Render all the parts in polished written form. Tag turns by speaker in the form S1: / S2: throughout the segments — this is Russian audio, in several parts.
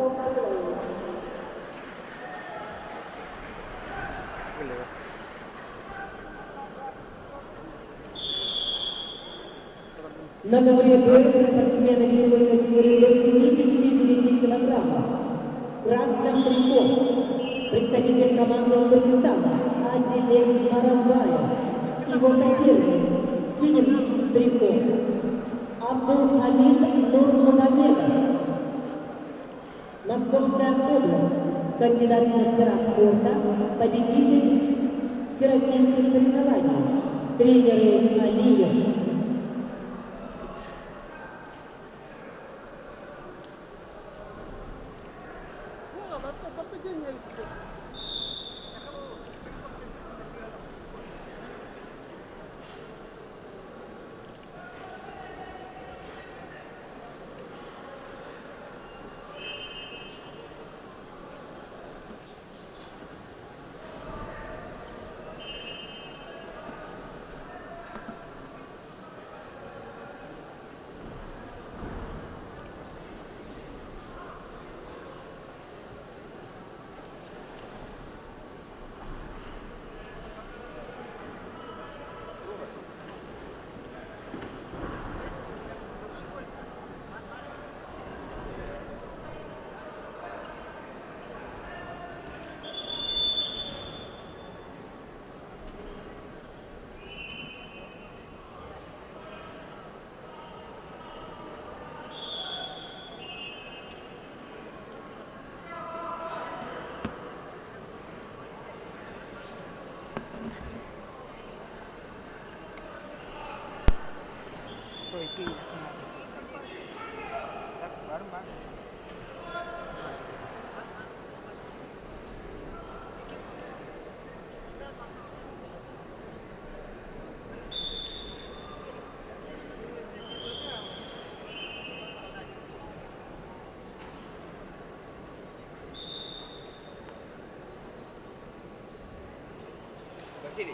S1: На ковре боя спортсмены весовой категории до 79 килограммов. В красном трико представитель команды Кыргызстана Адилет Маратбаев. Его соперник в синем трико Абдулхамид Нурмагомедов. Московская область. Кандидат в мастера спорта, победитель всероссийских соревнований. Тренеры Алиев.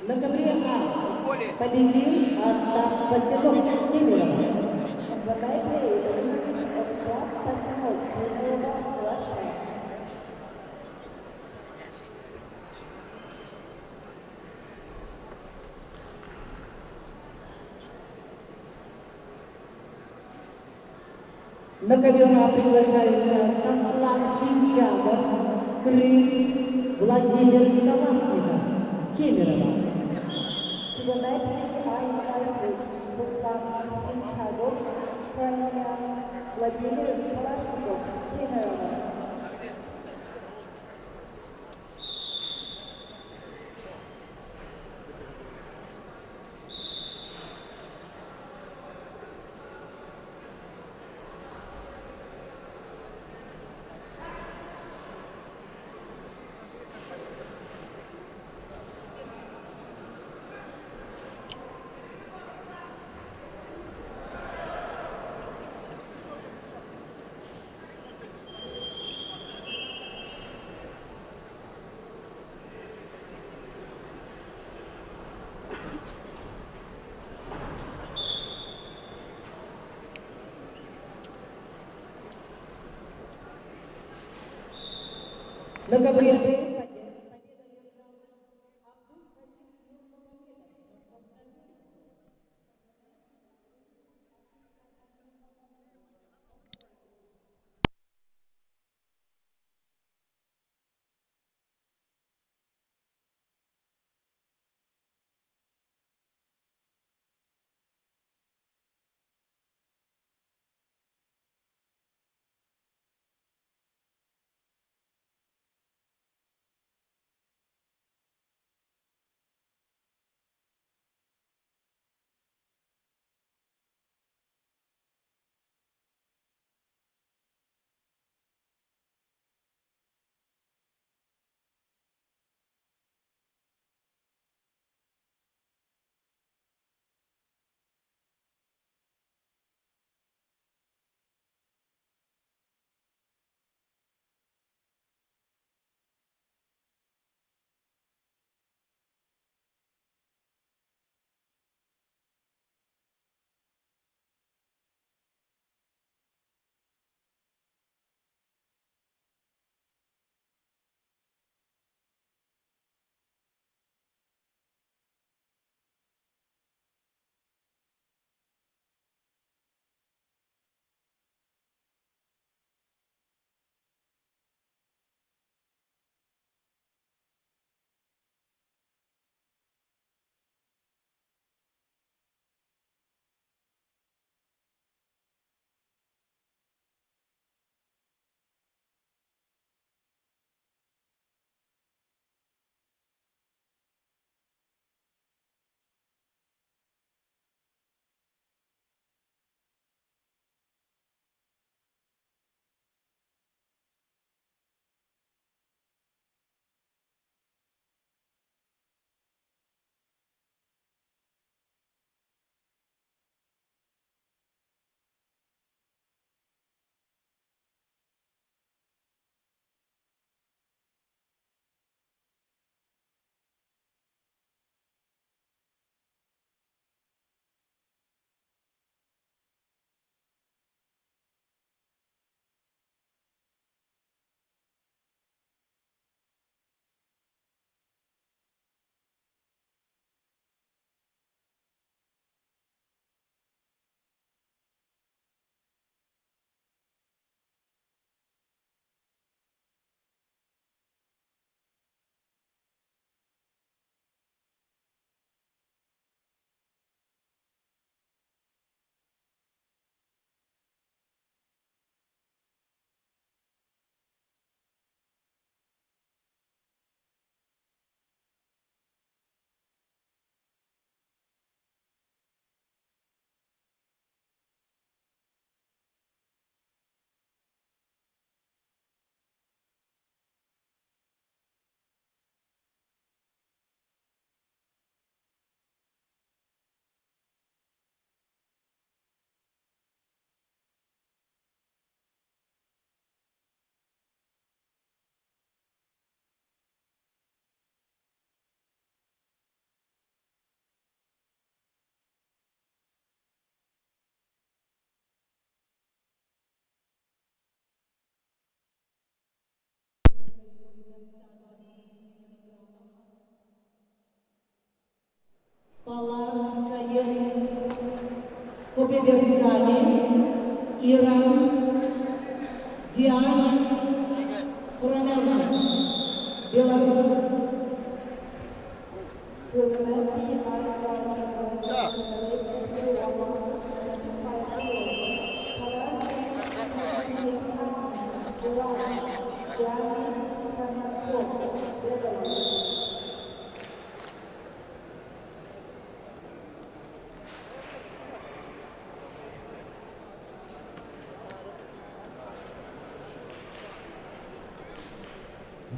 S1: На ковре А победил Остап Посилов Кемерово. На ковер А приглашаются Сослан Хинчагов, Крым, Владимир Калашников, Кемерово.
S2: Владимир Калашников, Кемерово.
S1: На ковре Б Копеверсане, Иран, Дианис, Кураменко, Беларусь.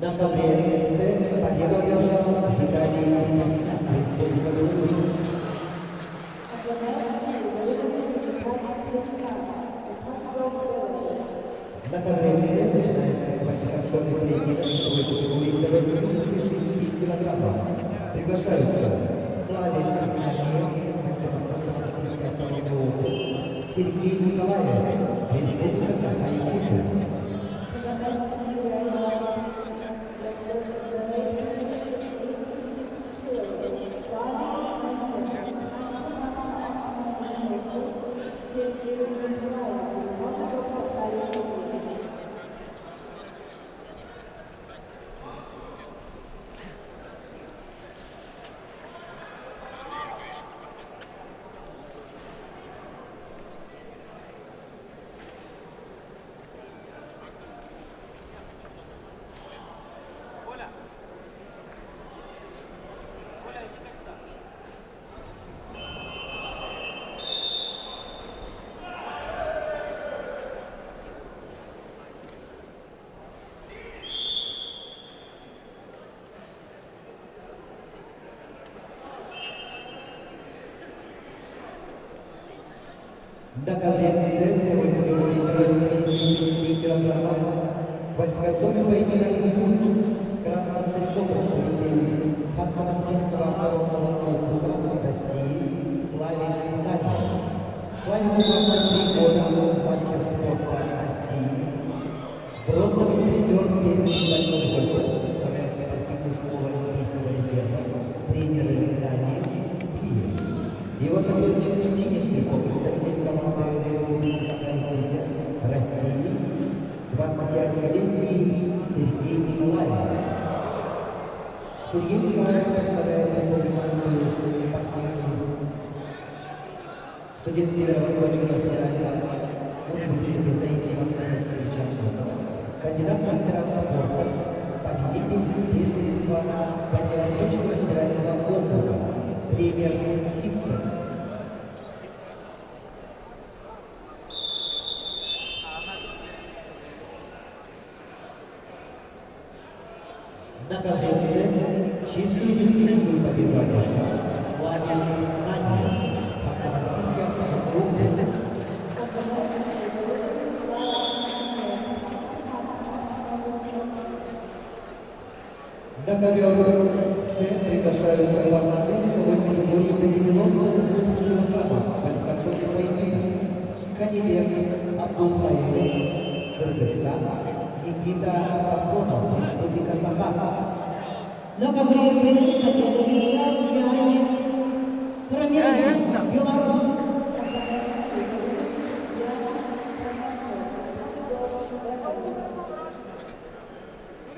S3: На ковре С победу одержал Виталий Косняк, Республика Беларусь. На ковре С начинается квалификационный поединок весовой категории до 86 килограммов. Приглашаются Славик Нажиев, Хантамансийский автономный округ, Сергей Николаев, Республика Саха-Якутия. На ковре С весовой категории до 86 килограммов квалификационный поединок ведут в красном трико представитель Ханты-Мансийского автономного округа России Славик Нагиев. Славику 23 года, мастер спорта России, бронзовый призер первенства Европы, представляет спортивную школу Олимпийского резерва, тренеры Нагиев, Киев. Его соперник в синем трико, представитель команды Республики Саха-Якутия, России, 21-летний Сергей Николаев. Сергей Николаев представляет республиканскую спортивную студент Северо-Восточного федерального университета имени Максима Кировича Амосова, кандидат в мастера спорта, победитель первенства Дальневосточного федерального округа, тренер Сивцев. На ковре С чистую техническую победу одержал Славик Нагиев, Ханты-Мансийский автономный округ. На ковер С приглашаются борцы весовой категории до 92 килограммов. Квалификационный поединок. Канибек Абдулхаиров, Кыргызстан, Никита Сафронов, Республика Саха.
S1: На ковре Б победу одержал Дианис, Кураменко, Беларусь.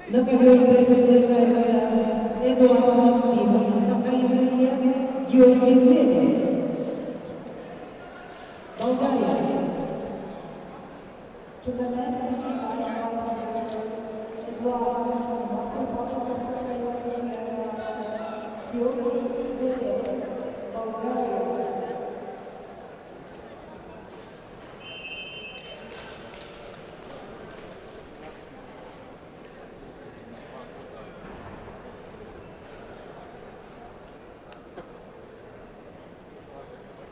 S1: На ковер Б приглашается Эдуард Максимов, Саха-Якутия, Георгий Федоров, Болгария.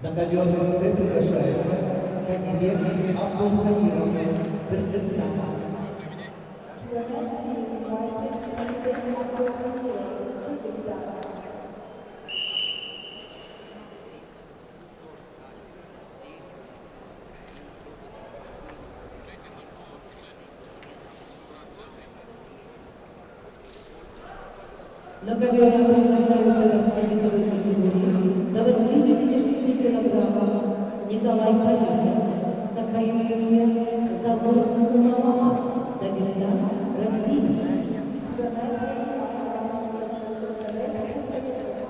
S3: На ковер С приглашается Канибек Абдулхаиров, Кыргызстан.
S1: На ковер приглашаются борцы весовой категории до 86 килограммов Николай Борисов, Саха-Якутия, Завод Умалатов, Дагестан, Россия.
S2: To the mat, I invite listeners of the record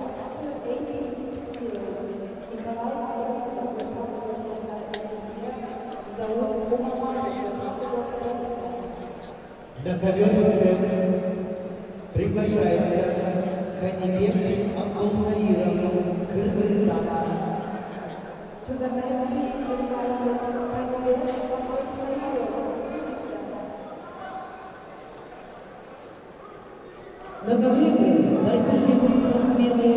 S2: up to 86 kilos. Nikolai Borisov, Republic of Sakha-Якутия, Завод Умалатов, Republic of Dagestан.
S3: На ковер сцены приглашается Канибек Абдулхаиров, Кыргызстан.
S2: To the mat, he is invited Kanibek Abdulхаиров, Kyrgyzstan.
S1: На ковре борьбу ведут спортсмены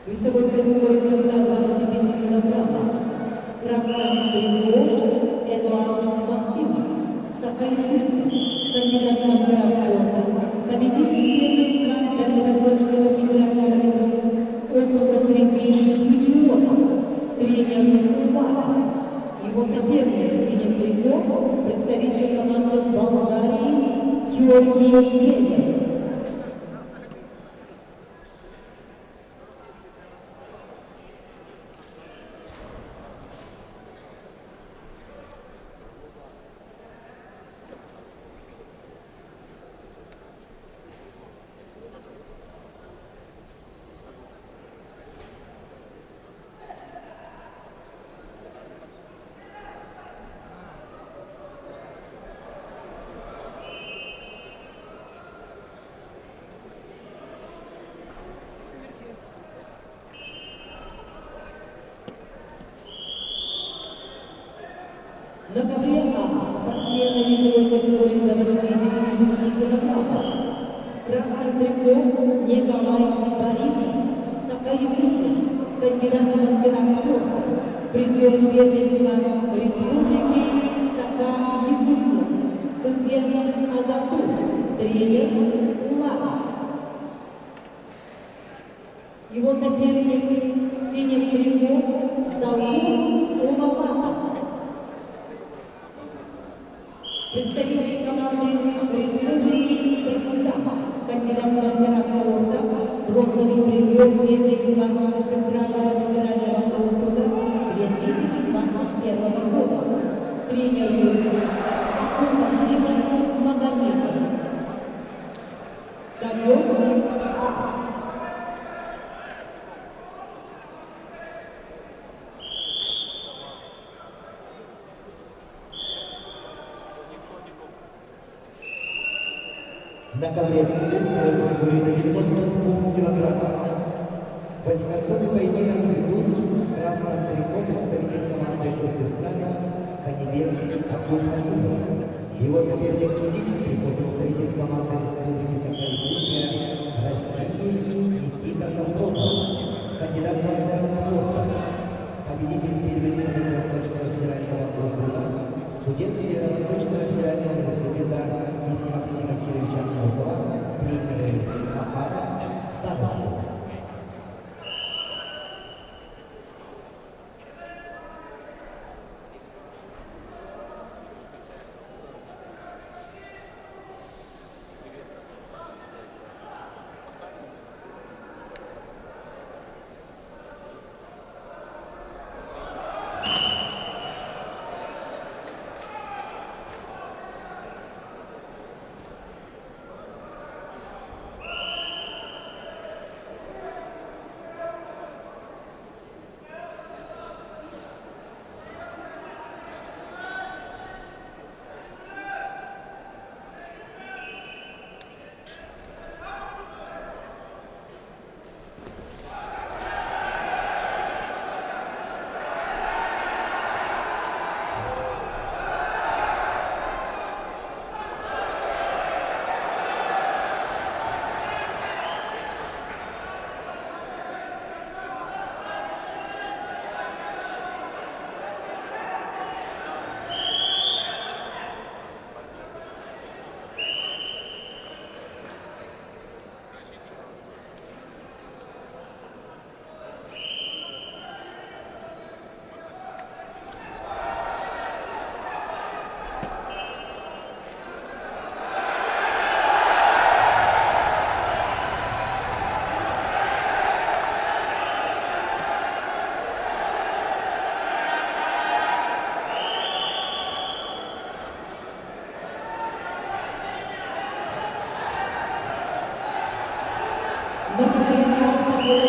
S1: весовой категории до 125 килограммов. В красном трико Эдуард Максимов, Саха-Якутия, кандидат в мастера спорта, победитель первых стран Дальневосточного федерального округа среди юниоров, тренер Уваров. Его соперник в синем трико, представитель команды Болгарии Георгий Федев. На ковре А спортсмены весовой категории до 86 килограммов. В красном трико Николай Борисов, Саха-Якутия, кандидат в мастера спорта, призер первенства Республики Саха-Якутия, студент АГАТУ, тренер Уларов. Его соперник в синем трико Заур Умалатов, представитель команды Республики Дагестан, кандидат в мастера спорта, бронзовый призер первенства Центрального федерального округа 2021 года, тренер Абдулбасиров Магомедов. Ковер А.
S3: На ковре С категории до 92 килограммов. Квалификационный поединок ведут в красном трико представитель команды Кыргызстана Канибек Абдулхаиров. Его соперник в синем трико представитель команды Республики Саха-Якутия России Никита Сафронов, кандидат в мастера спорта, победитель первенства Дальневосточного федерального округа, студент Северо-Восточного федерального университета имени Максима Кировича Морозова, тренеры Макаров, старосты.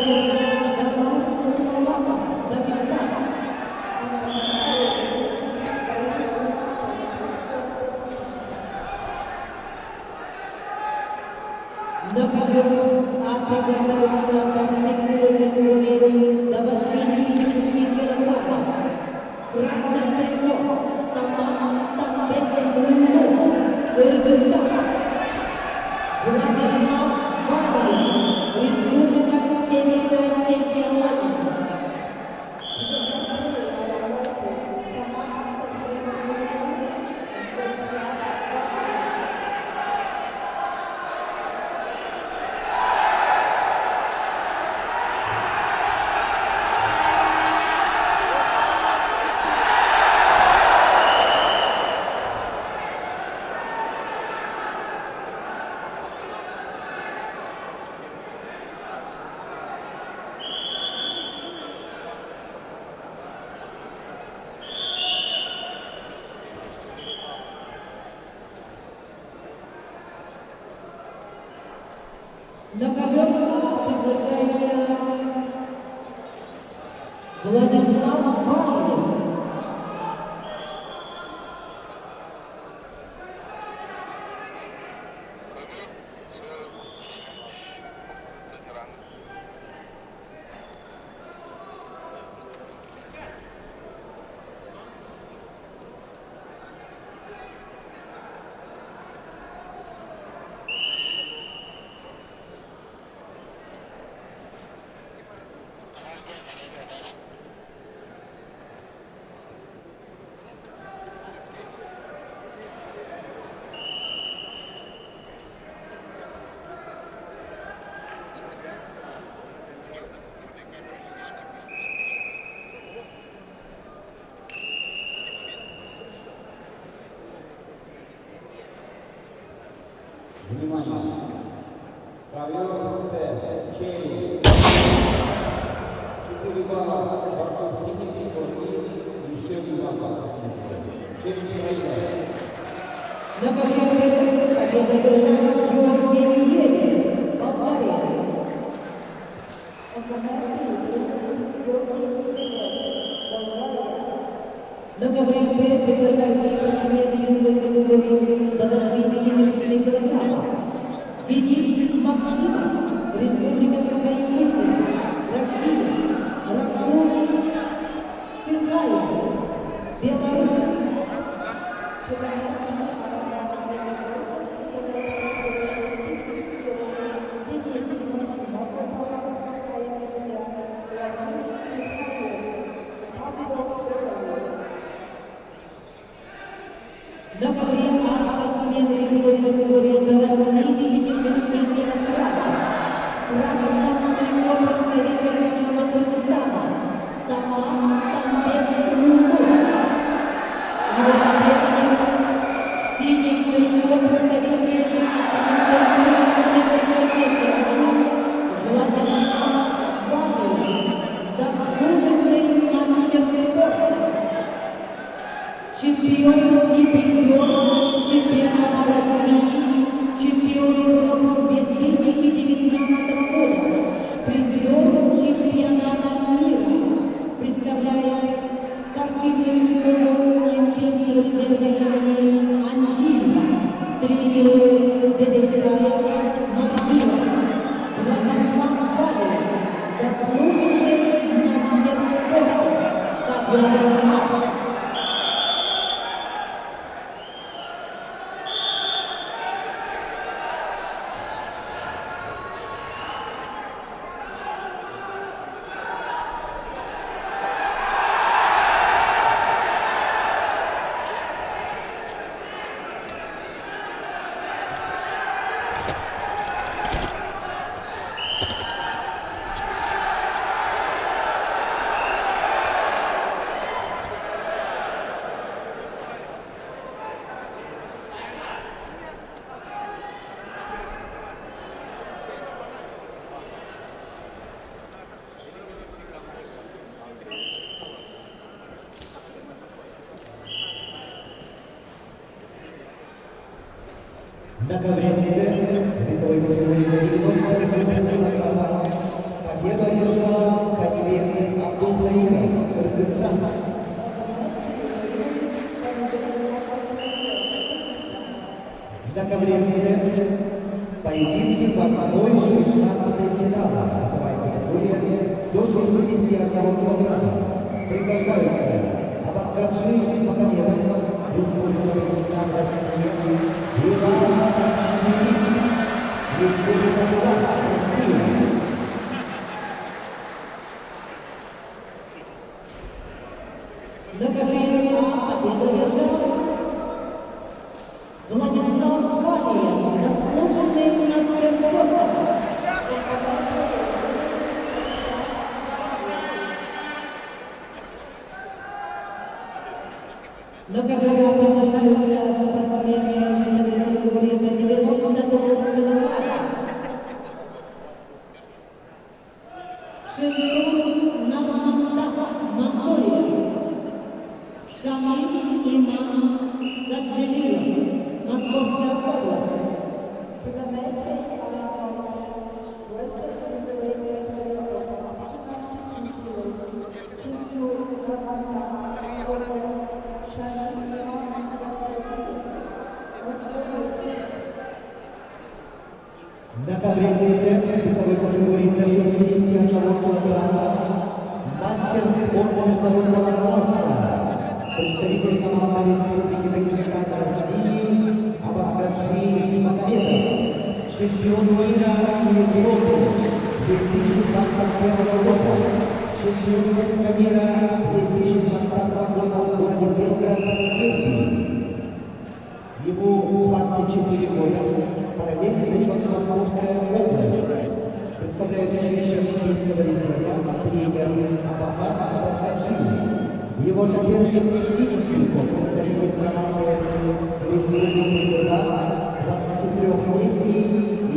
S1: одержал Заур Умалатов, Дагестан. На ковер приглашаются борцы весовой категории до 86 килограммов. В красном трико Самат Станбек Улу, Кыргызстан. Владислав Валерий, Республика Северная Осетия, Латвия. На ковер приглашается Владислав Валерий.
S4: Внимание! Ковер С. Челлендж. 4 балла борцов синих и еще 1 балл борцов синих. Челлендж проигрывает.
S1: На ковре победу одержал Георгий Лебедев, Болгария. На ковре Б приглашаются спортсмены весовой категории до 86 килограммов. Денис Максимов, Республика Саха-Якутия, Россия. Расул Тихаев, Беларусь. На ковре А спортсмены весовой категории до 86 килограммов. В красном трико представитель команды Кыргызстана Самат Станбек Улу. Его соперник в синем трико представитель команды Республики Северная Осетия Владислав Валерий, заслуженный мастер спорта. Чемпион и призер чемпионата России, чемпион Европы 2019 года, призер чемпионата мира, представляет спортивную школу Олимпийского резерва имени Андиева, тренеры Деденкаев, Маргиев, Владислав Валерий, заслуженный мастер спорта, ковер А.
S3: На ковре С весовой категории до 92 килограммов Победу одержал Канибек Абдулхаиров, Кыргызстан. В Даковренце поединки в 1/16 финала. Весовая категория до 61 килограмма. Приглашаются Абазгаджи Магомедов, Республика Дагестан, Россия, Иван Санчинин, Республика Кубань, Россия.
S1: На ковре победу держал Владислав Валиев, заслуженный мастер спорта. На ковре приглашаются спортсмены весовой категории до 92 килограмма. Шентур Нармандах, Монголия. Шамиль Иман Гаджилиев, Московская область.
S2: To the men's A-I wrestlers in the weight category of up to 92 kilos, Chintu Narmanda, Mongolia, Shamil Iman Gadjiyev, Moscow region.
S3: На ковренце весовой категории до 61 килограмма мастер спорта международного класса, представитель команды Республики Дагестан, России, Абазгаджи Магомедов, чемпион мира и Европы 2021 года, чемпион Кубка мира 2020 года в городе Белград, в Сербии. Ему 24 года, параллельно зачет Московская область. Представляет училище Олимпийского резерва тренер Абакар Абазгаджиев. Его соперник в синем трико, представитель команды Республики Тыва, 23-летний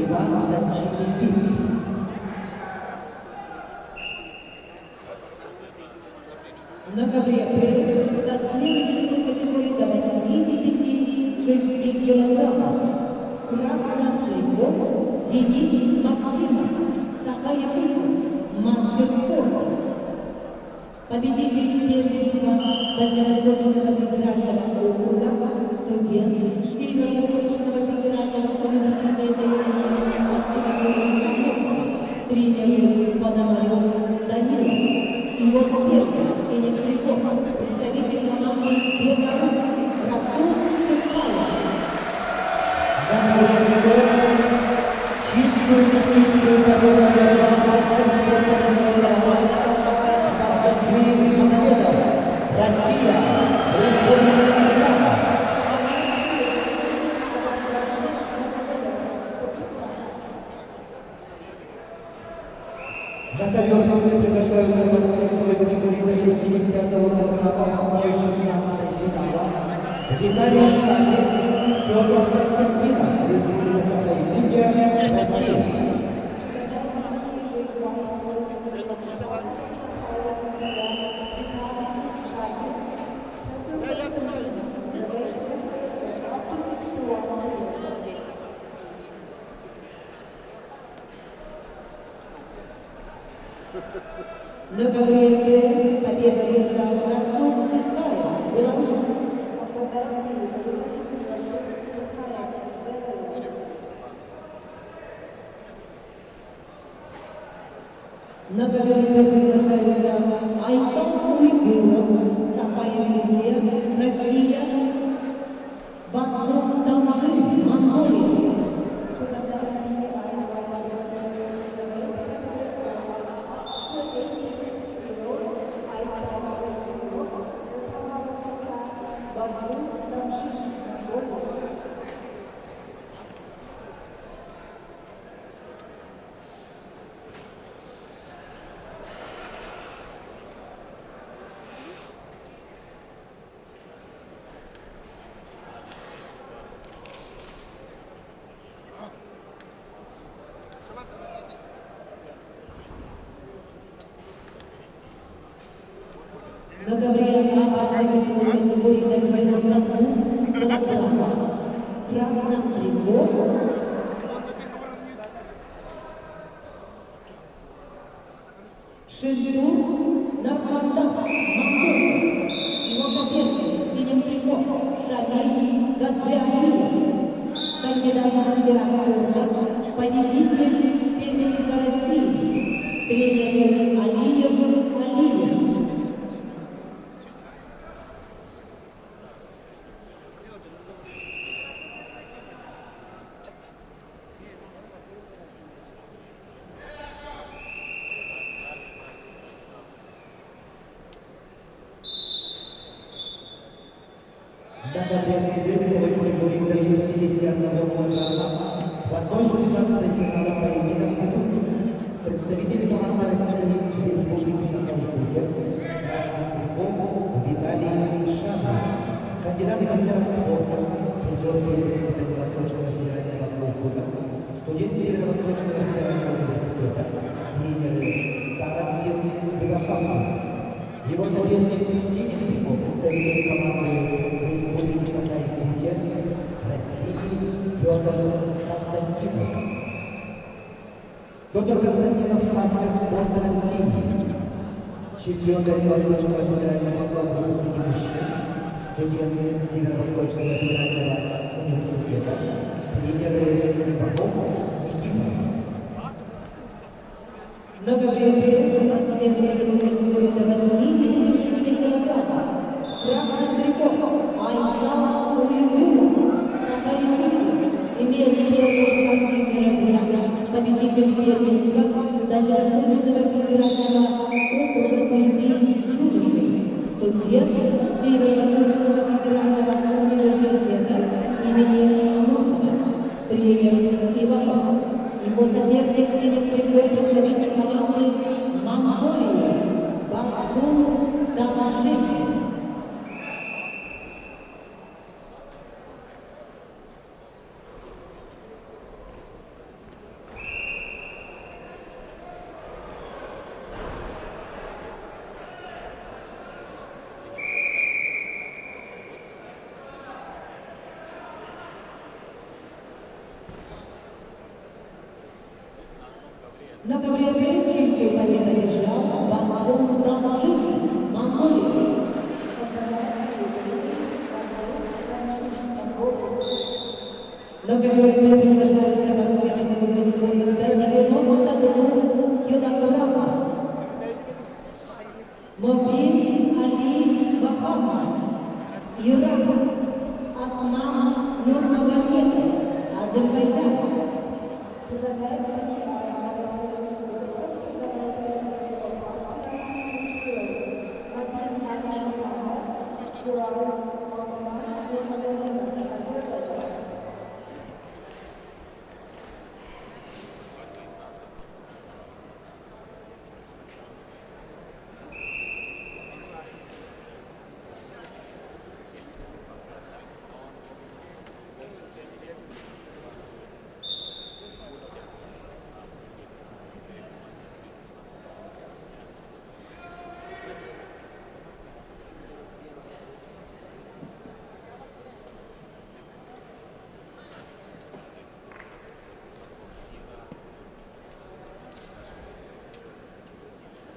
S3: Иван Санчинин.
S1: На ковре П спортсмен весовой категории до 86 килограммов. В красном трико Денис Максимов, Саха-Якутия, мастер спорта. Победитель первенства Дальневосточного федерального округа, студент Северо-Восточного федерального университета имени Максима Георгиевича Мосова, тренер Пономарев Данилов. Его соперник в синем трико, представитель команды Беларусь Расул Цепаев.
S3: На ковренце чистую техническую победу одержал мастер спорта международного класса Абазгаджи Магомедов, Россия, Республика Дагестан. На ковренце приглашаются борцы весовой категории до 60 килограмма 1/16 финала. Виталий Шагин, Федор Константинов, Республика Саха-Якутия, Россия.
S1: На ковре П победу одержал Расул Цепаев, Беларусь. На ковер П приглашаются Айтан Уйгуров, Саха-Якутия, Россия, Баксу Дамжин, Монголия. На ковре А борцы весовой категории до 92 килограммов. В красном трико.
S5: 1/16
S1: Шинтур Нармандах, Монголия. Его соперник в синем трико Шамиль Гаджиалиев. Кандидат в мастера спорта, победитель первенства России. Тренер Алиев.
S3: На конференции весовой категории до 61 килограмма в 1/16 финала поединок ведут представители команды России Республики Саха-Якутия в красном трико Виталий Шадрин, кандидат в мастера спорта, призер первенства Дальневосточного федерального округа, студент Северо-Восточного федерального университета, тренер Старостин Кривошапкин. Его соперник в синем трико представители команды Республики Саха-Якутия, России Петр Константинов. Петр Константинов – мастер спорта России, чемпион Дальневосточного федерального округа среди мужчин, студент Северо-Восточного федерального университета, тренеры Иванов Никифоров.
S1: На ковре спортсмен весовой категории до 86 килограммов. В красном трико Айдал Уйгуров, Саха-Якутия, имеет первый спортивный разряд, победитель первенства Дальневосточного федерального округа среди юношей, студент Северо-Восточного федерального университета имени Амосова, тренер Иванов. Его соперник в синем трико представитель команды Монголии Бацу Дамшин. На ковре чистую победу одержал Бацу Дамшин, Монголия. На ковер приглашаются борцы весовой категории до 92 килограммов. Мобин Али Махаммад, Иран. Асман Нурмагомедов, Азербайджан.
S2: To the men, we are invited wrestlers in the men category of up to 92 kilos. Nabin Ali Muhammad, Iran, Osman Nurmagomedov, Azerbaijan.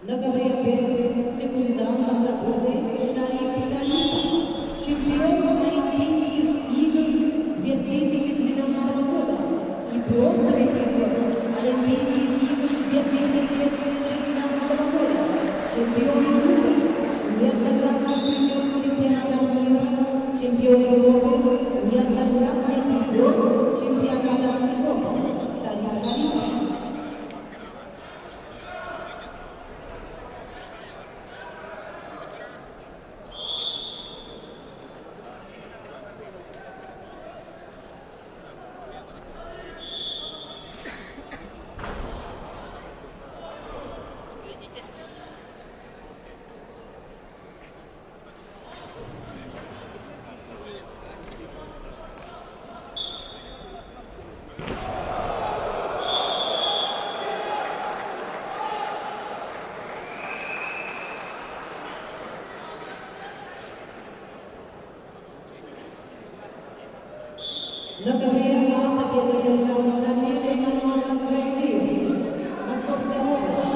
S1: На ковре секундантом работает Шариф Шалипов, чемпион Олимпийских игр 2012 года и бронзовый призер Олимпийских игр 2016 года, чемпион мира, неоднократный призер чемпионатов мира, чемпион Европы, неоднократный призер чемпионатов Европы. Шариф Шалипов. На ковре победу держал Шамиль Гаджиалиев, Московская область.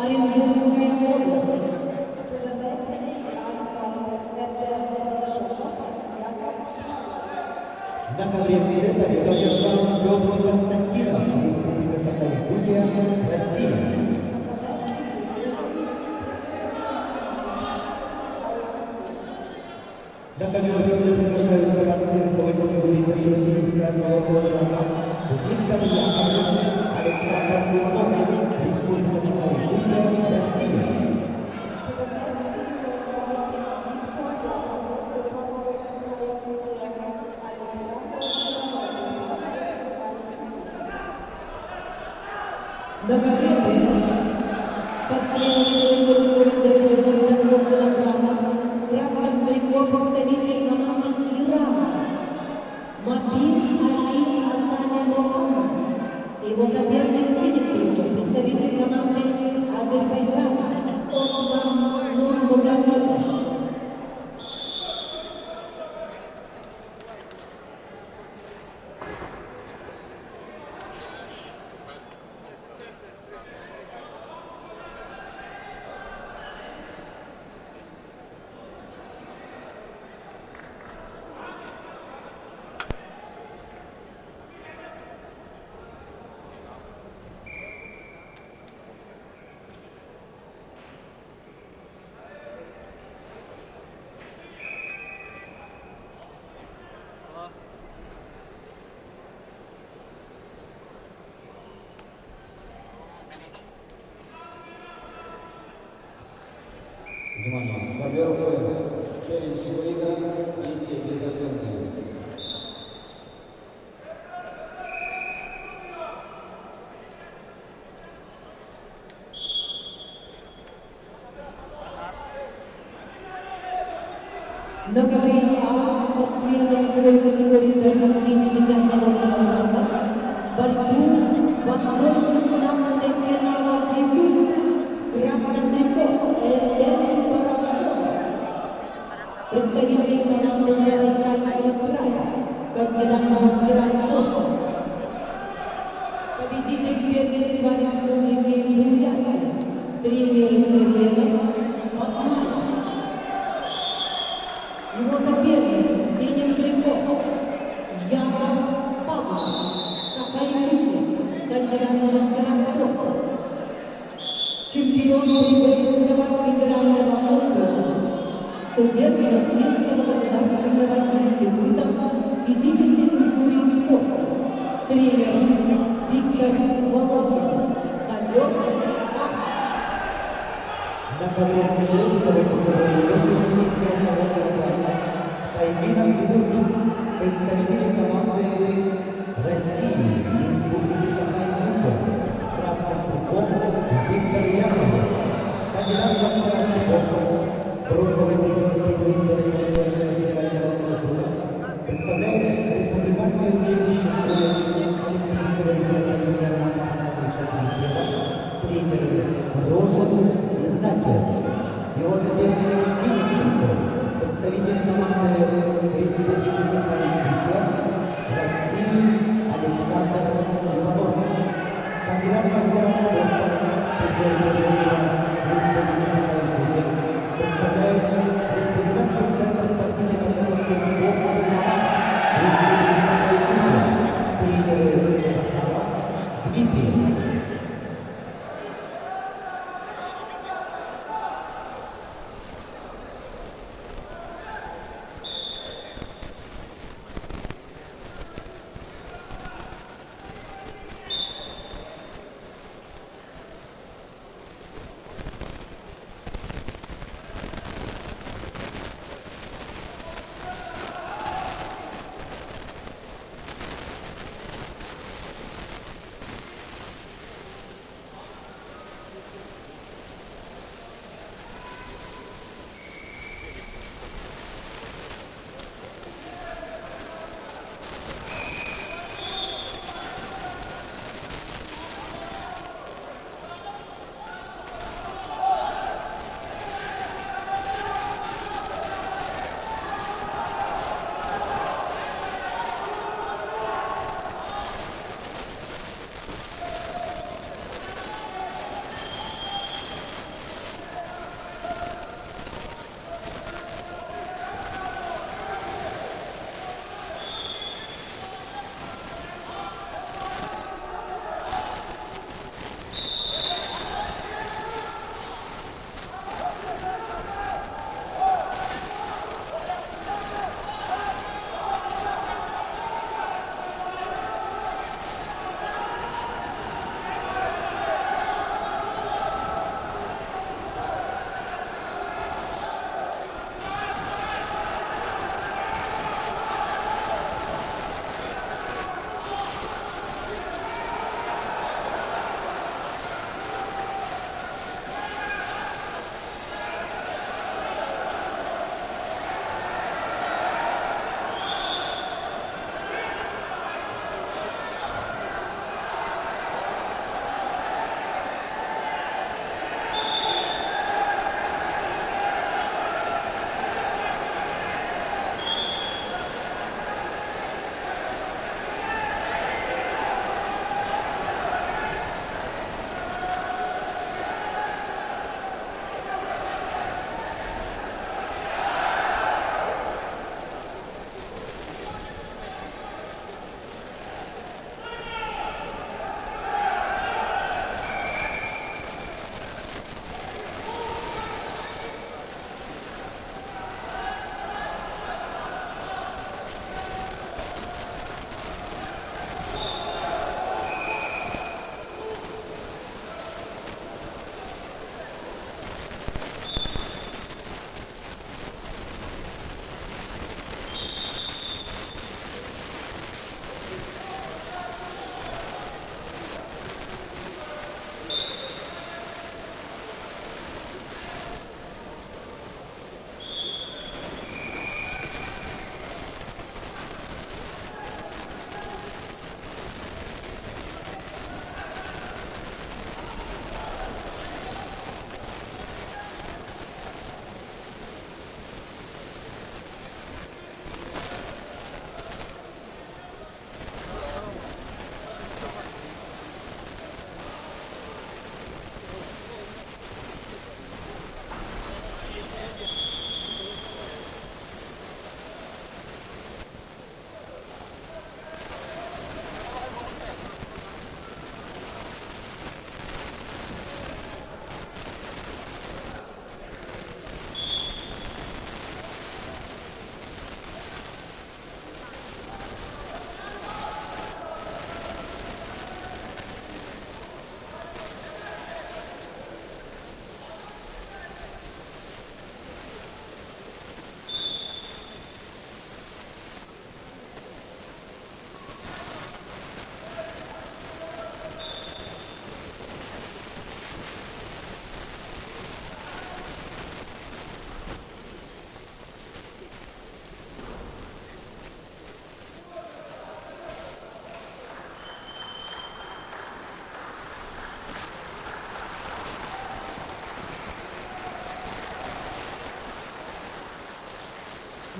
S1: Оренбургская область.
S2: To the matinee, I invited Erdem Barakshonov and Yakov Pavlov.
S3: На ковре С победу одержал Федор Константинов, Республика Саха-Якутия, Россия.
S2: On the matinee, Gregory Peter Konstantinov, Sahara-Якутия.
S3: На ковер С приглашаются борцы весовой категории до 61 килограмма Виктор Яковлев, Александр Иванов, Республика Саха-Якутия, Россия.
S2: To the matinee, we invited Viktor Yakovlev, Republic of Saha-Yakutia, and Alexander Ivanov, Republic of Saha-Yakutia.
S1: На ковре Д спортсмены весовой категории до 92 килограммов. В красном трико представитель команды Ирана Мабин Али Асанемов. Его соперник в синем трико представитель команды Азербайджана Осман Нурмагомедов.
S4: Внимание, ковер Б. Челлендж выигран, действие без оценки.
S1: На ковре А спортсмены весовой категории до 61 килограмма. Борьбу в 1/16 финала ведут в красном трико Erdem Barakshonov, представитель команды Забайкальского края, кандидат в мастера спорта, победитель первенства Республики Бурятия, тренер Циренов Батмаев. Его соперник в синем трико Яков Павлов, Саха-Якутия, кандидат в мастера спорта, чемпион Приволжского федерального округа, студент Черчинского государственного института физической культуры и спорта, тренер Виктор Володин, ковер А.
S3: На ковре С весовой категории до 61 килограмма поединок ведут представители команды России, Республики Саха-Якутия, в красном трико Виктор Яковлев, кандидат в мастера спорта, бронзовый призер первенства Восточного федерального округа, представляет Республиканское училище колледж Олимпийского резерва имени Романа Геннадьевича Дмитриева, тренер Рожен Игнатьев. Его соперник в синем трико, представитель команды Республики Саха-Якутия, России Александр Иванов, кандидат в мастера спорта, призер первенства Республики Саха-Якутия, представляет Республиканский центр спортивной подготовки сборных команд Республики Саха-Якутия, тренер Сахаров Дмитриев.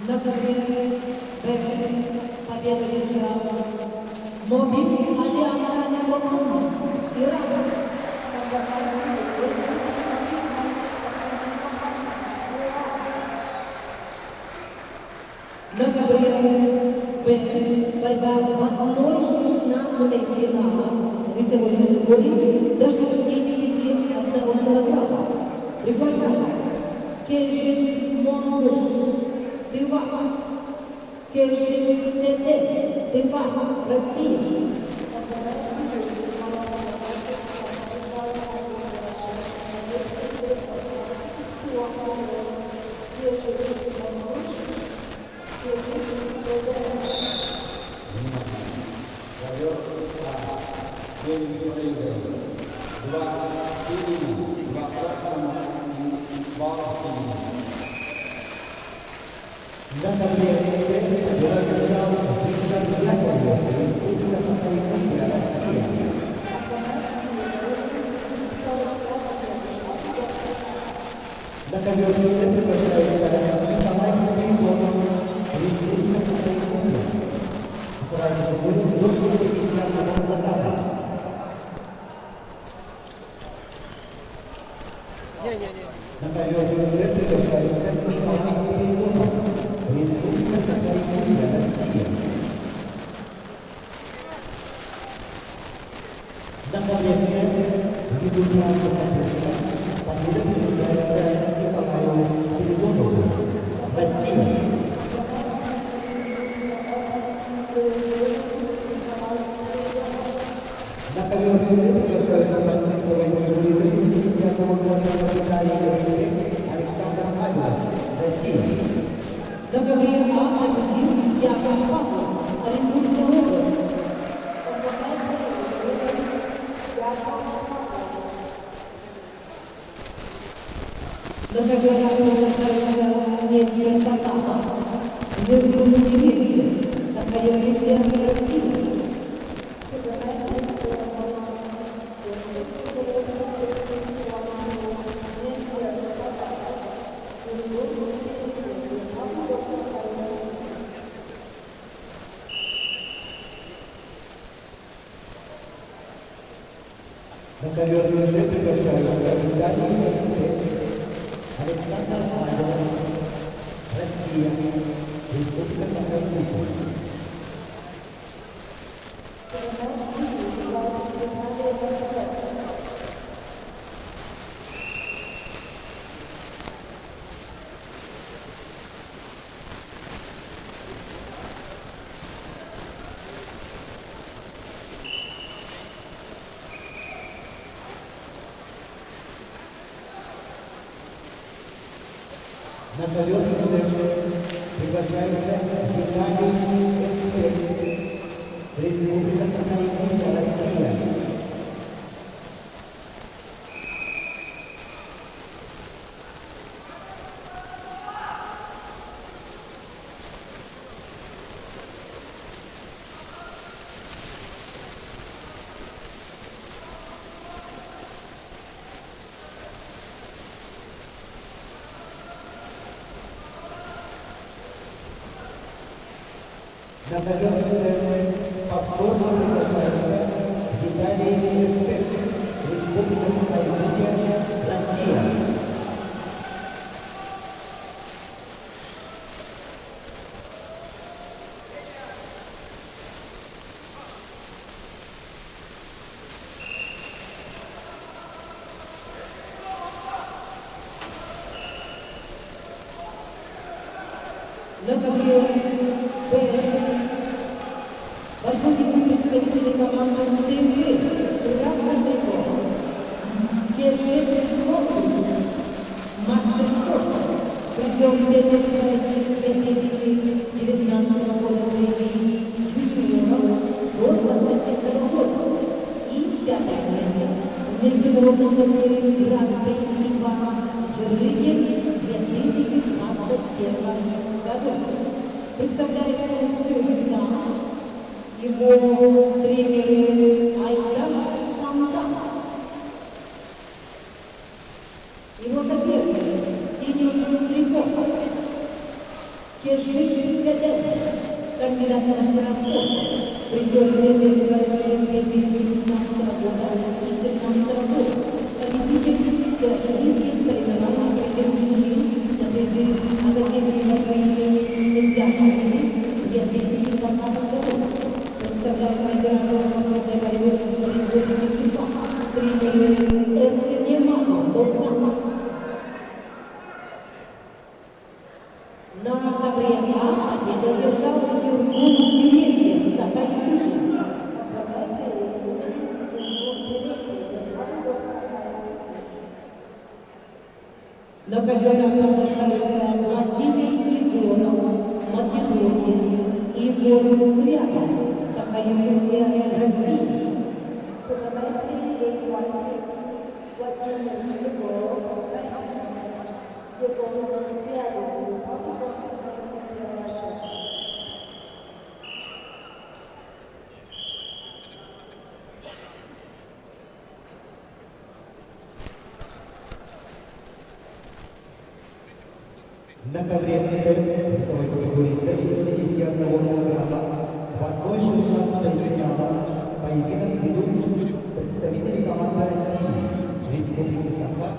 S1: На ковре Б. Победу держал Мобиль Алиаса Непомон, Иран. На ковре Б. Борьба в 1/16 финала весовой категории до 61 килограмма. Приглашается Кельшин Монмуш, Тыва, Кельшин Седе, Тыва, Россия.
S3: На таблице держал Виктор Яковлев, Республика Сахалин, Россия. На таблице приглашается Николай Спиридонов, Республика Сахалин. Весовая категория до 61 килограмма. На таблице приглашается Николай Спиридонов, Республика Сахалин, Россия. На таблице индивидуального соперника победа присуждается Николаю Спиридонову, Россия. На таблице приглашаются борцы весовой категории до 60 килограмма Виталий Александр Альбов, Россия.
S1: На ковре А1 Яков Павлов, Оренбургская область. На ковре А приглашается Несия Татава, Юрий Сахалин, Россия.
S3: На таблице приглашаются Виталий Александр Альбов, Россия, Республика Сахалин. На таблице приглашается Виталий Эстек, Республика Сахалин, Россия. На таблице повторно приглашается Виталий Эстек, Республика Сахалин, Россия.
S1: На ковре Б. Борьбу ведут представители команды ТВ, Красный Трикот, Кельшин Монмуш, мастер спорта, призер первенства России 2019 года среди юниоров до 21 года и пятое место в международном турнире Гран-при Ивана Жирлыгин 2021 году. Представляет Кыргызстан его тренер Айдаш Самдан. Его соперник в синем трико Кельшин На ковер приглашаются Владимир Егоров, Македония, Егор Скрябин, Саха-Якутия, Россия.
S2: To the match we invited Vladimir Yegorov, Macedonia, Yegor Skryabin, Republic of Sacha-Yakutия, Russia.
S3: На ковре С весовой категории до 61 килограмма в 1/16 финала поединок ведут представители команды России, Республики Саха,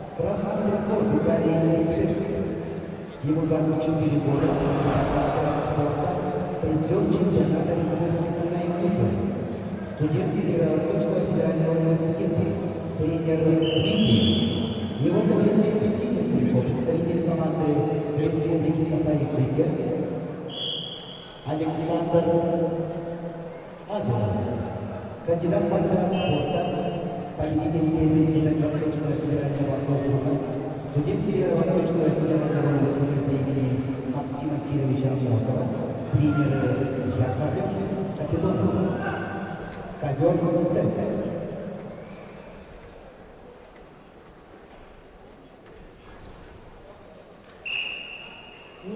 S3: в красном трико Виталий Нестер. Ему 24 года, кандидат мастера спорта, призер чемпионата Республики Саха-Якутия, студент Северо-Восточного федерального университета, тренер Дмитриев. Его соперник в синем трико, представитель команды Республики Саха-Якутия, Александр Абелов, кандидат мастера спорта, победитель первенства Дальневосточного федерального округа, студент Северо-Восточного федерального университета имени Максима Кировича Амосова, тренер Яковлев, Капитонов, ковер центр.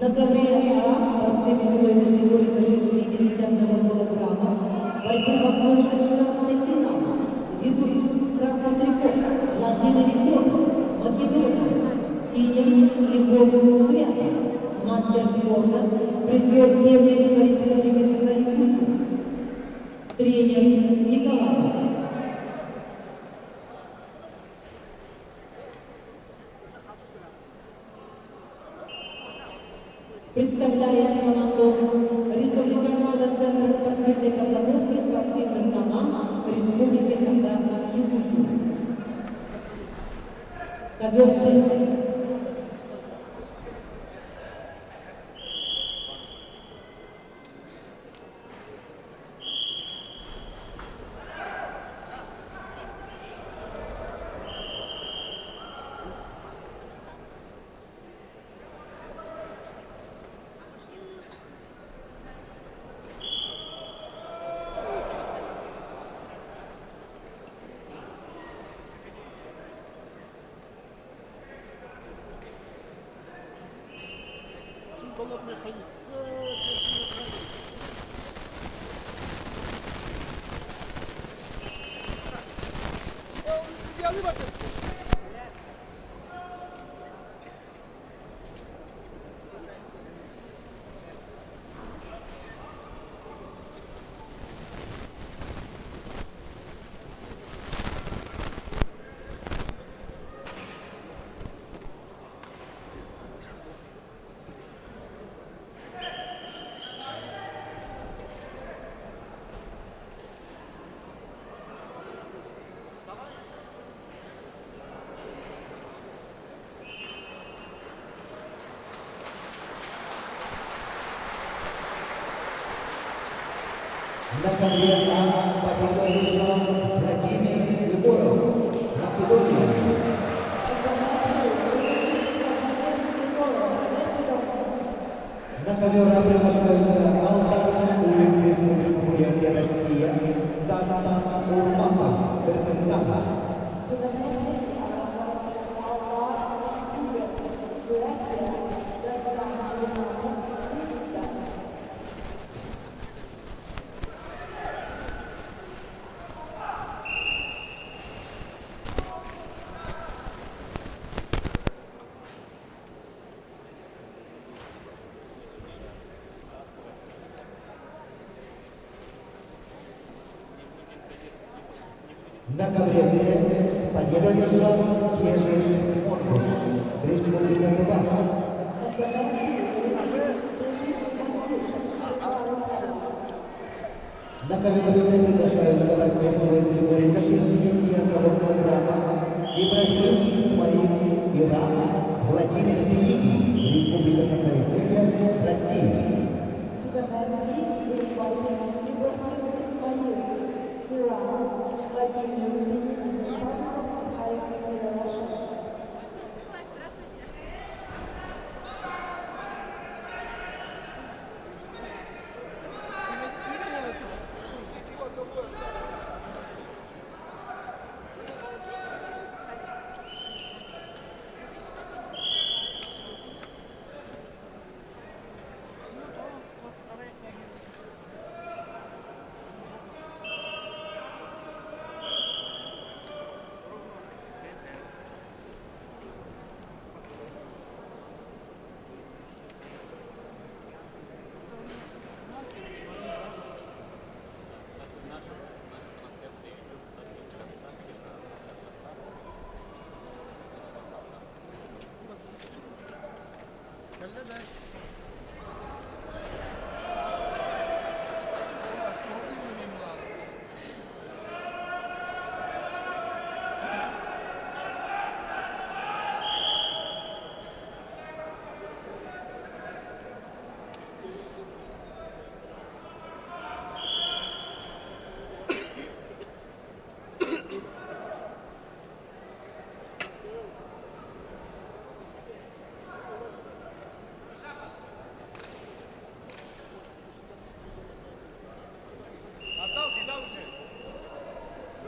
S1: На ковре А борцы весовой категории до 61 килограмма борьбу в 1/16 финала ведут в красном трико Владимир Егоров, Македония, синим Егор Скрябин, мастер спорта, призер первенства Республики Саха-Якутия, тренер Николаев. Представляет команду Республиканского центра спортивной подготовки спортивных команд Республики Саха-Якутия. Ковер Д.
S3: На ковре А победу одержал Владимир Егоров, Македония. На ковер А приглашаются Алтар Улев, Республика Бурятия, Россия, Дастан Урманов, Кыргызстан.
S2: To the match we invited Alvar Kuyev, Бурятия, Дастан Урманов, Кыргызстан.
S3: На ковре С победу одержал Кежик Монкуш, Республика Тыва.
S2: At the match we invited Monkush,
S3: На ковер С приглашаются борцы весовой категории до 61 килограмма Ибрагим Исмаил, Иран, Владимир Перегин, Республика Саха-Якутия, Россия.
S2: To the match we invited Ibrahim Ismail, Iran, Vladimir Peninin, Republic of Sacha-Yakutия, Russia.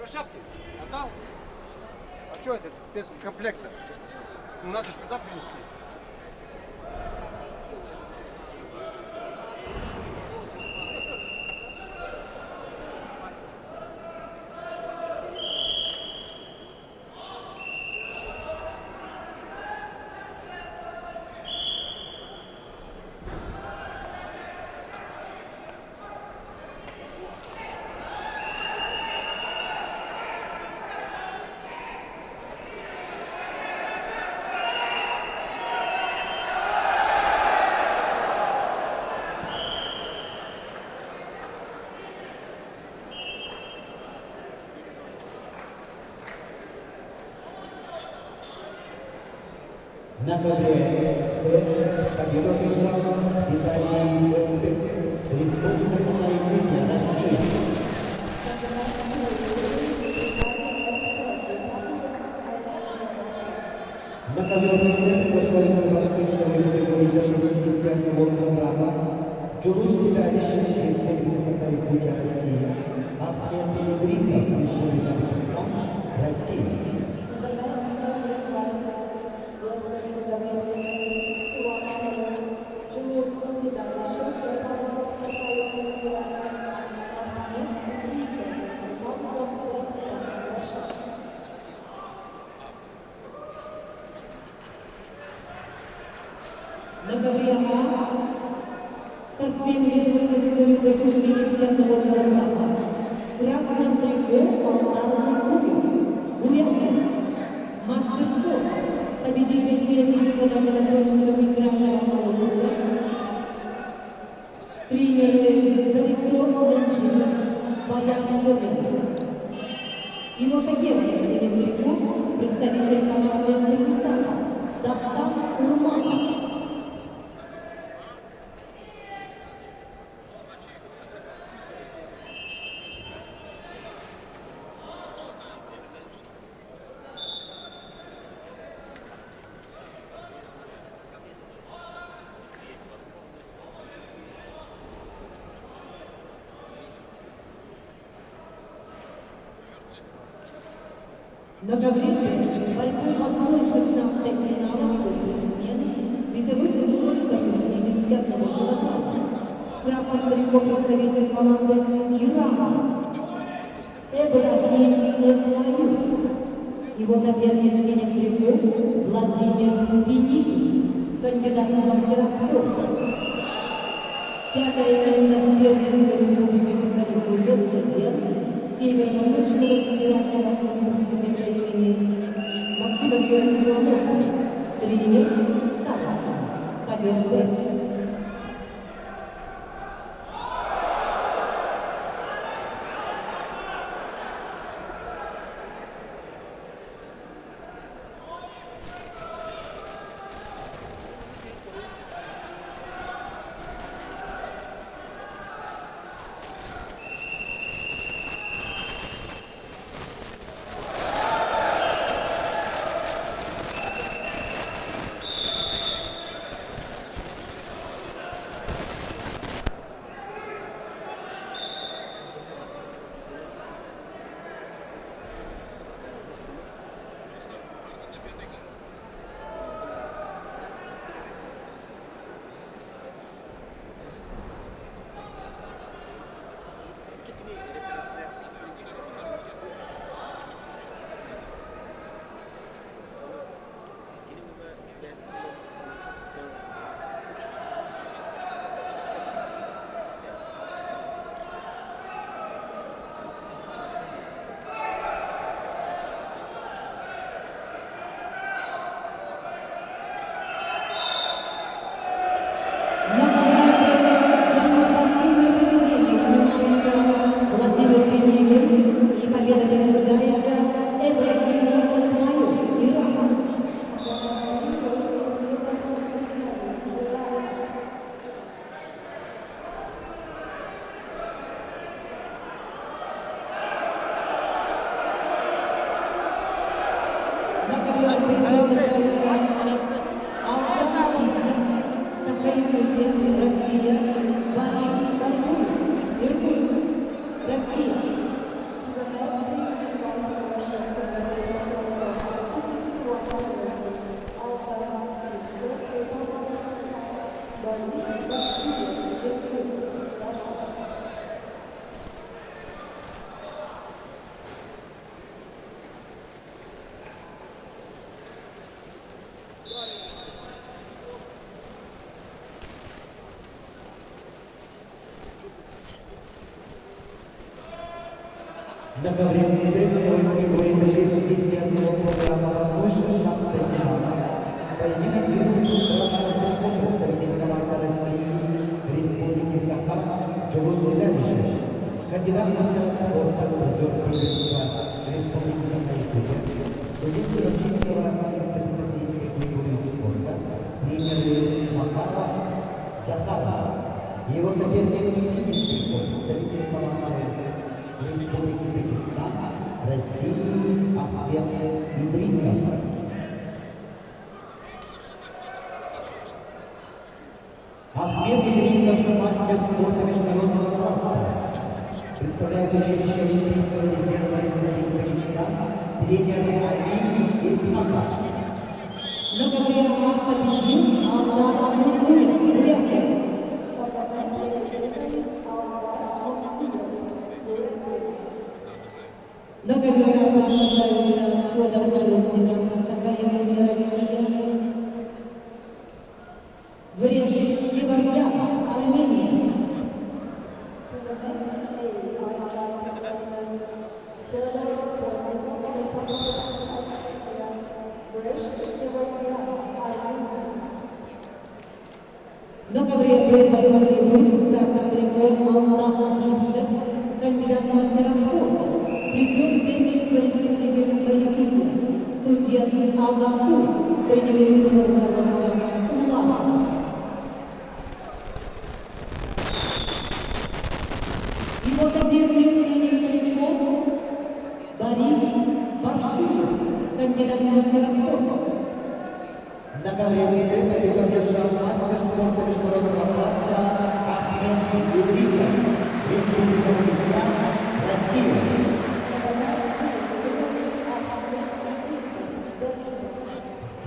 S5: Шапки отдал? А что это без комплекта? Ну надо же туда принести.
S3: На ковре С победу одержал Виталий Эстык, Республика Саха-Якутия, Россия. На ковер С приглашаются борцы весовой категории до 61 килограмма. Джулус Седалищев, Республика Саха-Якутия, Россия. Ахмед Идрисов, Республика Дагестан, Россия.
S1: На ковре А спортсмены весовой категории до 61 килограмма. В красном трико Полтава Куев, Бурятия. Мастер спорта, победитель первенства Дальневосточного федерального округа. Тренеры Завитон Меншиков, Баян Челен. Его соперник в синем трико, представитель команды Кыргызстана, Дастан Урманов. На ковре Б борьбу в 1/16 финала ведут спортсмены весовой категории до 61 килограмма. В красном трико представитель команды Ирана Эбрахим Эсмаил. Его соперник в синем трико Владимир Пеникин, кандидат в мастера спорта. Пятое место в первенстве Республики Саха-Якутия студент Северо-Восточного федерального университета имени Максима Георгиевича Ломовского, тренер староста КГРБ.
S3: На ковре С весовой категории до 61 килограмма в 1/16 финала поединок ведут красным трико представитель команды России Республики Саха Джугус Селявишев, кандидат мастера спорта, призер первенства Республики Саха-Якутия, студент Рабчинского института культуры и спорта, тренеры Макаров, Захаров. Его соперник в синем трико представитель команды Республики Дагестан, России Ахмед Идрисов. Ахмед Идрисов – мастер спорта международного класса. Представляет училище Олимпийского резерва Республики Дагестан, тренер Али Исхаков.
S1: На ковре А победил Алдар Мургуев, Бурятия. На ковре А приглашаются Федор Позднев, Саха-Якутия, Россия. Вреж Геворгян, Армения.
S2: To the men A, I invite wrestlers Fyodor Postnikov, Republic of South Africa, Vresh Gevorgyan, Armenia.
S1: На ковре Б ведут в красном трико Алдан Сливцев, кандидат в мастера спорта, призер первенства Республики Саха-Якутия, студент Агату, тренирует руководство Улана. Его соперник в синем трико Борис Баршуев, кандидат в мастера спорта.
S3: На ковре С победу одержал мастер спорта международного класса Ахмед Идрисов, Республика Дагестан, Россия.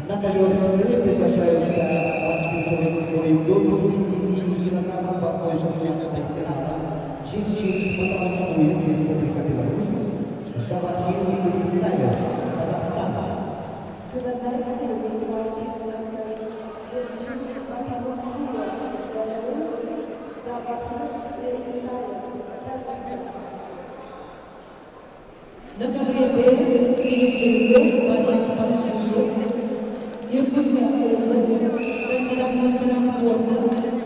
S3: На ковер С приглашаются борцы весовой категории до 57 килограммов в 1/16 финала. Чинчин Матамонтуев, Республика Беларусь, Завахир Перестаев, Казахстан.
S2: To the men C, we invite wrestlers Zevchin Matamakuyev, Belarus, Zavahir Перестаев, Казахстан.
S1: На ковре Б в синем трико Борис Баршуев, Иркутская область, кандидат в мастера спорта,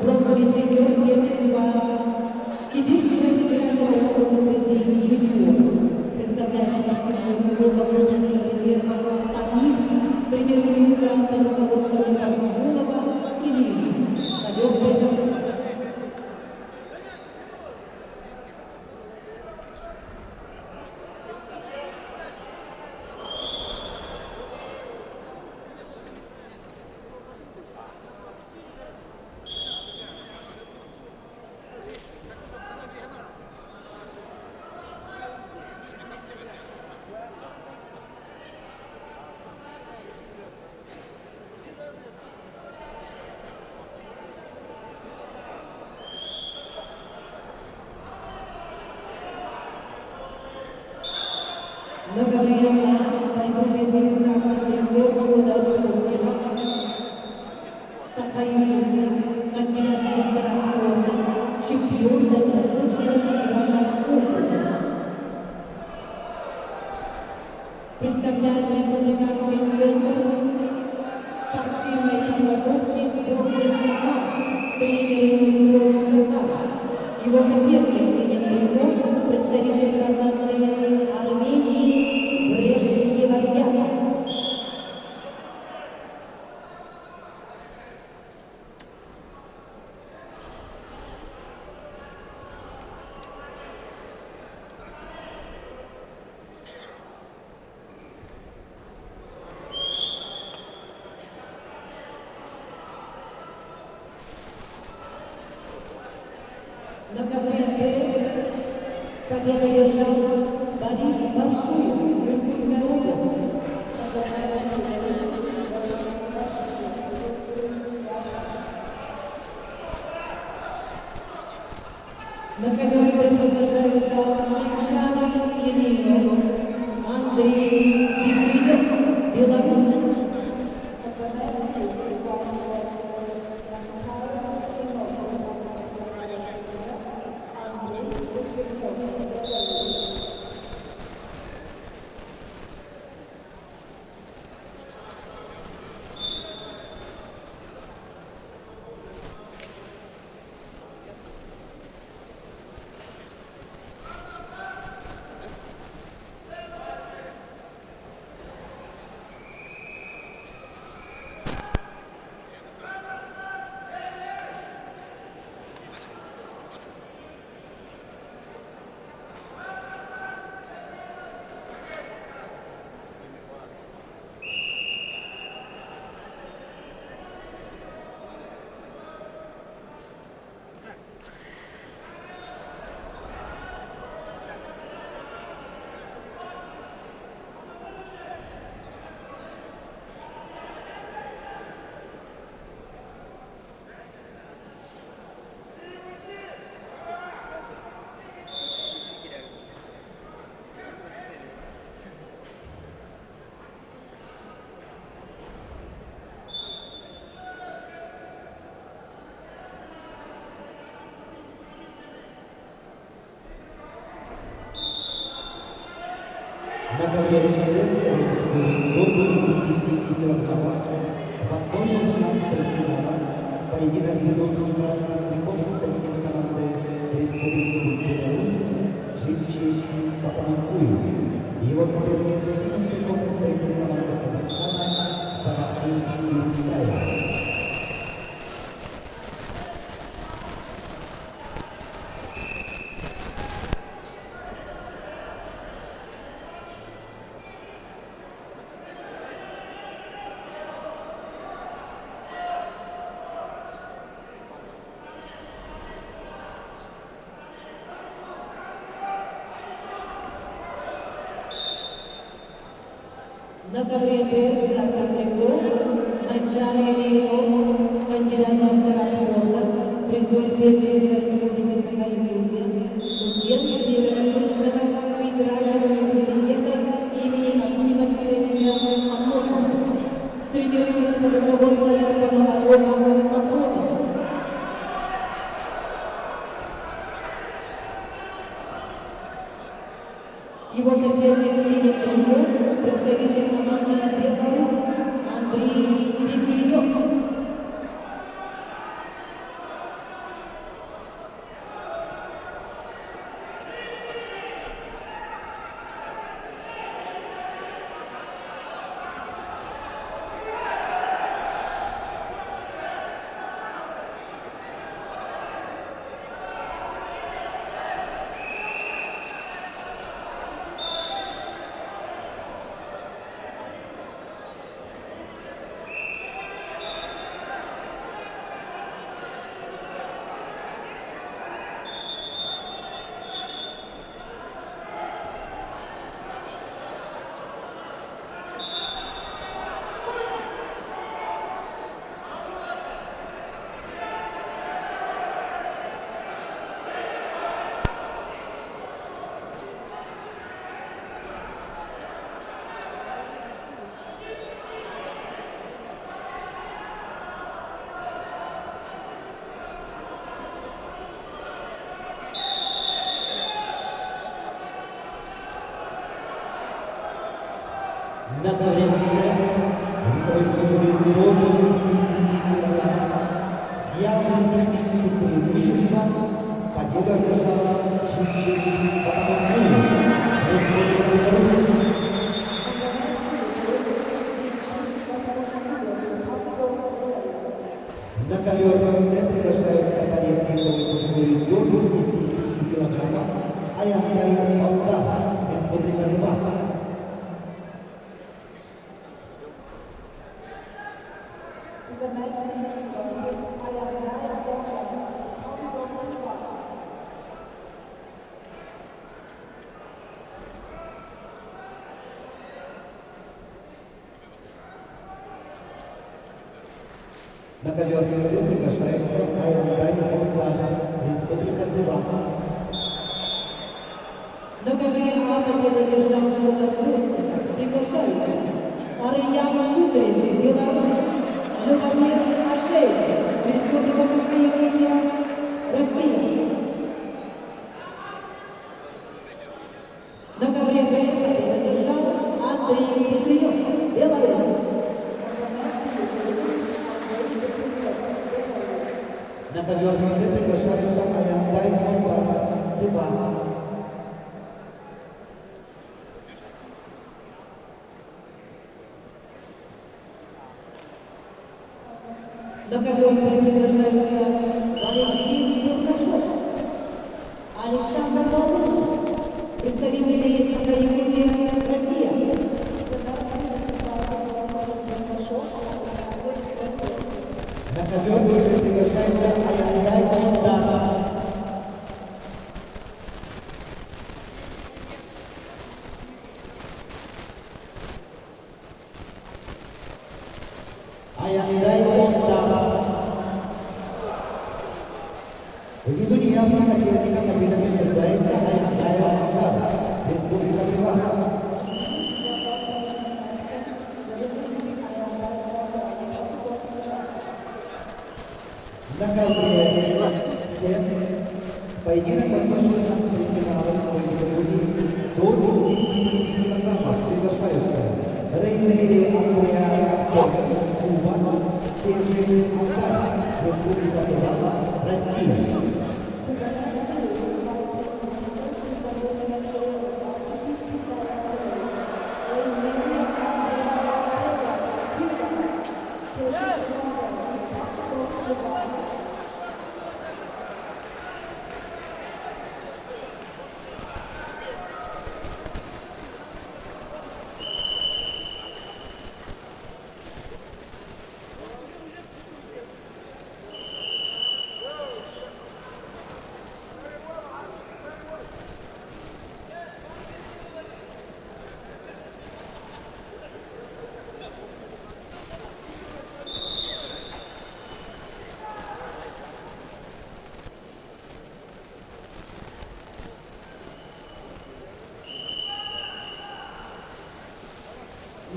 S1: бронзовый призер первенства Сибирского федерального округа среди юниоров. Представляет спортивную школу Олимпийского резерва «Амир», тренируется под руководством Баршунова и Лина. Ковер Б. На ковре А борьбу ведут в красном трико Федор Позднев, Саха-Якутия, кандидат в мастера спорта, чемпион Дальневосточного федерального округа. Представляет республиканский центр спортивной подготовки сборных команд, тренер Юрий Захаров. Его соперник в синем трико представитель команды Армении Вреж Геворгян. На ковре Б победу одержал Борис Баршуев, Иркутская область. На ковре Б приглашаются Анчары Ильинов, Андрей Бегринов, Беларусь.
S3: На ковре весовой категории до 57 килограммов в 1/16 финала поединок ведут в красном трико представитель команды Республики Беларусь Джимчи Батаманкуев. Его соперник в синем трико представитель команды Казахстана Зарахим Перестаев.
S1: На ковре Б в красном трико Манчари Ильинов, кандидат в мастера спорта, призер первенства Республики Саха-Якутия, студент Северо-Восточного федерального университета имени Максима Кировича Амосова. Тренируется под руководством Пономарева Сафронова. Его соперник в синем трико представитель команды Беларусь Андрей Пикренев.
S3: На ковре С весовой категории до 57 килограммов с явным техническим преимуществом победу одержал Джимчи Батаманкуев, Республика Беларусь. На ковер С приглашается борец весовой категории до 57 килограммов Аяндай Алтава, Республика Тыва.
S2: To the next season, Ayanday Алтава, Republic of Cuba.
S3: На ковер С приглашается Аяндай Алтава, Республика Тыва.
S1: На ковре А победу одержал Федор Костиков. Приглашаются Ариян Цутрин, Беларусь, Любомир Ашеев, Республика Саха-Якутия, Россия. На ковре Б победу одержал Андрей Пикренев, Беларусь.
S3: На ковер С приглашается Аяндай Алтава, Тыва.
S1: На ковер Б приглашается Валентин Буркашов, Александр Балунов, представители Саха-Якутия, Россия.
S3: На ковер С приглашается Аяндай Алтава. Аяндай Алтава. Ввиду неявных соперников победа присуждается Аяндай Алтава, Республика Тыва. На ковре С поединок в 1/16 финала весовой категории до 57 килограммов.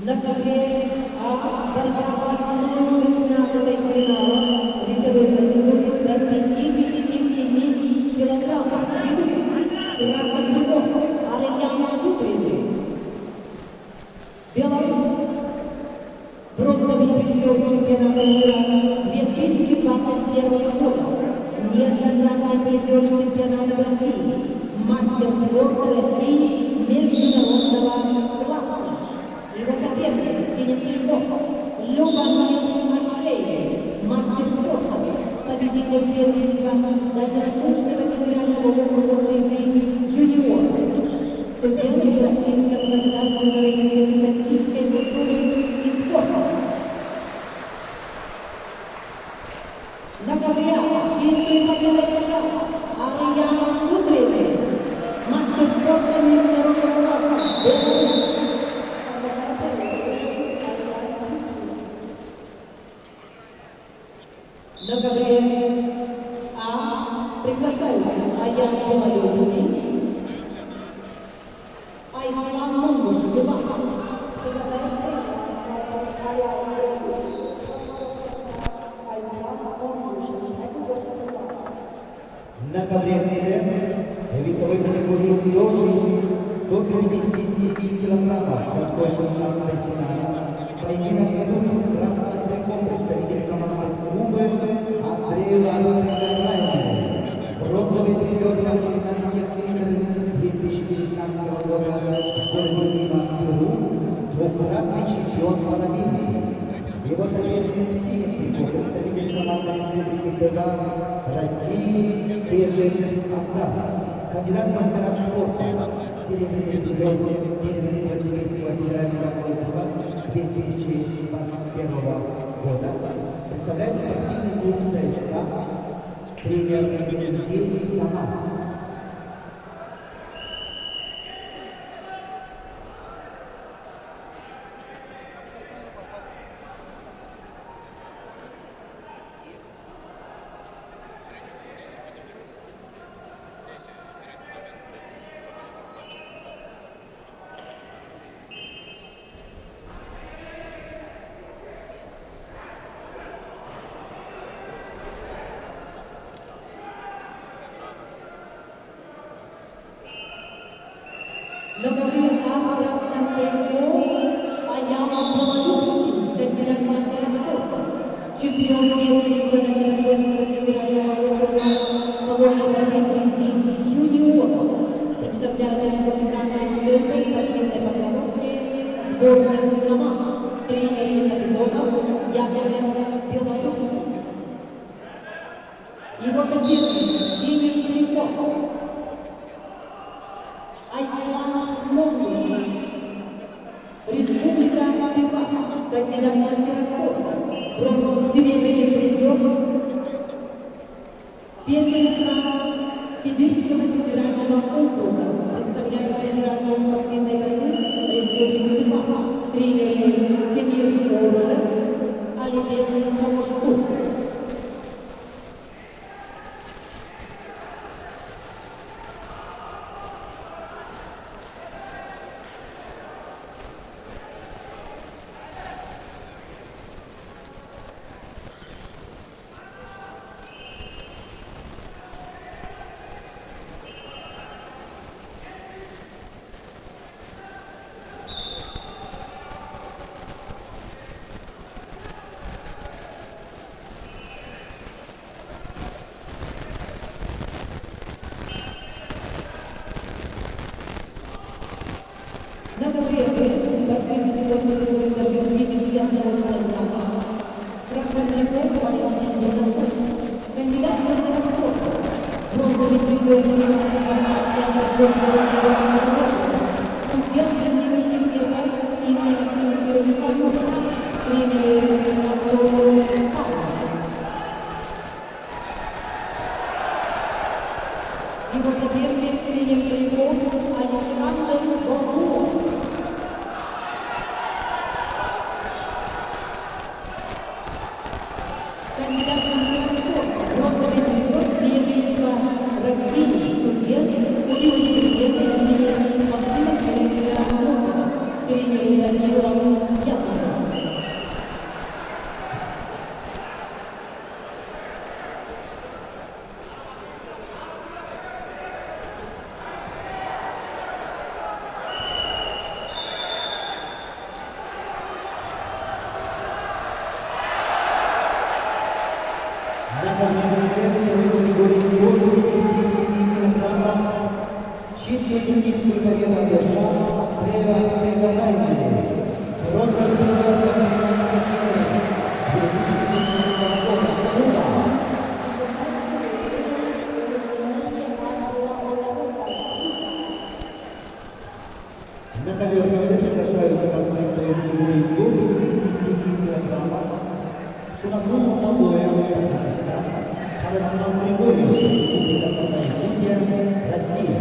S1: На ковре А борьба в 1/16 финала весовой категории до 57 килограммов. Ведут красным триком Ариян Чутрин, Беларусь. Бронзовый призер чемпионата мира 2021 года. Неоднократный призер чемпионата России. Мастер спорта России международного класса. Его соперник синим триком Любомир Ашеев, мастер спорта, победитель первенства Дальневосточного федерального округа среди юниоров, студент Чуракчинского государственного института физической культуры и спорта. На ковре чистую победу одержал Ариян Чутрин, мастер спорта международного класса, Беларусь. На ковре А приглашаются Аян Белолюбский, Айслан Монгуш, Дубак.
S3: На ковре С весовой категории до 57 килограммов в 1/16 финала поединок ведут в красном трико представитель команды Кубы Андрей Лантега-Райнер, бронзовый призер Панамериканских игр 2019 года в городе Лима, Перу, двукратный чемпион Панамерики. Его соперник в синем трико представитель команды Республики Тыва России Кежик Анда. Кандидат в мастера спорта, серебряный призер первенства Семейского федерального округа 2021 года, представляет спортивный клуб ЦСКА, тренер Евгений Сама.
S1: На ковре А в красном трико Аян Белолюбский, кандидат в мастера спорта, чемпион первенства Дальневосточного федерального округа по вольной борьбе среди юниоров, представляет республиканский центр спортивной подготовки сборных команд, тренер капитанов Яковлев Белолюбский. Его соперник синим трико Айслан Монгуш, Республика Тыва, кандидат в мастера спорта, серебряный призер первенства Сибирского федерального округа, представляет Федерацию спортивной борьбы Республики Тыва, тренеры Тимир Оржев, Алибек Хамушкур. На ковре борцы весовой категории до 60 килограмма. Красным триком Валентин Бурдашов, кандидат в мастера спорта, бронзовый призер первенства Дальневосточного федерального округа, студент университета имени Максима Кировича Москва, тренер Антон Павлов. Его соперник синим триком Александр Волков. Кандидат в мастера спорта, бронзовый призер первенства России, студент университета имени
S3: Людмила Тегорайная, бронзовый призер американских игр 2019 года, Куба. На ковер приглашаются борцы в своей категории до 57 килограммов. Суматурно Побоев, Таджикистан, Хараслан Григорьев, Республика Саха-Якутия, Россия.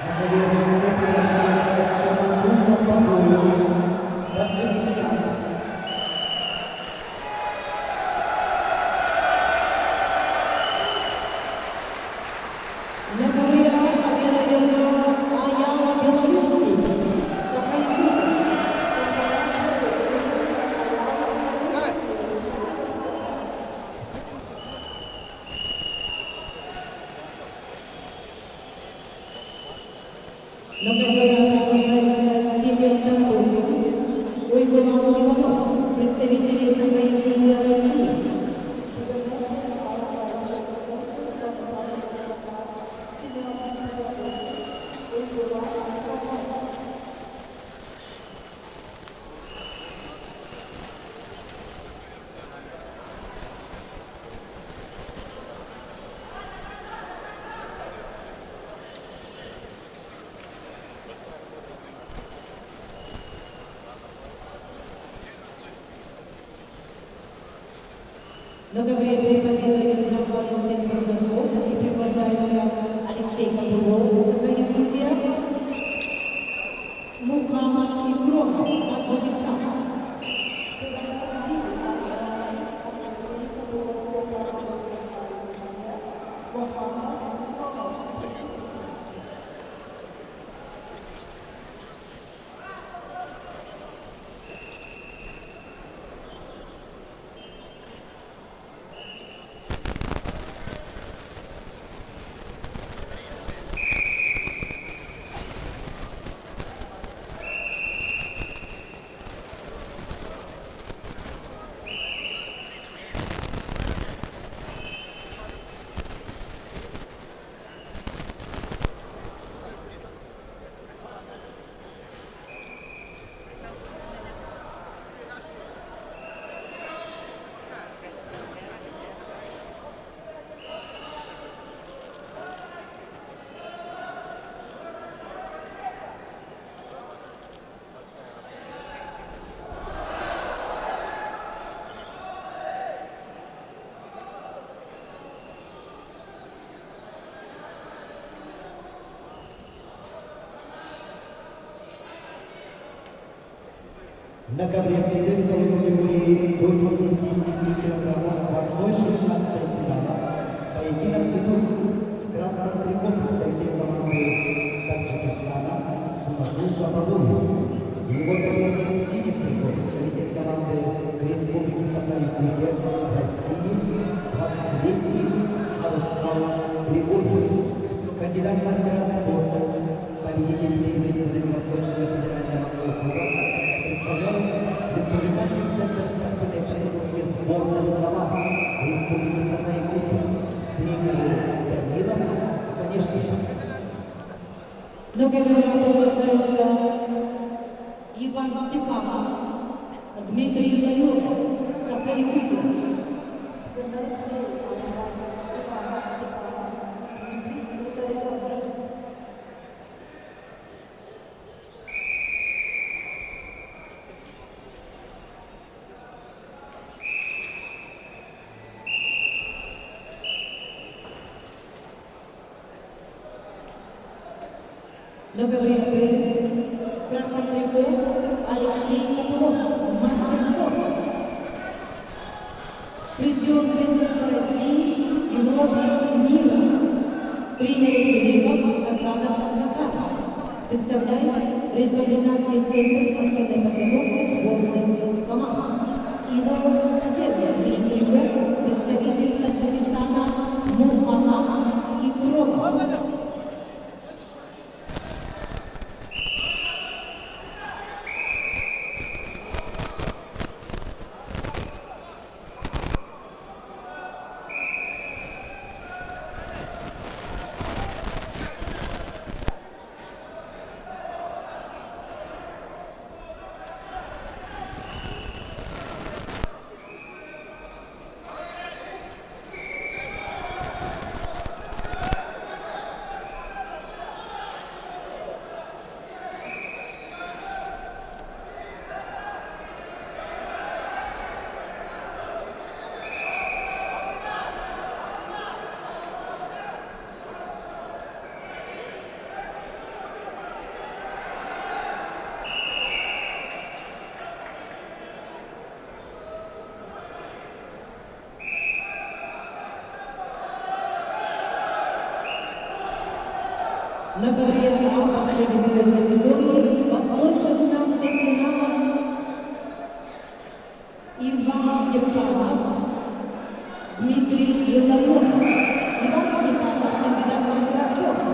S3: На ковер приглашается Суматурно Побоев, Таджикистан.
S1: На ковре победу одержал Аян Белолюбский, Саха-Якутия. На ковер приглашается Семен Тахтовик, Ойгулан Иванов, представители Саха-Якутия, России. На ковре победу одержал Валентин Кардашов и приглашается Алексей Копылов, Саха-Якутия, Мухаммад Ибром, Таджикистан.
S3: На ковре весовой категории до 57 килограммов в 1/16 финала поединок ведут в красном трико представитель команды Таджикистана Суматурно Побоев и его соперник в синем трико представитель команды Республики Саха-Якутия России 20-летний Хараслан Григорьев, кандидат в мастера спорта, победитель первенства Дальневосточного федерального округа, представляет Республиканский центр спортивной подготовки сборных команд Республики Саха-Якутия, тренеры Данилов, а конечно же.
S1: На ковер приглашается Иван Степанов, Дмитрий Ларионов, Саха-Якутия. На ковре в красном трико Алексей Копылов, мастер спорта. Призер первенства России представляет Республиканский центр спортивной подготовки сборной команд. Его соперник среди трибун представитель Таджикистана Мухаммад Икромов. На ковре А борцы весовой категории в 1/16 финала Иван Степанов, Дмитрий Илларионов. Иван Степанов, кандидат в мастера спорта,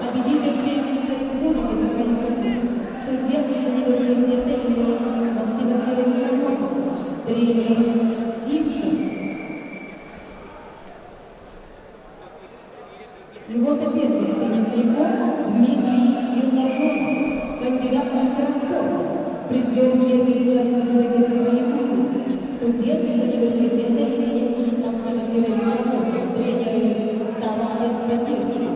S1: победитель первенства республики Саха-Якутия, студент университета имени Максима Кировича Мосова, тренер Сивцев. Его соперник синим триком Дмитрий Илларионов, кандидат в мастера спорта, призер первенства республики Саха-Якутия, студент университета имени Максима Кировича Мосова, тренеры Старостин Кассирский.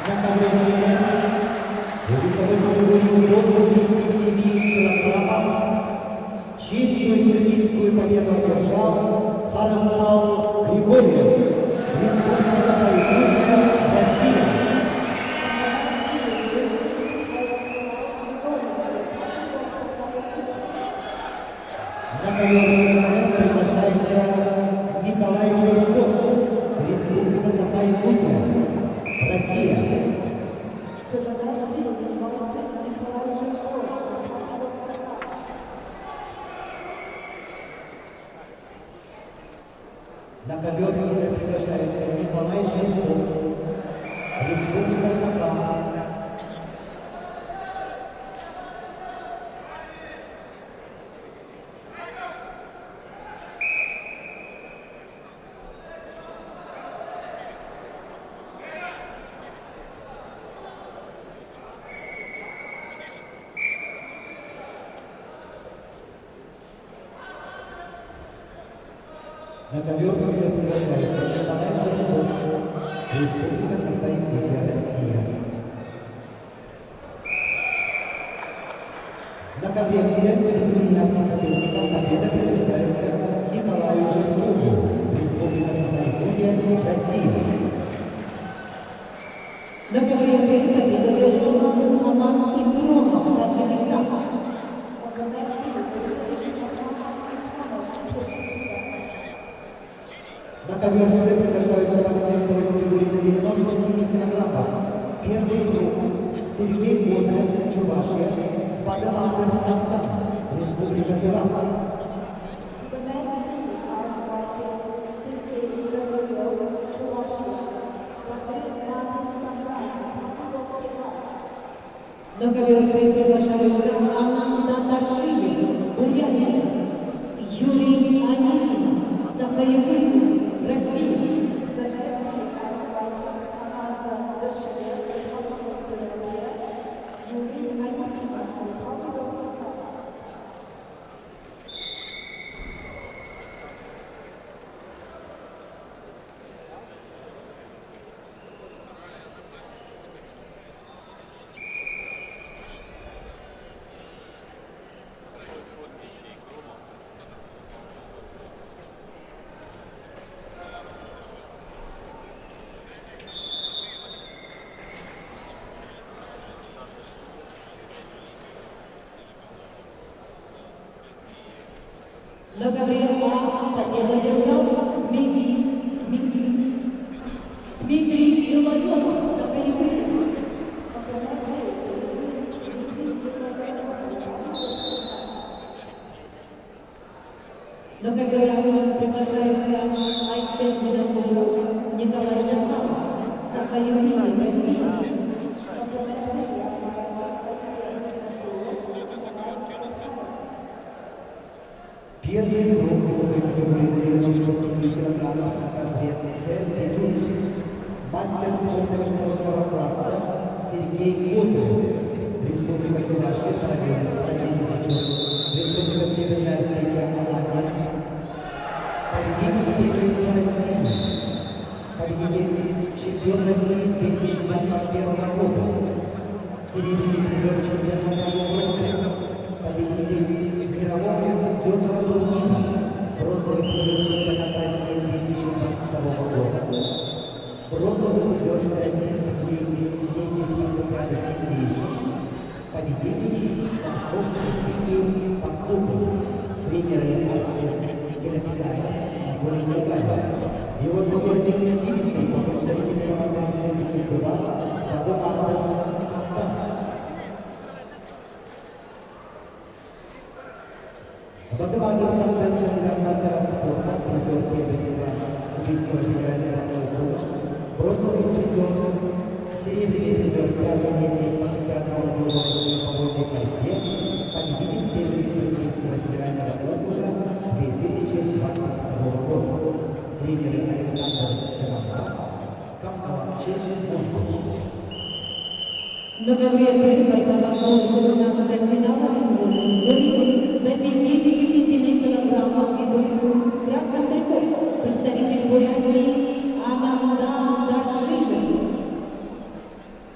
S3: На ковре в весовой категории до 57 килограммов чистую техническую победу одержал Харастал Григорьев, Республика Саха-Якутия, Россия. На ковер С приглашается Николай Жирков, Республика Саха-Якутия, Россия.
S2: To the Red Sea is invited Nikolai Zhirkov, Republic of Sakha.
S3: На ковер приглашается Николай Жирков, Республика Саха. На ковер приглашается Николай Жирков, Республика Саха-Якутия, Россия. На ковре С ввиду неявки соперников победа присуждается Николаю Жиркову, Республика Саха-Якутия, Россия.
S1: На ковре Б победу одержал Мухаммад Икромов, Таджикистан.
S2: On the next field, the winner is Muhammad Ikramov from Tajikistan.
S3: На ковер С приглашаются борцы весовой категории до 97 килограммов. Первый круг Сергей Козырев, Чувашия, Бадамадер Сантан, Республика Тыва.
S2: To the Red Sea are invited Sergei Kazarев, Chuvashia, Vadim Madir Sandan, Republic of Tыва.
S1: На ковер Б приглашаются Ананда Ташиев, Бурятия, Юрий Анисин, Саха-Якутия, Россия.
S2: To the Red Sea are invited Ananda Dashiyev, Republic of Buryatia, Yuri Anisimov, Republic of Sakha.
S1: На ковре А победу одержал Дмитрий Илларионов, Саха-Якутия.
S2: On the net way, the Louis Dmitry Илларионов, Republic of Saha.
S1: На ковер приглашается Айсен Видокуров, Николай Захаров, Саха-Якутия, Россия.
S2: On the net way, Айсен Видокуров, Николай Захаров.
S3: Первый круг весовой категории на 97 килограммов на ковре С ведут мастер спорта международного класса Сергей Козырев, Республика Чувашия, параллельный зачет, Республика Северная Осетия, Алания, победитель первенства России, победитель чемпион России 2021 года, серебряный призер чемпионата Европы, победитель мирового лицензионного турнира, бронзовый призер чемпионата России 2022 года, бронзовый призер всероссийских летних спартакиады сильнейших, победитель борцовской лиги по клубу, тренеры Арсен Гелексаев, Анатолий Кругаев. Его соперник в синем трико, представитель команды Республики Тыва, Бадамадов Сантан. Бадамадов Сантан, кандидат в мастера спорта, призер первенства Сибирского федерального округа, бронзовый призер, серебряный призер пятой летней спартакиады молодежи России по вольной борьбе, победитель первенства Сибирского федерального округа 2022 года. Тренеры Александр Джарамба, Камкаланче Монбуш.
S1: На ковре Б борьба в 1/16 финала весовой категории до 57 килограммов ведут в красном трико представитель Бурятии Ананда Дашиев.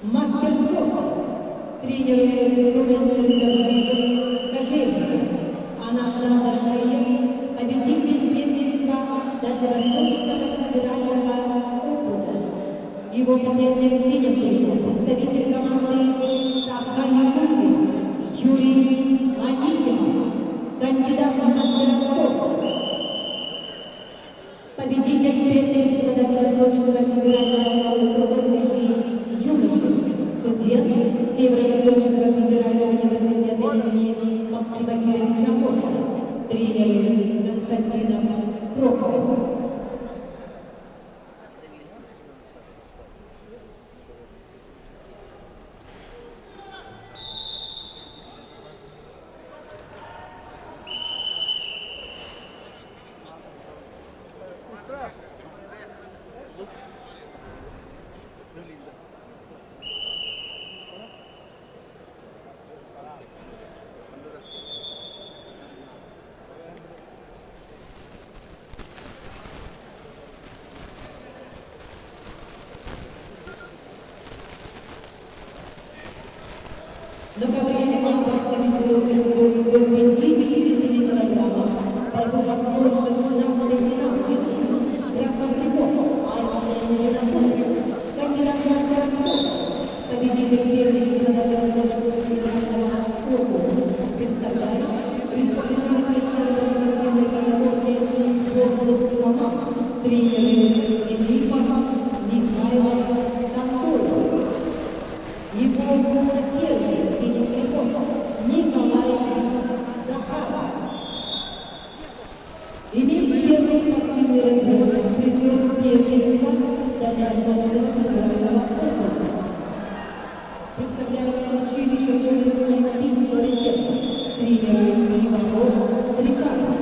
S1: Мастер спорта. Тренеры Дументин Дашиев, Ананда Дашиев, победитель первенства Дальневосточного федерального округа. Его соперник в синем трико, представитель команды Саха-Якутия Юрий Анисимов, кандидат в мастера спорта. Победитель первенства Дальневосточного федерального округа среди юношей, студент Северо-Восточного федерального университета имени Максима Кировича Апостола, тренеры Константинов Прохоров. На ковре борцы весовой категории до 57 килограммов борьбу в 1/16 финал ведут в красном трико Айсен Видокуров, кандидат в мастера спорта, победитель первенства Дальневосточного федерального округа, представляет Республиканский центр спортивной подготовки спортных команд, тренеры Филиппов, Михайлов, Контоев. Его соперник в синем трико Николай Захаров. Имеет первый спортивный разряд, призер первенства Дальневосточного федерального округа. Представляет училище колледжа Олимпийского резерва, тренер Иванов Стрекалец.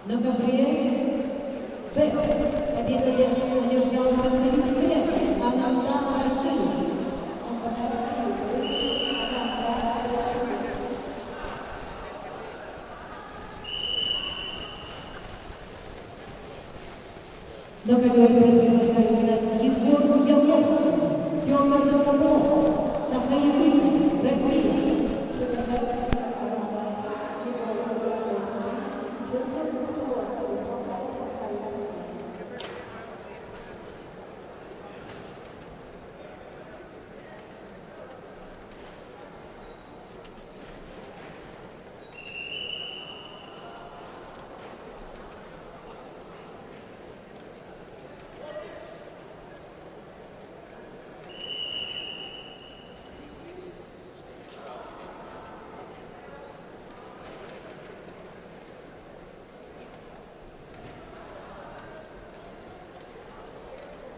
S1: На ковре Б. Победу одержал представитель Бурятии Ананда Рашидов.
S2: On the mat B, the winner is Ananda Rashid.
S1: На ковер приглашаются Егор Явловский, Федор Копылов, Саха-Якутия, Россия.
S2: To the mat B are invited Igor Yakovsky, Pyotr Kopylov, Republic of Sakha-Yakutия.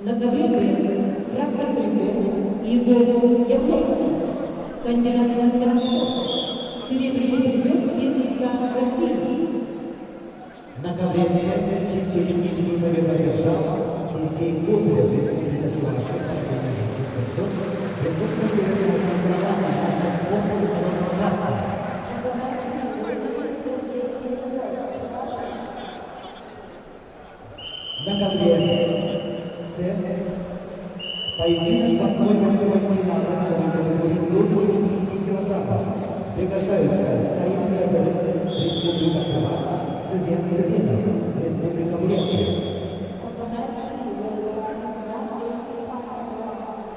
S1: На ковре Б. Красный трикот Егор Явловский, кандидат в мастера спорта, серебряный призер первенства России.
S3: На ковре С чистую техническую победу одержал Сергей Козырев, Республика Чувашия, параллельно зачет, Республика Северная Сахара, мастер спорта международного класса.
S2: On the mat C, the winner is Sergei Kizilov, Chuvashia.
S3: На ковре С поединок в 1/8 финала весовой категории до 70 килограммов. Приглашаются Саид Казарев, Республика Тыва, Циден Циденов, Республика Бурятия.
S2: On the mat C, we are starting 185 rounds.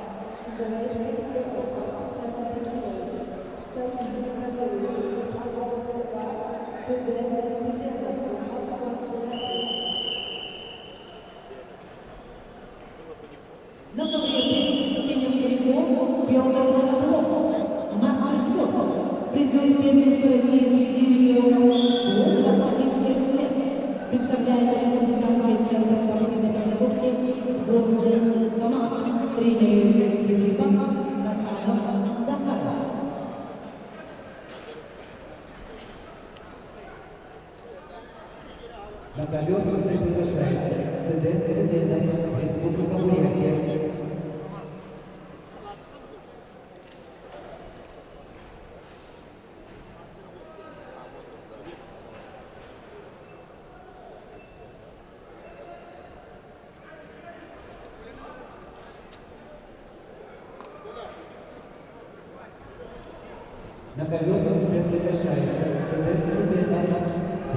S2: In the weight category of up to 70 kilos, Said Kazarov, Republic of Tыва, Циден Циденов, Republic of Бурятия.
S1: На ковре Б. Синим трикот Федор Копылов, мастер спорта, призер первенства России среди юниоров до 24 лет. Представляет Республиканский центр спортивной подготовки сборной команд. Тренеры Филиппов, Насанов, Захаров.
S3: На ковер приглашается Циден Циденов, Республика Бурятия. На ковер приглашается Циден Циденов,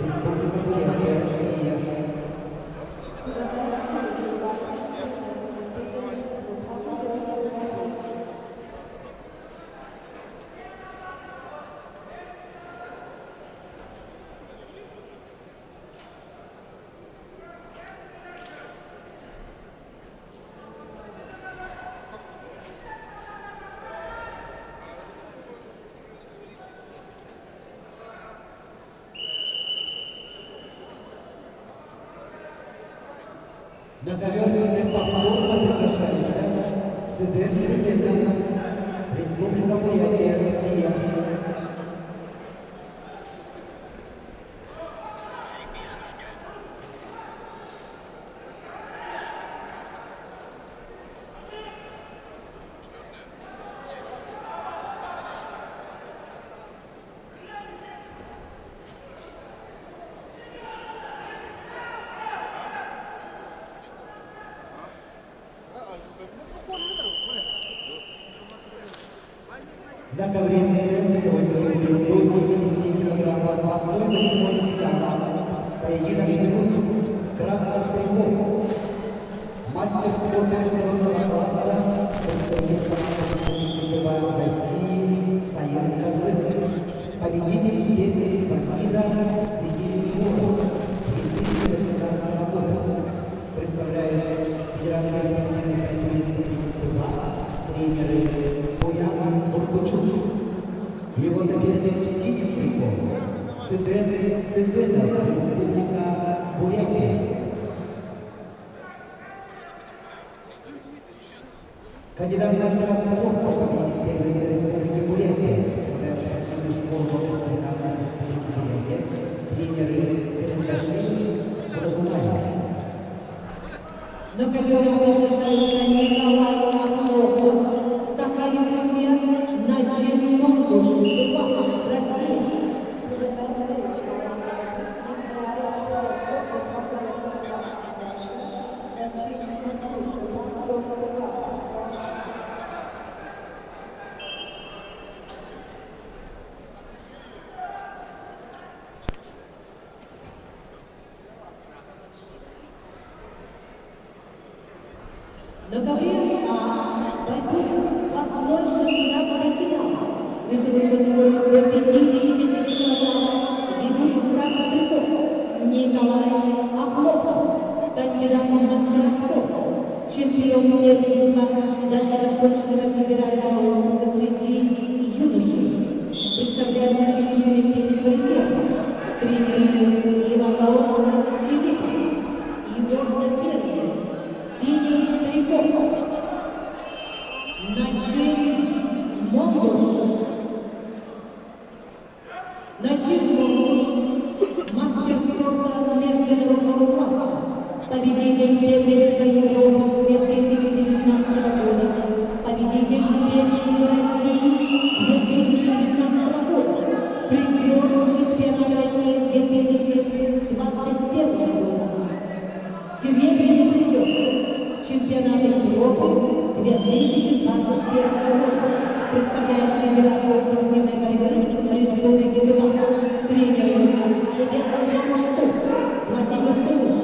S3: Республика Бурятия, Россия.
S2: To the mat C is invited Ciden Ciden, Republic of Burятия.
S3: На ковер повторно приглашается Циден Циденов, Республика Бурятия, Россия. На ковре С весовой категории до 70 килограммов в 1/8 финала поединок ведут в красном трико. Мастер спорта международного класса, представитель команды Республики Тыва России Саид Казарев. Победитель первенства мира среди юниоров 2018 года. Представляет Федерацию спортивной борьбы Республики Тыва тренеры Боян Буркучук. Его соперник в синем трико Циден Циденов, Республика Бурятия. Кандидат в мастера спорта, победитель первенства Республики Бурятия, представляет спортивную школу номер 12 Республики Бурятия, тренеры Церендашиев
S1: На ковре А борьбу в 1/16 финала весовой категории до 57 килограммов ведут в красном трико Николай Охлопов, кандидат в мастера спорта, чемпион первенства Дальневосточного федерального округа среди юношей, представляет училище Олимпийского резерва, тренеры Иванов Филипп, его соперник в синем трико Начин Монгуш. Начин Монгуш, мастер спорта международного класса, победитель первенства Европы 2019 года, победитель первенства России 2019 года, призер чемпионата России 2021 года, серебряный призер чемпионата Европы 2021 года, представляет Федерацию спортивной борьбы Республики Тыва, тренеры Олег Ломушко, Владимир Тулуш.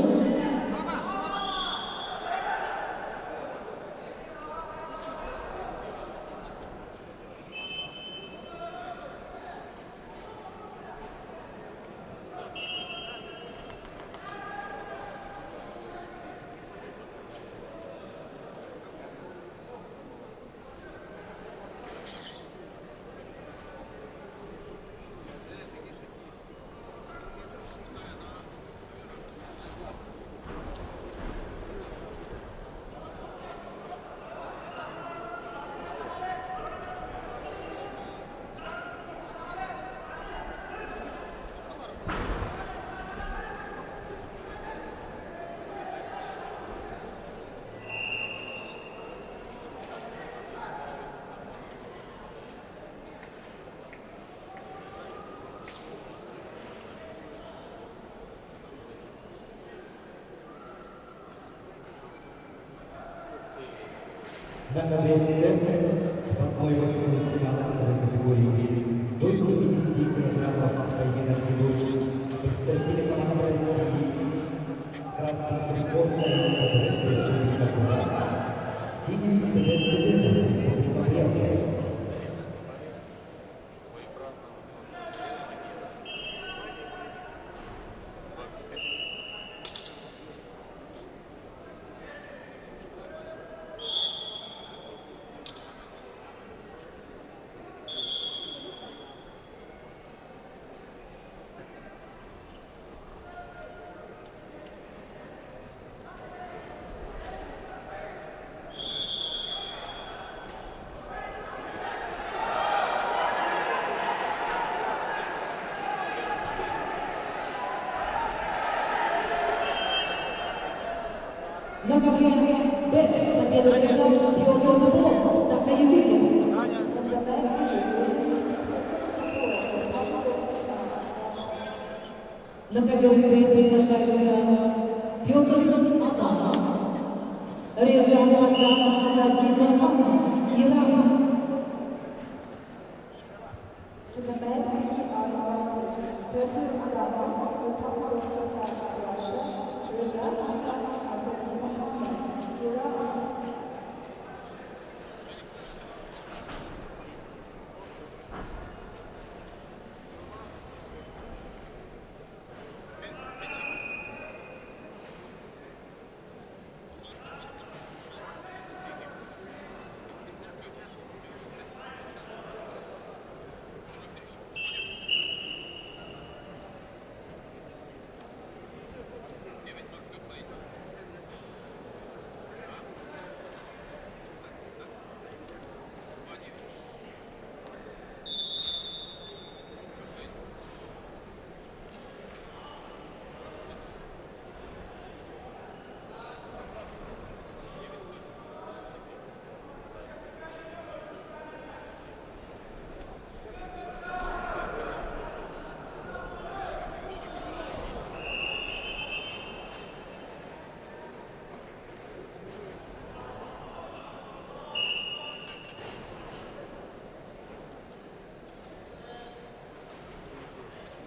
S3: На ковре С в 1/8 финала весовой категории до 70 килограммов поединок ведут представители команды России красный трико Саид Азарет, Республика Тыва, в синем Цвет Цветов, Республика Бурятия.
S1: На ковре Б победу одержал Петр Попов, Саха-Якутия. На ковер Б приглашаются Петр Адамов, Реза Азам Азадин Мухаммад, Иран.
S2: To the men we are invited Petr Adamov, Republic of South Russia, Reza Hassan Azadi Muhammad, Iran.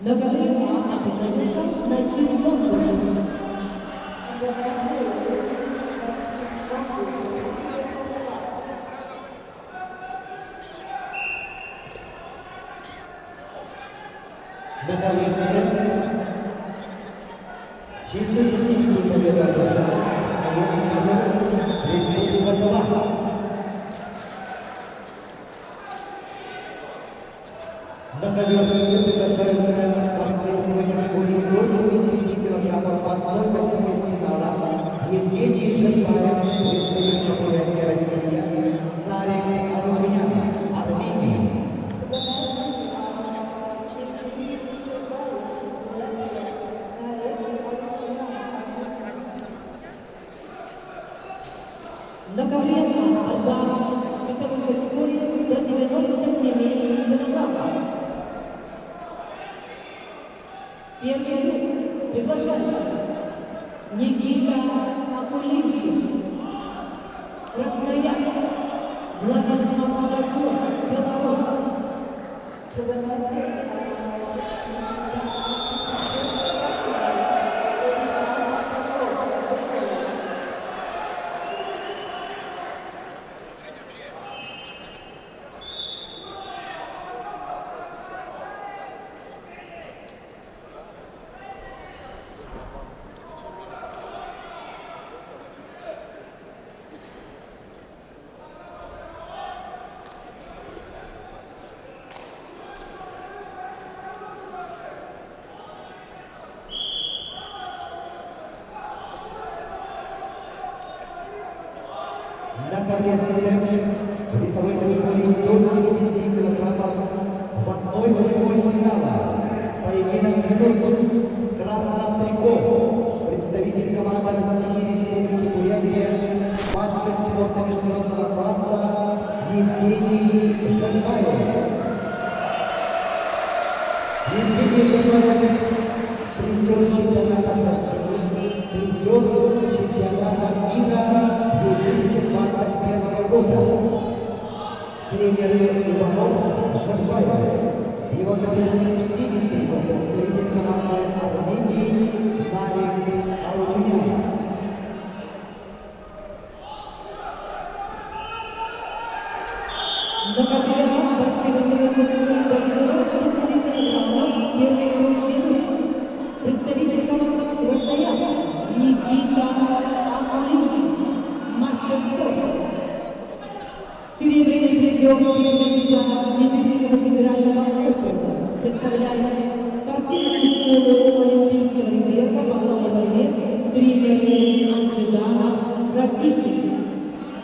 S1: На ковре А победу одержал Начин Монгуш.
S2: And the men who are in this match,
S3: На таблице чистую техническую победу одержал Саид Казаров, Республика Тува. На таблице приглашаются борцы весовой категории до 70 килограммов в 1/8 финала Евгений Жербаев, Республика Бурятия, Россия, Нарик Арутюнян, Армения.
S2: To the men's scene are Evgeny Cherbayev, Latvia, Narek Arutyunyan, Armenia.
S1: Многовременная борьба весовой категории до 97 килограммов. Первый круг приглашается Никита Акулинчик, Красноярск, Владислав Козлов, Беларусь.
S2: To the men's scene are Nikita Akinchuk, Krasnoyarsk, Vladislav Kozlov, Belarus.
S3: На таблице весовой категории до 70 килограммов в 1/8 финала. Поединок ведут в красном трико представитель команды России, Республики Бурятия, мастер спорта международного класса Евгений Жербаев. Евгений Жербаев призер чемпионатов России, призер чемпионата мира 2021 года. Тренер Иванов Жербаев. Его соперник в синем трико представитель команды Армении Нарик Арутюнян.
S1: Многовременные борцы весовой категории до 97 килограммов. Первый круг ведут представитель команды Красноярска Никита Акулинчик, мастер спорта. Серебряный призер первенства Сибирского федерального округа представляет спортивную школу Олимпийского резерва по водной борьбе тренер Аншиданов Ратихин.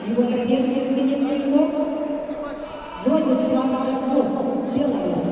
S1: Его соперник в синем трико Владислав Козлов, Беларусь.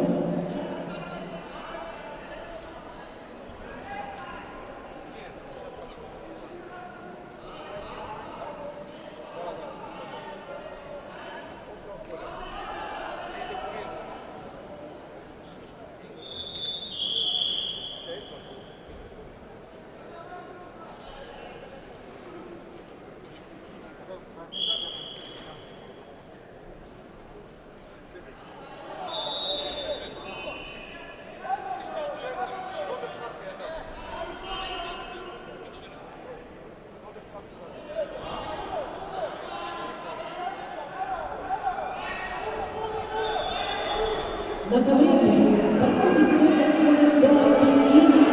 S1: Многовременные борцы весовой категории до 57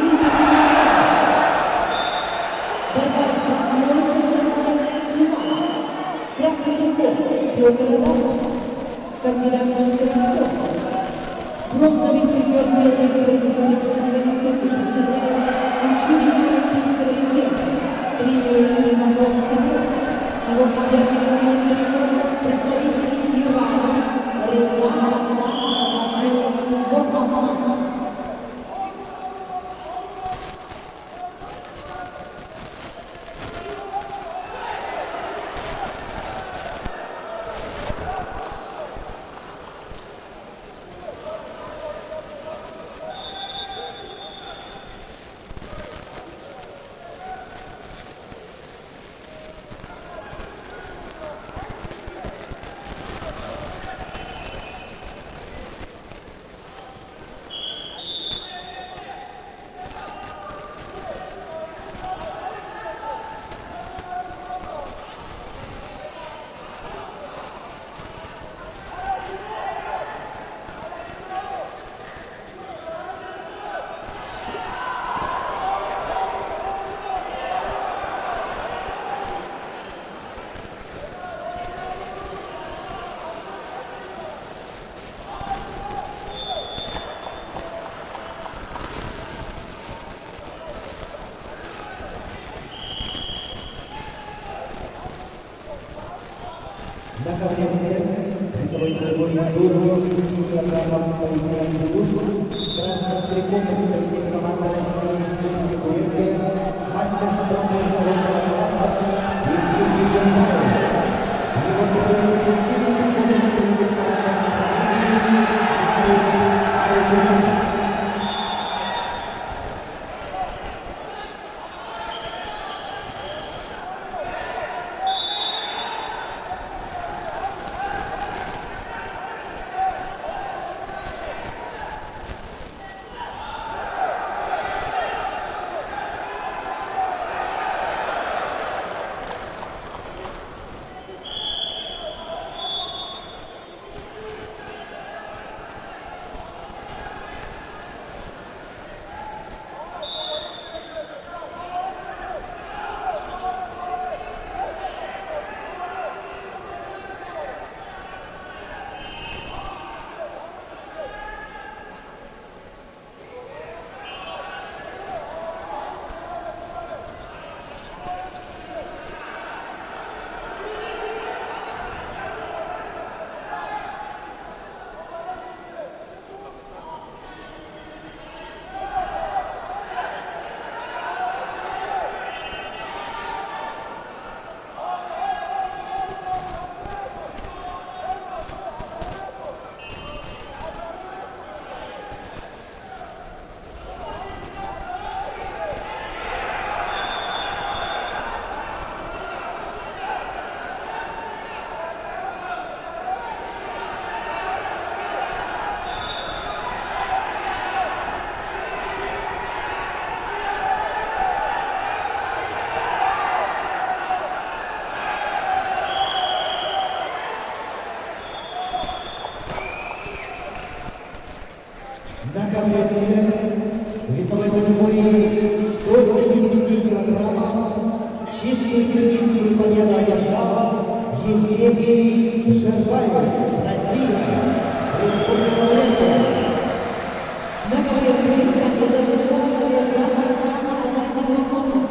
S1: борьба в 1/16 финала. Красный трико Петр Иванов, кандидат в мастера спорта. Бронзовый призер первенства республики Саха-Якутия представляет училище Олимпийского резерва тренер Иванов Петров. Его соперник в синем трико представитель Ирана Реза Хасан Азатил Мохаммад.
S3: конкуренция. Весовой категории до 70 килограммов поединок ведут. В красном трико представитель команды России Республики Бурятия, мастер спорта международного класса Евгений Жандаев. Его соперник в синем трико представитель команды Армении Марин Арутюнян. На конкуренции весовой категории до 70 килограммов чистую техническую победу одержал Евгений Жандаев, Россия, Республика Бурятия.
S1: На ковре победа одержал Рязан Азатин Мухаммад,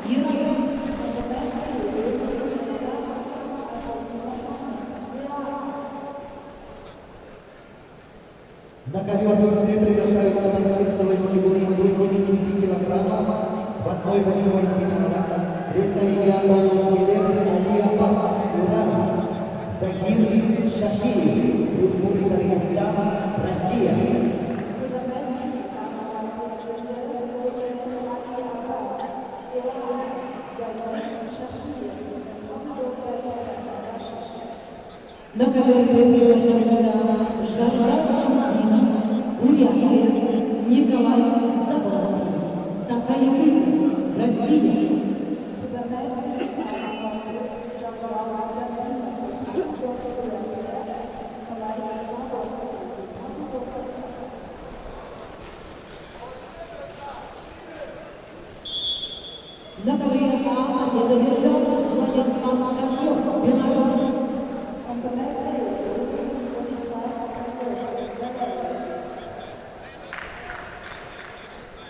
S1: Иран.
S3: На ковер С приглашаются борцы весовой категории до 70 килограммов в 1/8 финала. Ресаия Аулусмелех Али Аббас, Иран. Загир Шахиев, Республика Дагестан, Россия.
S2: To the men's and represent Ali Abbas, Iran, Zaid Shahir, Republic of Pakistan, Russia.
S1: На ковер приглашаются Жандар Намдинов, Бурятия, Николай Заболоцкий, Саха-Якутия, Россия.
S2: To the men and Jambal Damina, Republic of Buryatia, Nikolai Zabolotsky, Republic of Sakha.
S1: На ковре А победу одержал Владислав Козлов, Беларусь.
S2: On the men's field, Vladislav Kozlov, Belarus.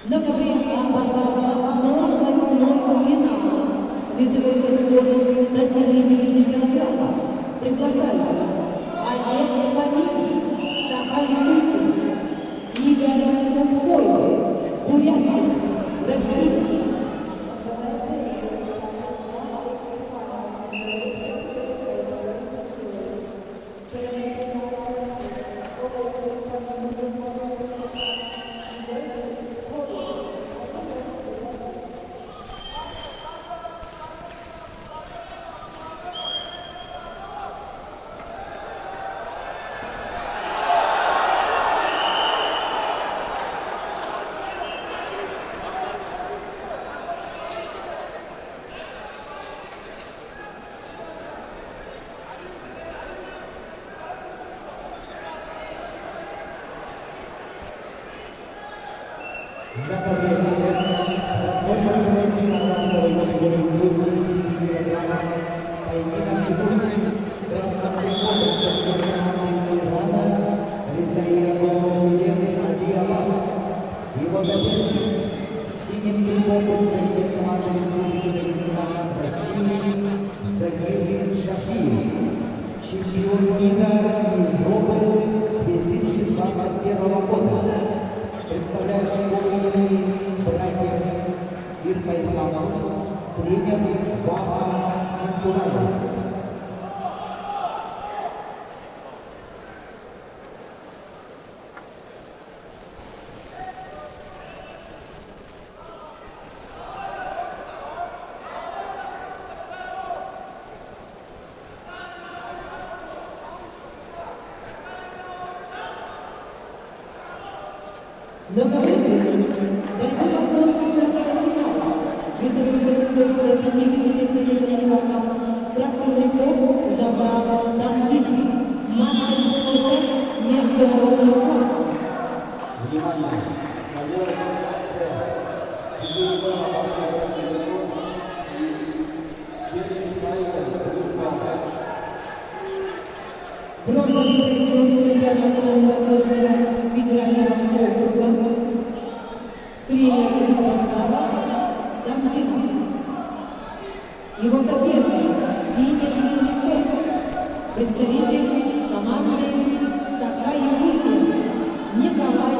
S1: На ковре А борьба в 1/8 финала. Весовой категории до 70 килограммов. Приглашаются Олег Фамилий, Саха-Якутия, Игорь Купкоев, Бурятия, Россия.
S2: On the men's field, started 1/8 finals in the weight category of 70 kilos. Tournament highlighted over from Igor Kukkoyev,
S3: На ковре С в 1/8 финала весовой категории до 70 килограммов поединок ведут в красном трико представитель команды Ирана Ресаия Аулусмелех Али Аббас. Его соперник в синем трико представитель команды Республики Дагестан, России Загир Шахиев. чемпион мира и Европы 2021 года. Представляет школу имени братьев Ирпайхановых, тренер Ваха Интулаев.
S1: На ковре борьба по одной 16 финала. Весовой категории до 57 килограммов. Красным триком Жамал Дамтин. Мастер спорта международного класса.
S4: Внимание! Ковер С. 4 года челлендж Майкл Дружба.
S1: Бронзовый призер чемпионата Дальневосточного федерального округа. Тренер Базара Дамтина. Его соперник синий триком. Представитель команды Саха-Якутия Николай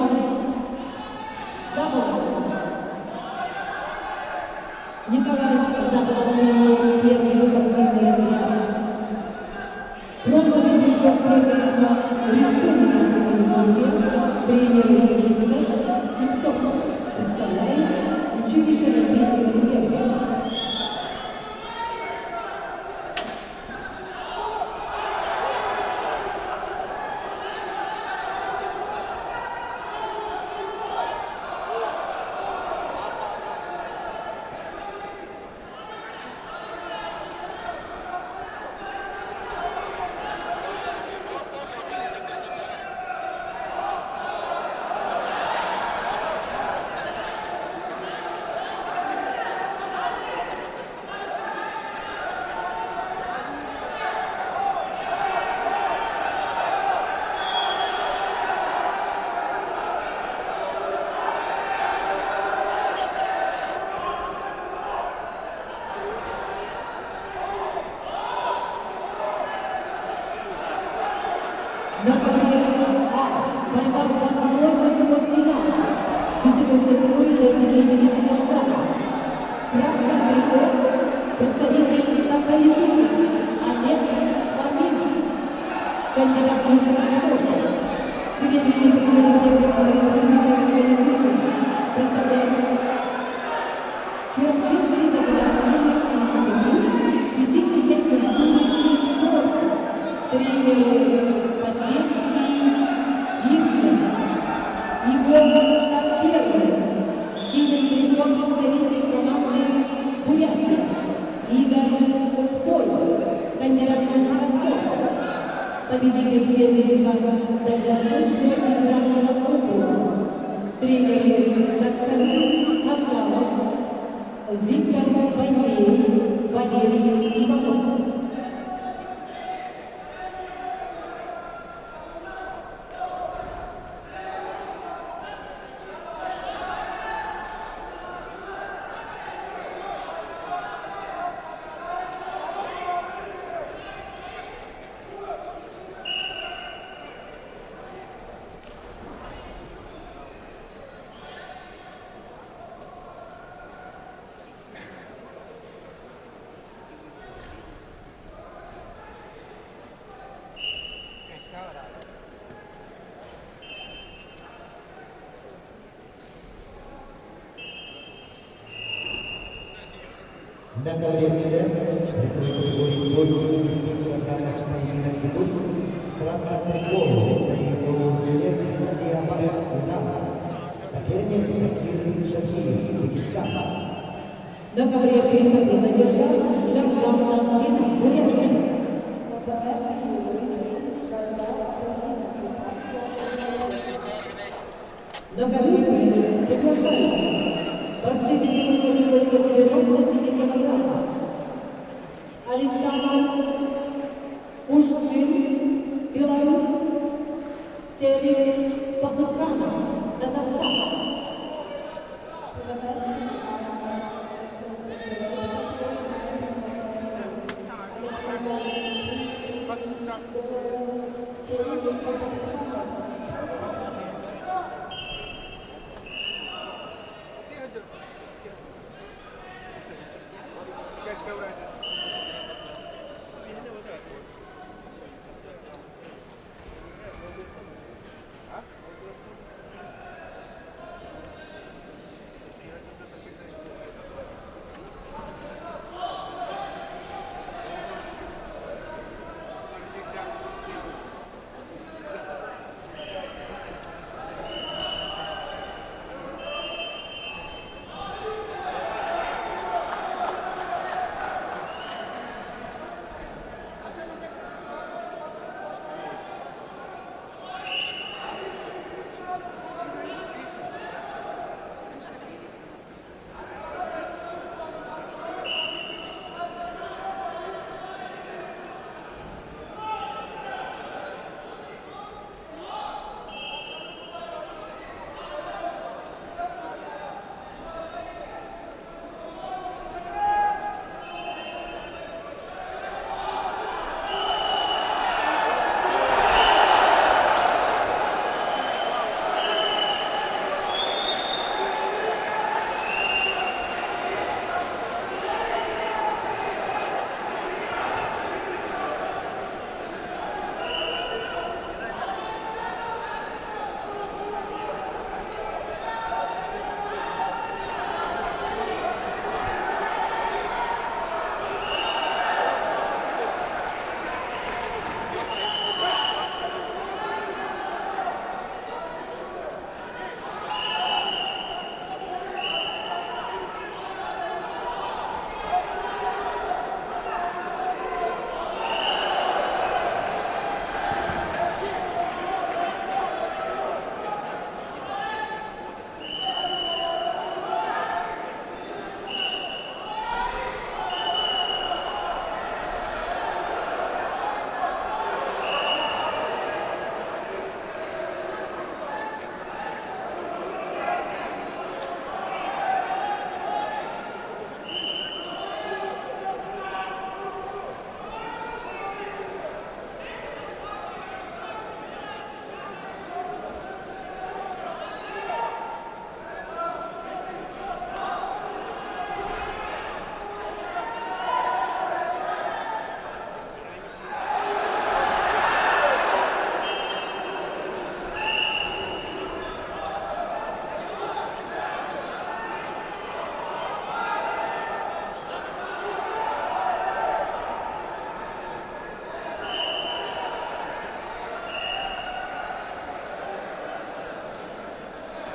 S1: Заболотин. Николай Заболотин имеет первый спортивный разряд. Бронзовый призер первенства Республики Саха-Якутия, тренер Слепцов, представляет училище Олимпийского резерва. На ковре А борьба в 1/8 финала. Весовой категории до 70 килограммов. Красным триком представитель Саха-Якутии Олег Фомин. Кандидат в мастера спорта. Серебряный призер первенства Республики Саха-Якутия представляет Черемчинский государственный институт физической культуры и спорта. Тренеры его соперник, синим триком представитель команды Бурятия Игорь Уткоев, кандидат в мастера спорта, победитель первенства Дальневосточного федерального округа, тренеры Константин Абдалов, Виктор Баймеев, Валерий Иванов.
S3: На ковре С весовой категории до 70 килограммов поединок идут в красном трико Саиду Зулех и Аббас Иран. Соперник Закир Шахиев, Дагестан.
S1: На ковре П победу одержал Жамал Дамтин, Бурятия. На ковре П приглашаются борцы весовой категории до 97 килограммов. Александр Куштын, Беларусь. Серик Пахутханов, Казахстан.
S2: Belarus, Sergei Kopenhagen, Kazakhstan.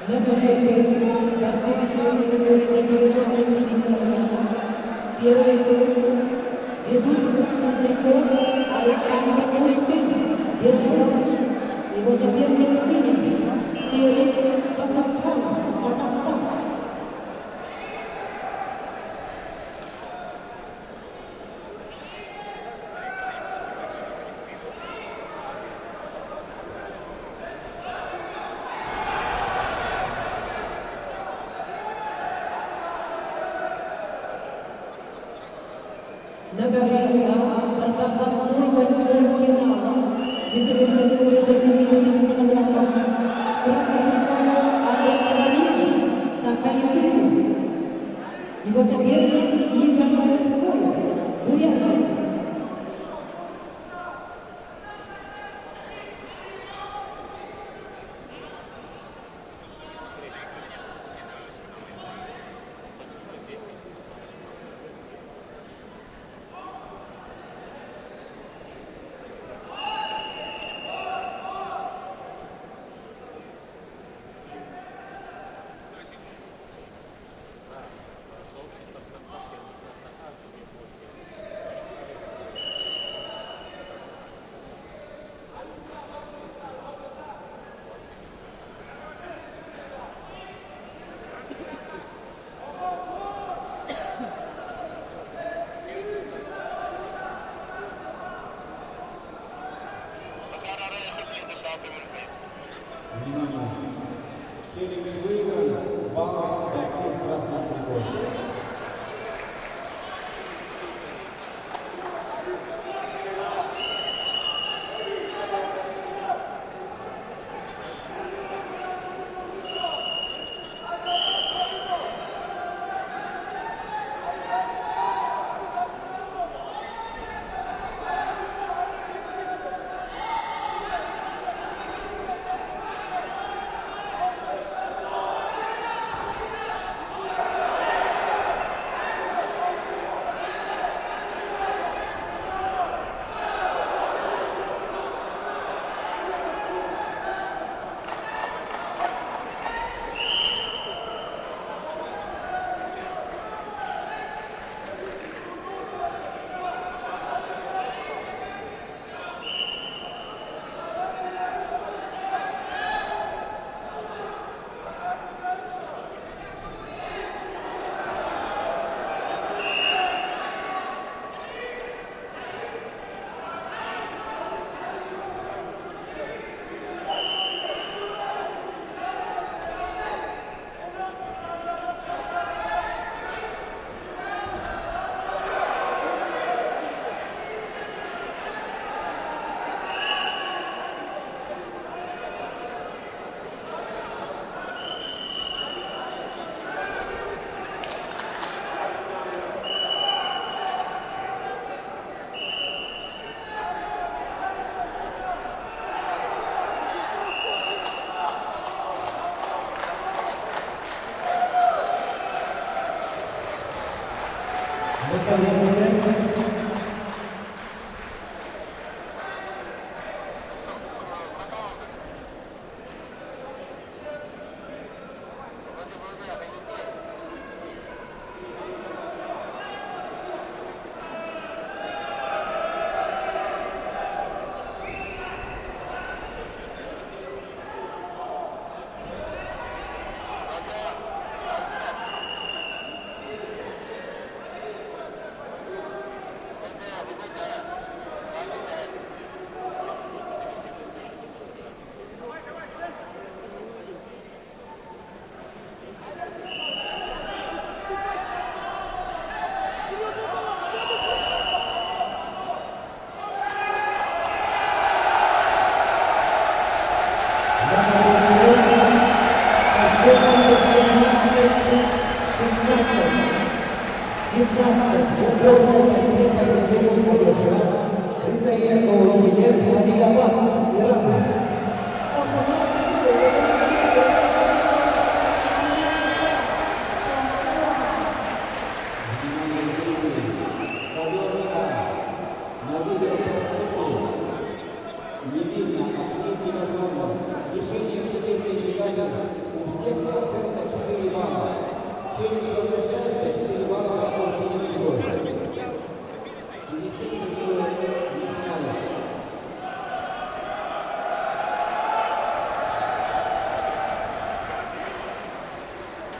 S1: На галерее борцы сегодня категории до 97 килограммов. Первый круг ведут в красном трико Александр Куштын, Беларусь. Его соперник в синем Серый Бакутханов, Казахстан. На галерее борьба в 1/8 финала. Весовой категории до 70 килограммов. Красный трико Олег Рамин, Саха-Якутия. Его соперник Игорь Мутхоев, Бурятия.
S4: Внимание! Челлендж выигран. Балл бойцов в красном трико.
S3: конкуренция. Со счетом 18-16, 17 в уборной борьбе победу одержал Ризаенко Узбеков Али Аббас, Иран.
S2: On the mat, the winner is
S4: На видеопростоянии не видно очки невозможно. Решением судейской бригады у всех процентов 4 балла. Челлендж возвращается 4 балла борцов синей фигуры. Здесь фигуры не сняли.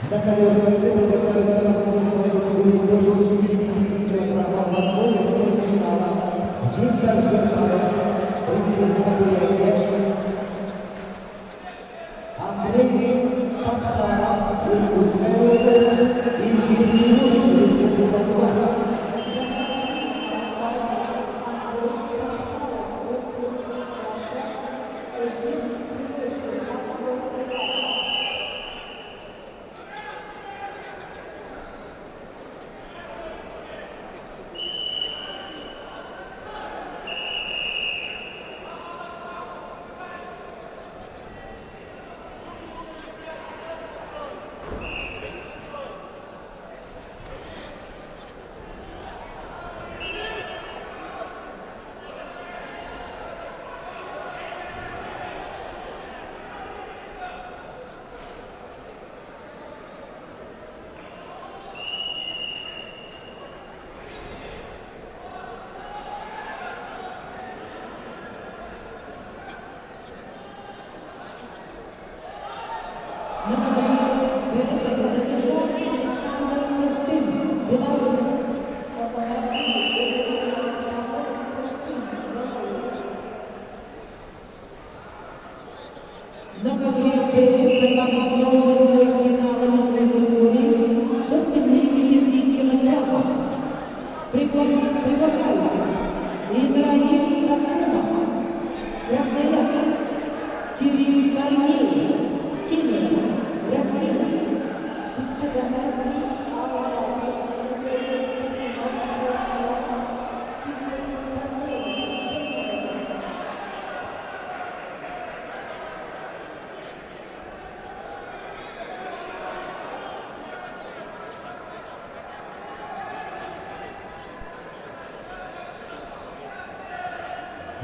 S3: На конкуренции приглашаются борцы своей категории до 65 килограммов в одной весной финала. Виктор Жиркаров, Республика Бурятия. Андрей Табхаров, Иркутская область. И Зиркинуш, Республика Тыва.
S1: На ковре победу одержал Александр Муштын, Беларусь. На ковре победной восьмой финала весной категории до 70 килограммов. Приглашаются Израиль Касумов, Красноярск, Кирилл Корнеев, Кемерово, Россия.
S2: To the man, Israel, Krasnoyarsk, Kirill Korneyev, Kenya.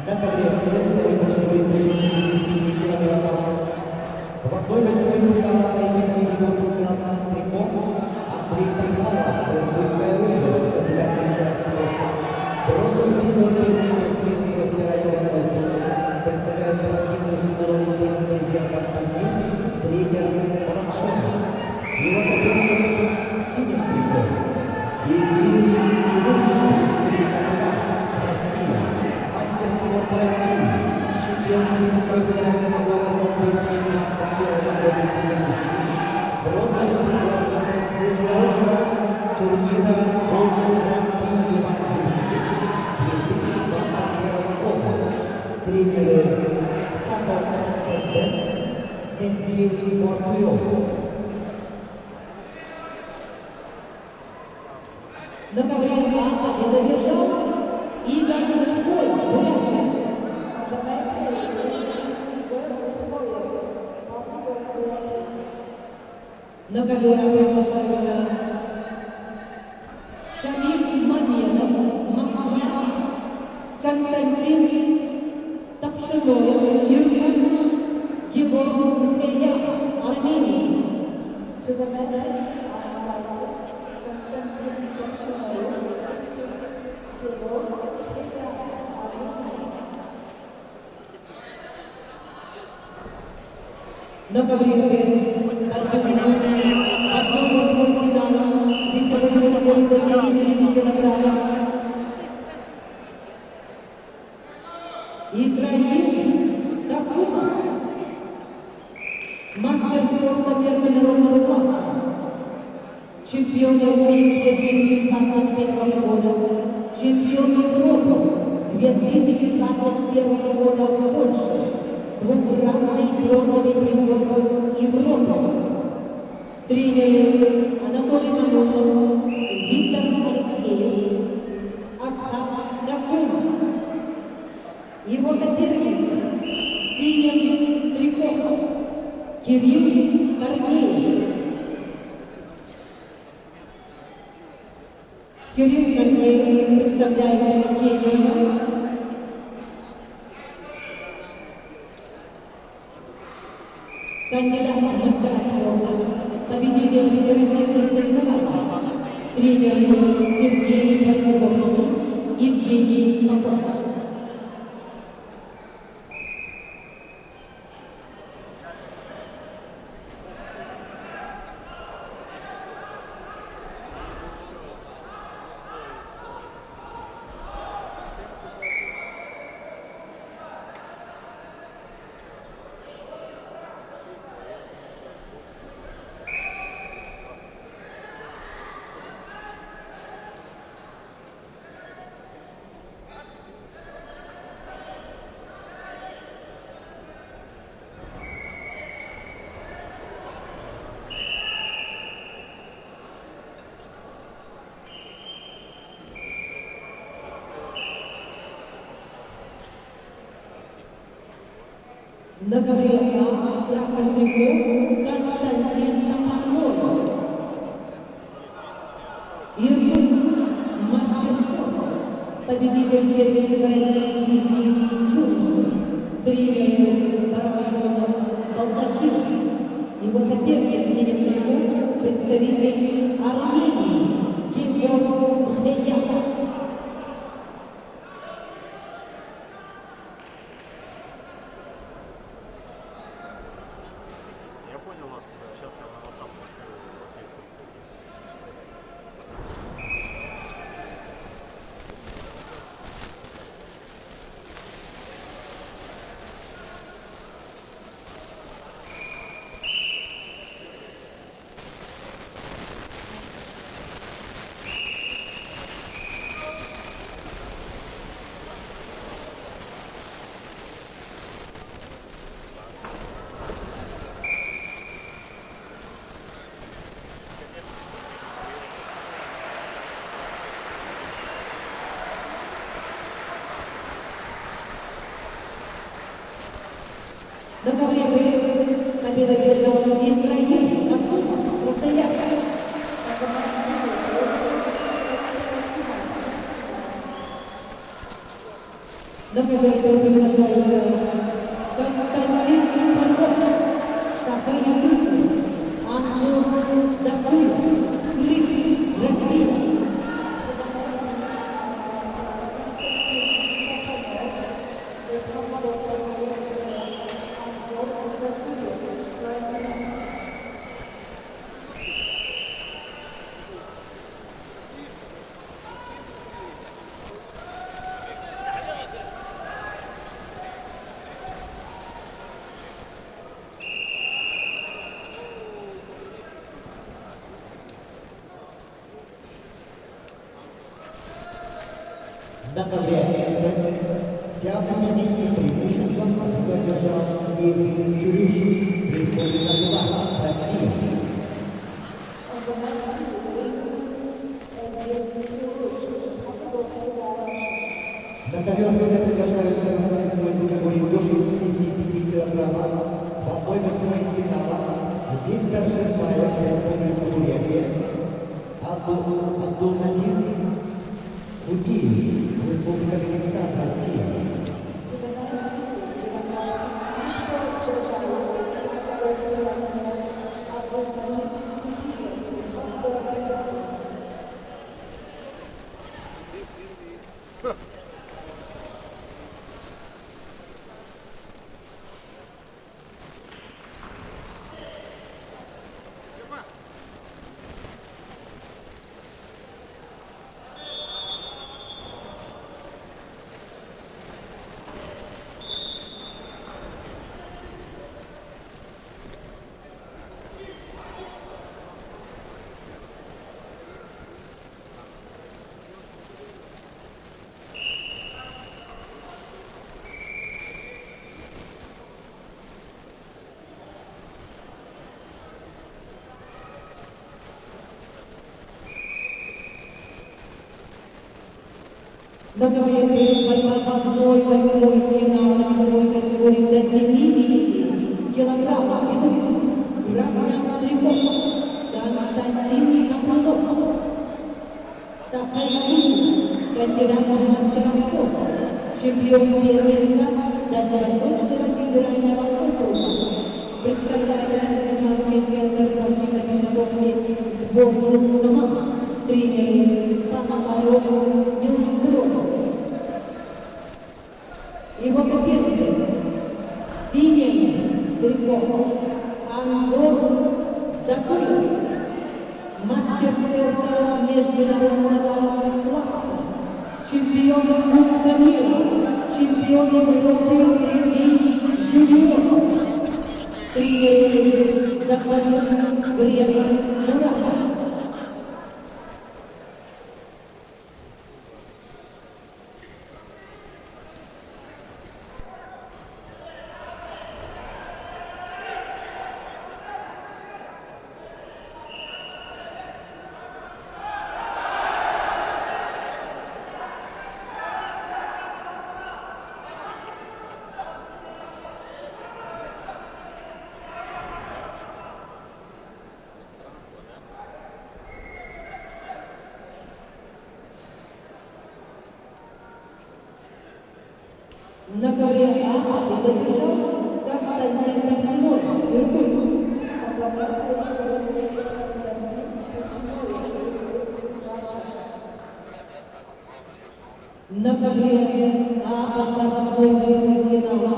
S3: На конкуренции своей категории до 65 килограммов. В одной восьмой финала поединок ведут в красных трико Андрей Табхаров, Иркутская область, кандидат в мастера спорта. Против призера первенства Сибирского федерального округа представляет спортивную школу олимпийского резерва «Камни» тренер Баракшонов. Его соперник в синем трико Изир Тюруш, Республика Тыва, Россия. Мастер спорта России, чемпион Сибирского федерального округа 2021 года среди мужчин, бронзовый призер международного турнира Golden Grand Prix Иван Юрьев 2021 года. Тренеры Сапок Кэмбен, Менди Мортуйов.
S1: На ковре победу одержал Игорь Лукоев, Бурятия.
S2: On the mat, the winner is Igor Korneyev, Republic of Buryatia.
S1: На ковер приглашаются Шамиль Мадьяров. Константин Тапшиноев, Иркутск, Геворг Михея, Армения.
S2: To the meeting are invited Konstantin Topshinoyev, Irkutsk, Gevorg Miheya, Armenia.
S1: На ковре борьбы ведут 1/8 финала весовой категории до 70 килограммов. Израиль Тасумов. Мастер спорта международного класса. Чемпион России 2021 года. Чемпион Европы 2021 года в Польше. Двукратный бронзовый призер Европы. Тренеры Анатолий Манолов, Виктор Алексеев, Остап Гасунов. Его соперник в синем трико Кирилл Корнеев. Кирилл Корнеев представляет Кемерово. Кандидат в мастера спорта, победитель всероссийских соревнований, тренеры Сергей Картюговский, Евгений Попов. На ковре А в красном трико Константин Тапшиноев. Иркутск, мастер спорта, победитель первенства России среди юношей, тренер Барашонов Балдахир. Его соперник в синем трико представитель Армении Геворг Михея.
S6: Я понял вас. Сейчас я на WhatsApp пошлю.
S1: На ковре Б победу одержал Израиль Тасумов, Красноярск. На ковре Б приглашаются Константин Парков, Саха-Якутия, Анзор Закуев, Крым, Россия.
S3: На ковре С с явным единственным преимуществом победу одержал Весин Тюрюш, Республика Тыва, Россия. На ковер С приглашаются бойцы весовой категории до 65 килограммов в 1/8 финала Виктор Шербаев, Республика Бурятия, Абдулназир Удиев, Республика Дагестан, Россия.
S1: На ковре борьба в одной восьмой финала весовой категории до 70 килограммов ведут красным триком Константин Капранов, Саха-Якутия, кандидат в мастера спорта, чемпион первенства Дальневосточного федерального округа, представляет Республиканский центр спортивной подготовки сборных команд, тренеры Пономарев, Мюнсброд. Его соперник синим триком Анзор Закуев, мастер спорта международного класса, чемпион Кубка мира, чемпион Европы среди юниоров, тренеры Закуев, Грек, Муратов. На ковре А победу держал Константин Топчиной, Иркутск. На ковре А подготовкой восьмой финала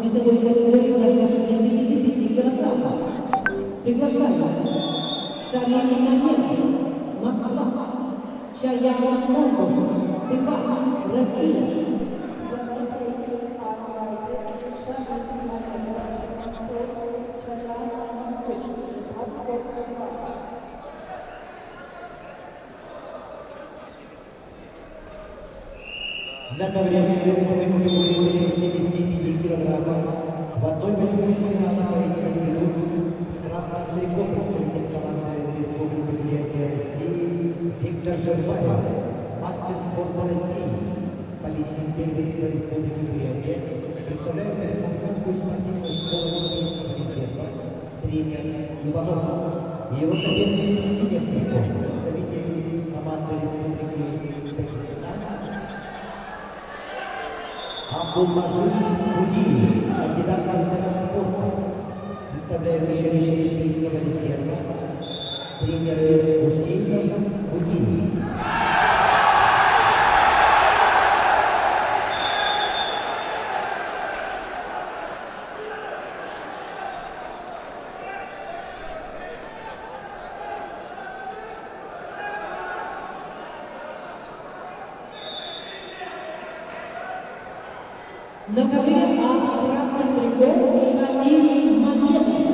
S1: весовой категории до 65 килограммов. Приглашаются Шамиль Мамедов, Москва, Чаян Монгуш, Тыва, Россия.
S3: На ковре весовой категории до 65 килограммов в 1/8 финала поединок ведут в красном трико представитель команды Республики Бурятия России Виктор Жербаев, мастер спорта России, победитель первенства Республики Бурятия, представляет Республиканскую спортивную школу Олимпийского резерва, тренер Иванов. И его соперник в синем трико представитель команды Республики Дагестан Абдулмажид Кудиев, кандидат в мастера спорта, представляет училище Олимпийского резерва, тренеры Гусейнов, Кудиев.
S1: На ковре А в красном трико Шамиль Мамедов,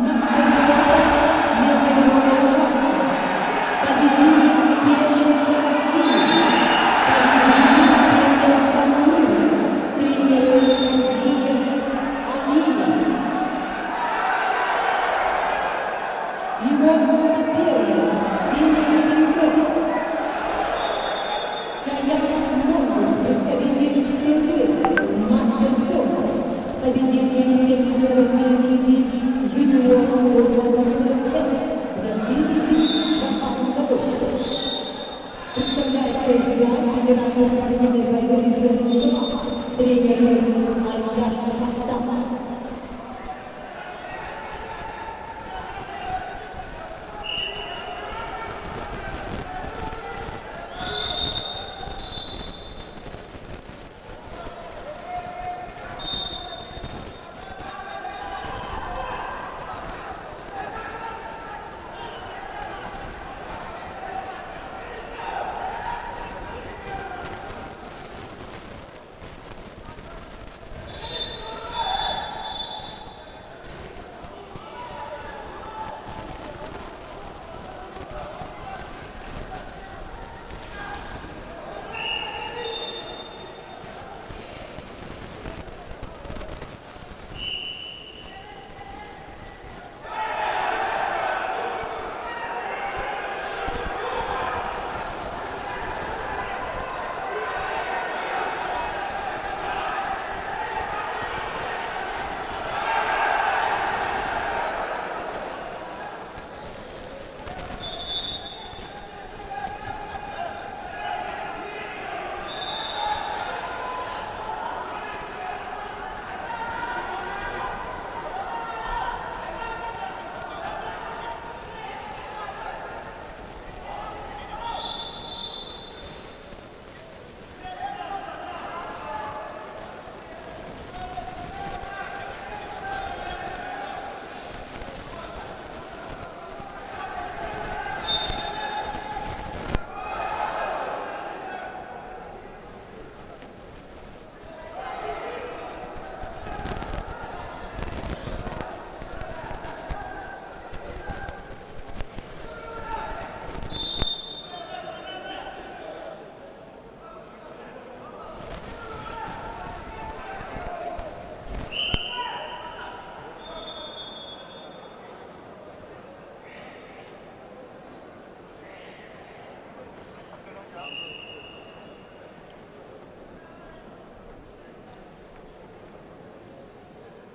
S1: мастер спорта международного класса, победитель первенства России, победитель первенства мира, тренеры Азиев, Алиев. Его соперник в синем трико Чаян Монгуш, представитель Кыргызии, мастер спорта, победитель первенства России среди юниоров в 2020 году. Представляется из Федерации спортивной борьбы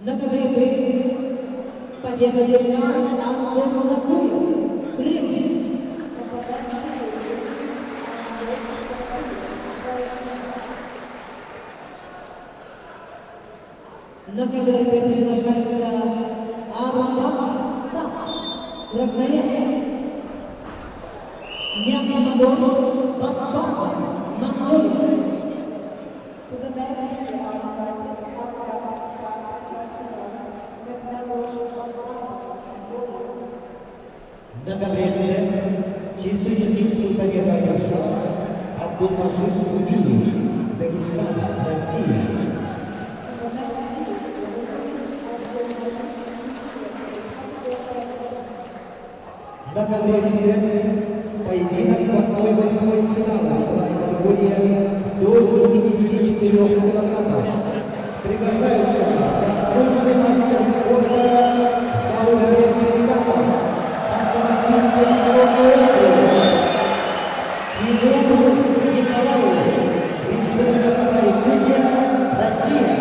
S1: На ковре Б победу одержал Анзор Закуев, Крым. На ковер Б приглашается Арбак Сак, Красноярск. Мяммадош Баббата, Монголия.
S2: To the men here are invited Abdullah Sam Krasnoyarsk, Mekmadosh Barbata, Mongolia.
S3: На ковре С чистую техническую победу одержал Абдулбашир Гудиев, Дагестан, Россия.
S2: In the men here, the winners of the nation Republic of Kazakhstan.
S3: На ковре С поединок в 1/8 финала весовая категория до 74 килограммов. Приглашаются заслуженный мастер спорта Заурбек Сидамов, Ханты-Мансийский автономный округ, Тимур Николаев, Республика Саха-Якутия, Россия.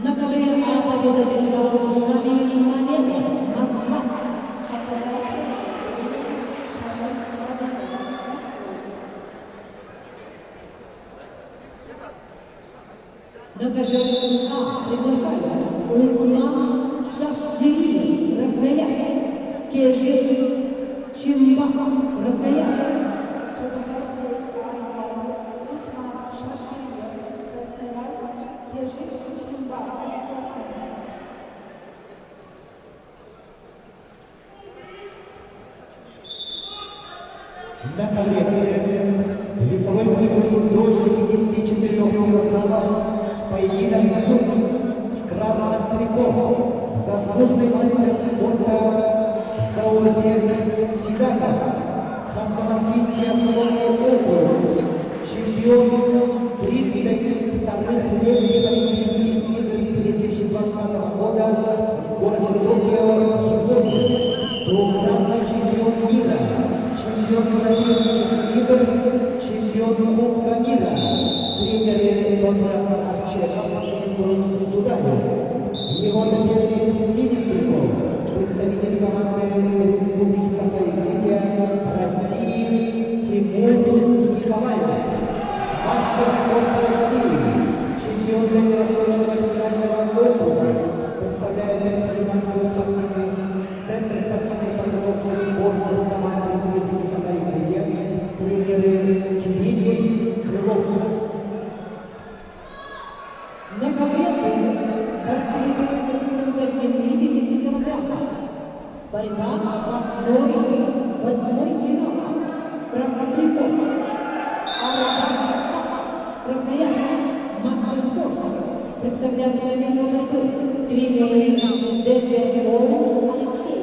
S1: На ковре А победу одержал Шамиль Мамедов, Москва. На ковер А приглашаются Усман Шахкириев, Красноярск, Кежик Чимба, Красноярск.
S2: To the match are invited Usman Shakiryev, Krasnoyarsk, Kejik Chimba, Krasnoyarsk.
S3: На ковре С весовой категории до 74 килограммов поединок ведут в красном трико заслуженный мастер спорта Заурбек Сидамов, Ханты-Мансийский автономный округ, чемпион 32-х летних Олимпийских игр 2020 года в городе Токио, Япония, двукратный чемпион мира, чемпион Европейских игр, чемпион Кубка мира, тренеры Дотрас Арченов и Индус Дудаев. Его соперник в синем трико, представитель команды Республики Саха-Якутия, России Тимур Николаев, мастер спорта России, чемпион Дальневосточного федерального округа, представляет республиканский спортивный центр спортивной подготовки сборных команд Республики Саха-Якутия, тренеры Кирилл Крылов.
S1: На ковре Б борцы весовой категории до 70 килограммов. Борьба в 1/8 финала. Красный трико. Арбак Сак, Красноярск, мастер спорта. Представляет отдельную борьбу тренеры ДВО Алексей.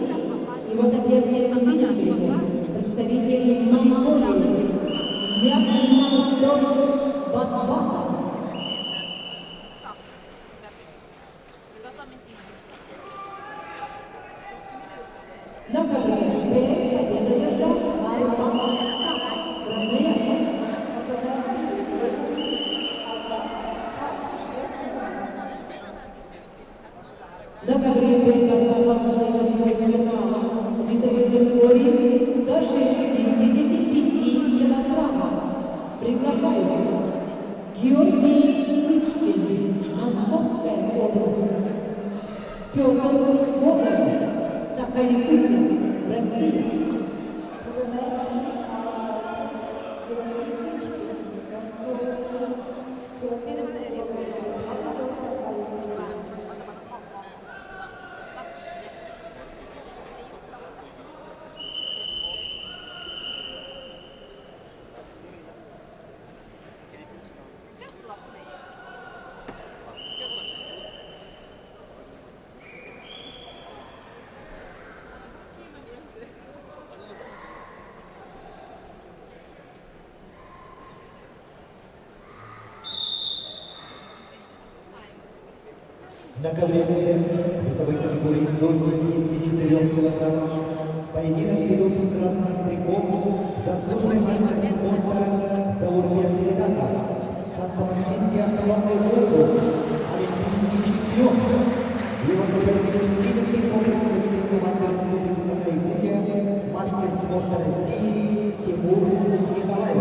S1: Его соперник в синем трико. Представитель Монголии Мяммадош Баббата. На ковре Б победу одержал Арбак Сак, Красноярск. На ковре Б борьба в 1/8 финала весовой категории до 65 килограммов. Приглашаются Георгий Кычкин, Московская область, Петр Гоголев, Саха-Якутия, Россия.
S2: To the men here are invited Georgy Kuchkin, Moscow, Piotr Gogolev, Republic of Sacha-Yakutия.
S3: На ковре Ц весовой категории до 74 килограммов поединок ведут в красном трико заслуженный мастер спорта Заурбек Сидатов, Ханты-Мансийский автономный округ, олимпийский чемпион. Его соперник в синем трико представитель команды Республики Саха-Якутия, мастер спорта России Тимур Николаев.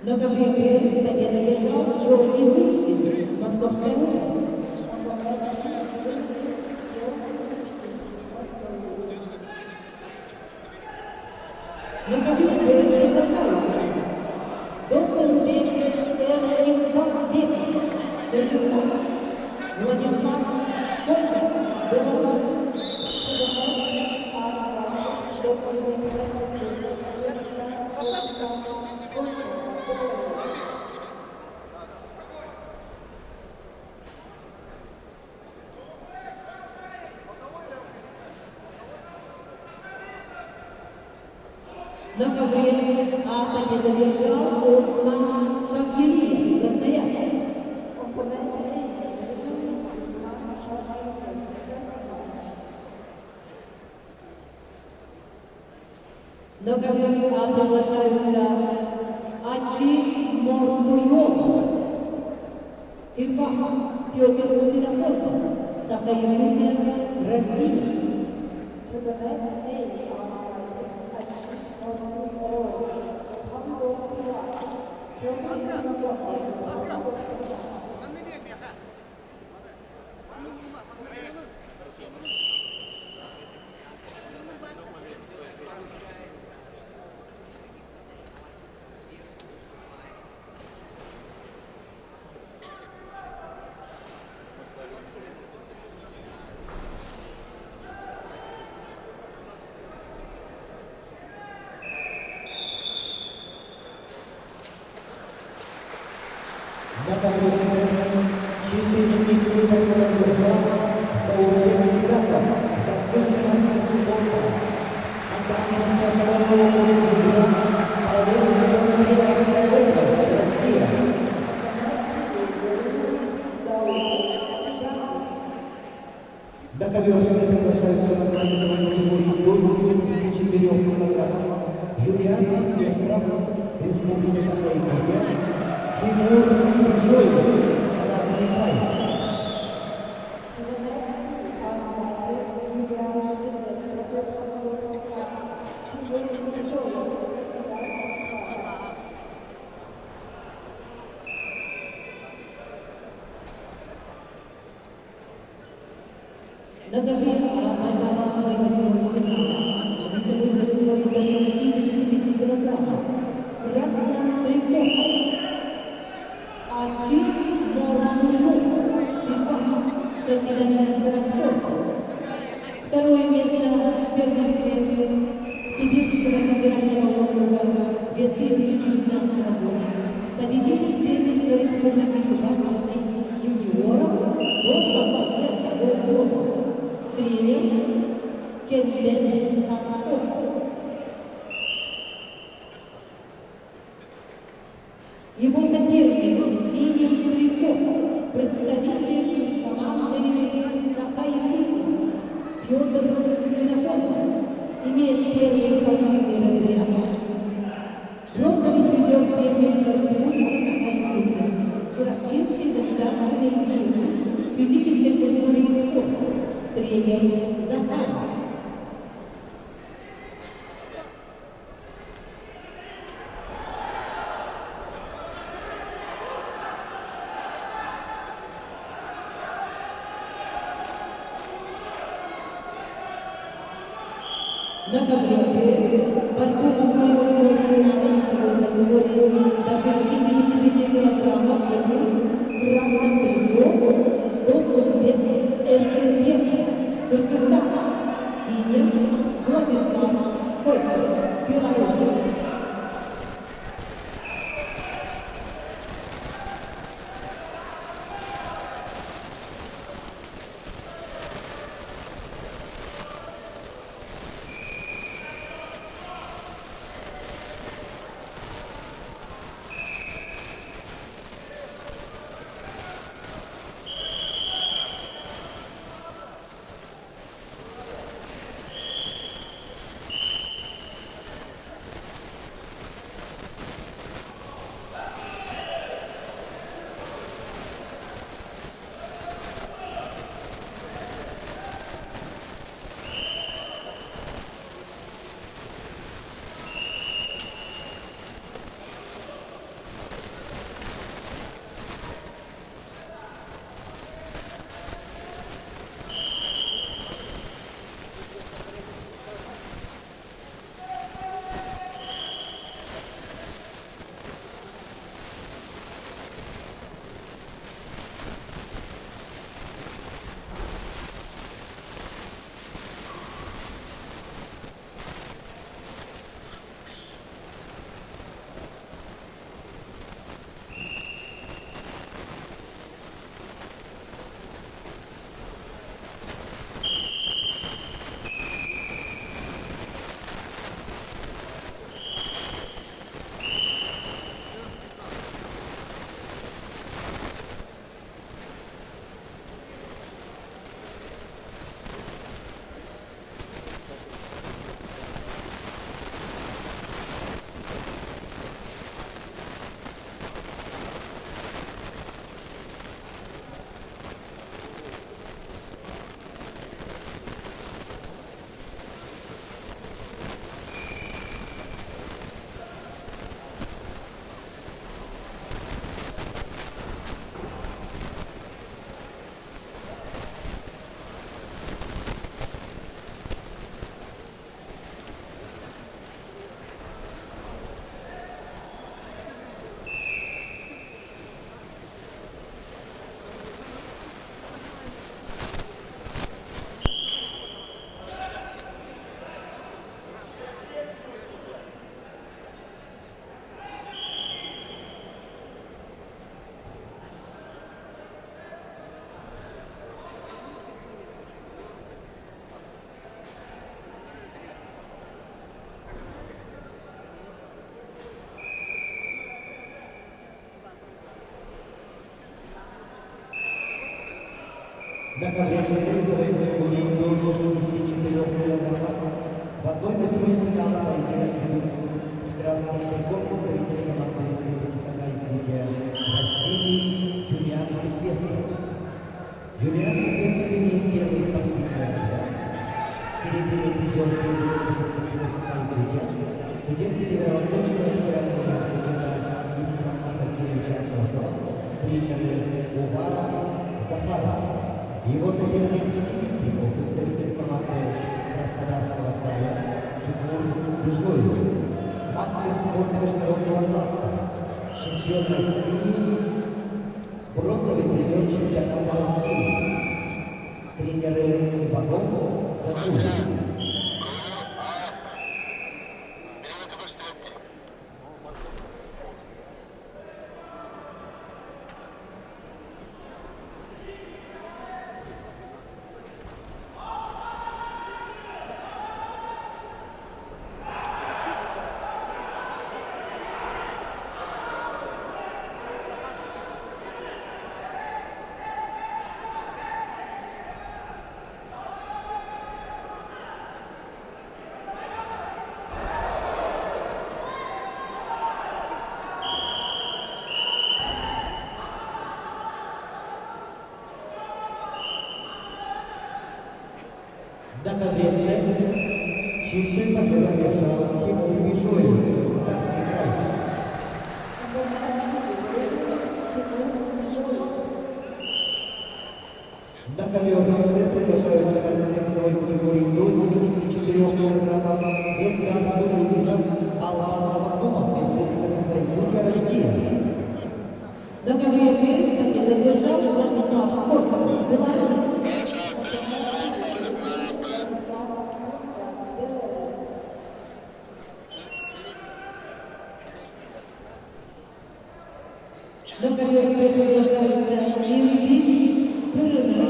S1: На ковре Г победу держал Георгий Вычкин, Московская область. На ковре Г приглашаются Досонбек Эренбеков, Кыргызстан, Владислав Койко, Беларусь. На ковре А победу держал Осман Шакириев, Красноярск. На ковре А приглашаются Ачи Мордуйон, Тыва, Петр Ксенофонтов, Саха-Якутия, Россия.
S2: To the left, A are Achim Mortuyor, Republic of Iraq, Piotr Xenofantov, Republic of Saha.
S3: На ковре Ц чистую единицу победу держал Заурбек Сидатов, заслуженный мастер спорта. Ханты-Мансийский автономный округ Югра, параллельно зачет Приморская область, Россия. На ковер Ц приглашаются борцы весовой категории до 74 килограммов. Юлиан Сильвестров, Республика Саха-Якутия. Тимур Бишоев, Казахский край.
S2: To the left, C are Юлиан Сильвестров, Republic of Saha. Тимур Бишоев, Красноярский край.
S1: На ковре А борьба в 1/8 финала. Весовой категории до 65 килограммов. Красное трико. Ачи Мордуйон, Тыва, капитан мастера спорта. Второе место в первенстве Сибирского федерального округа 2019 года победитель первенства республики ТК среди юниоров до 21 года. Тренер Кенден Санко. Его соперник в синем трико, представитель команды Саха-Якутия Петр Ксенофонтов, имеет первый спортивный разряд. Бронзовый призер первенства Республики Саха-Якутия, Чуракчинский государственный институт физической культуры и спорта, тренер Захаров. На ковре борьбу в 1/8 финала весовой категории до 65 килограммов ведут в красном трико Досулбек Эркенбеков, Кыргызстан, в синем Владислав Койко, Беларусь.
S3: На конференции весовой категории до 74 килограммов в 1/8 финала поединок ведут в красном трико представители команды Республики Саха-Якутия России Юлиан Сильвестров. Юлиан Сильвестров имеет первый спортивный разряд, средний призер первенства Республики Саха-Якутия, студент Северо-Восточного федерального университета имени Максима Кировича Атосова, тренеры Уваров, Захаров. Его соперник в синем трико, представитель команды Краснодарского края Тимур Бежоев, мастер спорта международного класса, чемпион России, бронзовый призер чемпионата России, тренеры Иванов, Цакулин. ковре чистую победу одержал Тимур Бишоев, Краснодарский край.
S2: In the men's relay, Timur Bijoyev.
S3: На ковер С приглашаются борцы весовой категории до 74 килограммов. Эдгар Будаизов, Алман Авакумов, Республика Саха-Якутия, Россия.
S1: На ковре Б победу одержал Владислав Корков, Беларусь.
S2: Vladislav Kurka, Belarus.
S1: На ковер Б приглашаются Ирбиш, Пырына,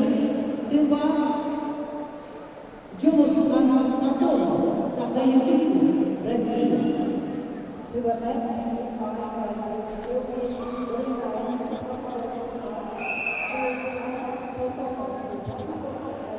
S1: Тыва, Джолостан Натова, Саха-Якутия, Россия.
S2: To the men are invited Irbish Burinai, Republic of Cuba, Jurastan Totonov, Republic of Sakha-Yakutия.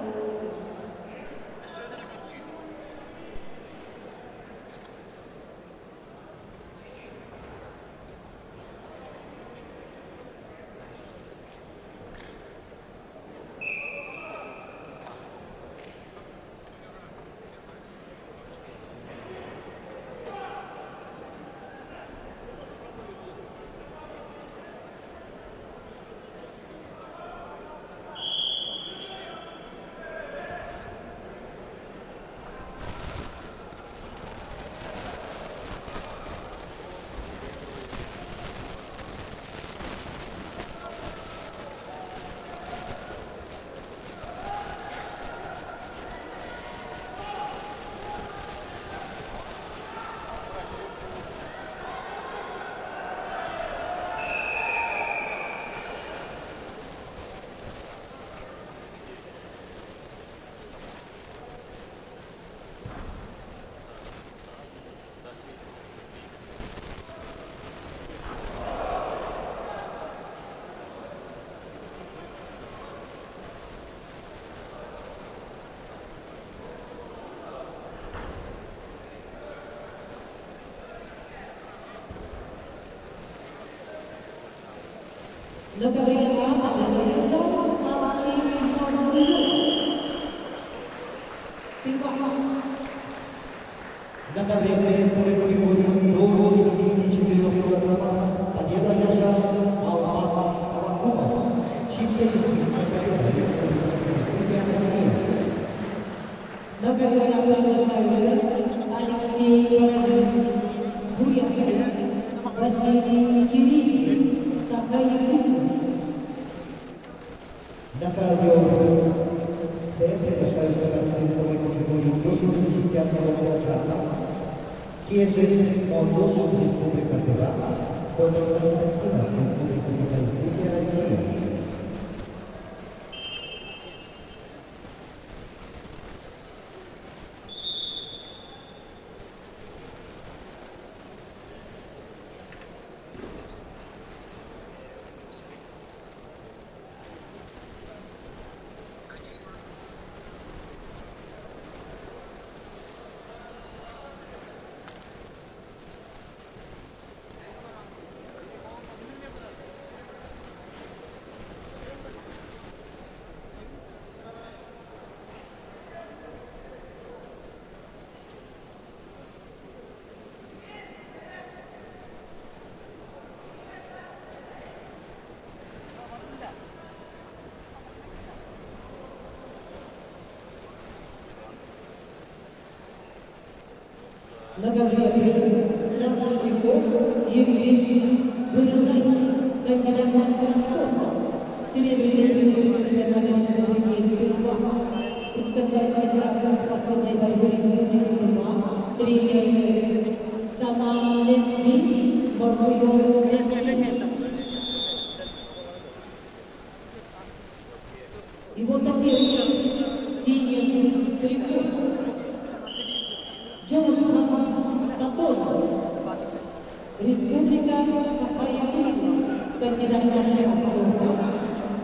S1: На ковре А победу одержал Алчей Мордуев. Тыва.
S3: На ковре С весовой категории до 74 килограммов победу одержал Алман Авакумов. Чистая олимпийская победа, Республика Саха-Якутия, Россия.
S1: На ковер А приглашаются Алексей Боровицкий, Бурятия, Василий Кириллов, Саха-Якутия.
S3: На ковер С приглашаются борцы весовой категории до 61 килограмма. Кежин Мондуш, Республика Тыва, Федор Константинов, Республика Саха-Якутия, Россия.
S1: На ковре Б красным трико Ирбиш Пырына, кандидат мастера спорта. Серебряный призер чемпионата республики Тыва. Представляет Федерацию спортивной борьбы республики Тыва. Тренер Санам Летвин, Мордуев Летвин. Его соперник синим трико Джолостан Татонов, Республика Саха-Якутия, кандидат мастера спорта,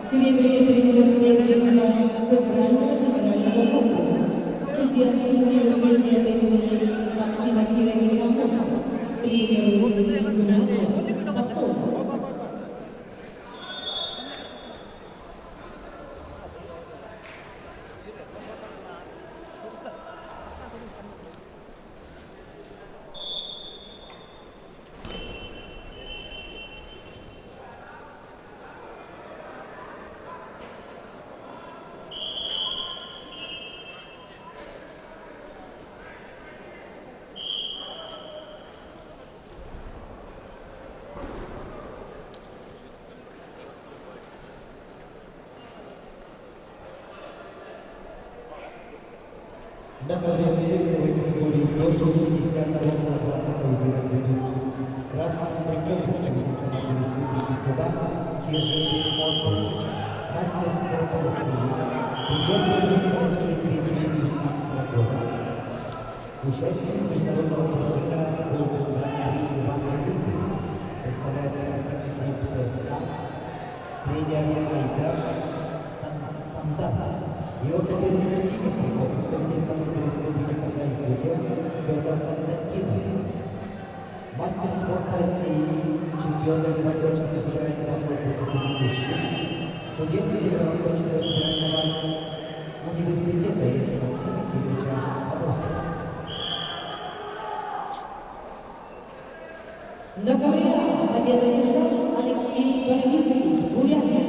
S1: серебряный призер Первенства Центрального федерального округа, студент университета имени Максима Кировича Амосова, тренер Игнатия Сафронова.
S3: Конкуренции в своей категории до 60 килограмма поединок ведут в красном трико представитель команды Республики Тыва Киржин Морпуш, мастер спорта России, призер первенства России 2019 года, участник международного турнира Golden Grand Prix Иван Великий, представляет спортивный клуб ЦСКА, тренер Айдаш Сандан. Его соперник в синем трико представитель команды Республики Саха-Якутия Петр Константинов. Мастер спорта России, чемпион Восточного федерального округа среди мужчин, студент Северо-Восточного федерального университета имени Максима Кирилловича Обоскова.
S1: На ковре победу одержал Алексей Боровицкий, Бурятия.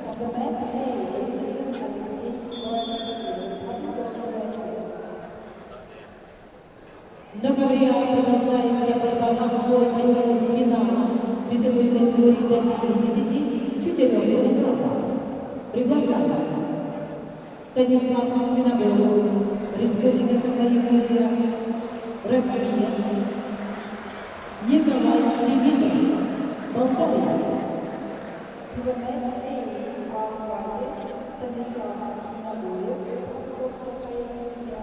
S2: On the mat A, the winner is Alexei Borovitsky, Republic of Buryatia.
S1: На ковре продолжается борьба в одной восьмой финала весовой категории до 74 килограммов. Приглашается Станислав Свинобоев, Республика Саха-Якутия, Россия, Николай Димитров, Болгария.
S2: To the mat A are invited Stanislav Sinaboyev, Republic of Sacha-Yakutия,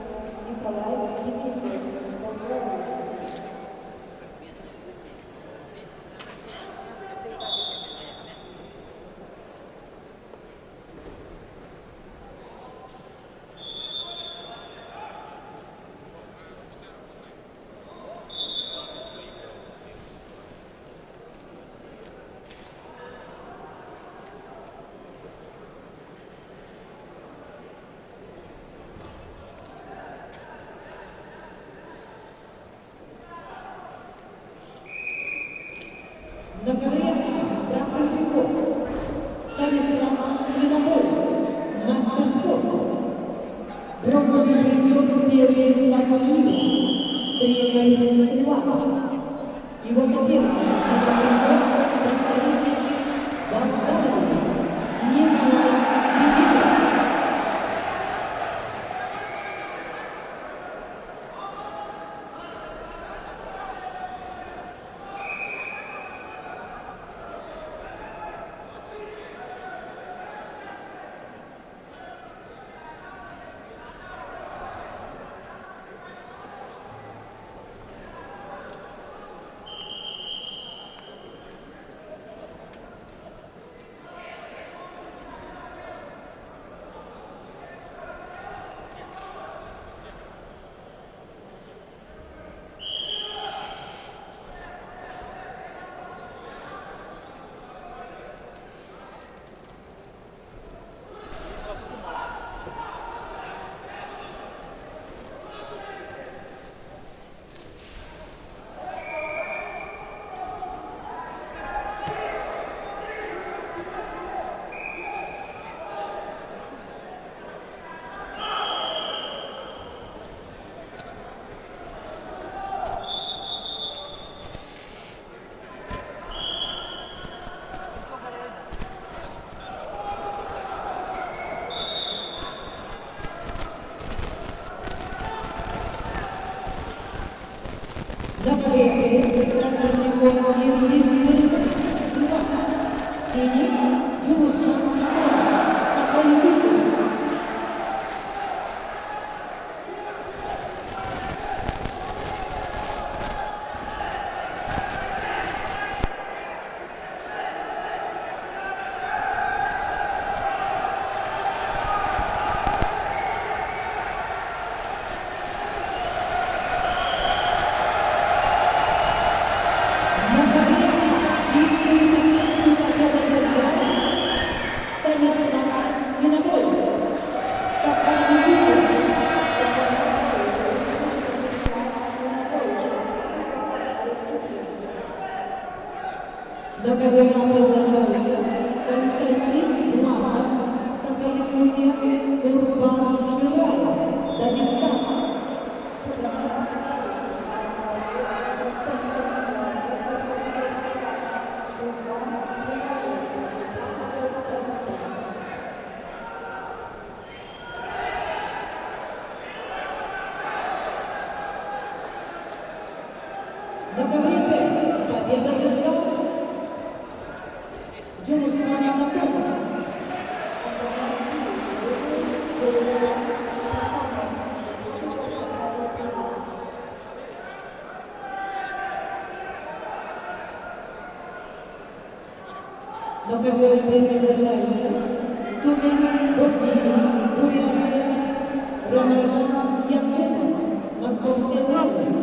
S2: Nikolai Dimitrov, Bulgaria.
S1: На ковре красный трико Станислав Свинобоев, мастер спорта, бронзовый призер первенства мира, тренер Иванов. Его соперник в синем трико представитель Болгарии Николай Димитров. На ковре красный трико Ильич синий Джулусан Саха-Якутия. На ковре чистую техническую победу одержал Станислав Свинобоев, Саха-Якутия. На ковре приглашаются Константин Власов, Саха-Якутия, Курбан Шираев, Дагестан.
S2: To the mat A are invited Konstantin Vlasov, Republic of Sacha, Kurban Shirayev, Republic of Dagestan.
S1: На ковре Т победу одержал Джулиан Натонов. На ковер Т приглашается Тумин Бодин, Бурятия, Рамазан Якубов, Московская область.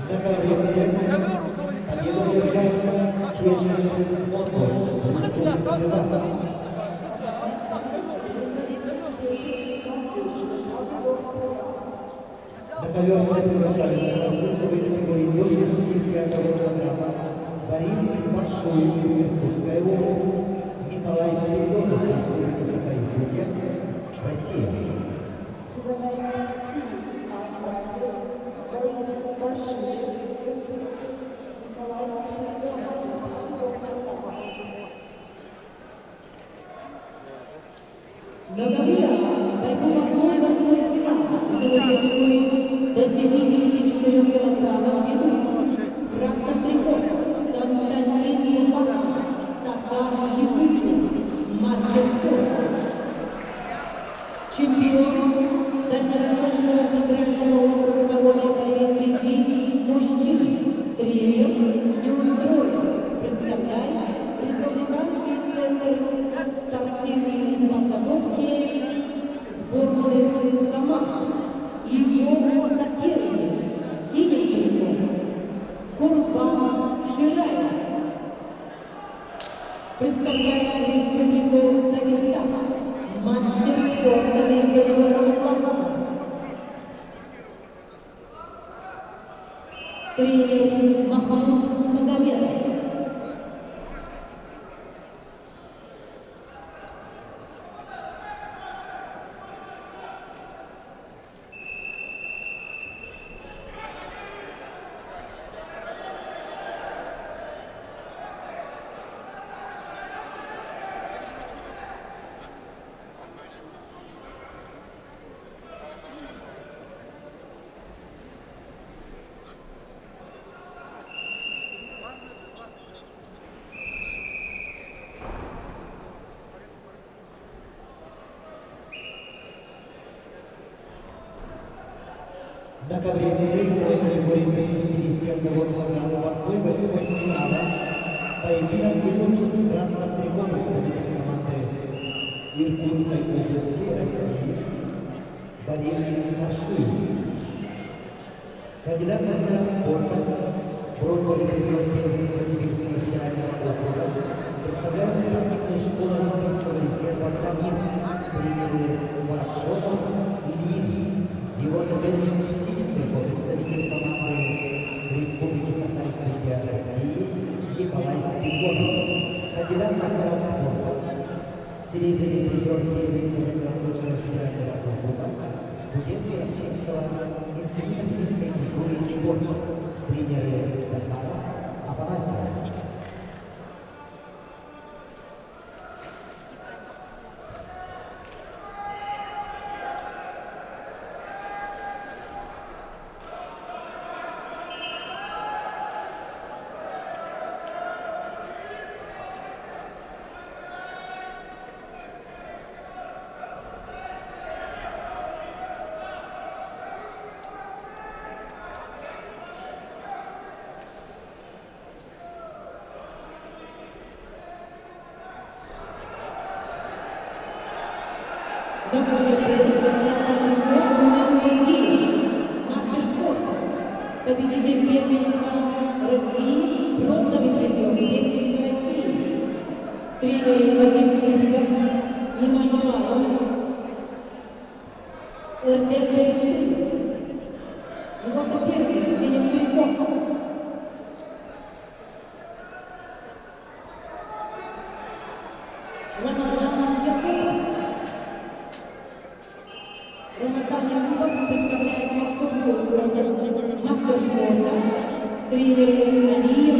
S3: На ковре Ц победу одержал Кешин Мотош, Республика Беларусь. На ковер Ц приглашаются борцы весовой категории до 61 килограмма Борис Паршуев, Иркутская область, Николай Спиридонов, Республика Саха-Якутия, Россия.
S2: To the men C, I invited Boris Barshuyev, Irkutsk, Nikolai Spiridonov, Republic of Saha.
S1: На ковре борьбу в 1/8 финала весовой категории до 74 килограммов ведут в красном трико Константин Юласов, Саха-Якутия, мастер спорта. Чемпион Дальневосточного федерального округа по вольной борьбе среди мужчин, тренер Неустроев, представляет Республиканский центр спортивной подготовки сборных команд. Его соперник синим триком Курбан Шираев представляет Республику Дагестан. Мастер спорта международного класса. Тренер Махмуд Магомедов.
S3: На ковре Ц весовой категории до 61 килограмма в 1/8 финала поединок ведут в красном трико представитель команды Иркутской области России Борис Паршуев. Кандидат в мастера спорта, бронзовый призер первенства Сибирского федерального округа, представляют спортивные школы Олимпийского резерва «Памир», тренеры Воробшонов и Ильин. Его соперник в синем трико представитель команды Республики Саха-Якутия России Николай Спиридонов. Кандидат в мастера спорта, серебряный призер первенства Дальневосточного федерального округа, студент Чернобыльского института физической культуры и спорта, тренеры Захаров, Афанасьев.
S1: На ковре Т красный трико Тумин Бодин, тренеры Вадим Цивиков, Нимай Нимаев, Эрдем Беликтуев. Его соперник синим триком. Рамазан Якубов. Рамазан Якубов представляет Московскую область мастер спорта. Тренеры Алиев.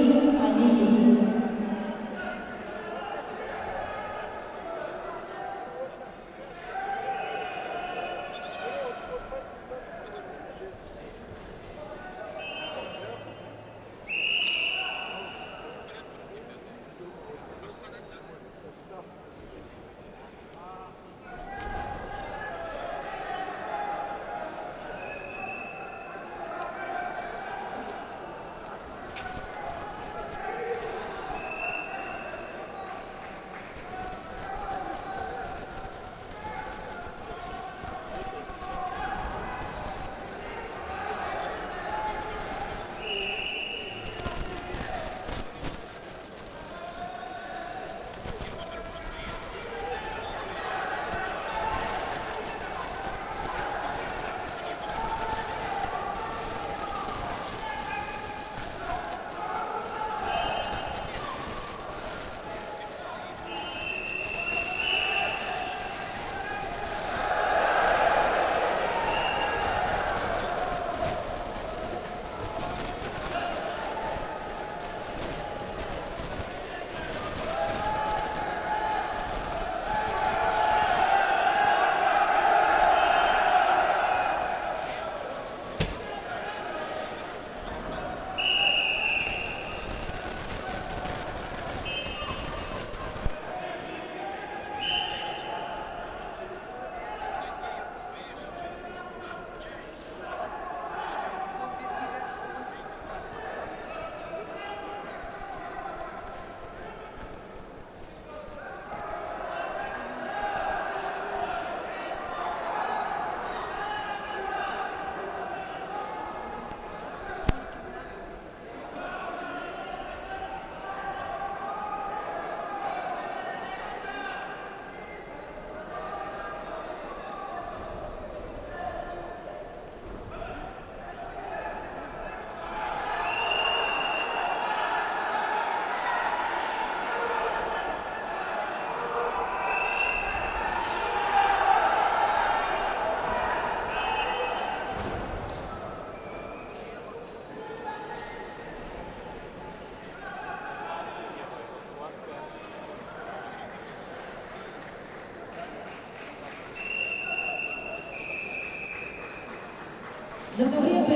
S1: На ковре Б.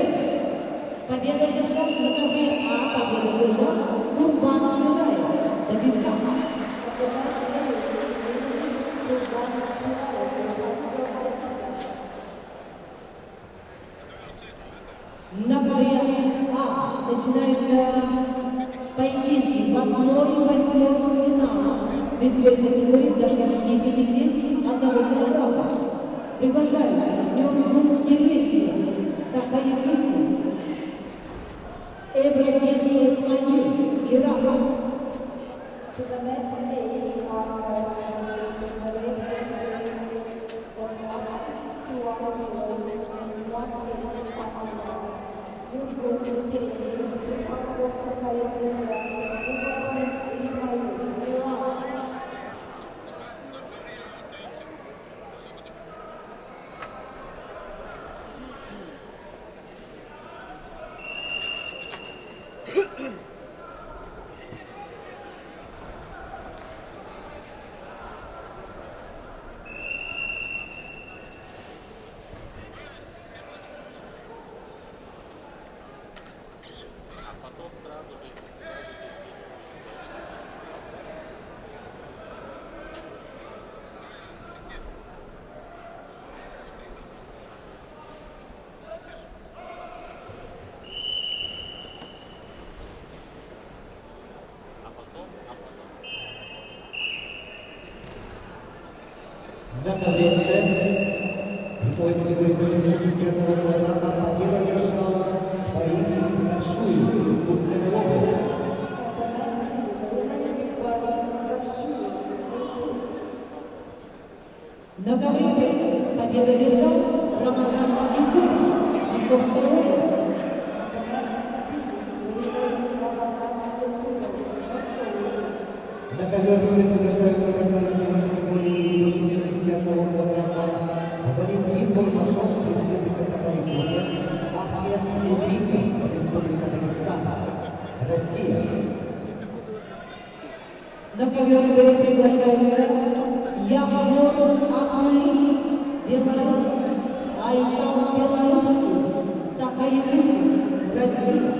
S1: Победа держал на ковре А. Победа держал Курбан Шираев, Дагестан. На ковре А начинаются поединки в 1/8 финала весовой категории до 61 килограмма. Приглашаются Нюргун-Терентьев, Саха-Якутия, Эбрагим Исмаил, Иран.
S2: To the men A are contestants in the weight category of up to 61 kilos and 1/8 pound. Nurgul Tereni, Republic of Sakha-Yakutия, Ibrahim Ismail, Iran.
S6: Потом сразу же
S3: На ковре С весовой категории до 61 килограмма победу одержал Борис Горшуев, Иркутская область.
S2: The winner is Boris Горшуев,
S3: Россия.
S1: На ковер приглашается Ягор Акулич, Беларусь, Айтал Белорусский, Саха-Якутия, Россия.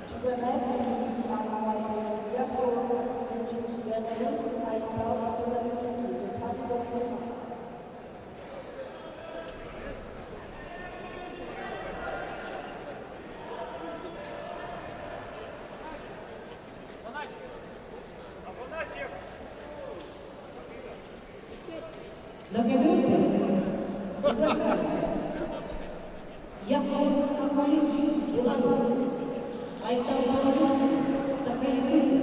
S2: To the left, we are inviting Yakov Akovich, Belarus, Aital, Belaruski, Republic of Sakha.
S1: На ковер приглашается Ягор Акулич, Беларусь, Айтал Белорусский, Саха-Якутия.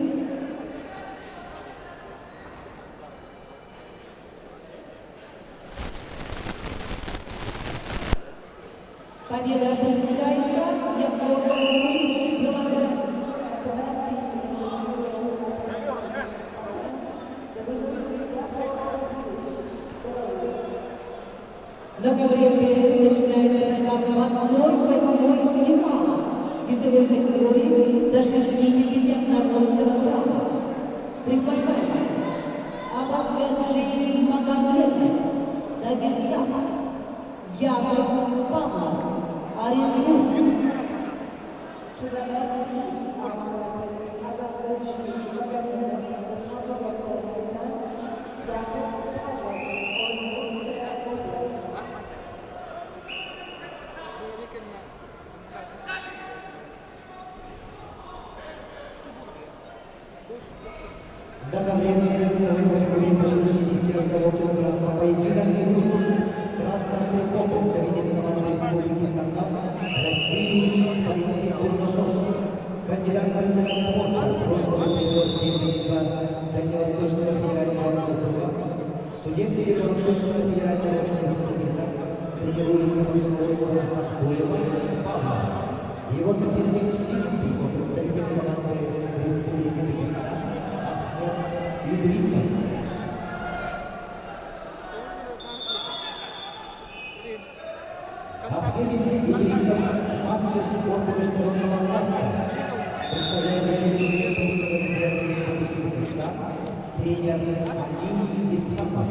S1: Победа присуждается Ягору Акулич, Беларусь.
S2: The man being in the Euro absence of the winner is Yakov Akovich, Belarus.
S1: На ковре начинается борьба в 1/8 финала весовой категории до 61 килограмма. Приглашается Абазгаджи Магомедов, Дагестан, Яков Павлов, Оренбург.
S2: To the left, we are inviting Abazgaji Magomedov, Republic of Dagestan, Yakov Pavlov, Oremburgskaya Oblast.
S3: На конференции весовой категории до 61 килограмма поединок идут в красном трико представитель команды Республики Саха России Валентин Бурдашов, кандидат в мастера спорта, бронзовый призер первенства Дальневосточного федерального округа, студент Северо-Восточного федерального университета, тренируется под руководством Абдуева Павла. Его соперник в синем трико представитель команды Республики Дагестан Идрисов. Ахмед Идрисов, мастер спорта международного класса, представляет училище Олимпийского резерва Республики Дагестан, тренер Али Исхаков.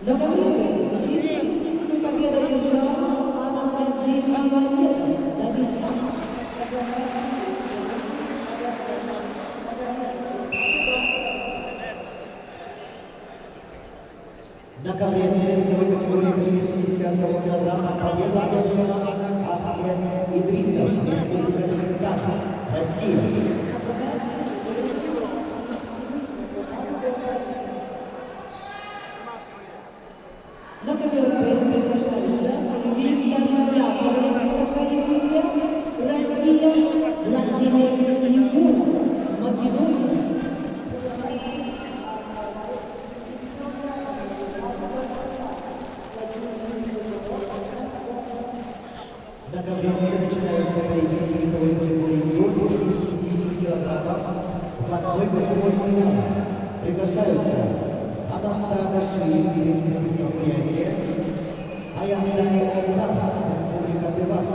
S1: На ковре чистой единственную победу одержал Абазгаджи Магомедов, Дагестан.
S3: На конференции весовой категории до 60 килограмма победу одержал Ахмед Идрисов, Республика Дагестан, Россия.
S1: На ковер приглашается Виктор Яковлев, Саха-Якутия, Россия, Владимир Егоров, Македония.
S3: На конференции начинаются поединки весовой категории до 57 килограммов в 1/8 финала. Приглашаются Ананда Дашиев, Республика Бурятия, Аяндай Ондар, Республика Приват.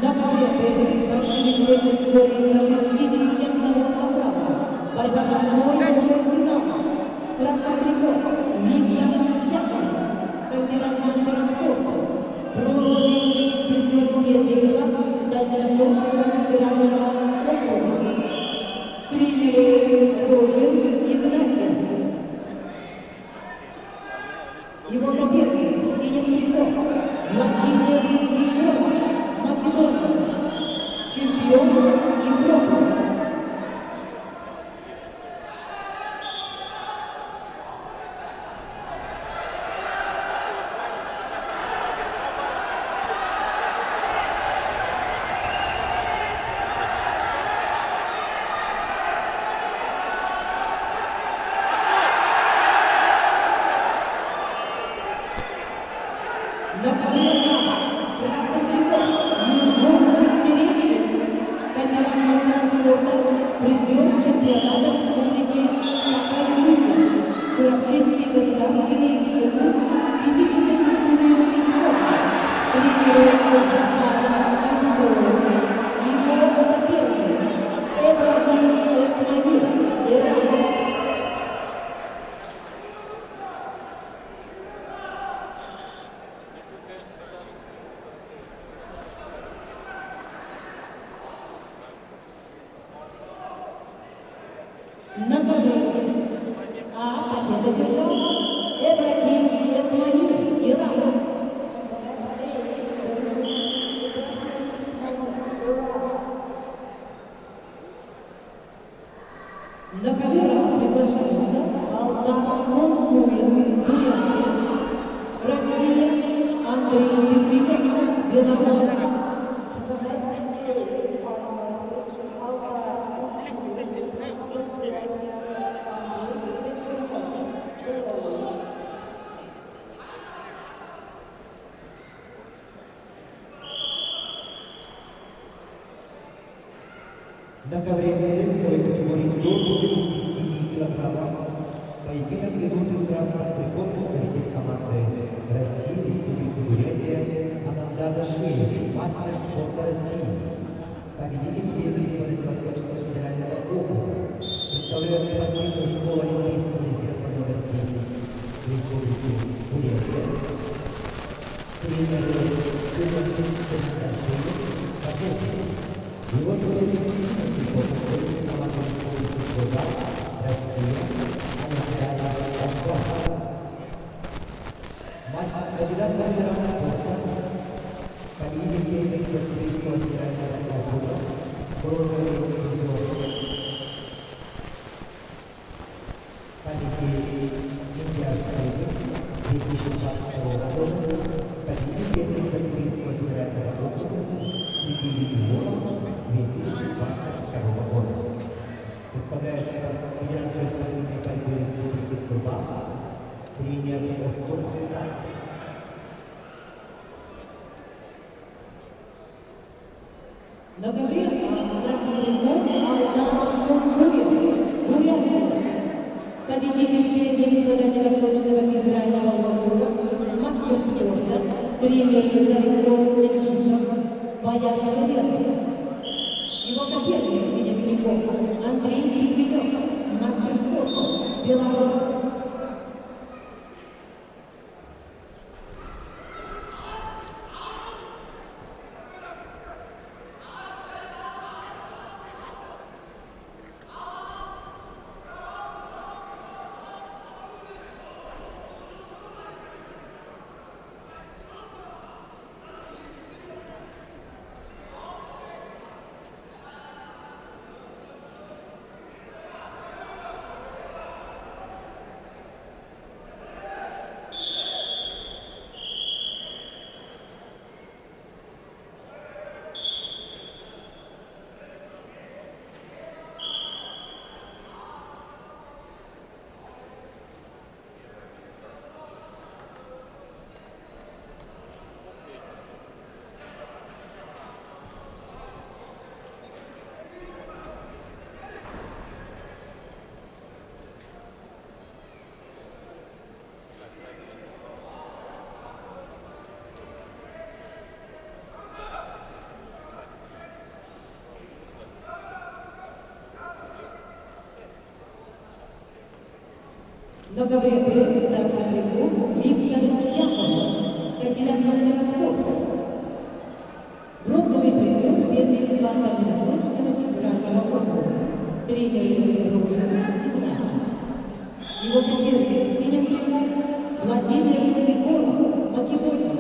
S1: На ковре борцы весовой категории до 61 килограмма. Борьба в одной весовой финала. Красный трико Виктор Яковлев, кандидат в мастера спорта. Бронзовый призер первенства Дальневосточного федерального округа. Тренеры Рожин Игнатьев. Его соперник в синем трико Владимир Егоров, Македония, чемпион Европы. На ковре красный трико Миргун Терентьев, кандидат в мастера спорта, призер чемпионата Республики Саха-Якутия, Чурапчинский государственный институт физической культуры и спорта, тренеры Захаров и Устроев, его соперник Эбрагим Эсмаил, Иран. На ковре победу держал Эбрагим Эсмаил, Иран. На ковер приглашается Алдар Монкуев, Бурятия, Россия, Андрей Пикриков, Беларусь.
S3: На ковре весовой категории до 57 килограммов поединок ведут в красном трико представитель команды России, Республики Бурятия Ананда Дашиев, мастер спорта России, победитель первенства Дальневосточного федерального округа, представляет спортивную школу Олимпийского резерва номер 10 Республики Бурятия, тренер Дашиев, пошедший. Его соперник сильный представитель команды Республики Бурятия, Россия, Анатолий Антонов. Кандидат в мастера спорта, победитель первенства Сибирского федерального округа, бронзовый призер, победитель Индиашной 2022 года, победитель первенства Сибирского федерального округа среди регионов 2022 года. Представляет Федерацию спортивной борьбы Республики Тыва, тренер Оттук Сад.
S1: На ковре красным трико Алдар Монкуев, Бурятия, победитель первенства Дальневосточного федерального округа, мастер спорта, тренер Елизавета Меньшиков, Баян Теренов. Его соперник в синем трико Андрей Пикриков, мастер спорта, Беларусь. На ковре Б в красном трико Виктор Яковлев, кандидат в мастера спорта. Бронзовый призер первенства Дальневосточного федерального округа. Тренер Ружин Игнатьев. Его соперник в синем трико Владимир Егоров, Македония.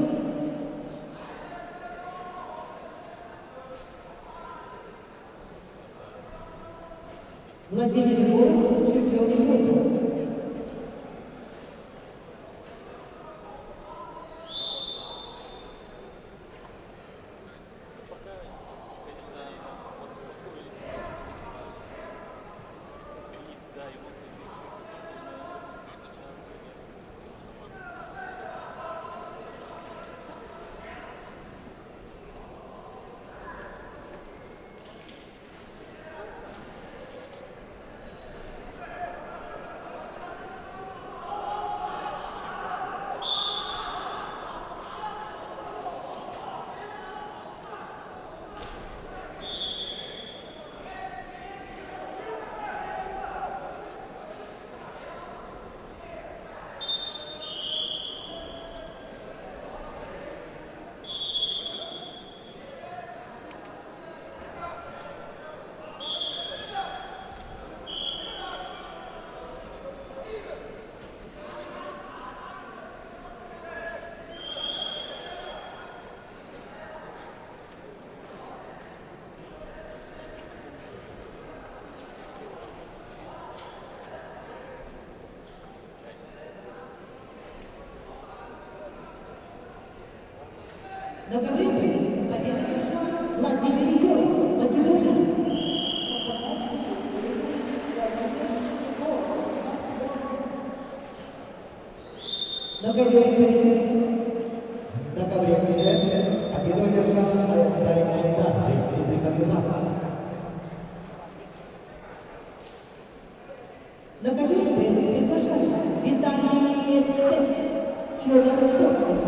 S1: Владимир Егоров, чемпион Европы.
S6: Пока, конечно, вот успокоились, и да, эмоции чуть-чуть, что сейчас
S1: На ковре Б победу одержал Владимир Егоров, Македония. На ковре Б
S3: На ковре С победу одержал Айдай Айдар, Республика Тыва.
S1: На ковер Б приглашаются Виталий СТ, Федор Постов,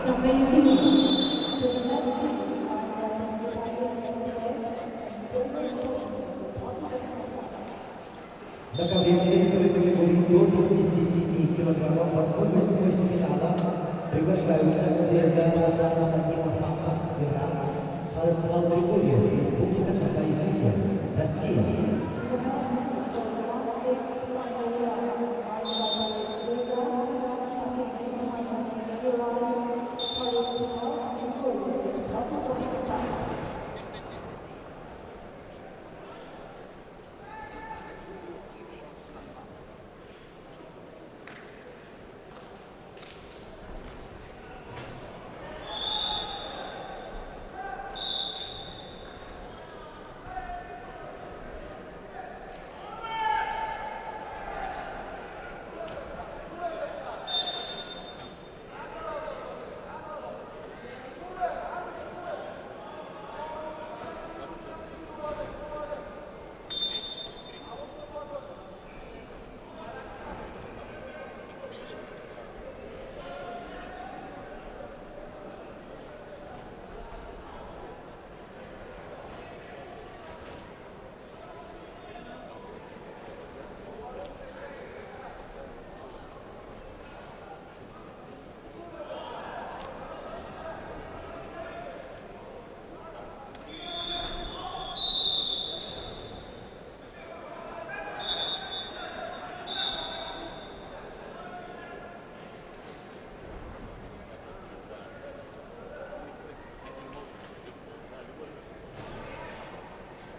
S1: Саха-Якутия.
S2: To the men B are Vitaly Espe and Fyodor Kostin, Republic of Saha.
S3: На ковре С весовой категории до 57 килограммов в 1/8 финала приглашаются Реза Хасана Садима Хамба, Иран, Хараслан Григорьев, Республика Саха-Якутия, Россия.
S2: To the men C for 1/8 final round are Reza Hassan Hasan Muhammad, Iran, Harisima, Gregorian, Republic of Saha.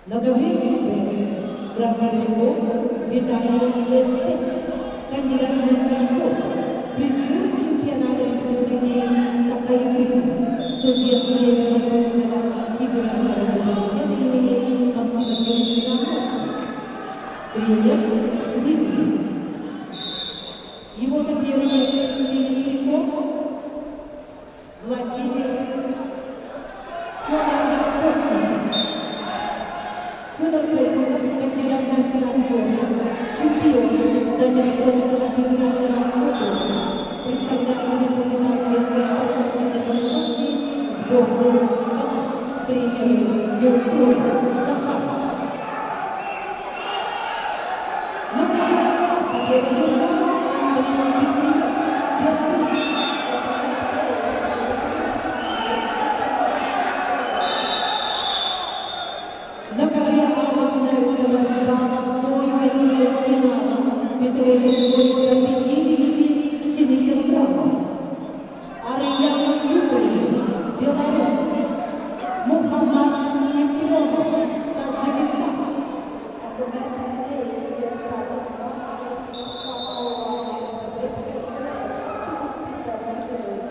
S1: На ковре Б в красном трико Виталий СТ, кандидат в мастера спорта, призер чемпионата республики Саха-Якутия, студент Северо-Восточного федерального университета имени Максима Георгиевича Амосова. Тренер Дмитрий. Его соперник в синем трико Владимир Федор Постников. Федор Постников, кандидат в мастера спорта, чемпион Дальневосточного федерального округа, представляет республиканский центр спортивной подготовки сборной команд. Тренеры Неустроев, Захаров. На ковре победу держал 1/8 финала весовой категории до 57 килограммов. Ариян Тюрин, Беларусь. Мухаммад Икромов, Таджикистан.
S2: At the men A, we are starting 1/8 rounds in the weight category of 57 kilos.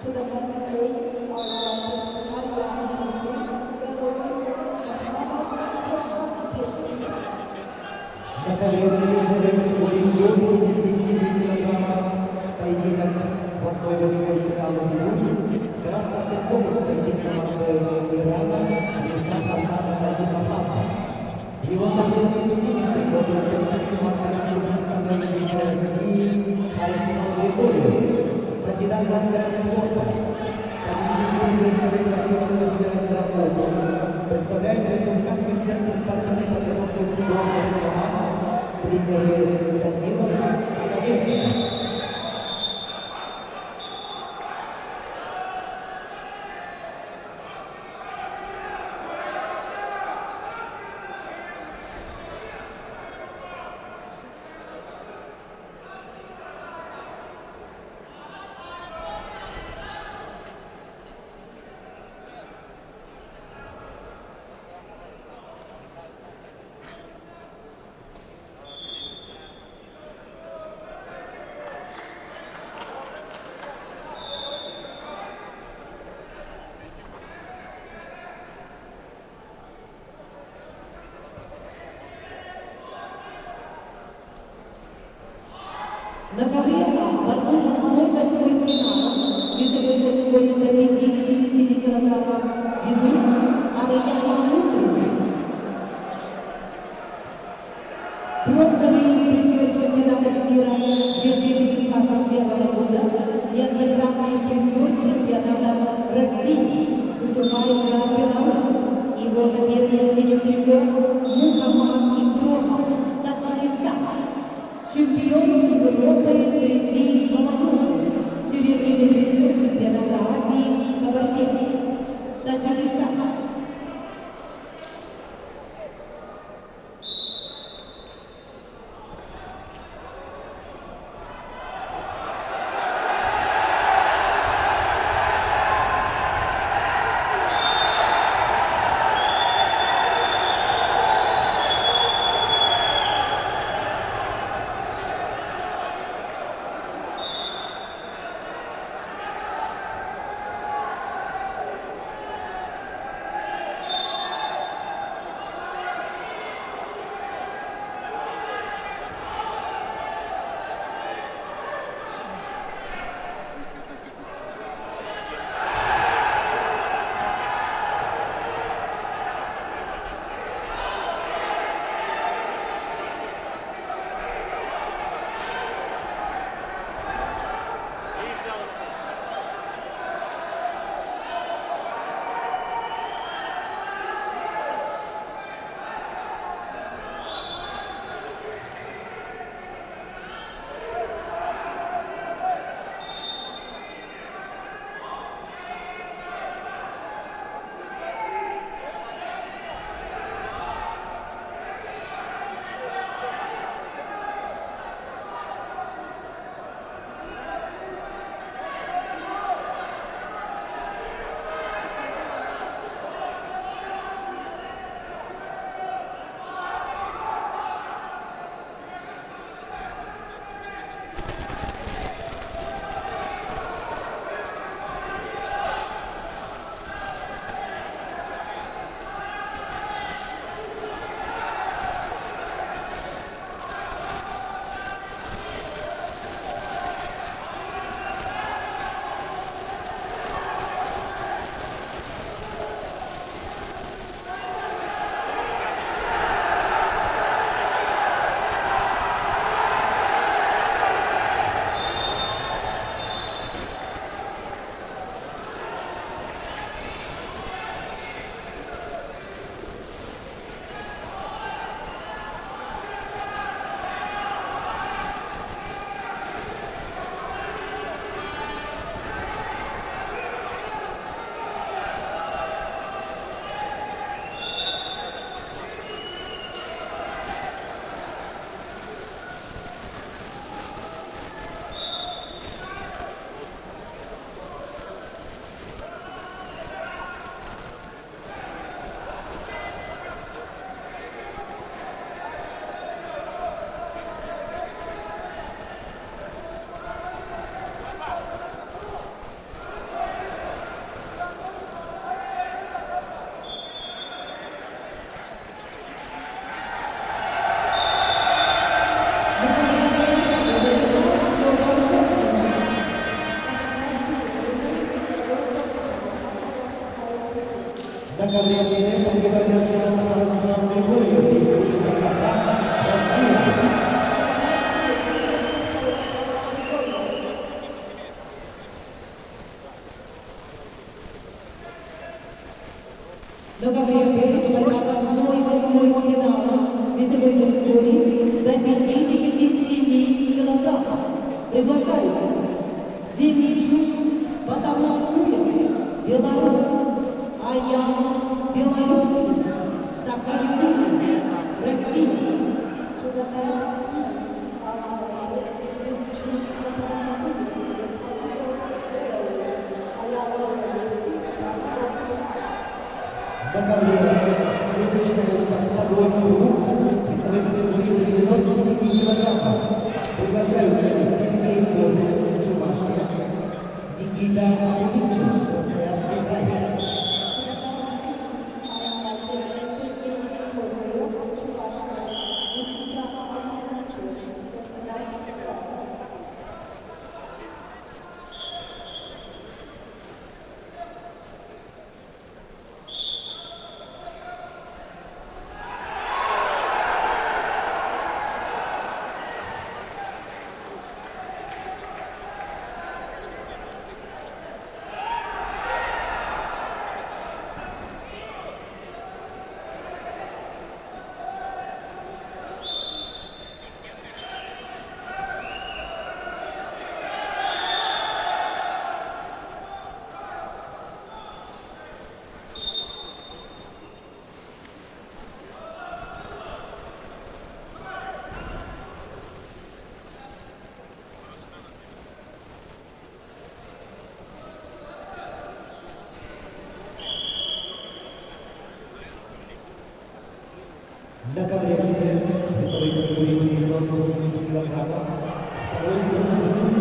S2: To the men A are invited Aryan Tujin, Belarus, Muhammad Ikramov, Tajikistan.
S3: На конференции весовой категории до 57 килограммов поединок в 1/8 финала ведут в красном трико представитель команды Ирана Риса Хасана Сади Мохаммад. Его соперник в синем трико представитель команды Республики Самостоятельной России Харисал Григорьев, кандидат в мастера спорта, победитель первой Восточного федерального округа, представляет Республиканский центр спортивной подготовки сборных команд тренеры Данилов и Конечников.
S1: На ковре А борцов 1/8 финала весовой категории до 57 килограммов ведут Ариян Тюрин, бронзовый призер чемпионатов мира 2021 года и однократный призер чемпионатов России, выступает за Беларусь. Его соперник в синем трико Мухаммад Икромов, Таджикистан. Чемпион Европы среди молодежи, серебряный призер чемпионата Азии по борьбе, Таджикистан. участников 1/8 финала весовой категории до 57 килограммов приглашаются Земельчук, Батамон-Куев, Беларусь, Аян, Беларусь, Саха-Якутия, Россия.
S2: To the men are invited Zemchuk, Republic of Belarus, Ayala Белорусский, Покровский.
S3: На ковре начинается второй круг весовой категории до 97 килограммов. Приглашаются Сергей Козырев, Чувашия, Никита Акулинчев, Красноярский край. На ковре весовой категории до 97 килограммов второй круг ведут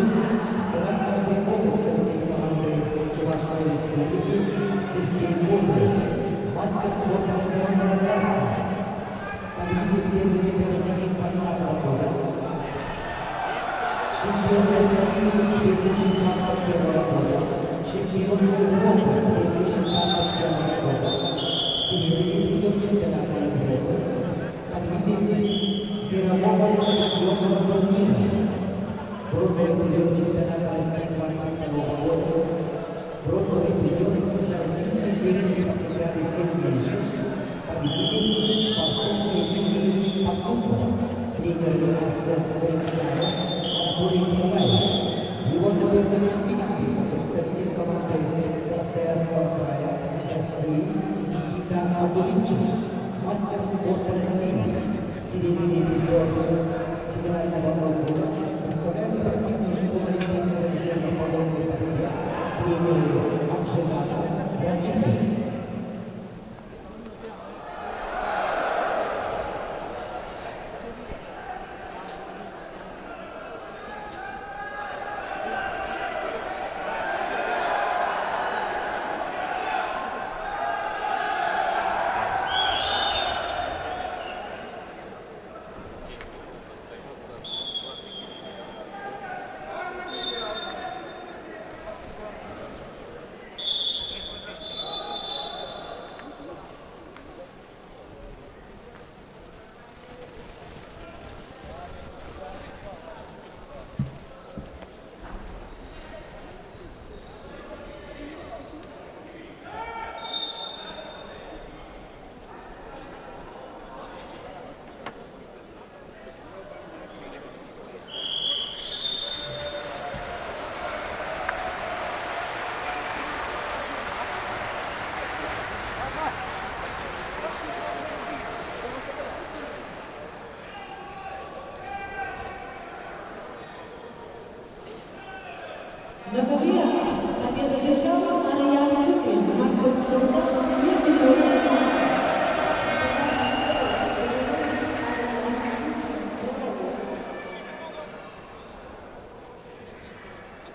S3: в красном трико представитель команды Чувашской Республики Сергей Козырев, мастер спорта международного класса, победитель первенства России 2020 года, чемпион России 2021 года, чемпион Европы 2021 года, серебряный призер чемпионата Европы, победитель мирового лицензионного турнира, бронзовый призер чемпионата России 2022 года, бронзовый призер Всероссийской летней спартакиады сильнейших, победитель Борцовской лиги Поддубного, тренер Арсен Борисаев, Анатолий Николаев. Его соперник Синий, представитель команды Красноярского края России Никита Акулинчев, мастер спорта России, серебряный призер федерального округа, представляет спортивную школу Олимпийского резерва по водной борьбе, тренеры Анжелата Радифи.
S1: На ковре победу держал Ариян Цукин, мастер спорта международного класса.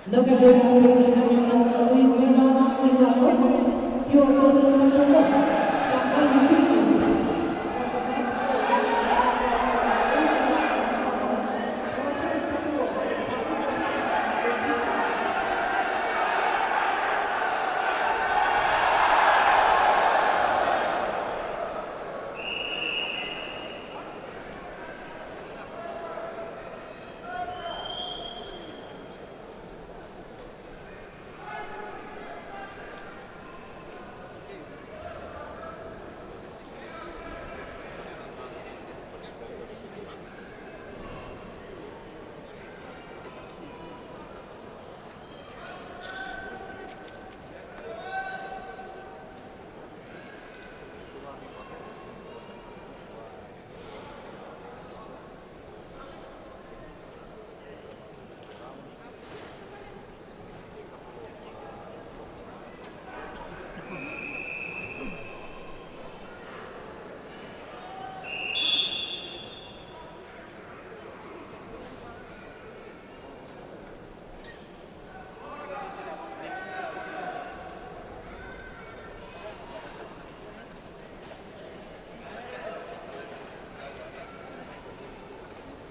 S1: На ковре приглашается Уйгуна Иванов, Петр Макунов, Саха-Якутия.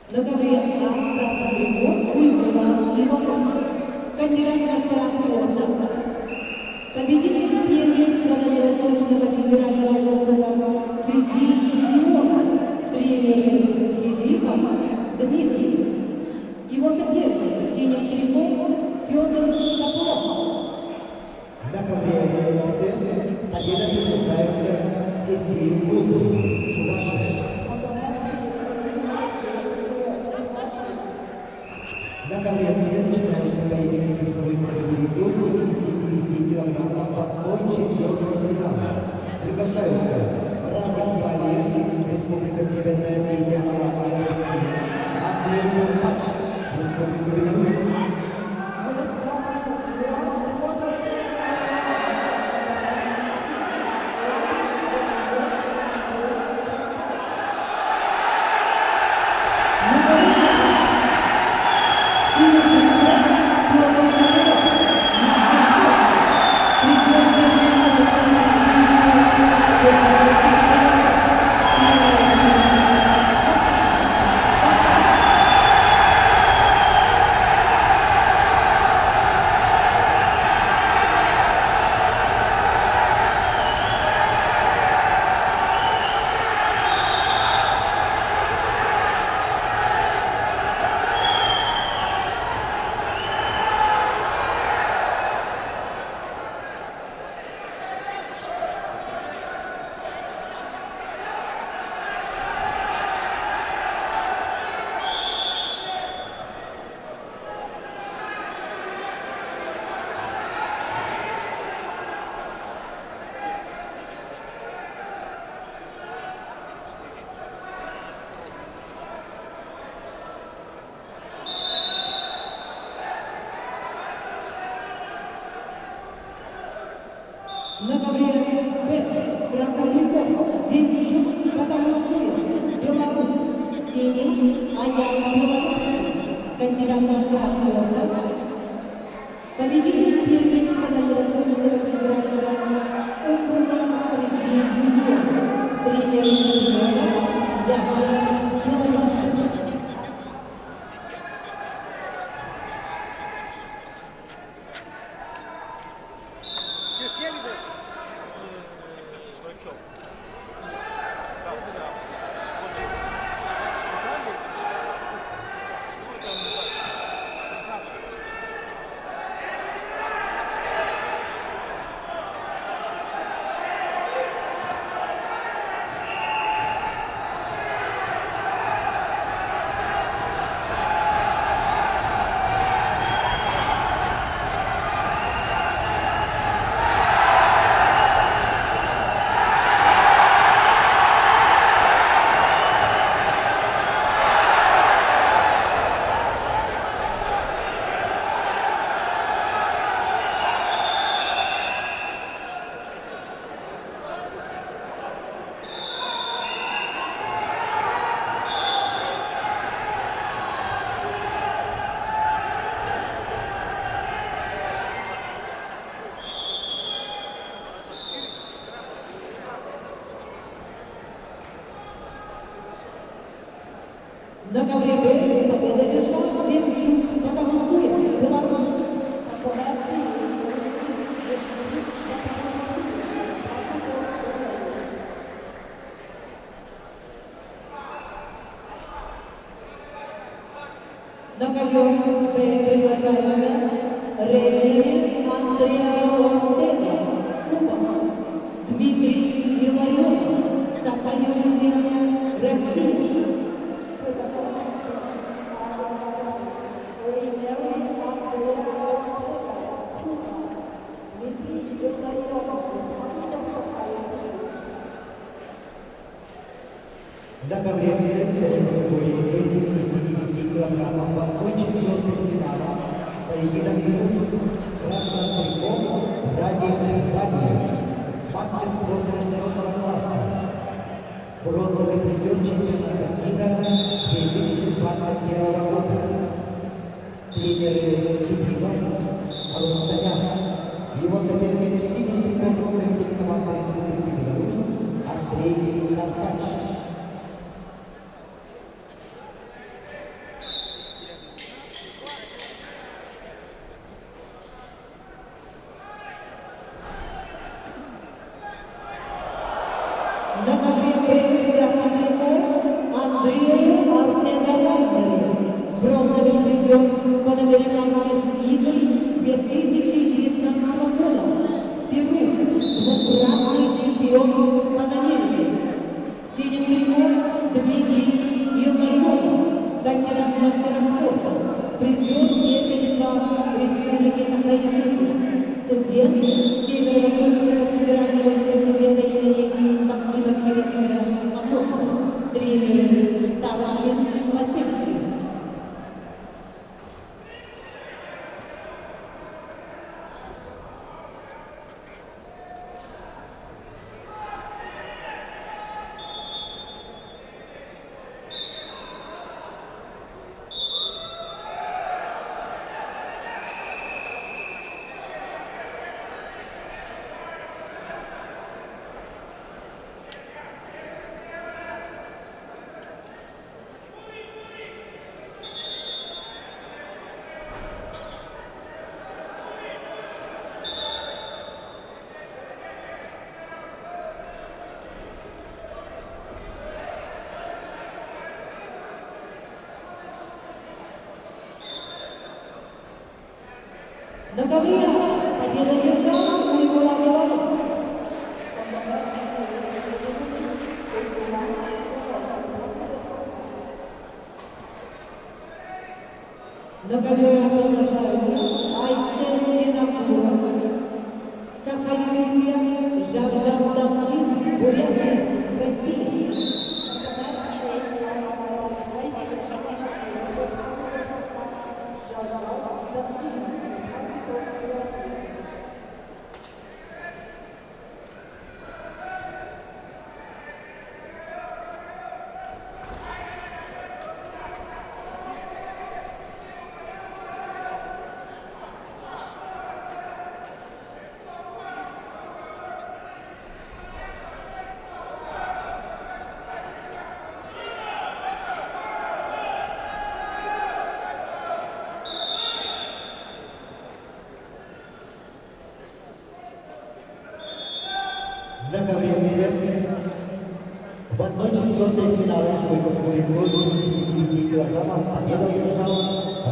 S1: На ковре А в красном трико Ульяна Иванова, кандидат в мастера спорта, победитель первенства Дальневосточного федерального округа среди юниоров, тренер Филиппов Дмитрий. Его соперник в синем трико Петр Копылов.
S3: На ковре С победа присуждается Сергею Козлову, Чувашия. На ковре С начинаются поединки весовой категории до 79 килограммов в 1/4 финала. Приглашаются Радик Валеев, Республика Северная Осетия, Алания, Россия, Андрей Карпач, Республика Беларусь.
S1: На ковре Б в красном трико Зинчук Катамуркуев, Беларусь, синим Аян Белорусский, кандидат в мастера спорта, победитель первенства Дальневосточного федерального округа среди юниоров, тренер юниоров Яна Белорусский. На ковре Б победа держал Зинчук Катамуркуев, Беларусь. На ковер Б приглашается Рейнери Андреа Ортега, Куба, Дмитрий Илларионов, Саха-Якутия, Россия.
S3: На ковре С весовой категории до 79 килограммов в 1/4 финала поединок ведут в красном трико Радик Валеев, мастер спорта международного класса, бронзовый призер чемпионата мира 2021 года, тренеры Кипилов, Рустаян, его соперник в синем трико представитель команды Республики Беларусь Андрей Карпач.
S1: Б в красном трико Андрею Артега-Ландере, бронзовый призер Панамериканских игр 2019 года. В Перу двукратный чемпион Панамерики. В синем трико Дмитрий Илларионов, кандидат в мастера спорта, призер первенства Республики Саха-Якутия, студент Северо-Восточного федерального университета имени Максима Кировича Апостолова, тренеры Старостин Васильевский. На ковре победа держал Уйгула Иванов. На ковер приглашаются Айсен Винокуров, Саха-Якутия, Жавдан Дамтин, Бурятия, Россия.
S3: На ковре в 1/4 финала своей категории до 79 килограммов победу одержал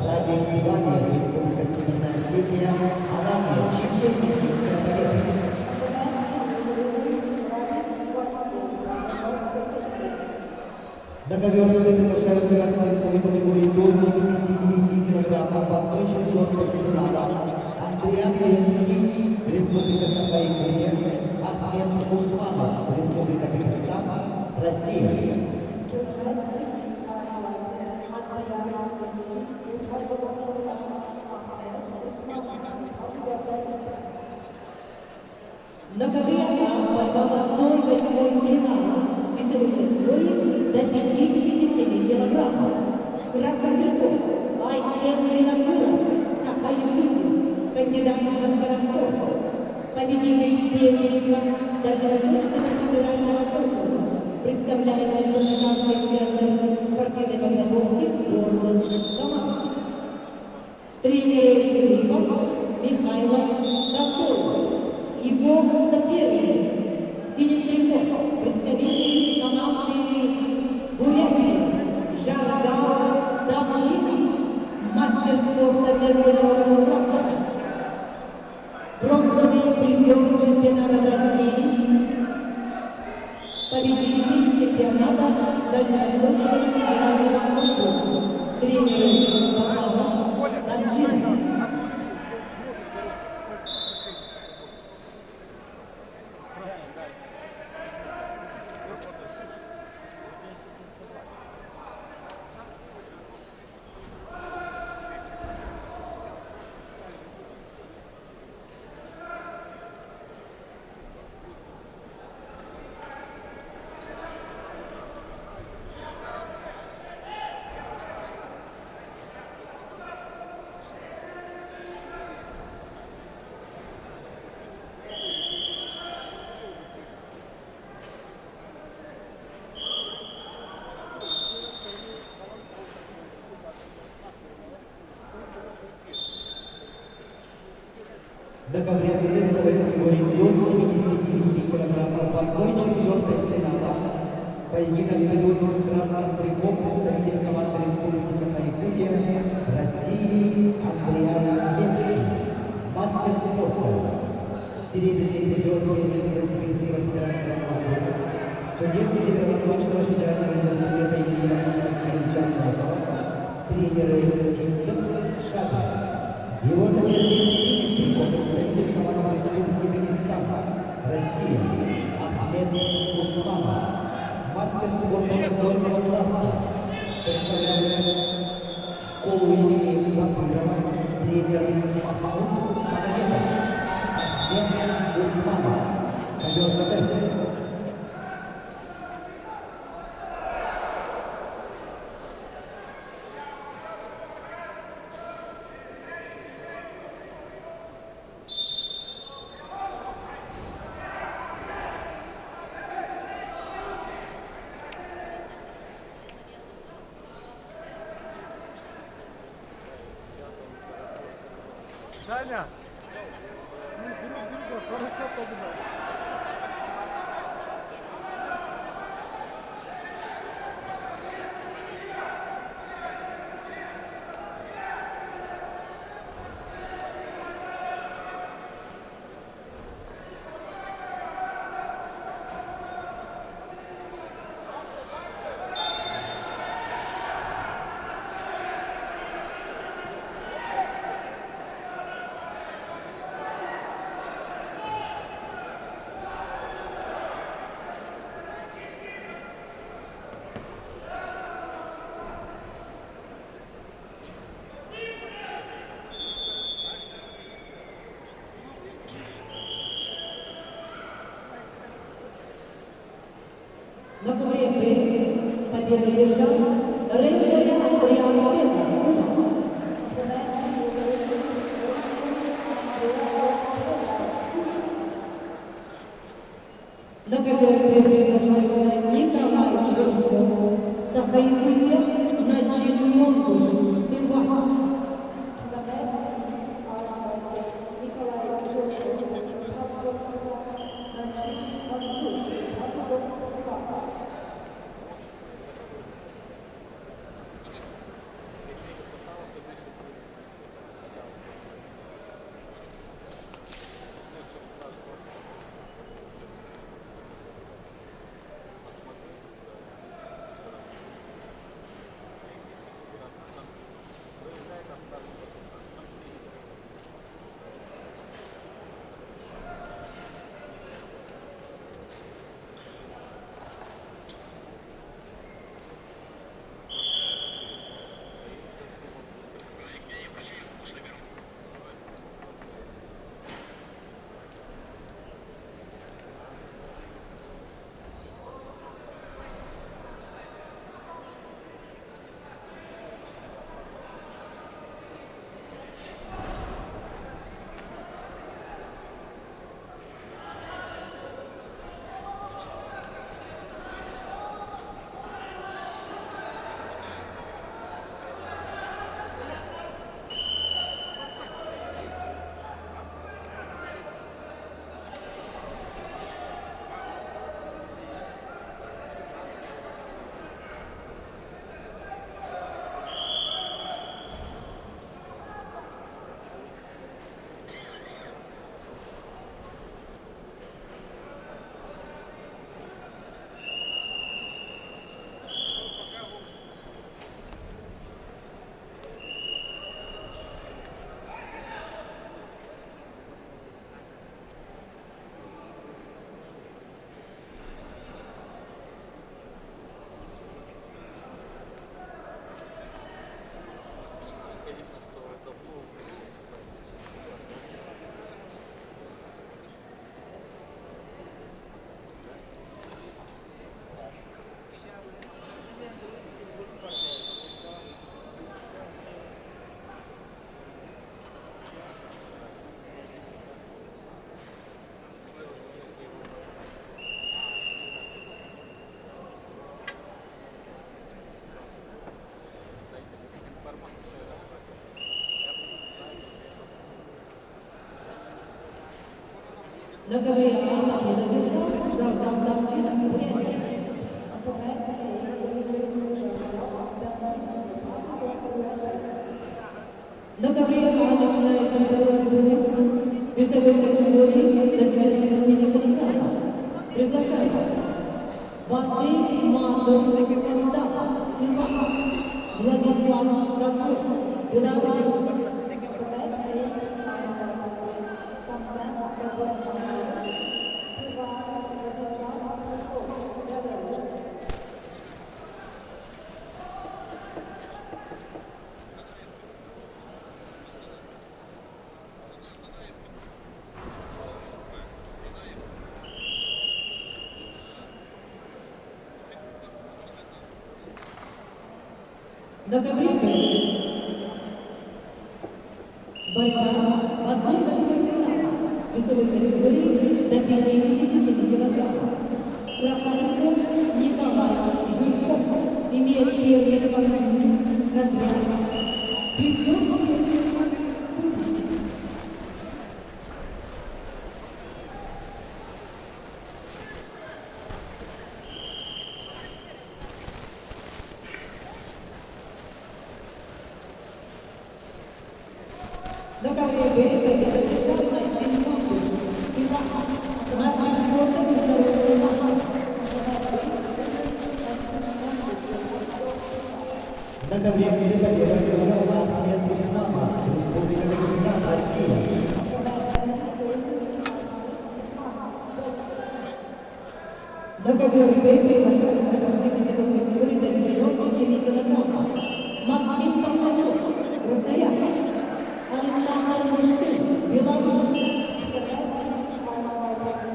S3: Радик Иванов, Республика Северная Осетия, Алания, чистая техническая победа. На ковер приглашаются борцы в своей категории до 79 килограммов в 1/4 финала Андриан Ленский, Республика Саха-Якутия, Ахмед Усманов, Республика Дагестан, Россия.
S1: На ковре борьба в 1/8 финала весовой категории до 57 килограммов. В красном трико Айсен Винокуров, Саха-Якутия, кандидат в мастера спорта, победитель первенства Дальневосточного федерального округа, представляет Республиканский центр спортивной подготовки спорта команд. Тренеры Филиппов, Михайлов, Католов. Его соперник в синем трико представитель команды Бурятии Жардал Дамтинов, мастер спорта международного класса, бронзовый призер чемпионата России, победитель чемпионата Дальневосточного федерального округа, тренеры Базаров, Дамтинов.
S3: На ковре весовой категории до 79 килограммов в 1/4 финала Поединок ведут в красном трико представитель команды Республики Саха-Якутия России Андриан Лемский, мастер спорта, серебряный призер первенства Сибирского федерального округа, студент Северо-Восточного федерального университета имени Максима Кирилловича Морозова, тренеры Синцев, Шабин. Его соперник в синем трико представитель команды Республики Дагестан, Россия Ахмед Усманов. Мастер спорта международного класса представляет школу имени Бакирова, тренер Махмуд Магомедов, Ахмед Усманов, ковер центр.
S5: Саня! Ну, друг, хорошо побежал.
S1: На ковре Б победу держал рейдер Андриан Лемский. На ковер Б приглашается Николай Жирков, Саха-Якутия, Наджин Монгуш, Дыва.
S2: Николай Жирков, Republic of Saha, Наджин Монгуш, Republic of Saha.
S6: Конечно, что давно уже
S1: На ковре А победу держал Жордан Давтинов, Бурятия.
S2: Напоминаю,
S1: На ковре начинается второй круг весовой категории до 97 килограммов. Приглашается Бады Мадр Сандак, Иван, Владислав Козлов, Беларусь.
S2: The match may Samran Badian, Ivan Vladislav Kozlov, Belarus.
S1: На ковре борьба в 1/8 финала весовой категории до 57 килограммов. Красноярский Николай Жирков имеет первый спортивный разряд. Призер первой республики. На ковре победа лежала на чемпионе Иван, мастер спорта международного класса.
S3: На ковре победа одержала Ахмед Усманов, Республика Дагестан, Россия.
S1: На ковер приглашаются борцы весовой категории до 97 килограммов. Максим Толмачев, Красноярск. Александр Мышкин, Беларусь.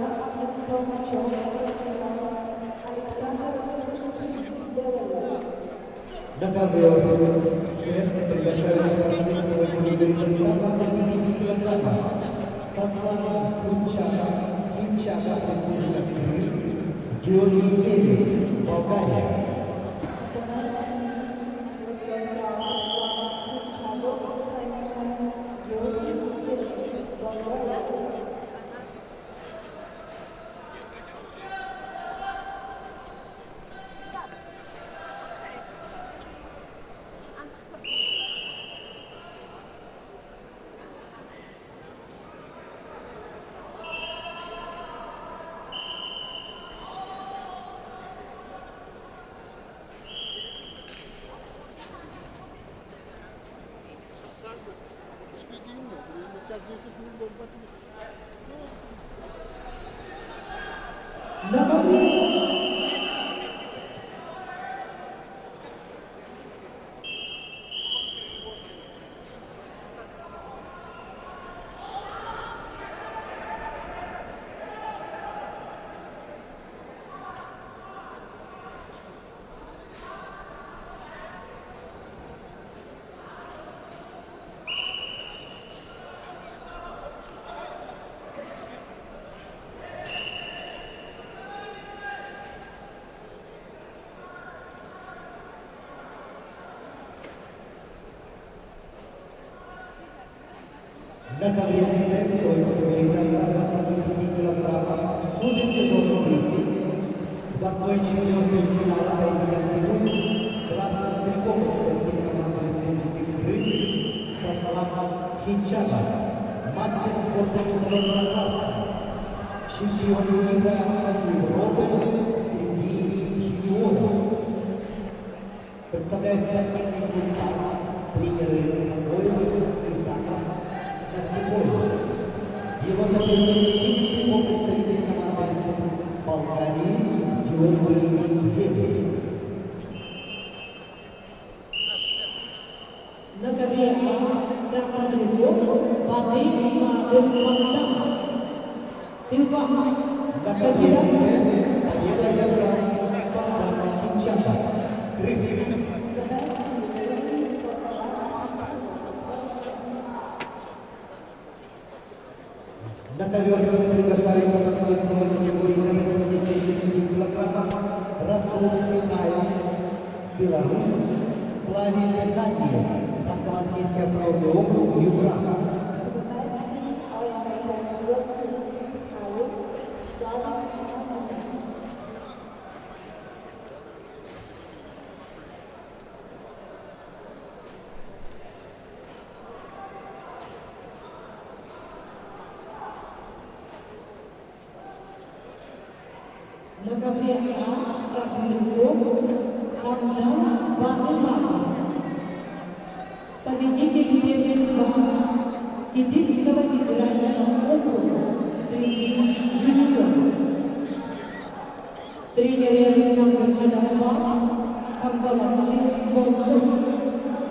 S2: Максим Толмачев, Красноярск, Александр Мышкин, Беларусь.
S3: На ковер приглашаются борцы весовой категории до 125 килограммов. Сослан Хинчаков, Республика Крым. Георгий Лебедев, Болгария.
S1: На ковре
S3: На ковре весовой категории до 125 килограммов в супертяжелом весе в 1/4 финала поединок идут в красном трико представитель команды Республики Крым Сослан Хинчаков, мастер спорта международного класса, чемпион мира Европы среди юниоров. Представляют спортивный клуб ПАКС тренеры Кокоев, Исаков, Нартикоев. Его соперник в синем трико представитель команды Республики Болгарии Георгий Лебедев.
S1: на ковре красным трико Бады Мадр Сандак. Иван,
S3: На ковре победу одержал Сослан Хинчаков, Крым. На ковер приглашаются борцы весовой категории до 86 килограммов Расул Сихаев, Беларусь, Славик Нагиев, Ханты-Мансийский автономный округ, Югра.
S1: На ковре А красным трико Самдан Бадылава. Победитель первенства Сибирского федерального округа среди юниоров. Тренеры Александр Чадамба, Камбаладжи Бондуш.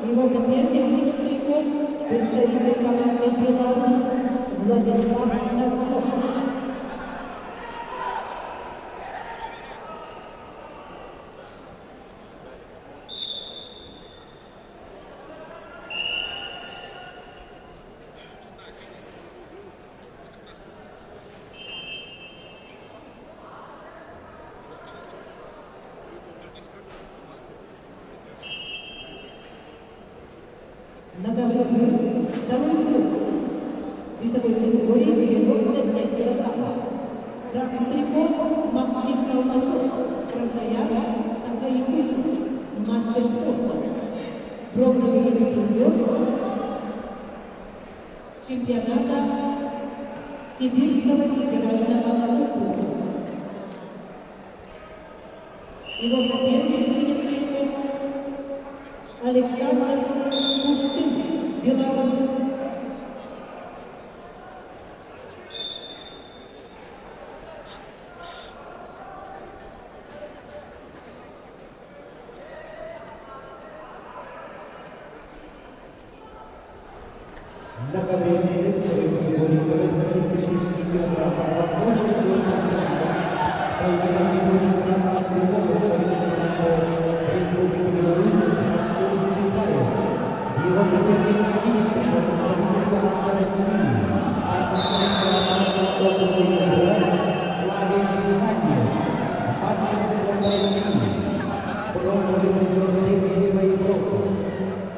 S1: Его соперник в синем трико представитель команды «Беларусь» Владислав Назлов. На ковре Б второй круг. Весовой категории 97 килограммов. Красным трико Максим Толмачев, Красноярск, Саха-Якутия, мастер спорта. Бронзовый призер чемпионата Сибирского федерального округа. Его соперник в синем трико Александр Куштын, Беларусь.
S3: На ковре С весовой категории до 86 килограммов в 1/4 финала поединок идут в красном трико представитель команды Республики Беларусь Расул Сихаев. Его соперник в синем трико представитель команды России Антонского автономного округа ЮГР Славик Геннадьев. Мастер спорта России. Бронзовый призер первенства Европы.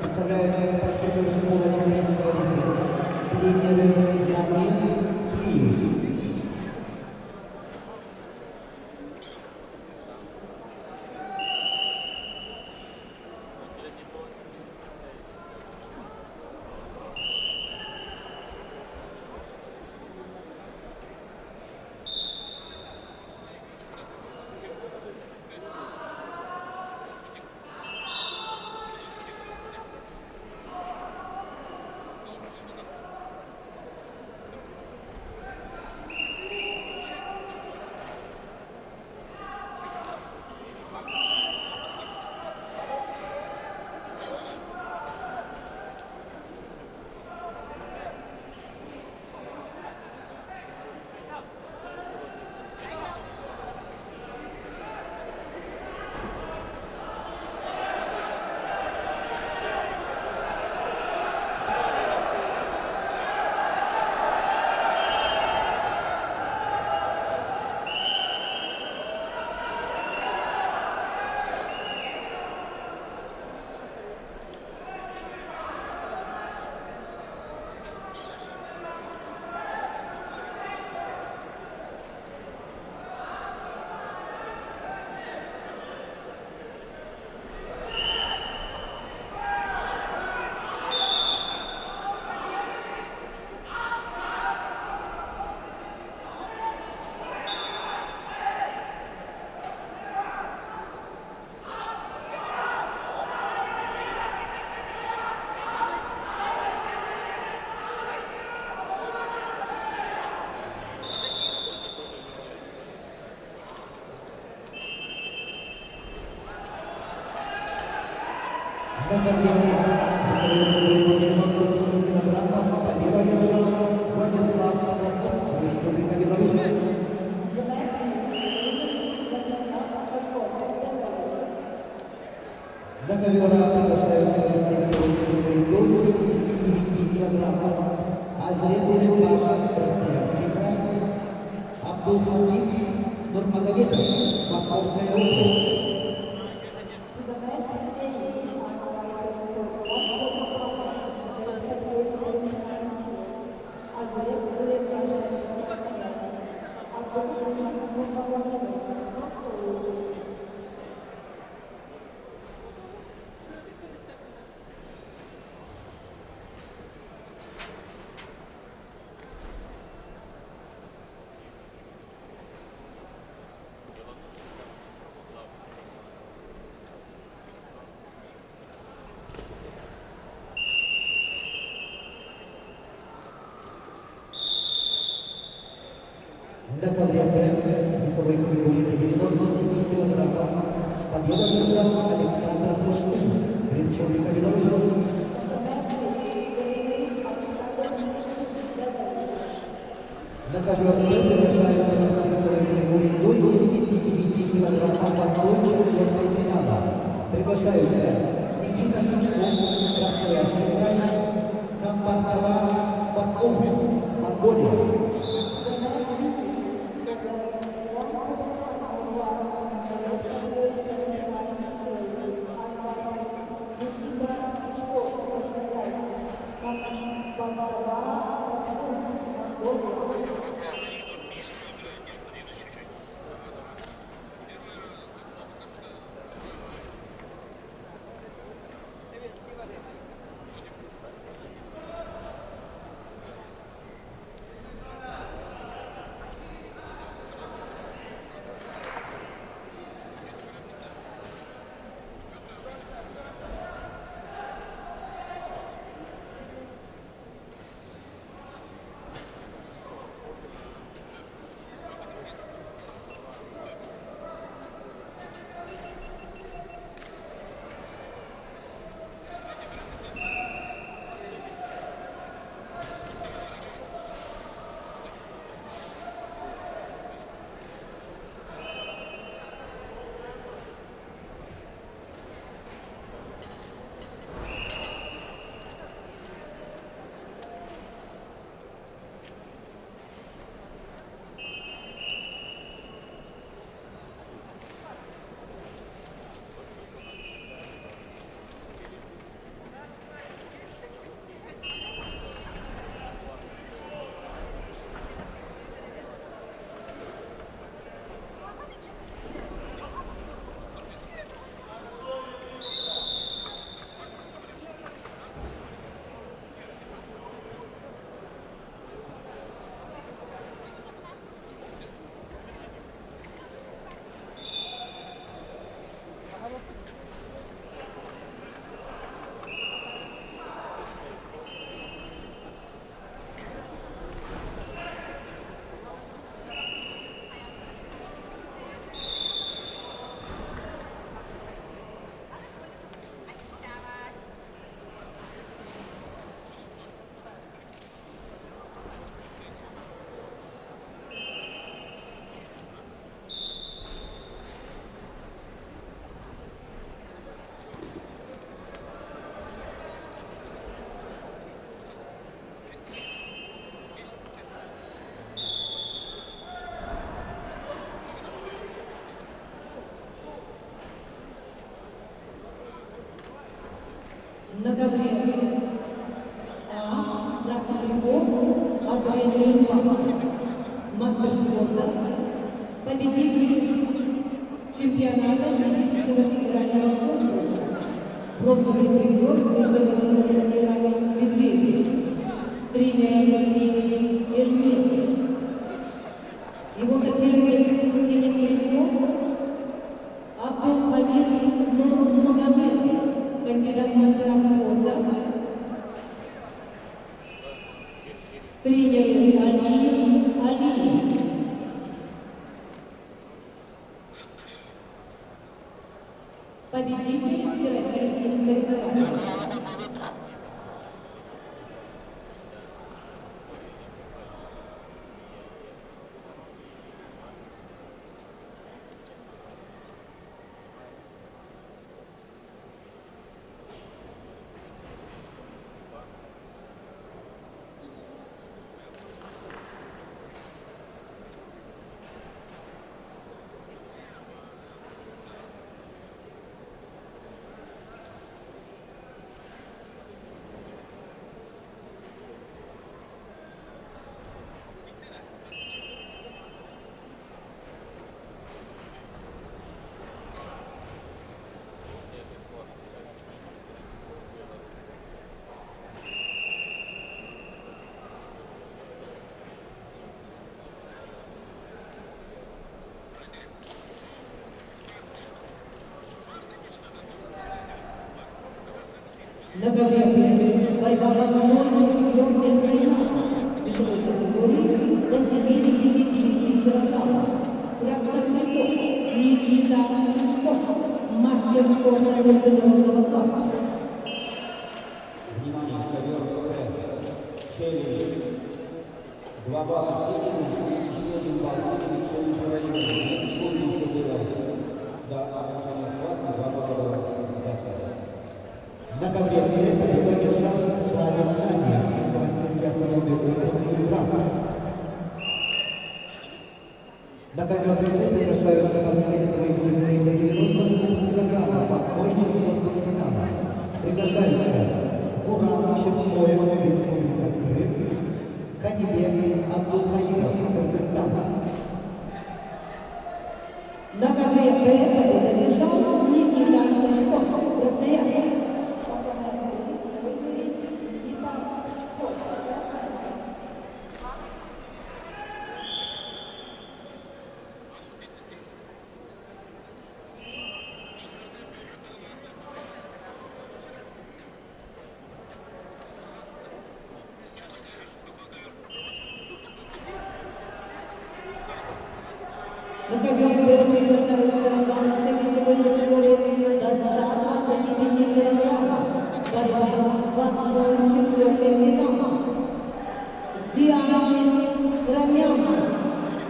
S3: Представляют спортивную школу олимпийского резерва. Тренеры Данил Плиев. На ковре А весовой категории до 97 килограммов победу одержал Владислав Козлов, Республика Беларусь.
S2: The man is Владислав Козлов, Беларусь.
S3: На ковер А приглашаются борцы весовой категории до 79 килограммов. Азлет Пашев, Красноярский край. Абдулхамид Нурмагомедов, Московская область.
S2: To the men A are fighting for 1/4 finals in the category 79 kilos. Azrek Levashev, Krasnoyarsk. Abdulhamid Nurmagomedov, Moscow.
S3: весовой категории до 97 килограммов победу одержал Александр Хрущин, Республика Беларусь. На ковер П приглашаются борцы весовой категории до 79 килограммов до четвертьфинала. Приглашаются Никита Сучков, Красноярский край, Намбардова Баков, Монголия.
S1: На ковре А, красный трикот, Азраиль Паш, мастер спорта, победитель чемпионата Сибирского федерального округа, бронзовый призер международного турнира «Медведи», тренер Алексей Эльмезов. Его соперник в синем трико Абдулхамид Нурмагомедов, кандидат мастера спорта, тренер Алиев. Победитель всероссийских соревнований. На ковре борьба в одной четвертой финала весовой категории до 79 килограммов. красном трико Никита Сычков, мастер спорта международного класса.
S4: Внимание, ковер С. Челлендж. 2 балла синим и еще 1 балл синим. Челлендж проигран. 2 секунды еще было до окончания схватки. 2 балла было сдача.
S3: На ковре С победу одержал Славик Наниев, Ханты-Мансийский автономный округ Югра. На ковер С приглашаются борцы весовой категории до 92 килограммов в 1/4 финала. Приглашаются Гурам Черкоев, Республика Крым, Канибек Абдулхаиров, Кыргызстан.
S1: На ковре Б победу одержал Никита Сычков, Красноярск.
S2: Никита Сычков, Красноярск.
S1: На ковер Б приглашаются борцы весовой категории до 125 килограммов. Борьба в 1/4 финала. Дианис Крамянов,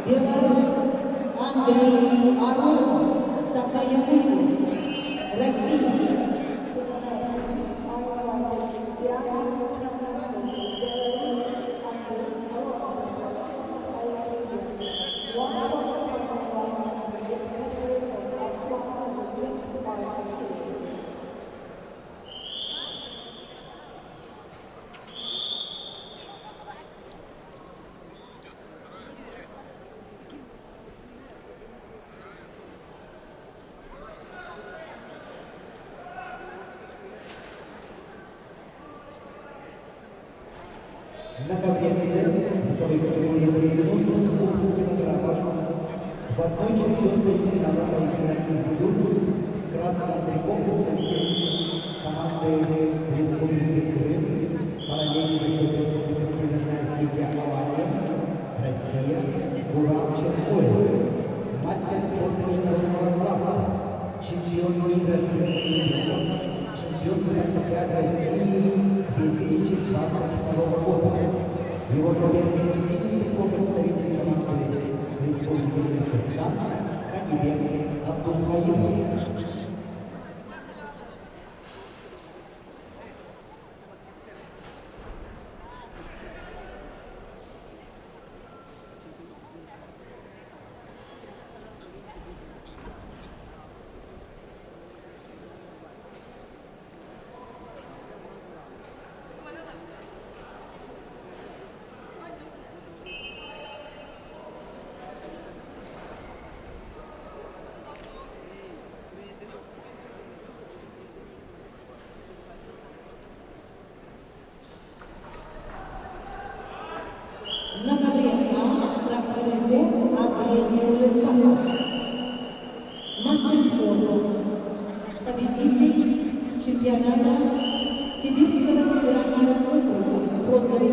S1: Беларусь. Андрей Арунов, Саха-Якутия, Россия.
S3: На ковре С весовой категории до 92 килограммов в 1/4 финала поединок ведут в красном трико представитель команды Республики Крым, параллельный зачет Республики Северная Осетия, Алания, Россия, Гурам Черкоев, мастер спорта международного класса, чемпион мира среди студентов, чемпион спартакиады России 2022 года. Его соперник в синем трико представитель команды Республики Кыргызстан Канибек Абдулхаиров.
S1: На ковре А в красном трико Азрен Улюбашев, мастер спорта, победитель чемпионата Сибирского федерального округа, бронзовый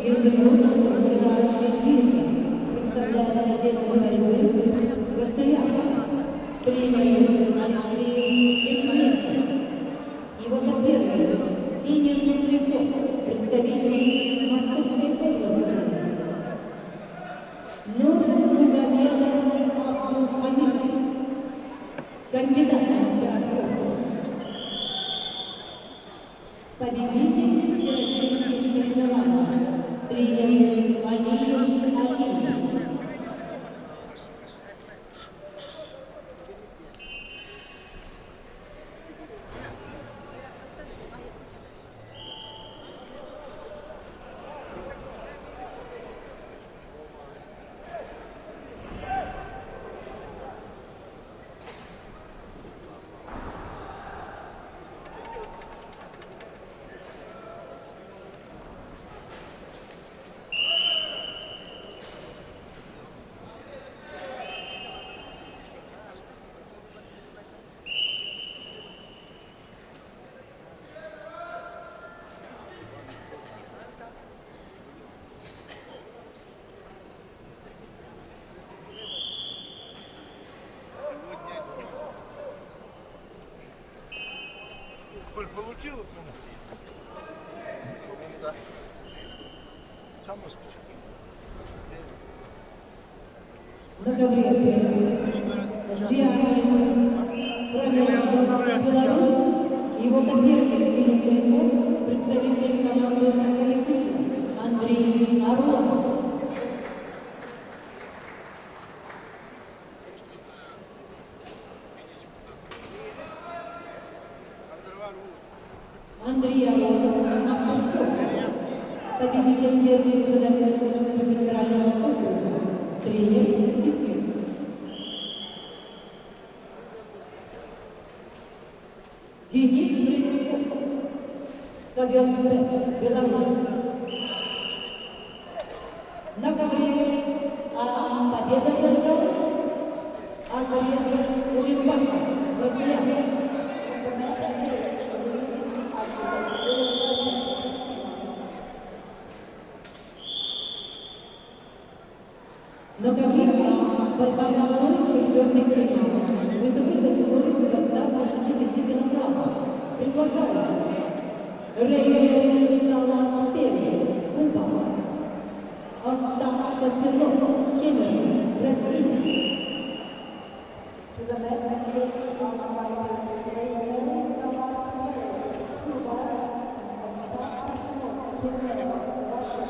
S1: международного турнира «Медведя», представляя отдельную борьбы Красноярск, тренер Алексей Лекместер. Его соперник в синем трико, представитель Московской области, Нурмагомедов Абдулхамид, кандидат в мастера спорта, победитель всероссийских соревнований, тренер Алиев Алиев.
S5: Дубль получил от меня? Сам успел.
S1: Многовременный Дианис Промеров, Беларусь. Его соперник в синем трико, представитель команды Санкт-Петербурга Андрей Орлов. Андрей Орлов, мастерство. Победитель первенства Дальневосточного федерального округа. Тренер Сибирь. Денис Бриненков, КВН Беларусь. На ковре победа держал Азаренко Улимбашев, Красноярск. На ковре борьба в 1/4 финала. Весовой категории до 125 килограммов. Приглашают Рейнер Саласпевич, Куба. Остап Косилов, Кемерово, Россия.
S2: To the men are invited Reyes Salas Perez, Cuba, and Ostap Kasimov, Kemero, Russia,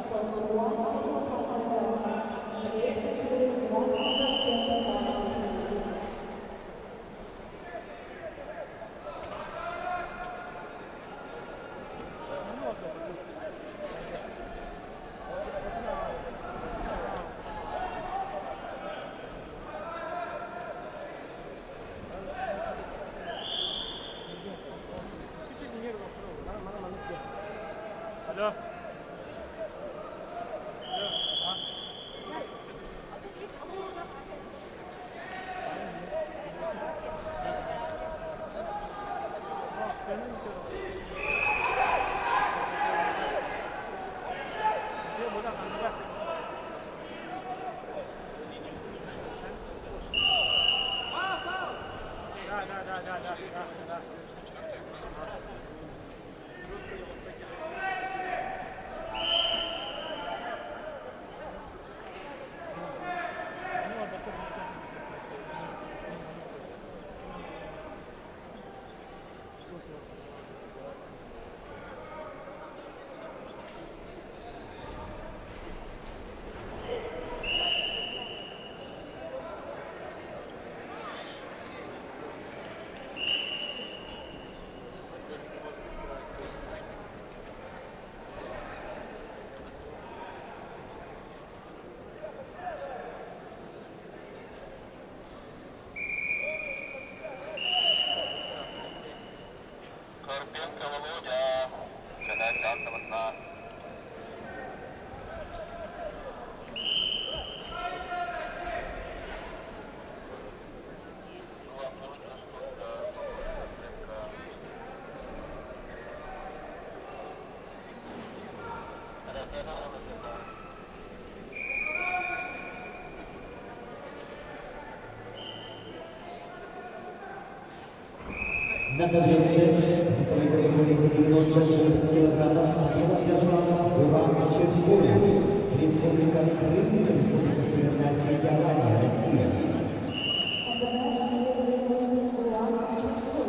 S2: for the 125 round and the weight category 125 kilos.
S5: Алло. Да.
S7: Карпенко Володя, начинает карта одна.
S3: На ковре весовой категории до 92 килограммов победу одержал Гурам Черкоев, Республика Крым, Республика Северная Осетия, Алания, Россия.
S2: And the men's heavyweight wrestling Gulam Chukov,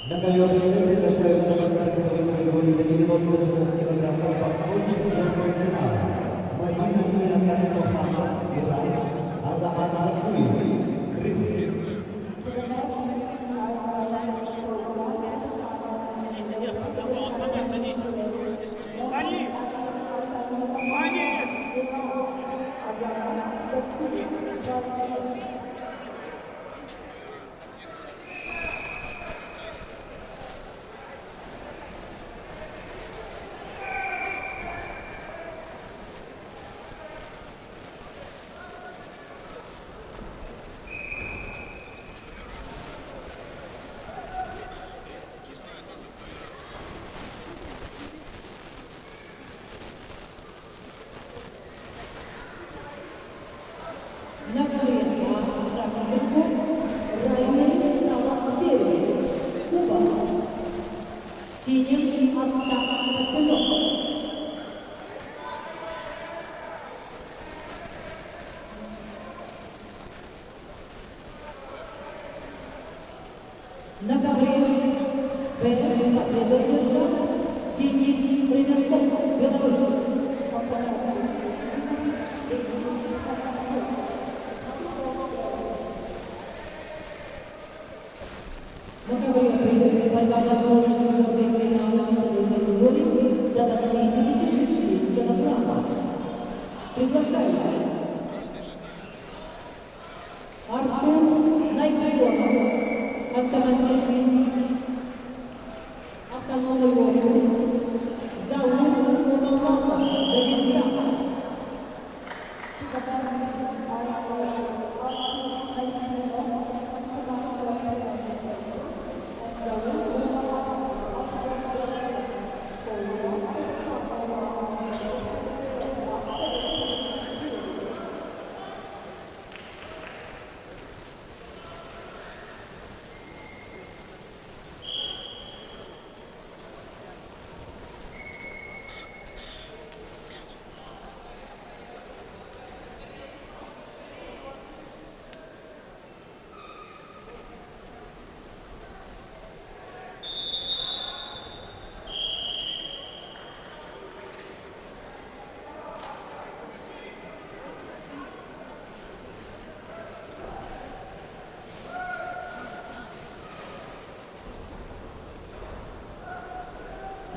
S3: На ковер С приглашаются бойцы весовой категории до 92 килограммов по 4 финала. Мадина Ильясани Мухаммад, Иран, Азамат Закуев, Крым.
S2: to the men's are invited for 125 kilos.
S1: На ковре Б победу одержал Денис Ременков, Беларусь. На ковре Б борьба в одной четвертой финала весовой категории до 86 килограммов. Приглашается Артур Найкионов, Автоматизм, Автономный округ, Заур Умалава, Дагестан.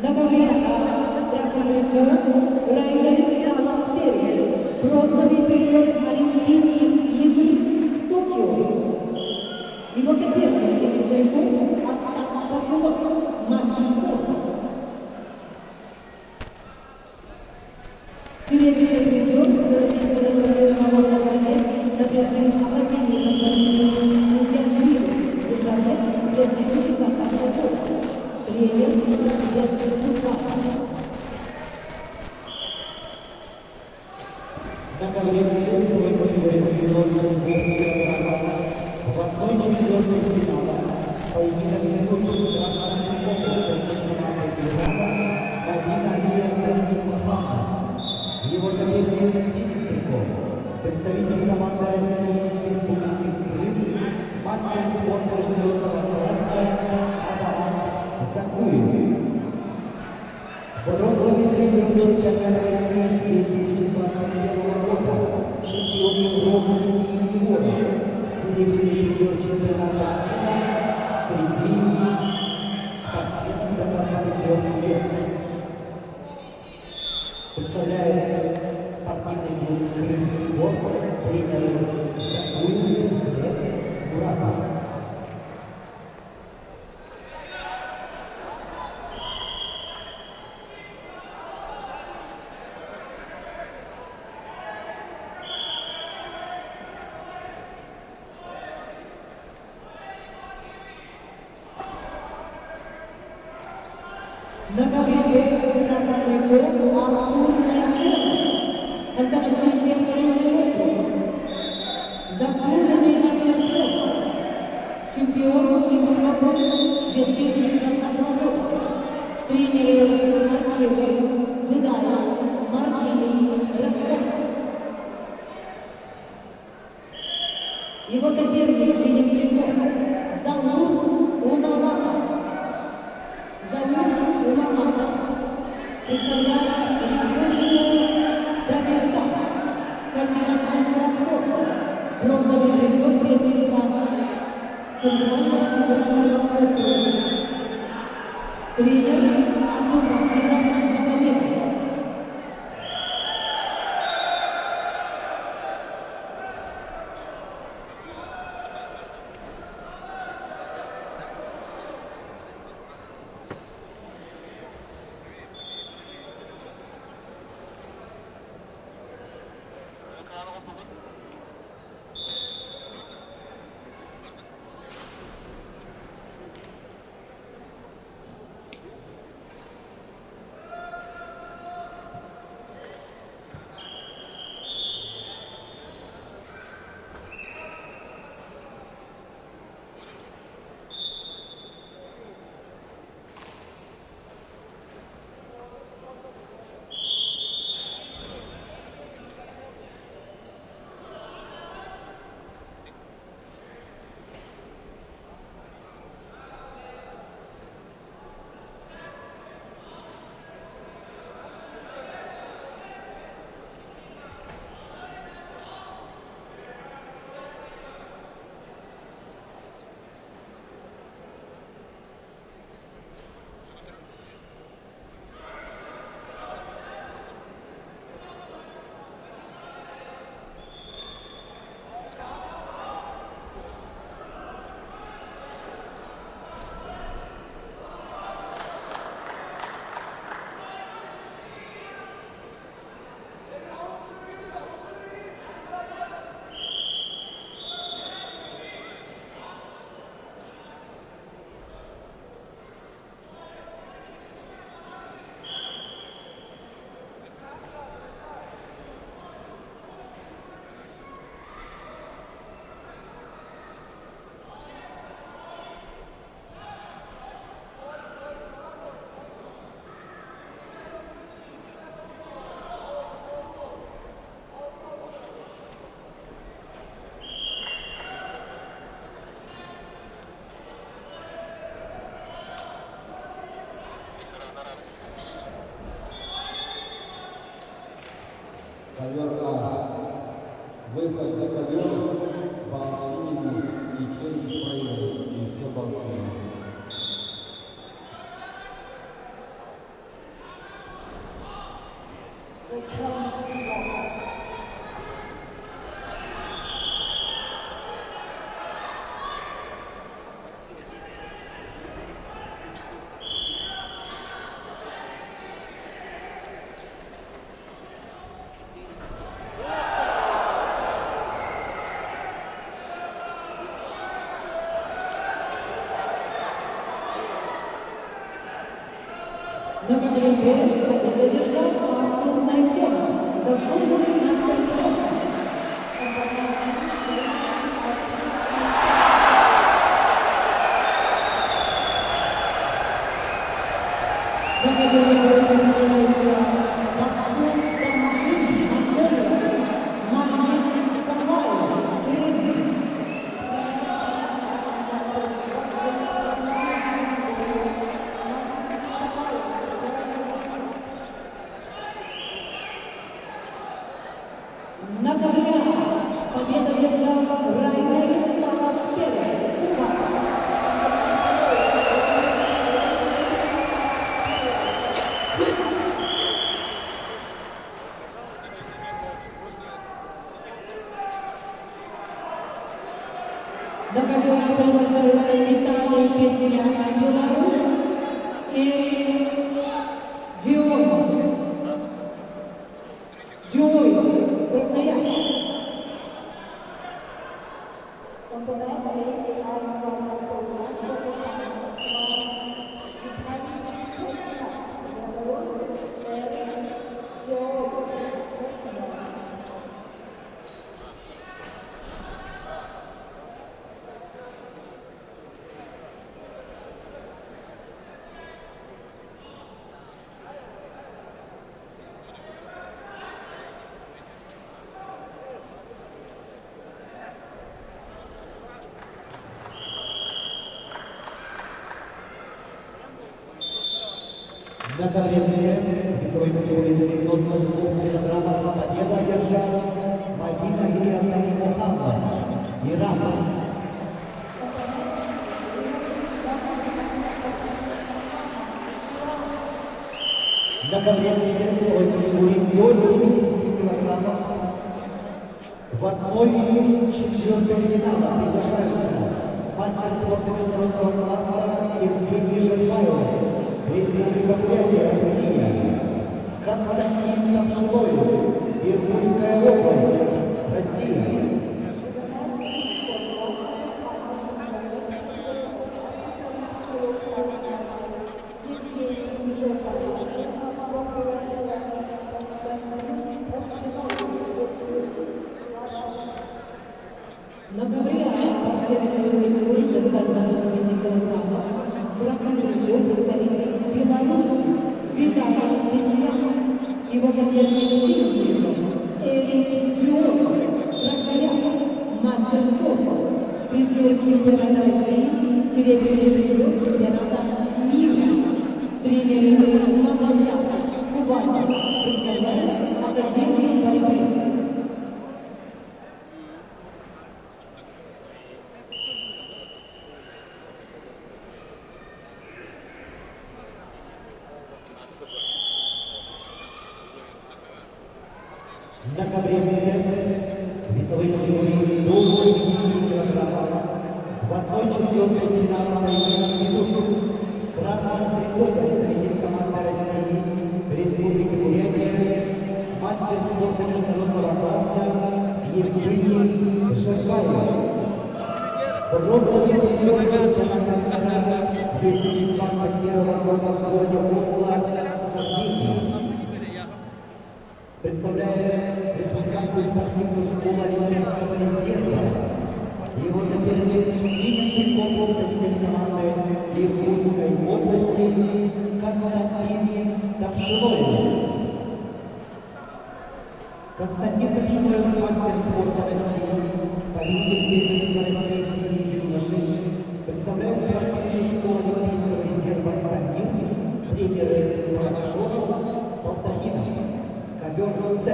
S1: На ковре красным триком Райдер Сала спереди, бронзовый призер Олимпийских игр в Токио. Его соперник синим триком Остап Басилов, мастер спорта. Серебряный призер за российского мирового королев на призыв Академии Мудяшвили, Бухарет, 2020 года. Тренер президент Кузова.
S3: На ковре С весовой категории до 92 килограммов в 1/4 финала поединок ведут красным триком представитель команды Ирана Мадина Лия Мухаммад. Его соперник синим триком представитель команды России и Республики Крым, мастер спорта международного класса Азамат Закуев. Бронзовый призер чемпионата России 2021 года, чемпион Европы среди юниоров, серебряный призер чемпионата мира среди спортсменов до 23 лет. Представляет спортивный клуб «Крымспорт» тренер Закуев Глеб Муратов.
S1: На ковре Б красным триком Артур Найкионов, Хантамансийский автономный округ. Заслуженный мастер спорта, чемпион Европы 2020 года. Тренеры Марчевы, Дудаев, Маркини, Рожков. Его соперник синим триком Заур Умалатов. Заур Умалатов представляет Республику Дагестан, кандидат мастера спорта, бронзовый призер первенства Центрального федерального округа. Тренер Абдулбасиров Магомедов.
S4: Челлендж проигран. Еще балл съеден.
S2: The challenge is lost.
S1: На КВБ победу держал Артур Найфонов, заслуженный мастер спорта. На КВБ приглашается Максим Дамшин, Монголия, Мальник Шамаев, Крым. На ковре победу держал Райнер Салас Перец, Куба. На ковер приглашаются Виталий Песня, Беларусь, и Дионис. Джой, Красноярск.
S2: On the mat, I invited for one quarterfinals Vitaly Pesnya, Belarus, and Zoe, Krasnoyarsk.
S3: На ковре весовой категории до 92 килограммов победу одержал Магина Лия Сани Мухаммад, Иран. На ковре весовой категории до 70 килограммов в 1/4 финала приглашаются мастер спорта международного класса Евгений Жербаев, Республика Бурятия, Россия, Константин Тавшилоев, Иркутская область, Россия.
S1: На ковре в борце весовой категории до 125 килограммов в красном трико представитель Беларуси Виталий Песня. Его соперник в синем трико Эрик Джион, Красноярск, мастер спорта, призер чемпионата России, серебряный призер чемпионата мира, тренер Магасян, Кубань, представляет Академию борьбы.
S3: На ковре весовой категории до 70 килограммов в 1/4 финала поединок ведут в красном трико представитель команды России, Республики Бурятия, мастер спорта международного класса Евгений Жербаев. Бронзовый призер чемпионата мира 2021 года в городе Осло, Норвегия. Представляет республиканскую спортивную школу Олимпийского резерва. Его соперник в синем трико представитель команды Иркутской области Константин Тавшилоев. Константин Тавшилоев, мастер спорта России, победитель первенства России среди юношей, представляет спортивную школу Олимпийского резерва «Тамир», тренеры Барабашов, Балтахинов. Ковер С.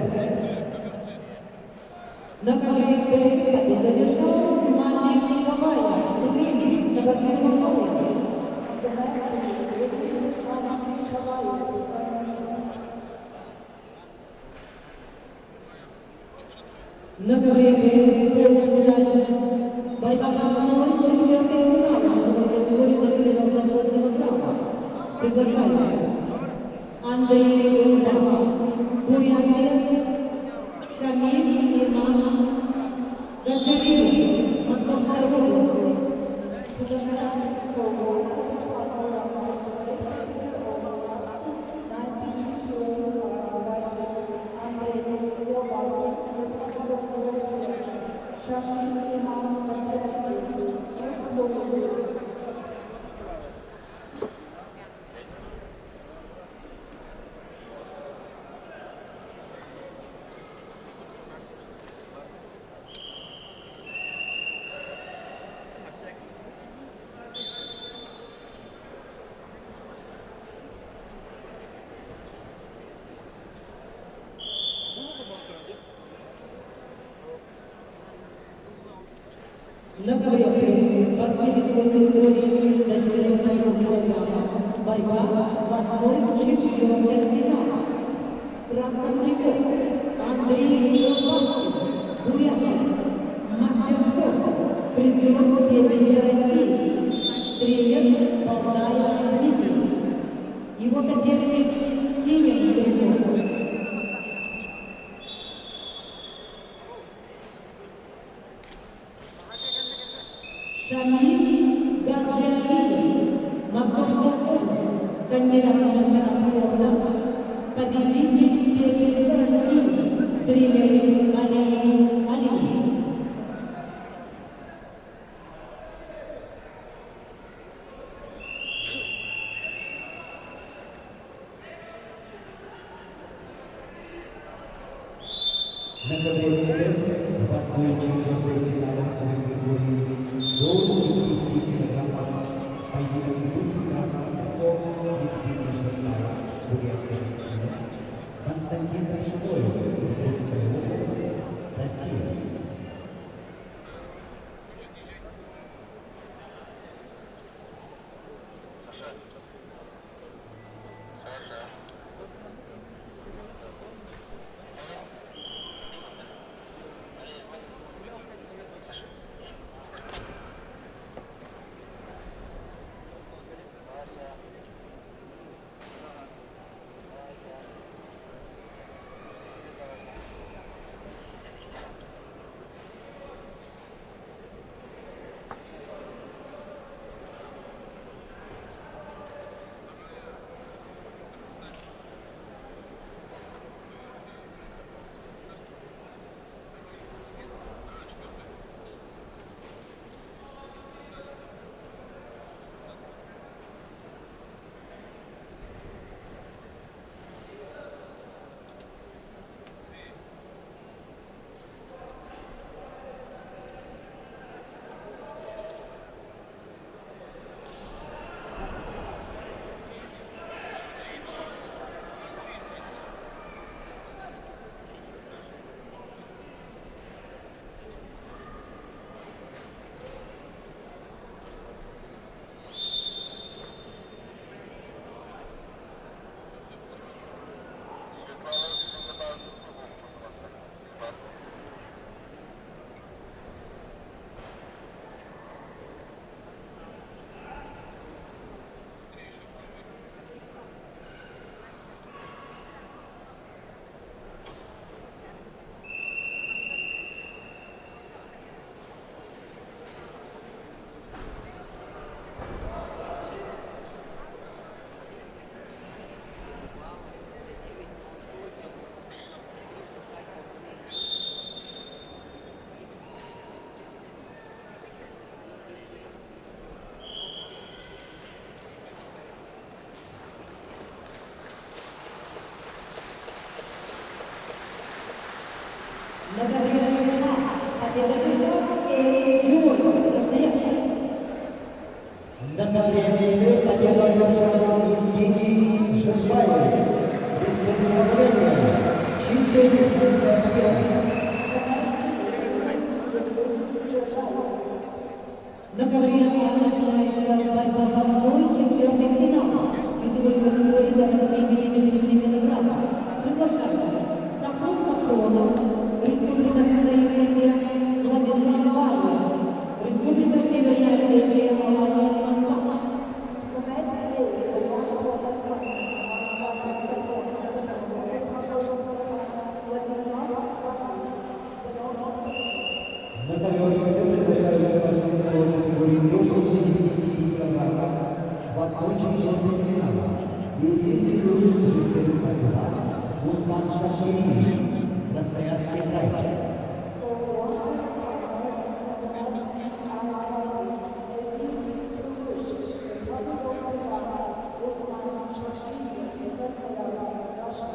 S1: На ковре Б победу держал Мальник Шамаев, Приглашаются Андрей Илбасов, Бурятия, Шамиль Имам Гаджалиев, Московская область.
S2: To the men for one quarterfinal round in the weight category of up to 92 kilos are invited Andrei Ilbasov, Republic of Buryatia, Shamil Imam Gadjaliyev, Moscow.
S1: На ковре борцы весовой категории до 92 килограммов. Борьба в 1/4 финала. В красном трико Андрей Илбасов, Бурятия, мастер спорта, призер первенства России, тренер Болтаев Дмитрий. Его соперник в синем трико. Шамиль Гаджалиев, Московская область, кандидат в мастера спорта, победитель первенства России, тренер Алиев Алиев.
S3: На ковре С в 1/4 финала своей категории до 70 килограммов поединок идут в красном трико Евгений Шатаев, Бурятия, Россия, Константин Топшилоев, Иркутская область, Россия.
S1: На ковре А победу одержал Эрик Джой, Красноярск.
S3: На ковре С победу одержал Евгений Жирбаев, Республика Бурятия, чистая техническая победа.
S1: На ковре А начинается борьба в 1/4 финала. Весовой категории до 86 килограммов. Приглашаются Сафрон Сафронов, Республика Бурятия, Владислав Валиев, Республика Северная Осетия, Алания, Москва.
S2: To the men A for one quarter
S3: Визит Илюш, Республика Тыва, Усман Шахмириев, Красноярский край.
S2: For one quarterfinal at the men's I fighting, Azim Toulouche, Republic of Taiwan, Usman Shahriyev, Krasnoyarsk, Russia.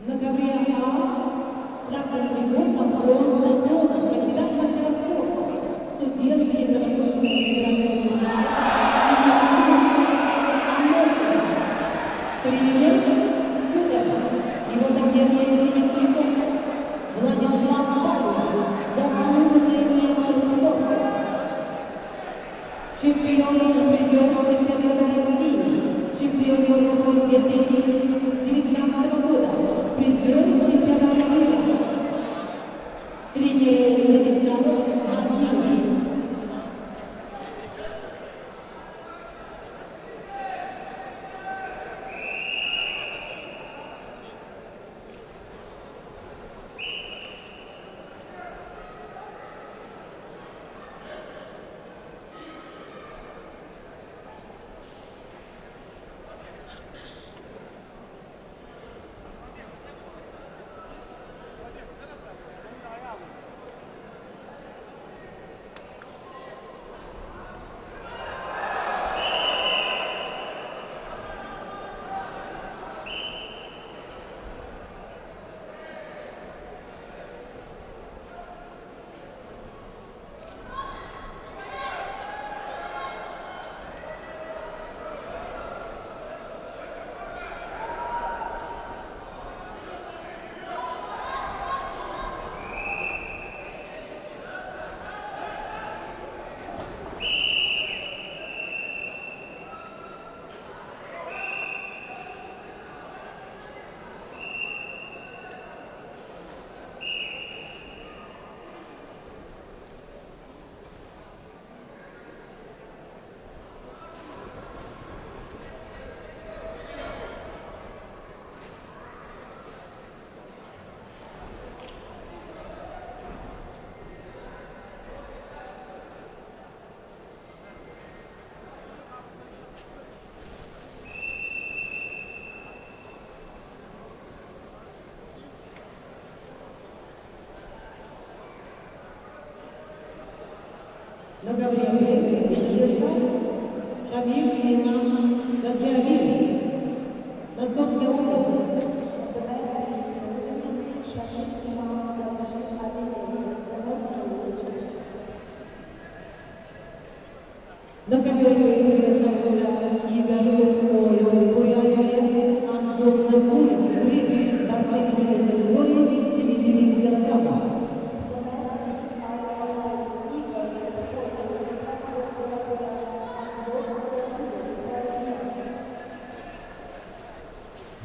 S1: На ковре А красным трибун Сафронов, кандидат в мастера спорта, студент Северо-Восточного федерального университета имени Максима Ивановича Амосова. Тренер Федоров, его соперник синих трибун Владислав Павлов, заслуженный мастер спорта. Чемпион и призер чемпионата России, чемпион Европы 2019 года, призер чемпионата мира. Тренеры Давиднаров, Маргилов. На ковре Б одержал Шамиль Имам Гаджиалиев, Московская область.
S2: At the men's the winner is Shahid Imam Gadji Aliyev, the Moscow region.
S1: На ковер Б приглашаются Игорь Лукоев, Бурятия, Анзор Закулев, Крым, борцы весовой категории 70 килограммов.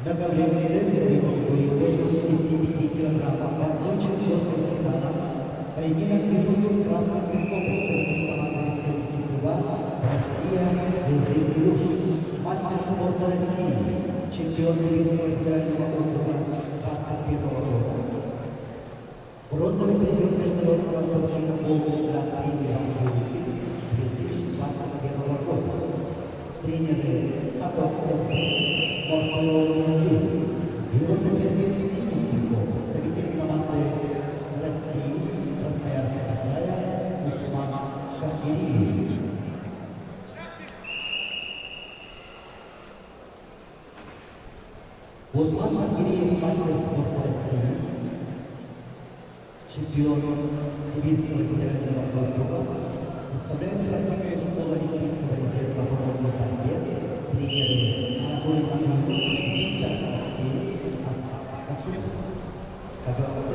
S3: На ковре С весовой категории до 65 килограммов в одной четвертой финала поединок ведут в красном трико представитель команды Республики Тыва, Россия, Визит Илюш, мастер спорта России, чемпион Сибирского федерального округа 2021 года, бронзовый призер международного турнира Golden Grand Prix Евангелики 2021 года. Тренеры Садок Морфео Мингин, его соперник в синем трико, представитель команды России, Красноярского края, Усман Шахмириев. Усман Шахмириев, мастер спорта России, чемпион Сибирского федерального округа, представляет спортивную школу Олимпийского резерва по водной борьбе, тренеры Анатолий Мамонов, Виктор Алексеев, Остап Косулев. Ковер С.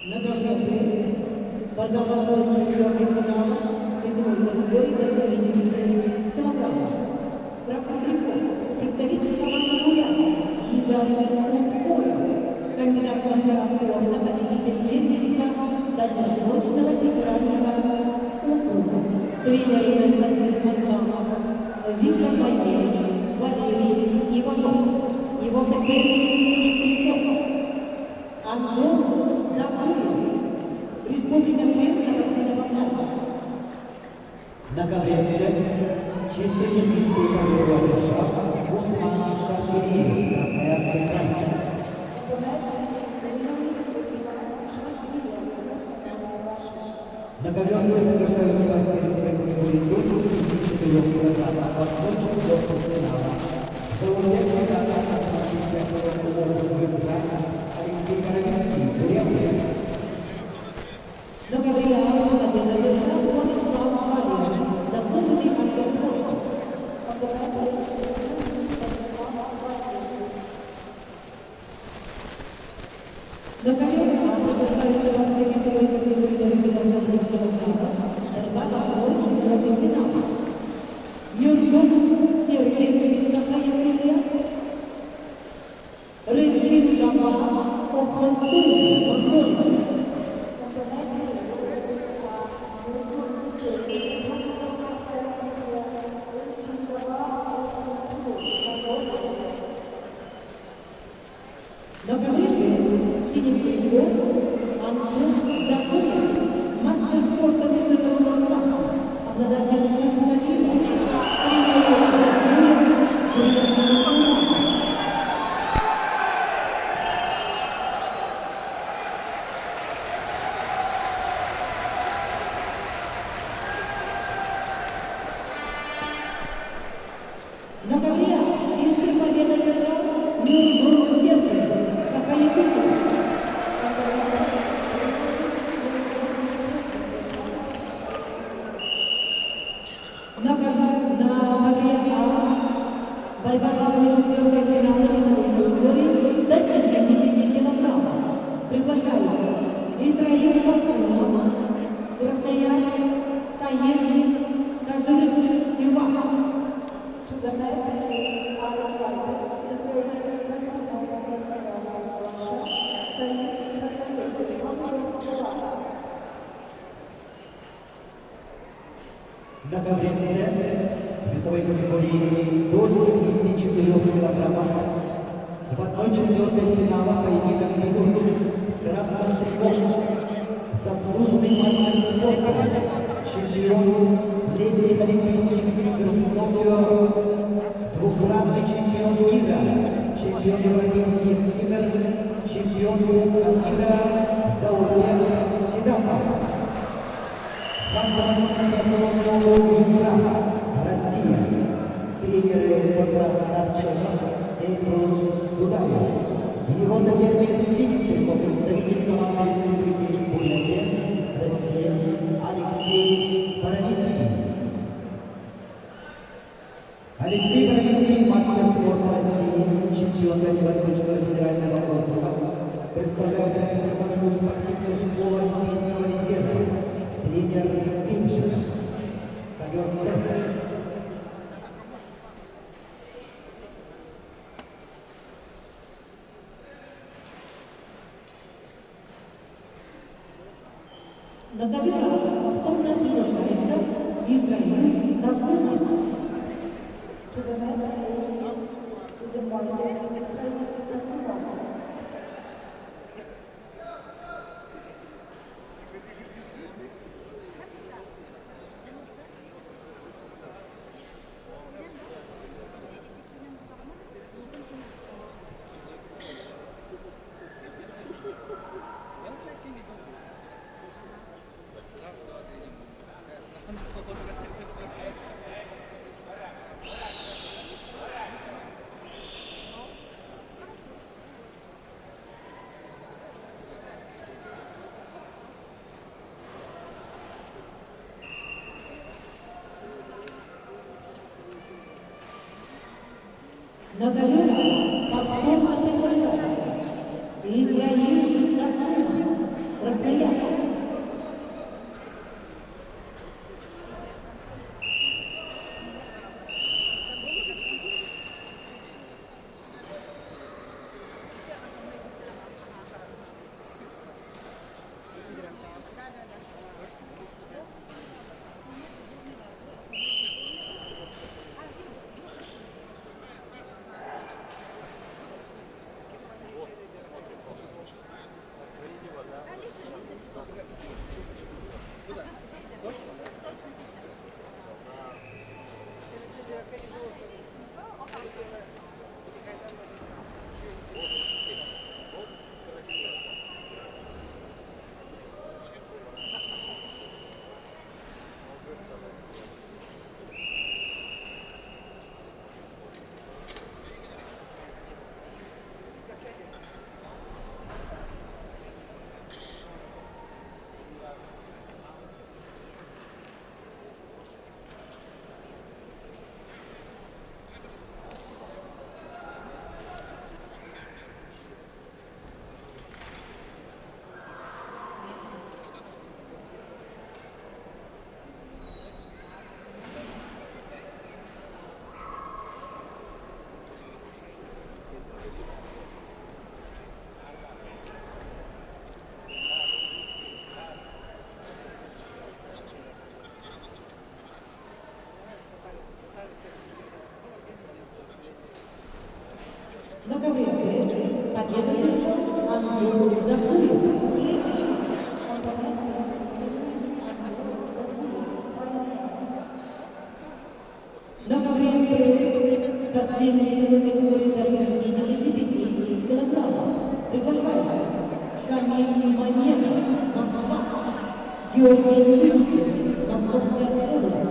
S1: На главе Б борьба в одной четвертой финала весовой категории до 70 килограммов. В красном трико представитель команды Бурятии Игорь Уткоев, кандидат в мастера спорта, победитель первенства Дальневосточного федерального округа, тренеры Константин Фонтанов, Виктор Майбей, Валерий Иванов. Его соперник в синем трико Анзор Закуев, Республика Крым, Кабардино-Балкария.
S3: На ковре С чистый олимпийский победу одержал Усман Шахтириев, Красноярский край. На ковер С приглашаются бойцы весовой категории до 74 килограммов в одной четвертой финала. Заурбек Сидата, Атматический автономный округ Югра, Алексей Коровинский, Бурятия.
S1: На ковре А победу одержал Владислав Валерий, заслуженный мастер спорта. На ковре А приглашаются бойцы весовой категории до 92 килограммов, борьба в одной четвертой финала. Мюрдон Сергей Сахаякутия, Рыбчин Гама Охватун Монголия. На ковре Б синим трико Анзор Закуев, мастер спорта международного класса, обладатель Кубка мира, тренер Закуев, тренер Аллаха. На ковре А чистую победу одержал Мюрдон Сергей Сахаякутия. На ковре А борьба в одной четвертой финала весовой категории до 70 килограммов. Приглашаются Израиль Пасунов, Красноярск, Саид Казырык, Тюва.
S2: To the net, are invited Israel Kasumov, Krasnoyarsk, Russia, Said Kazarek, Republic of Taiwan.
S3: На ковре С весовой категории до 74 килограммов в одной четвертой финала поединок фигур в красном трико. Заслуженный мастер спорта, чемпион летних Олимпийских игр в Токио, двукратный чемпион мира, чемпион Европейских игр, чемпион Кубка мира Заурбек Сидатов. Ханты-Мансийский автономный округ Югра, Россия. Тренеры Петра Савченко, Эльбрус Дудаев. Его соперник в синем трико представитель команды Республики Бурятия, Россия, Алексей Боровинский. Алексей Боровинский, мастер спорта России, чемпион Дальневосточного федерального округа, представляет республиканскую спортивную школу Олимпийского резерва, тренер Меньшиков. Ковер С.
S1: На ковер А повторно приглашается Израиль Казумов.
S2: To the net, is invited Israel Kasumov.
S1: На ковер А повторно приглашается Израиль Казумов, Победу одержал Анзор Закуев, Крым. На КВМ спортсмены весовой категории до 65 килограммов приглашаются Шамиль Мамедов, Москва, Георгий Кычкин, Московская область.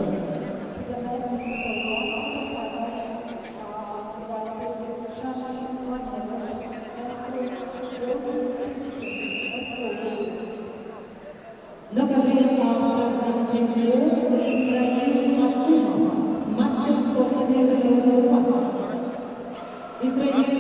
S1: На ковре в красном трико Исраил Насумов, мастер спорта международного класса. Исраил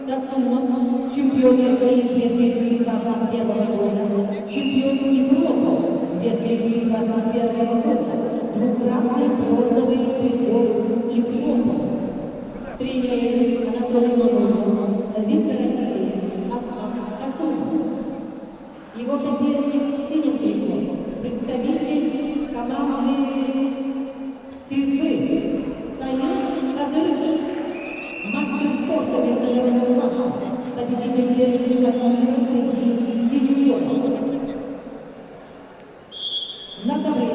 S1: Насумов, чемпион России 2021 года, чемпион Европы 2021 года, двукратный бронзовый призер Европы. Тренеры Анатолий Мануйлов, Виктор Алексеев, Аслан Касумов. Его соперник в синем трико, представитель команды ТВ Саид Казырык, мастер спорта международного класса, победитель первенства мира среди юниоров. На ковре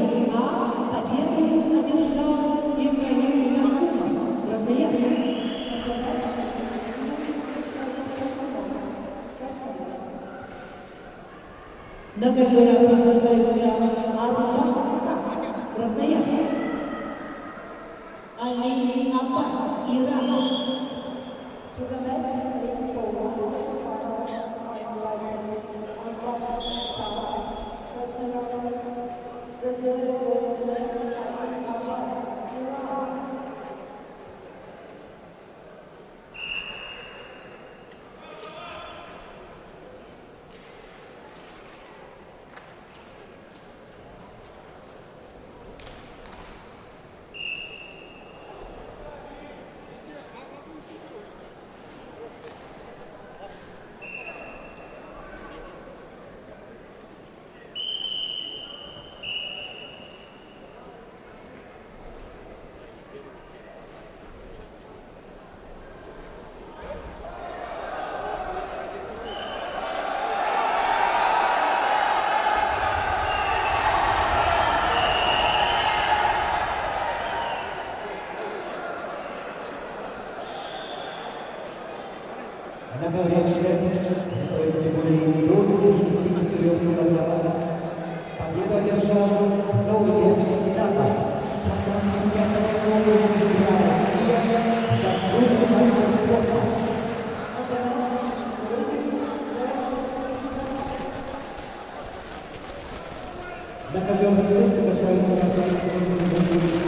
S1: победу одержал Исраил Насумов, Красноярск. На ковре приглашаются Арбат Сак, Красноярск. Али Аббас, Иран.
S2: To the men aiming for one final are invited Anwar Saad, Krasnoyarsk, Brazil goes led by Abbas, Iran.
S3: На ковре весовой категории до 74 килограммов победу одержал Заурбек Сидатов, Ханты-Мансийский автономный округ Юга, Россия, заслуженный мастер спорта. На ковер приглашаются на категорию до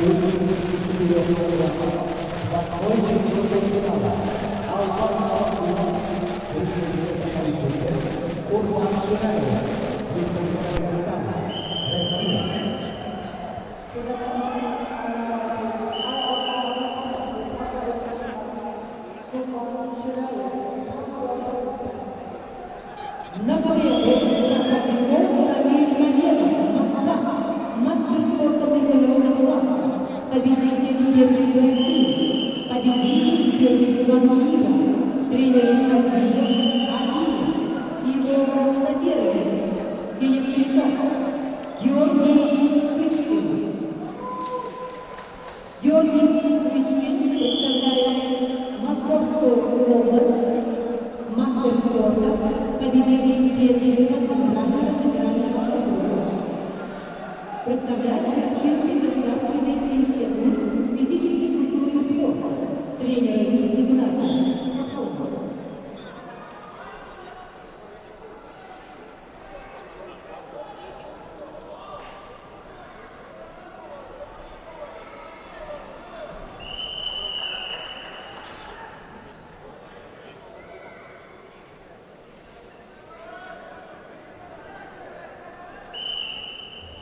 S3: 74 килограммов во второй четвертой финала. Республика Саха-Якутия, Урбан Шираев, Республика Дагестан, Россия.
S2: To the men are invited Kurban Shirayev, Pakistan.
S1: На ковре красный трико Шамиль Мамедов, Москва, мастер спорта международного класса, победитель первенства России, победитель первенства мира. Тренер Азиев, Алиев, его соперник, синим трико, Георгий Кычкин. Георгий Кычкин представляет Московскую область, мастер спорта, победитель первенства Центрального федерального округа. Представляет Черчинский государственный институт физической культуры и спорта. Тренер Игнатий.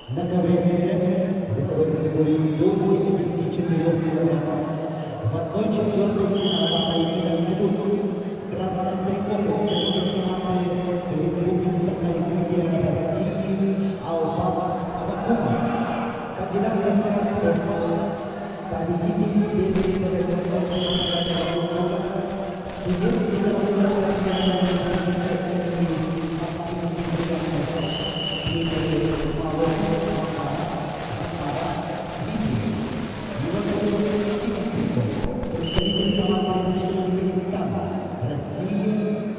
S3: На ковре весовой категории до 74 килограммов в 1/4 финала поединок ведут в красном трико представитель команды Республики Саха-Якутия, России Албан Авакумов, кандидат в мастера спорта, победитель первенства Восточного федерального округа, студент Северо-Восточного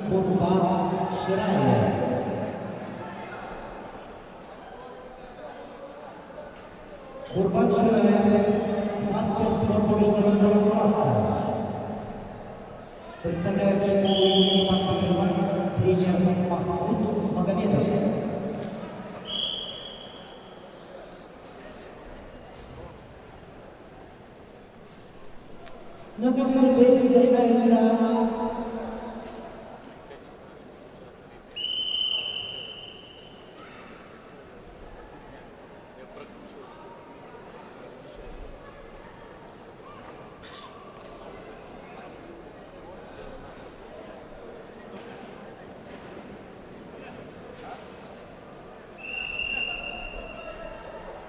S3: Курбан Шираев. Курбан Шираев, мастер спорта международного класса. Представляет школу имени Бакирова тренер Махмуд Магомедов.
S1: На ковер Б приглашается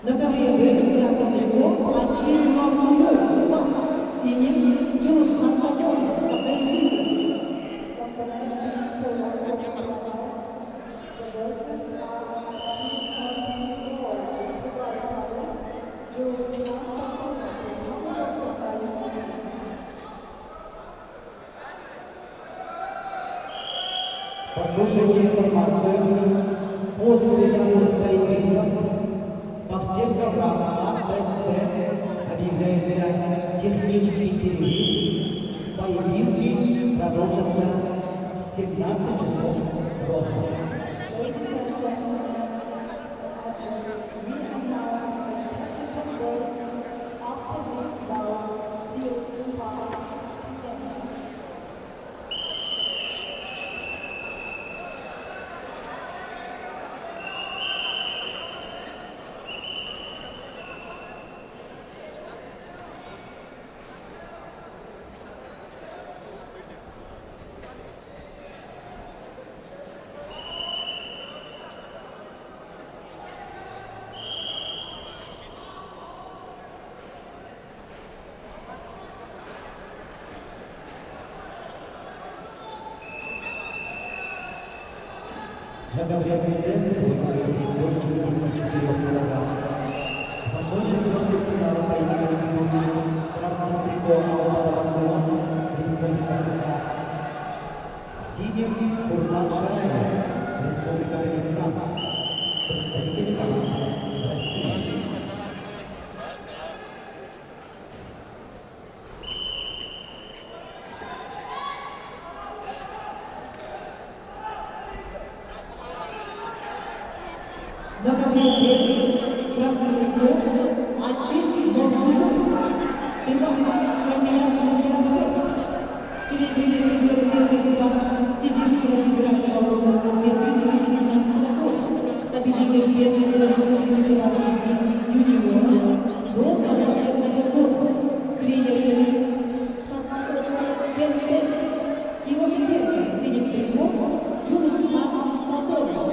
S1: на ковре Б в красном трико Ачин Нортулу, синим Джулусхан Такони, Сахай Якутия.
S2: From the night for one quarter the wrestlers are Achi Montino, Tuva Republic, Jules Montano, Republic of Sakaya.
S3: Послушайте информацию. После данных поединков по всем программам А, Б, С объявляется технический перерыв. Поединки продолжатся в 17 часов ровно.
S2: Ladies and gentlemen, we announce a technical break after these bouts till 5 p.m.
S3: На ковре С сегодня говорит до 74 килограмм. В 1/4 финала поединок ведут красным трико Алмат Абдулов, Республика Саха. В синем Курбан Шираев, Республика Дагестан. Представители команды России.
S1: На ковре Б красный трико Ачин Нортулу, кандидат в мастера спорта, серебряный призер первенства Сибирского федерального округа 2019 года, победитель первенства Республики Тыва среди юниоров до 21 года, тренер Сахар Кенте, его соперник в синем трико Джулусхан Матонов.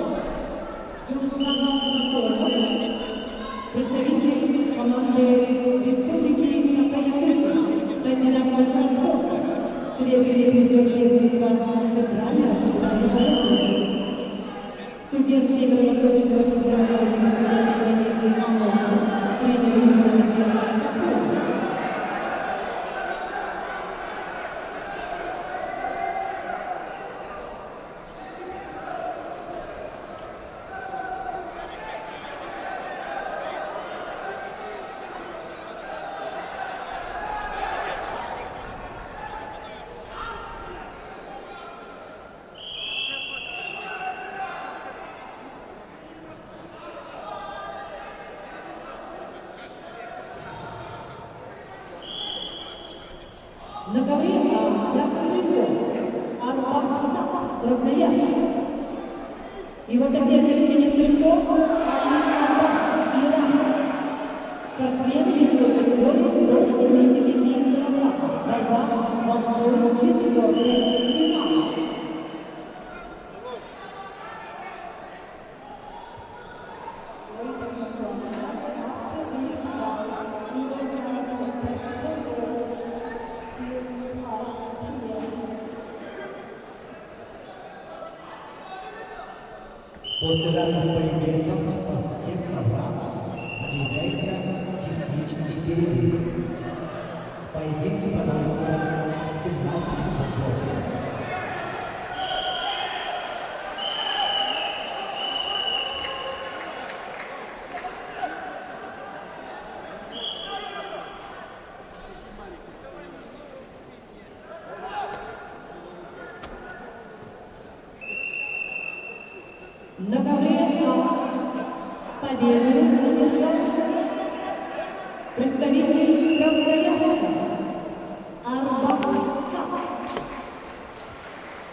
S1: Представитель команды Республики Саха-Якутия, кандидат в мастера спорта, серебряный призер первенства Центрального федерального округа, студент Северо-Восточного федерального университета имени Амосова, тренер Евгения Сафронова. На ковре А красный трико Арбаксат, Красноярск. Его соперник в синем трико Али Аббас, Иран. Спортсмены весовой категории до 70 килограммов. Борьба в 1/4 финала.
S2: Ladies and gentlemen, after these bouts, we will announce a technical break till 5 p.m.
S3: После данных поединков по всем программам объявляется технический перерыв. Поединки продолжатся в 17 часов ровно.
S1: На ковре победу одержал представитель Красноярска Арбат Сад.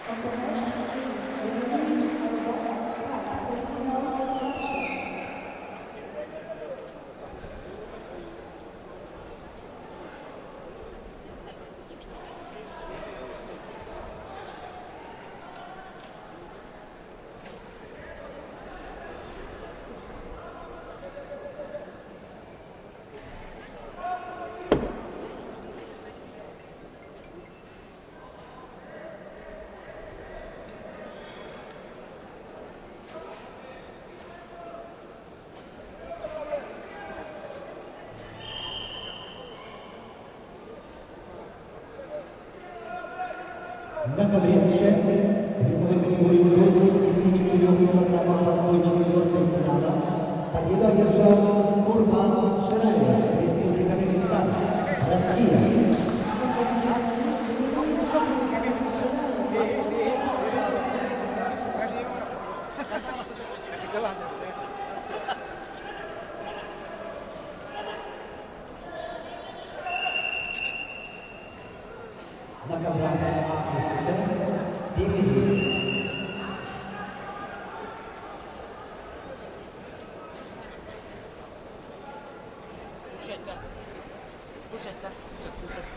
S2: On the match three, the winner is Arbat Sad, Krasnoyarsk, Russia.
S3: На ковре С весовой категории до 74 килограммов в 1/4 финала победу одержал Курбан Шираев, Республика Дагестан, Россия. На коврах А и С перерыв.
S6: Кушать-ка. Кушать-ка. Кушать.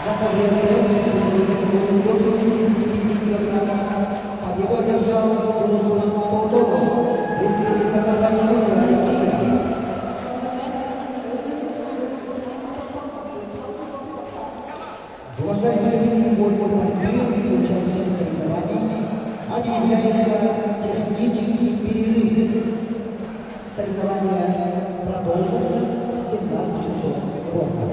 S3: На ковре Д весовой категории до 65 килограммов победу одержал Джумуслан Толдонов, Республика Сахалин, Россия. Уважаемые любители вольной борьбы, участники соревнований, объявляется технический перерыв. Соревнования продолжатся в 17 часов ровно.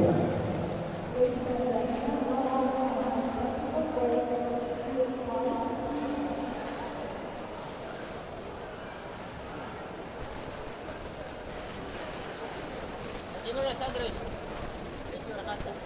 S6: Владимир Александрович, Владимир Александрович.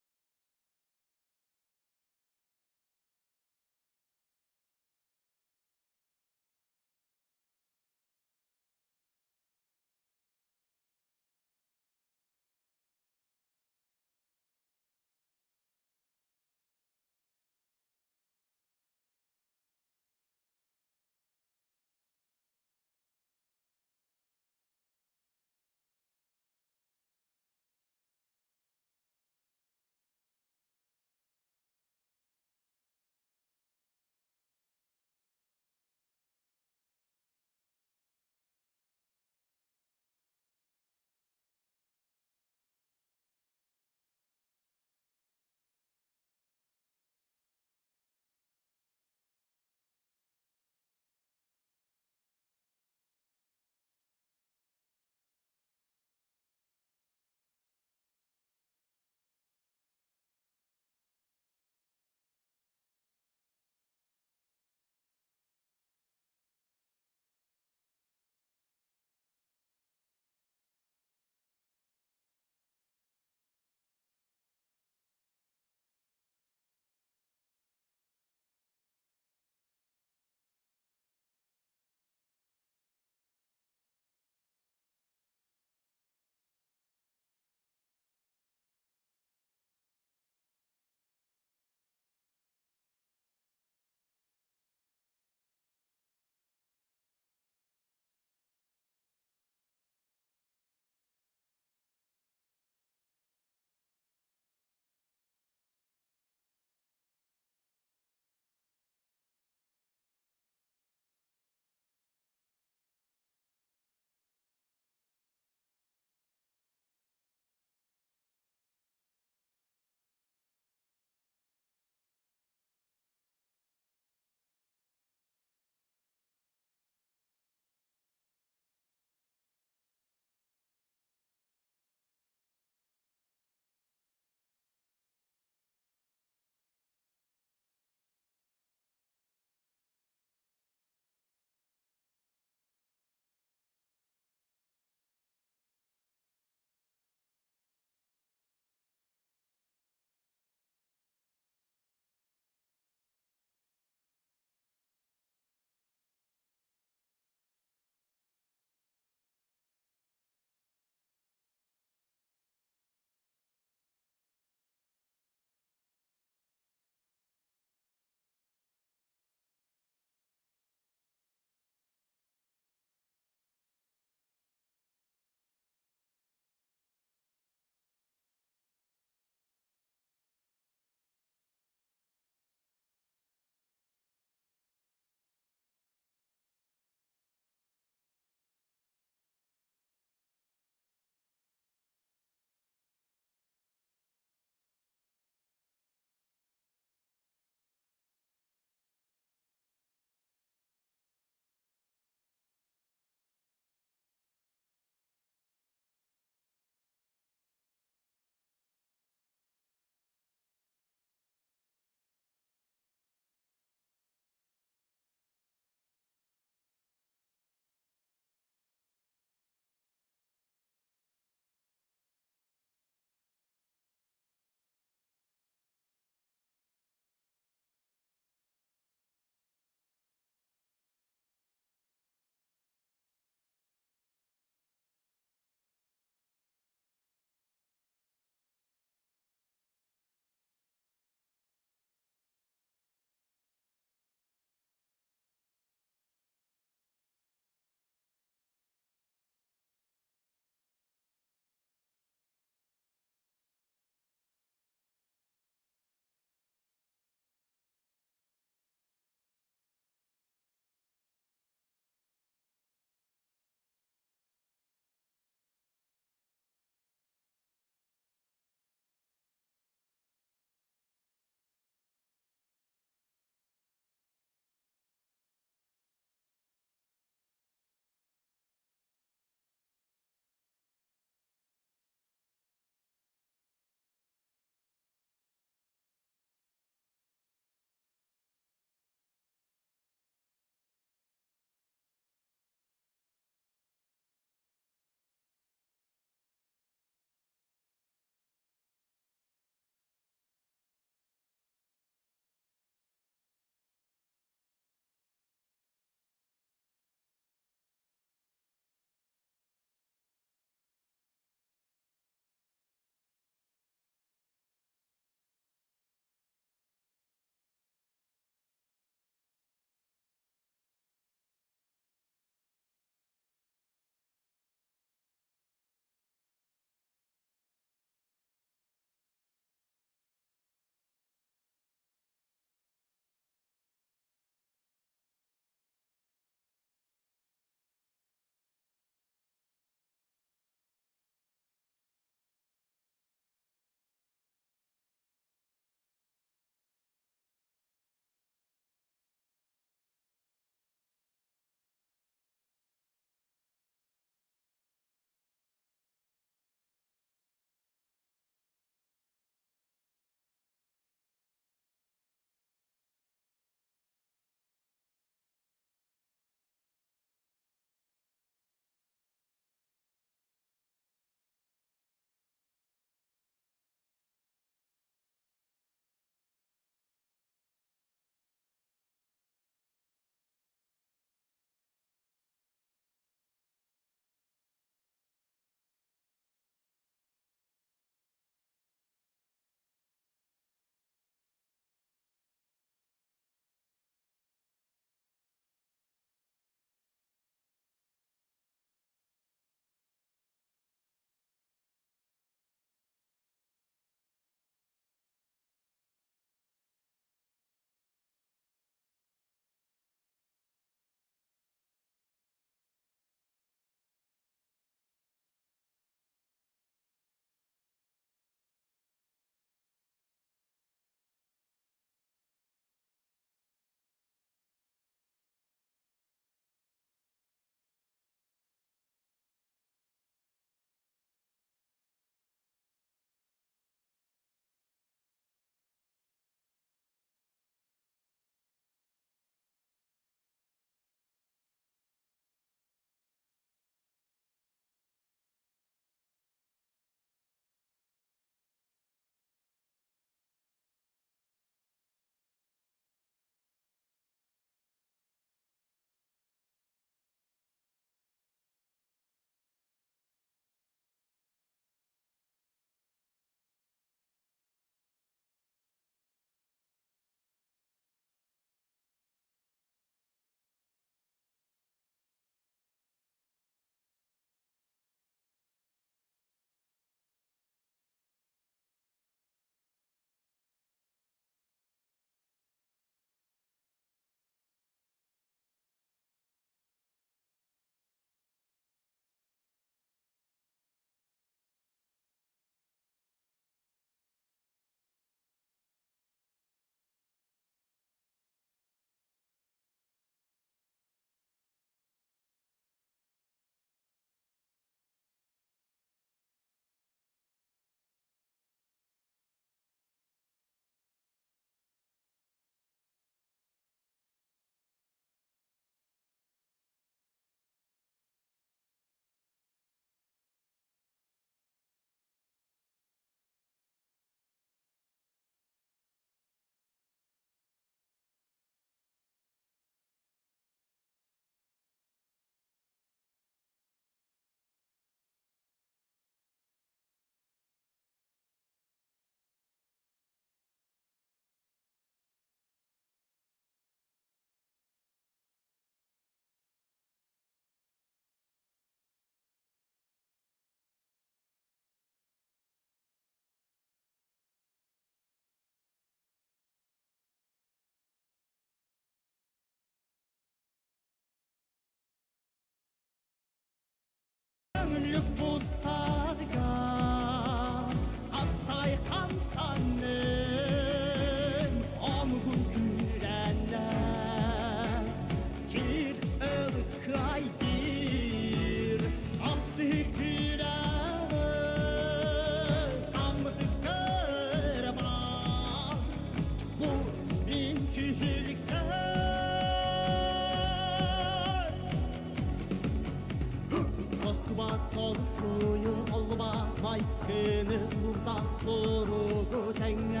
S8: Yolunda doğru denge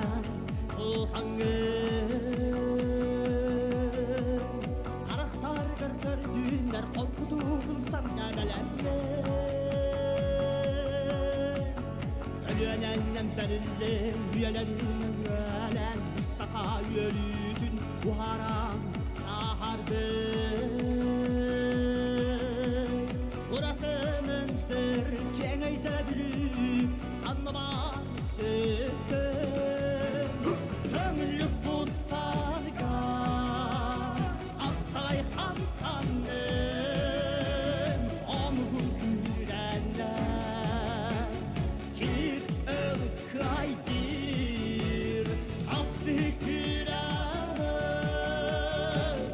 S8: Otağın Taraftar kırkır düğünler Kolkuduğun sarganelerle Ölüyenenden berildim Üyelerinin ölen Saka yölüdün Bu haram ahardır Muratımındır Kengeyde biri Sanma süttür Kömürlük buz parga Apsay hamsanın Omgun gürenler Kir ılkaydir Apsı gürenler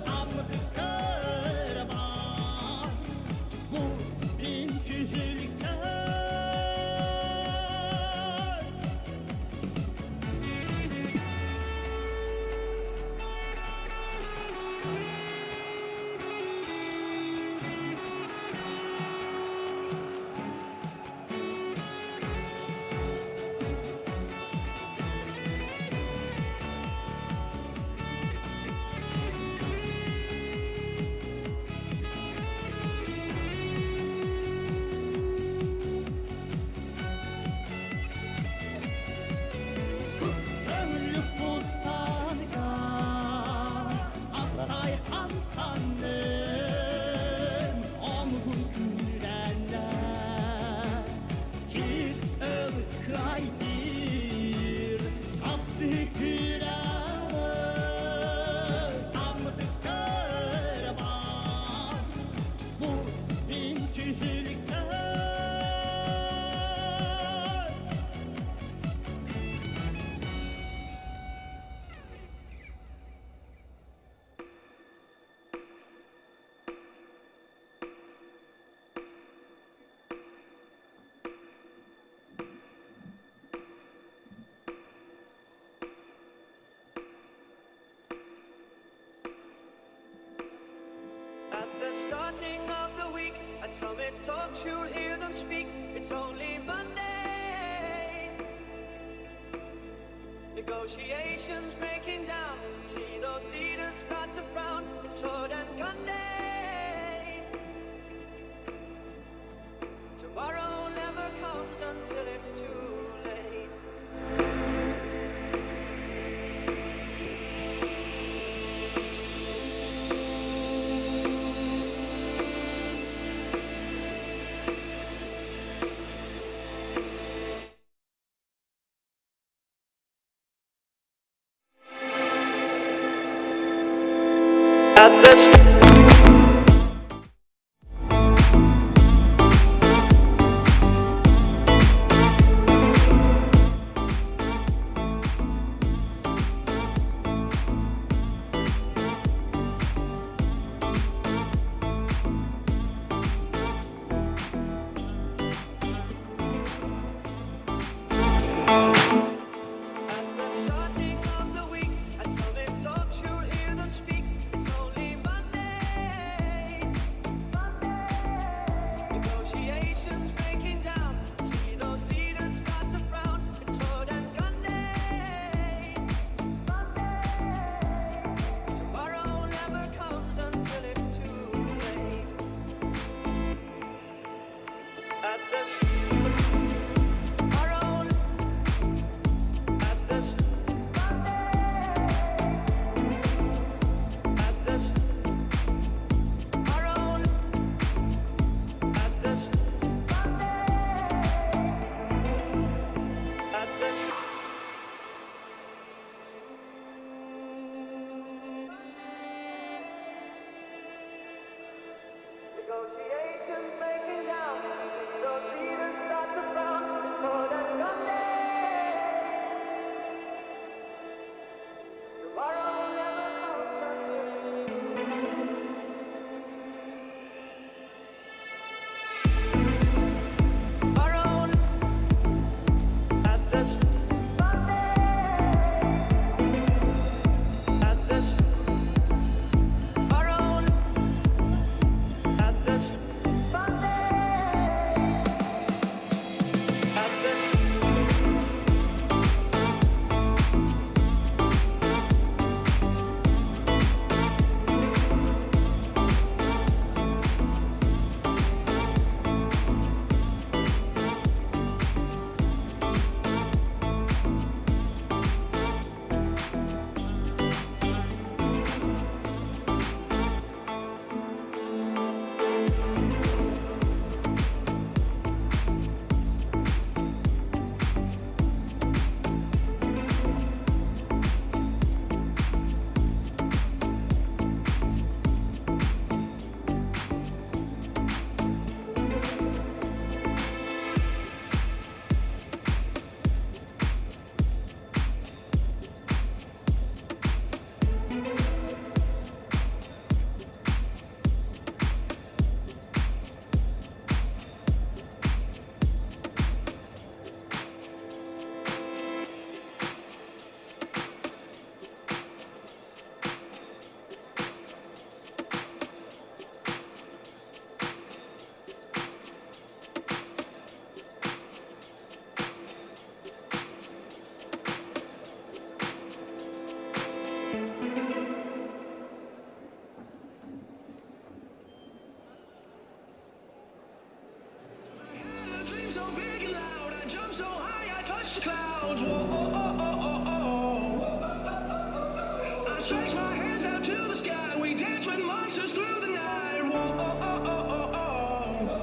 S8: Amlık kırban Bu intihilker Kömürlük buz parga Apsay hamsanın Omgun gürenler Kir ılkaydir Apsı gürenler Amlık kırban Bu intihilker
S9: At the starting of the week, at Summit Talks, you'll hear them speak. It's only Monday. Negotiations breaking down. See those leaders start to frown. It's sword and gun day. Tomorrow never comes until it's too late. At the starting of the week, at Summit Talks, you'll hear them speak. It's only Monday.
S8: roads. Whoa, oh, oh, oh, oh, oh. I stretch my hands out to the sky. We dance with monsters through the night. Whoa, oh, oh, oh, oh, oh.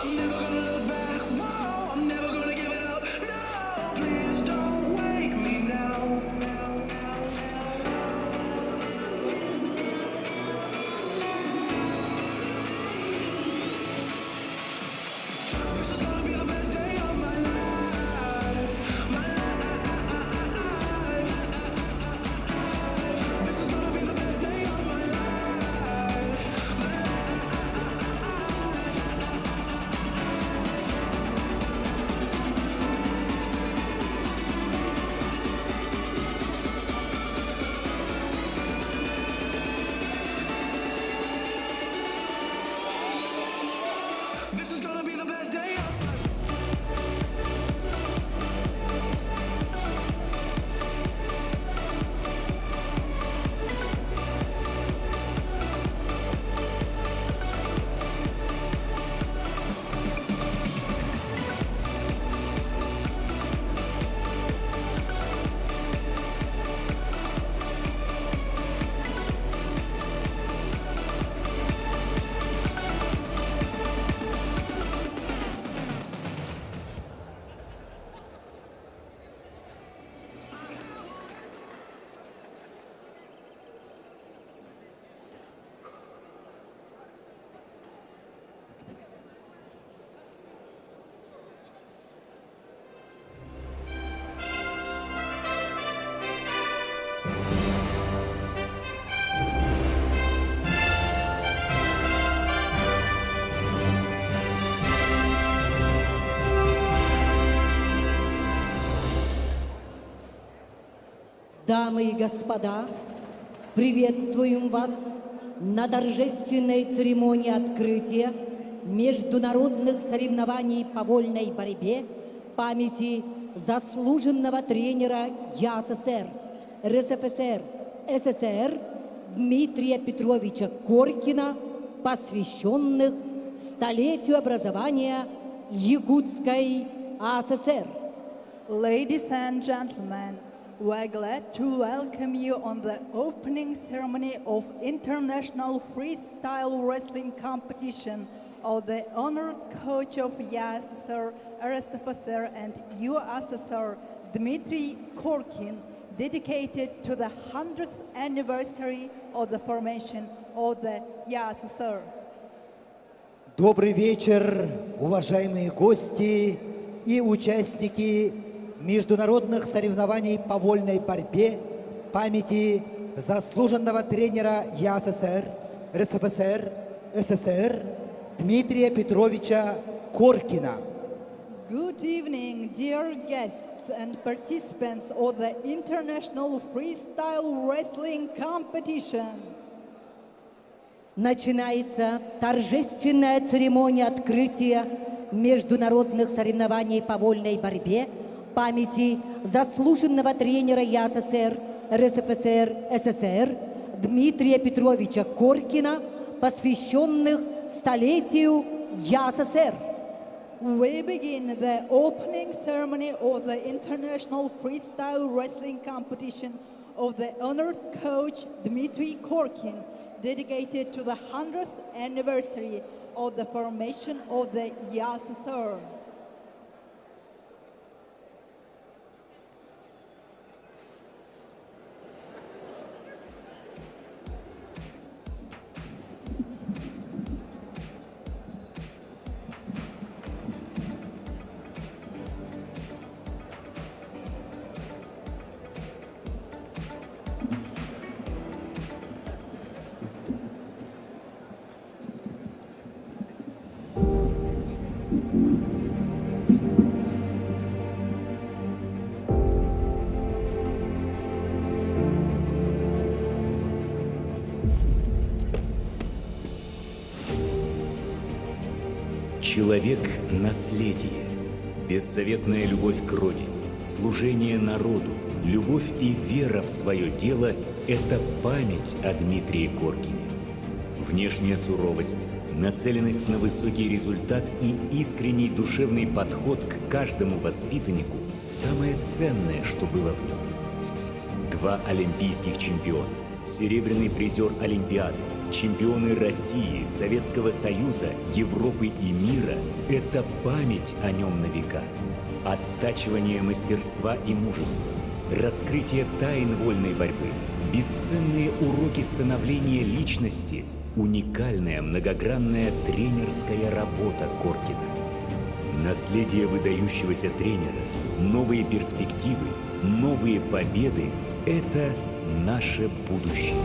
S8: I'm never gonna look back. Whoa, I'm never gonna give it up. No, please don't wake me now. This is gonna be the best day of my life. My life. This is gonna be the best day of my life. My This is gonna be the best day of my life.
S1: Дамы и господа, приветствуем вас на торжественной церемонии открытия международных соревнований по вольной борьбе памяти заслуженного тренера ЯССР, РСФСР, СССР Дмитрия Петровича Коркина, посвященных столетию образования Якутской АССР.
S2: Ladies and gentlemen, we're glad to welcome you on the opening ceremony of International Freestyle Wrestling Competition of the honored coach of YSSR, RSFSR and USSR, Dmitry Korkin, dedicated to the 100th anniversary of the formation of the YSSR.
S3: Добрый вечер, уважаемые гости и участники международных соревнований по вольной борьбе памяти заслуженного тренера ЯССР, РСФСР, СССР Дмитрия Петровича Коркина.
S2: Good evening, dear guests and participants of the International Freestyle Wrestling Competition.
S1: Начинается торжественная церемония открытия международных соревнований по вольной борьбе памяти заслуженного тренера ЯССР, РСФСР, СССР Дмитрия Петровича Коркина, посвященных столетию ЯССР.
S2: We begin the opening ceremony of the International Freestyle Wrestling Competition of the honored coach Dmitry Korkin, dedicated to the 100th anniversary of the formation of the YSSR.
S10: Человек – наследие, беззаветная любовь к родине, служение народу, любовь и вера в свое дело – это память о Дмитрии Коркине. Внешняя суровость, нацеленность на высокий результат и искренний душевный подход к каждому воспитаннику – самое ценное, что было в нем. 2 олимпийских чемпиона, серебряный призер Олимпиады, чемпионы России, Советского Союза, Европы и мира – это память о нем на века. Оттачивание мастерства и мужества, раскрытие тайн вольной борьбы, бесценные уроки становления личности, уникальная многогранная тренерская работа Коркина. Наследие выдающегося тренера, новые перспективы, новые победы – это наше будущее.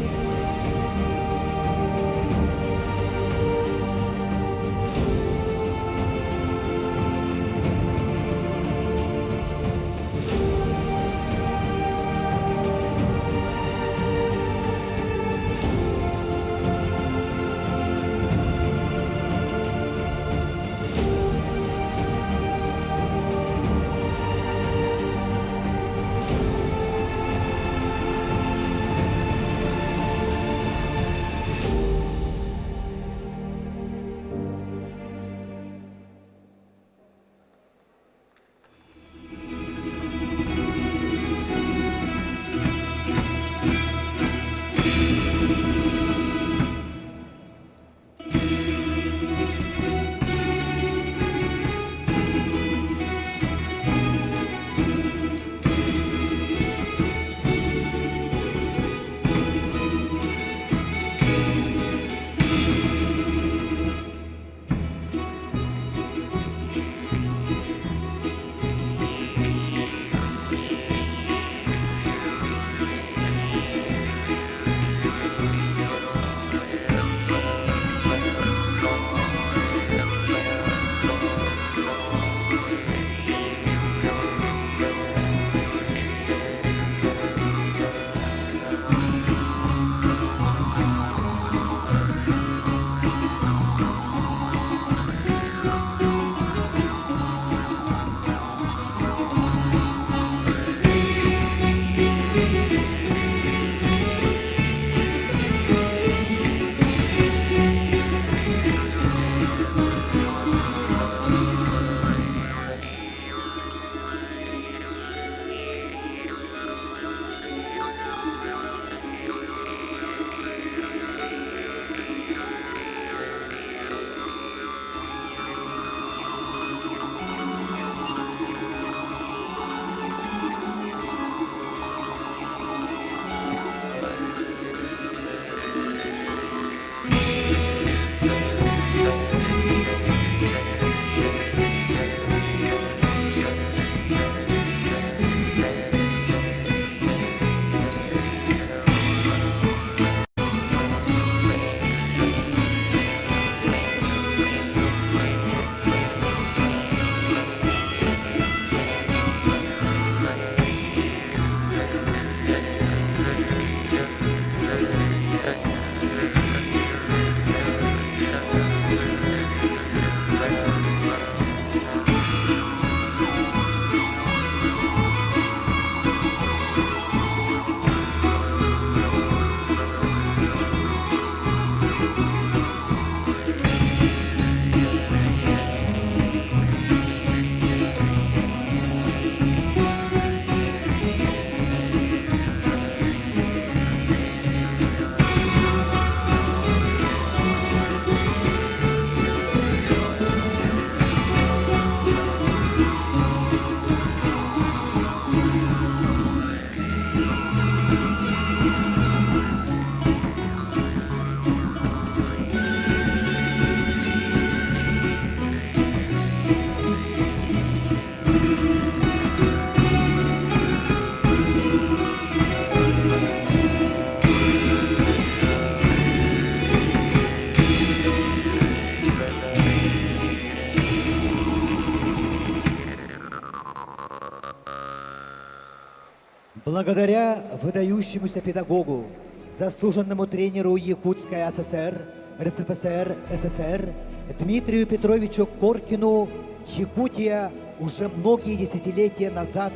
S3: Благодаря выдающемуся педагогу, заслуженному тренеру Якутской ССР, РСФСР, СССР Дмитрию Петровичу Коркину, Якутия уже многие десятилетия назад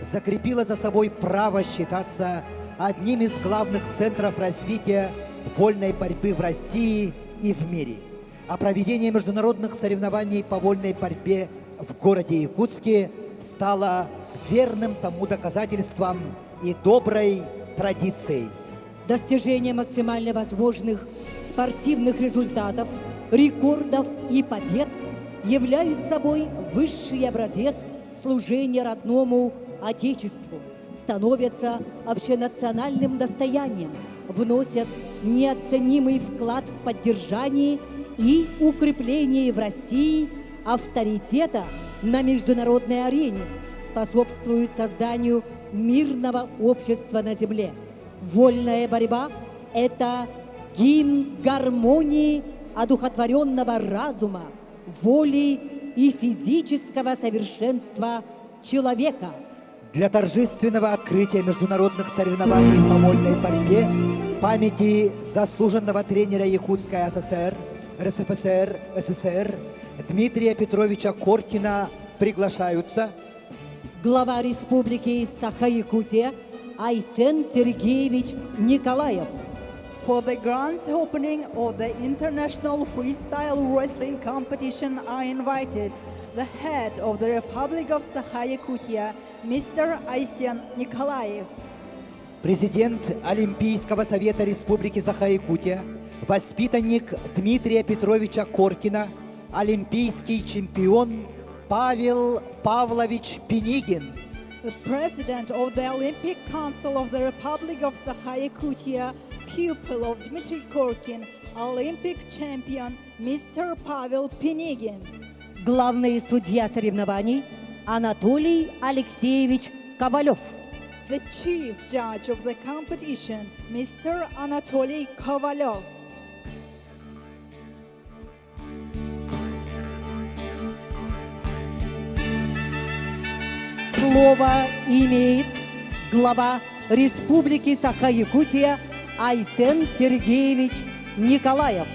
S3: закрепила за собой право считаться одним из главных центров развития вольной борьбы в России и в мире. а проведение международных соревнований по вольной борьбе в городе Якутске стало верным тому доказательством и доброй традицией.
S1: Достижение максимально возможных спортивных результатов, рекордов и побед являют собой высший образец служения родному Отечеству, становятся общенациональным достоянием, вносят неоценимый вклад в поддержание и укрепление в России авторитета на международной арене, способствуют созданию мирного общества на земле. Вольная борьба – это гимн гармонии одухотворенного разума, воли и физического совершенства человека.
S3: Для торжественного открытия международных соревнований по вольной борьбе памяти заслуженного тренера Якутской ССР, РСФСР, СССР Дмитрия Петровича Коркина приглашаются
S1: глава Республики Саха-Якутия Айсен Сергеевич Николаев.
S2: For the grand opening of the International Freestyle Wrestling Competition are invited the head of the Republic of Sakha-Yakutia, Mr. Aysen Nikolaev.
S3: президент Олимпийского совета Республики Саха-Якутия, воспитанник Дмитрия Петровича Коркина, олимпийский чемпион Павел Павлович Пенигин.
S2: The President of the Olympic Council of the Republic of Sakha-Yakutia, pupil of Dmitry Korkin, Olympic champion Mr. Pavel Penigin.
S1: Главный судья соревнований Анатолий Алексеевич Ковалев.
S2: The chief judge of the competition, Mr. Anatoly Kovalov.
S1: Слово имеет глава Республики Саха-Якутия Айсен Сергеевич Николаев.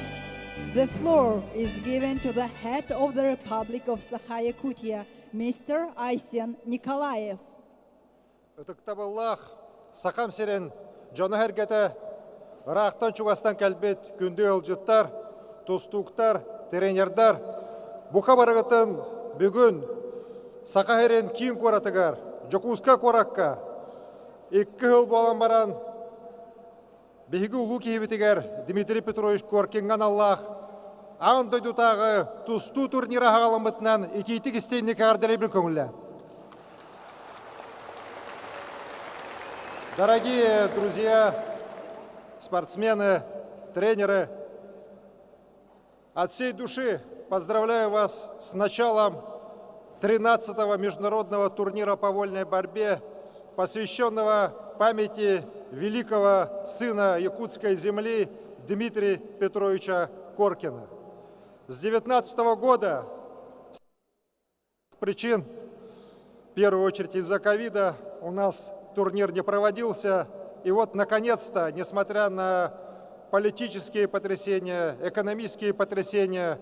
S2: The floor is given to the head of the Republic of Sakha-Yakutia, Mr. Aysen Nikolaev.
S5: Үтіктабыллах, сақам серен, жоны әргеті, рақтан чуғастан кәлбет, күнді өлжіттар, тұстуқтар, тренердар, бұқа барығытын бүгін сақа әрен кейін қоратығар, жоқуызқа қораққа, екі ғыл болан баран, бейгі ұлу кейбетігер Дмитрий Петрович Коркинған Аллах, ағын дойдутағы тұсту турнира ғалымытынан икейтік істейінне кәғарделебін көңілі. Дорогие друзья, спортсмены, тренеры, от всей души поздравляю вас с началом 13-го международного турнира по вольной борьбе, посвященного памяти великого сына якутской земли Дмитрия Петровича Коркина. С 19 года причин, в первую очередь из-за ковида, у нас турнир не проводился. И вот, наконец-то, несмотря на политические потрясения, экономические потрясения,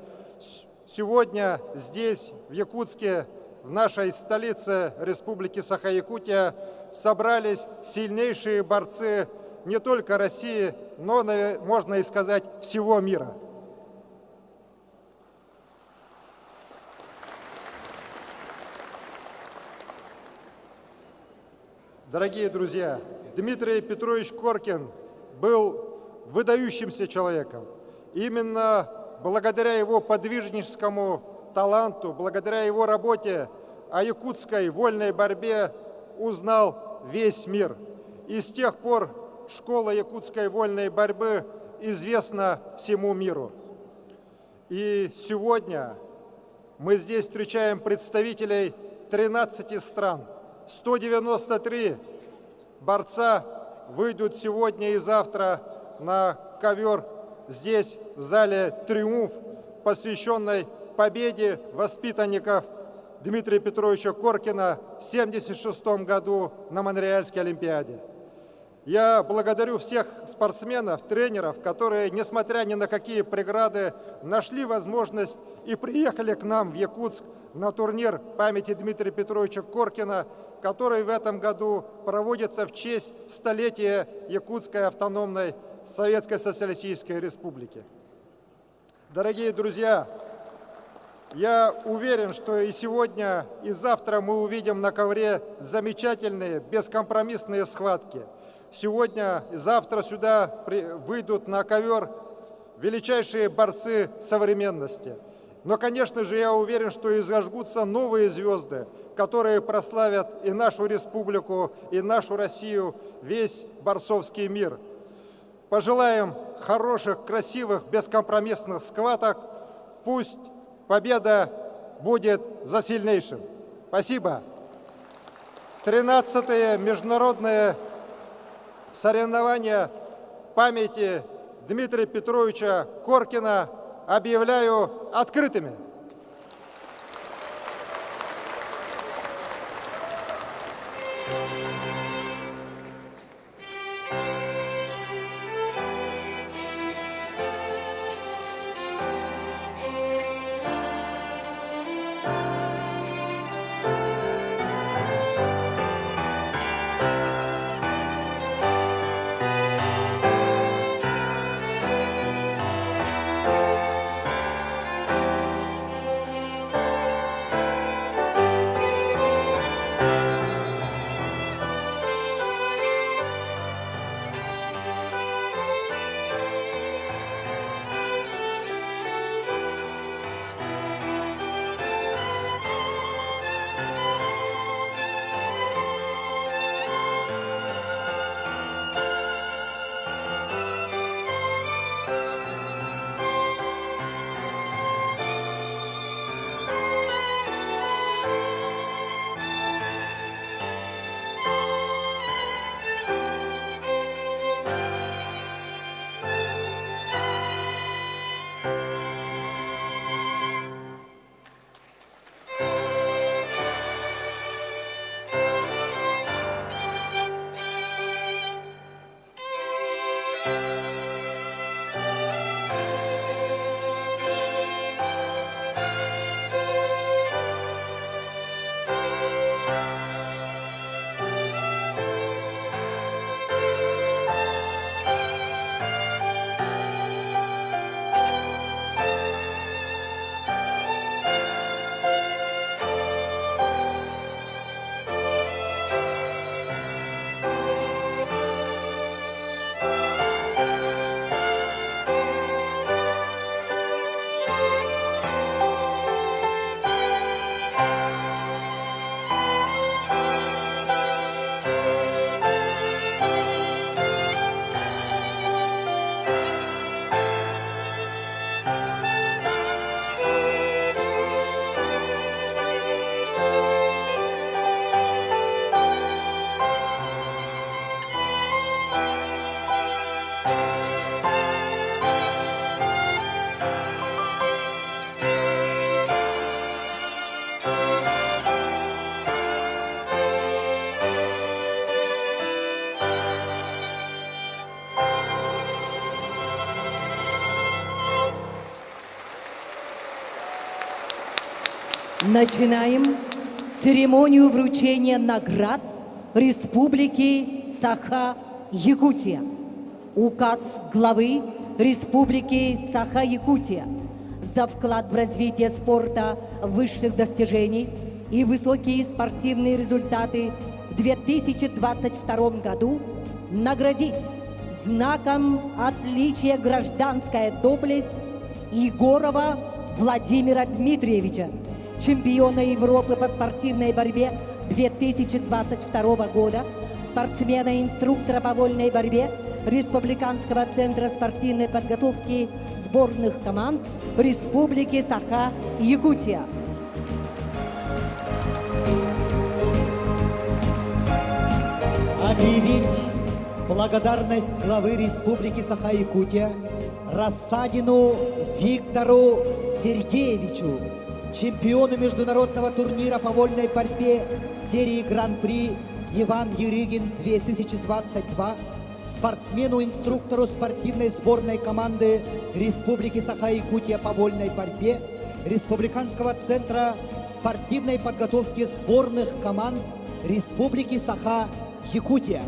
S5: сегодня здесь, в Якутске, в нашей столице Республики Саха-Якутия, собрались сильнейшие борцы не только России, но, можно и сказать, всего мира. Дорогие друзья, Дмитрий Петрович Коркин был выдающимся человеком. Именно благодаря его подвижническому таланту, благодаря его работе о якутской вольной борьбе узнал весь мир. И с тех пор школа якутской вольной борьбы известна всему миру. И сегодня мы здесь встречаем представителей 13 стран. 193 борца выйдут сегодня и завтра на ковер здесь, в зале «Триумф», посвященной победе воспитанников Дмитрия Петровича Коркина в 1976 году на Монреальской Олимпиаде. Я благодарю всех спортсменов, тренеров, которые, несмотря ни на какие преграды, нашли возможность и приехали к нам в Якутск на турнир памяти Дмитрия Петровича Коркина, который в этом году проводится в честь столетия Якутской автономной Советской Социалистической Республики. Дорогие друзья, я уверен, что и сегодня, и завтра мы увидим на ковре замечательные, бескомпромиссные схватки. Сегодня и завтра сюда выйдут на ковер величайшие борцы современности. Но, конечно же, я уверен, что и зажгутся новые звезды, которые прославят и нашу республику, и нашу Россию, весь борцовский мир. Пожелаем хороших, красивых, бескомпромиссных схваток. Пусть победа будет за сильнейшим. Спасибо. 13-е международные соревнования памяти Дмитрия Петровича Коркина объявляю открытыми.
S1: Начинаем церемонию вручения наград Республики Саха-Якутия. Указ главы Республики Саха-Якутия за вклад в развитие спорта высших достижений и высокие спортивные результаты в 2022 году наградить знаком отличия «Гражданская доблесть» Егорова Владимира Дмитриевича, чемпиона Европы по спортивной борьбе 2022 года, спортсмена-инструктора по вольной борьбе Республиканского центра спортивной подготовки сборных команд Республики Саха-Якутия.
S3: Объявить благодарность главы Республики Саха-Якутия Рассадину Виктору Сергеевичу, чемпиону международного турнира по вольной борьбе серии Гран-при Иван Ерыгин 2022, спортсмену-инструктору спортивной сборной команды Республики Саха-Якутия по вольной борьбе Республиканского центра спортивной подготовки сборных команд Республики Саха-Якутия.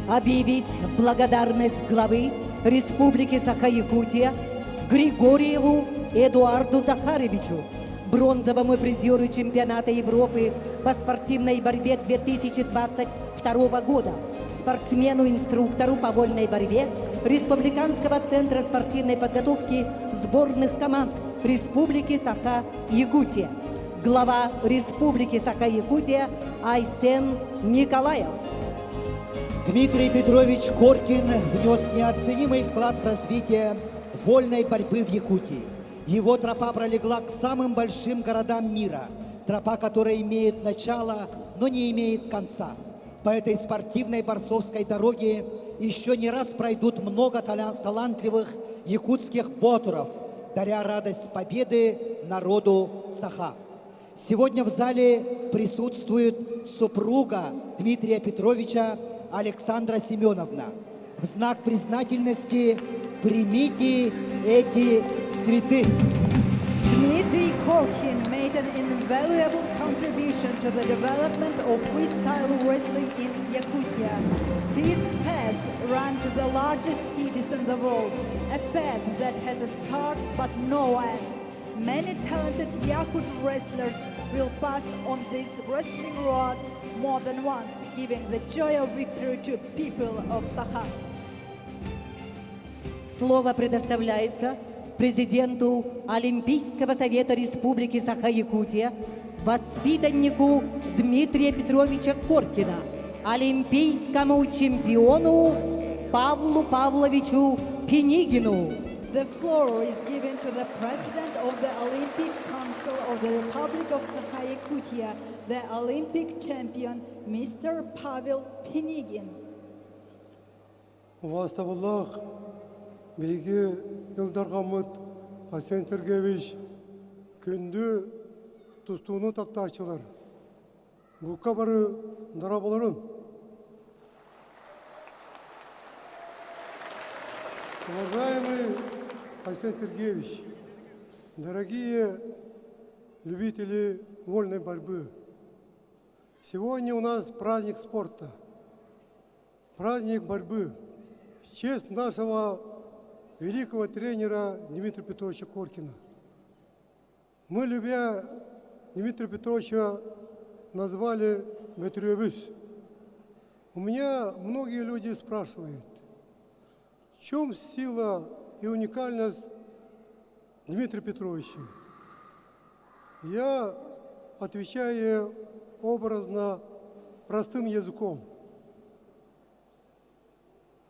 S1: Объявить благодарность главы Республики Саха-Якутия Григорьеву Эдуарду Захаровичу, бронзовому призеру чемпионата Европы по спортивной борьбе 2022 года, спортсмену-инструктору по вольной борьбе Республиканского центра спортивной подготовки сборных команд Республики Саха-Якутия, глава Республики Саха-Якутия Айсен Николаев.
S3: Дмитрий Петрович Коркин внес неоценимый вклад в развитие вольной борьбы в Якутии. Его тропа пролегла к самым большим городам мира, тропа, которая имеет начало, но не имеет конца. По этой спортивной борцовской дороге еще не раз пройдут много талантливых якутских ботуров, даря радость победы народу Саха. Сегодня в зале присутствует супруга Дмитрия Петровича Александра Семеновна. В знак признательности примите эти цветы.
S2: Dmitry Korkin made an invaluable contribution to the development of freestyle wrestling in Yakutia. His path ran to the largest cities in the world, a path that has a start but no end. Many talented Yakut wrestlers will pass on this wrestling road more than once, giving the joy of victory to people of Sakha.
S1: Слово предоставляется президенту Олимпийского совета Республики Саха-Якутия, воспитаннику Дмитрия Петровича Коркина, олимпийскому чемпиону Павлу Павловичу Пенигину.
S2: The floor is given to the President of the Olympic Council of the Republic of Sakha-Yakutia, the Olympic champion, Mr. Pavel Penigin.
S11: Ваставаллах, бейге Илдарғамыт Асен Сергеевич күнді тұстуыны тапташылар. Бұққа бары дарабаларын. Уважаемый Асен Сергеевич, дорогие любители вольной борьбы, сегодня у нас праздник спорта, праздник борьбы в честь нашего великого тренера Дмитрия Петровича Коркина. Мы, любя Дмитрия Петровича, назвали Бетрюевич. У меня многие люди спрашивают, в чем сила и уникальность Дмитрия Петровича? Я отвечаю образно, простым языком.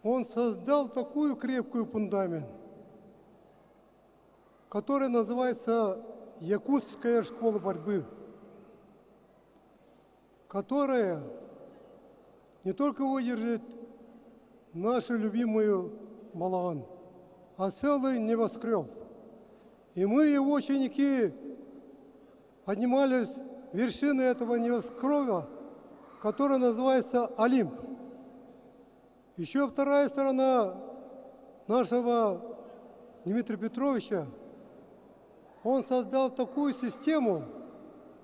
S11: Он создал такую крепкую фундамент, который называется Якутская школа борьбы, которая не только выдержит нашу любимую Малаган, а целый небоскреб. И мы, его ученики, поднимались в вершины этого небоскреба, который называется Олимп. Еще вторая сторона нашего Дмитрия Петровича, он создал такую систему,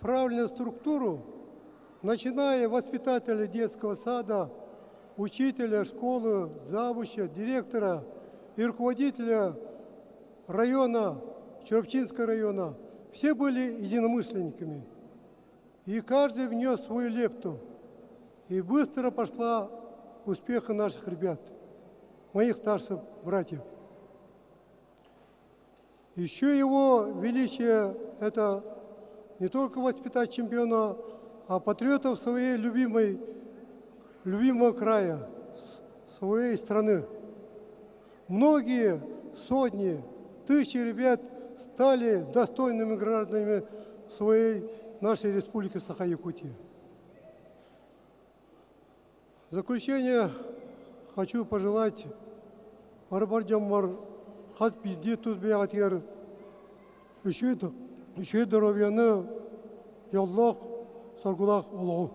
S11: правильную структуру, начиная воспитателя детского сада, учителя школы, завуча, директора и руководителя района, Черепчинского района. Все были единомышленниками. И каждый внес свою лепту. И быстро пошла успеха наших ребят, моих старших братьев. Еще его величие – это не только воспитать чемпиона, а патриотов своей любимого края, своей страны. Многие сотни, тысячи ребят стали достойными гражданами своей нашей республики Саха-Якутия. В заключение хочу пожелать Арбарджаммар Хатпиди Тузбиатер еще здоровья, Яллах, Саргулах, Аллаху.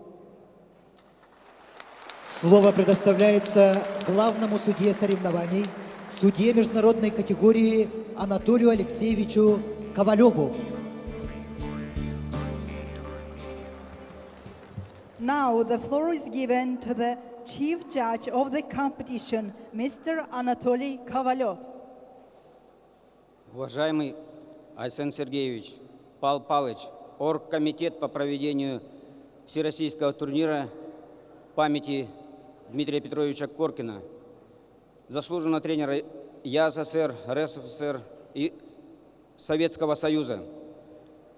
S3: Слово предоставляется главному судье соревнований, судье международной категории Анатолию Алексеевичу Ковалеву.
S2: Now the floor is given to the chief judge of the competition, Mr. Anatoly Kovalyov.
S4: Уважаемый Арсен Сергеевич, Павел Павлович, оргкомитет по проведению всероссийского турнира памяти Дмитрия Петровича Коркина, заслуженного тренера ЯССР, РСФСР и Советского Союза.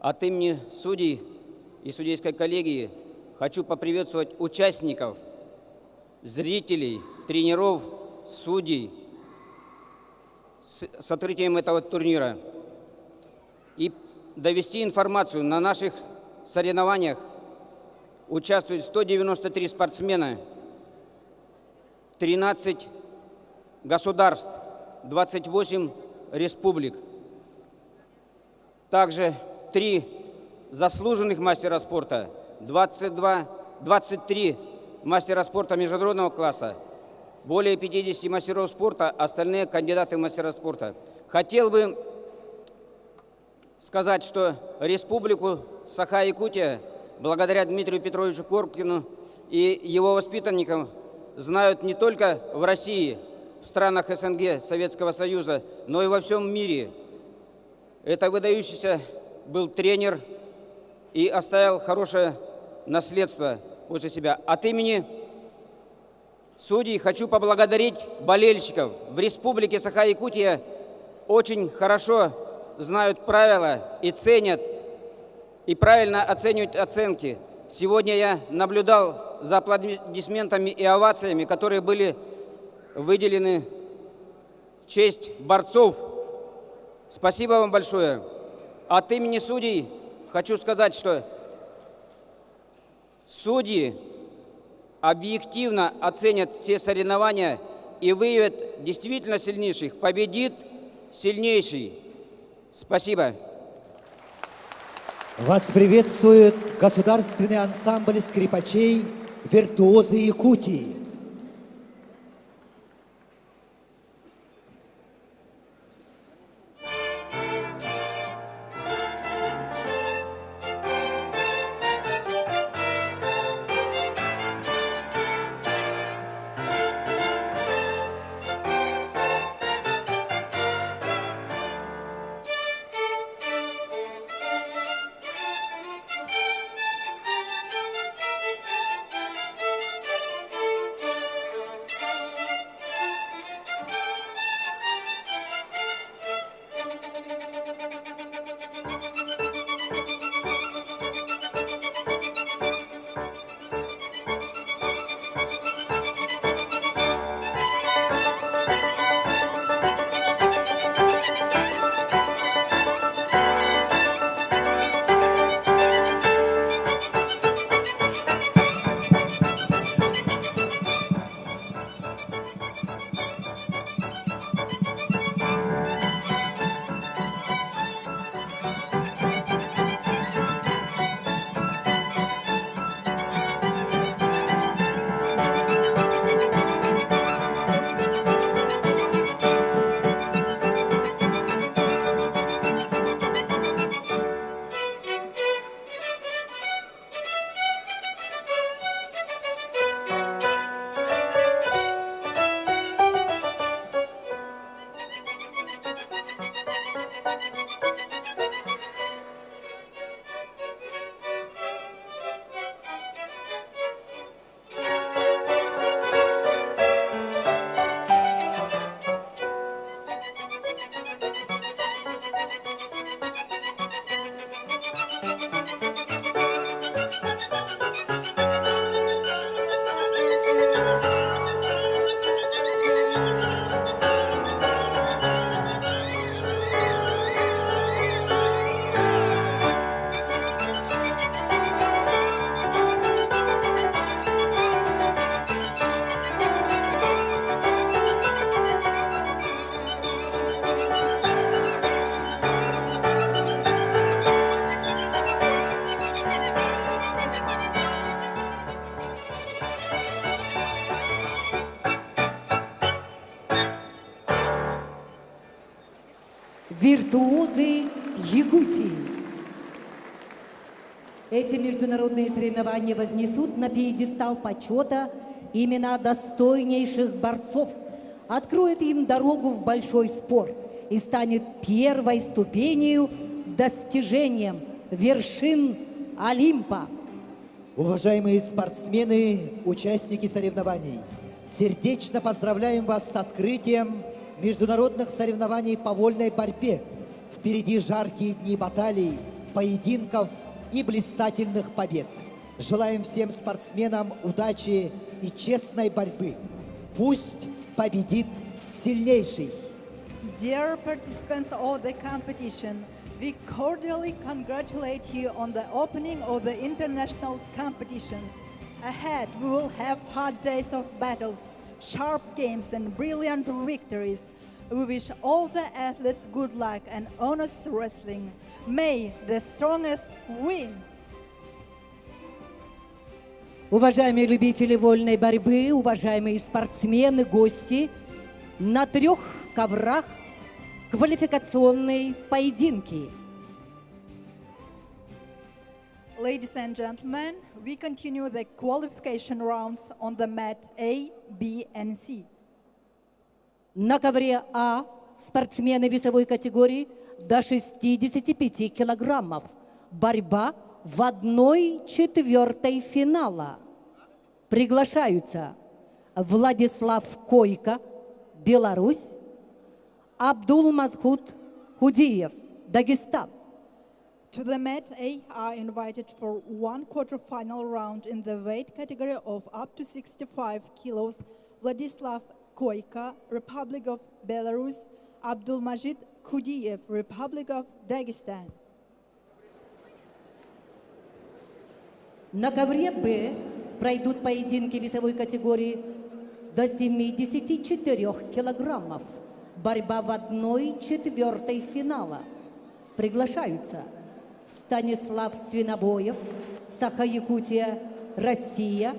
S4: От имени судей и судейской коллегии хочу поприветствовать участников, зрителей, тренеров, судей с открытием этого турнира и довести информацию. На наших соревнованиях участвуют 193 спортсмена, 13 государств, 28 республик. Также 3 заслуженных мастера спорта, 23 мастера спорта международного класса, более 50 мастеров спорта, остальные кандидаты в мастера спорта. Хотел бы сказать, что Республику Саха-Якутия, благодаря Дмитрию Петровичу Коркину и его воспитанникам, знают не только в России, в странах СНГ, Советского Союза, но и во всем мире. Это выдающийся был тренер и оставил хорошее наследство после себя. От имени судей хочу поблагодарить болельщиков. В Республике Саха-Якутия очень хорошо знают правила и ценят, и правильно оценивают оценки. Сегодня я наблюдал за аплодисментами и овациями, которые были выделены в честь борцов. Спасибо вам большое. От имени судей хочу сказать, что судьи объективно оценят все соревнования и выявят действительно сильнейших. Победит сильнейший. Спасибо.
S3: Вас приветствует государственный ансамбль скрипачей «Виртуозы Якутии».
S1: Виртуозы Якутии. Эти международные соревнования вознесут на пьедестал почета имена достойнейших борцов, откроют им дорогу в большой спорт и станет первой ступенью достижением вершин Олимпа.
S3: Уважаемые спортсмены, участники соревнований, сердечно поздравляем вас с открытием международных соревнований по вольной борьбе. Впереди жаркие дни баталий, поединков и блистательных побед. Желаем всем спортсменам удачи и честной борьбы. Пусть победит сильнейший.
S2: Dear participants of the competition, we cordially congratulate you on the opening of the international competitions. Ahead, we will have hard days of battles, sharp games, and brilliant victories. We wish all the athletes good luck and honest wrestling. May the strongest win!
S1: Уважаемые любители вольной борьбы, уважаемые спортсмены, гости, на 3 коврах квалификационные поединки.
S2: Ladies and gentlemen, we continue the qualification rounds on the mat A, B, and C.
S1: На ковре А спортсмены весовой категории до 65 килограммов. Борьба в 1/4 финала. Приглашаются Владислав Койко, Беларусь, Абдулмазхуд Худиев, Дагестан.
S2: To the mat A are invited for 1 quarter-final round in the weight category of up to 65 kilos Vladislav Koyka, Republic of Belarus, Abdulmajid Kudiev, Republic of Dagestan.
S1: На ковре Б пройдут поединки весовой категории до 74 килограммов. Борьба в 1/4 финала. Приглашаются Станислав Свинобоев, Саха-Якутия, Россия,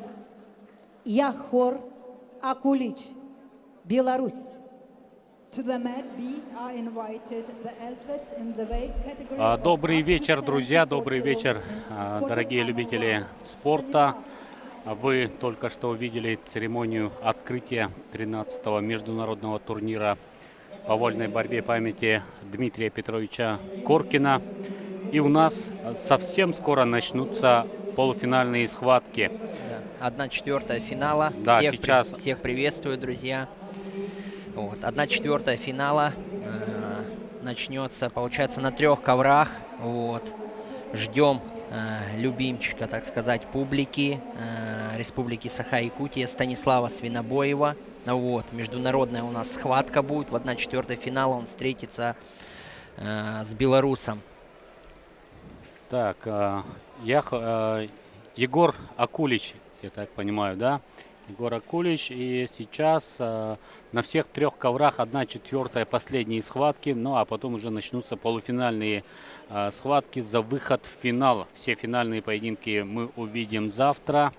S1: Яхор Акулич, Беларусь.
S2: To the mat B are invited the athletes in the weight category of
S6: Добрый
S2: up to
S6: вечер, друзья,
S2: 74
S6: добрый вечер,
S2: kilos in
S6: дорогие
S2: quarter-final
S6: любители
S2: rounds.
S6: спорта.
S2: Станислав,
S6: Вы только что увидели церемонию открытия 13-го международного турнира по вольной борьбе памяти Дмитрия Петровича Коркина. И у нас совсем скоро начнутся полуфинальные схватки.
S12: 1/4 финала.
S6: Да,
S12: всех,
S6: сейчас.
S12: всех приветствую, друзья. Вот. 1/4 финала начнется, получается, на 3 коврах. Вот. Ждем любимчика, так сказать, публики Республики Саха-Якутия Станислава Свинобоева. Вот. Международная у нас схватка будет. В 1/4 финала он встретится с белорусом.
S6: Так, Егор Акулич, я так понимаю, да? Егор Акулич. И сейчас на всех 3 коврах 1/4 последние схватки. Ну а потом уже начнутся полуфинальные схватки за выход в финал. Все финальные поединки мы увидим завтра.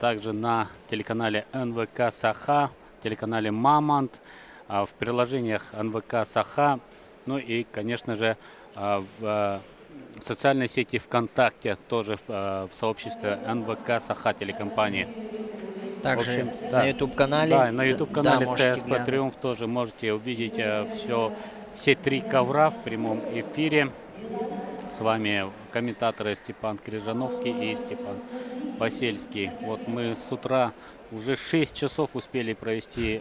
S6: Также на телеканале НВК Саха, телеканале Мамонт, в приложениях НВК Саха. Ну и, конечно же, в социальной сети ВКонтакте, тоже в сообществе НВК Саха телекомпании.
S12: Также
S6: В общем,
S12: на YouTube-канале.
S6: Да, на YouTube-канале
S12: можете
S6: ЦСП
S12: глянуть.
S6: Триумф тоже можете увидеть все 3 ковра в прямом эфире. С вами комментаторы Степан Крижановский и Степан Посельский. Вот мы с утра уже 6 часов успели провести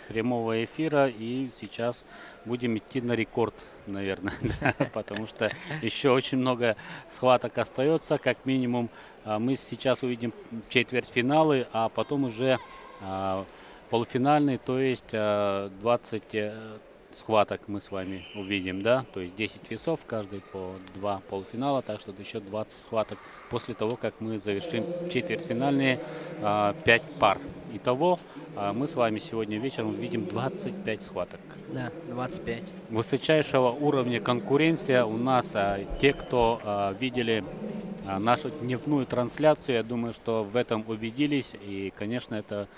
S6: прямого эфира, и сейчас будем идти на рекорд, наверное, потому что еще очень много схваток остается. Как минимум мы сейчас увидим четвертьфиналы, а потом уже полуфинальные, то есть 20 схваток мы с вами увидим, да, то есть 10 весов, каждый по 2 полуфинала, так что еще 20 схваток после того, как мы завершим четвертьфинальные 5 пар. Итого мы с вами сегодня вечером увидим 25 схваток.
S12: Да, 25.
S6: Высочайшего уровня конкуренция у нас. Те, кто видели нашу дневную трансляцию, я думаю, что в этом убедились. И, конечно, это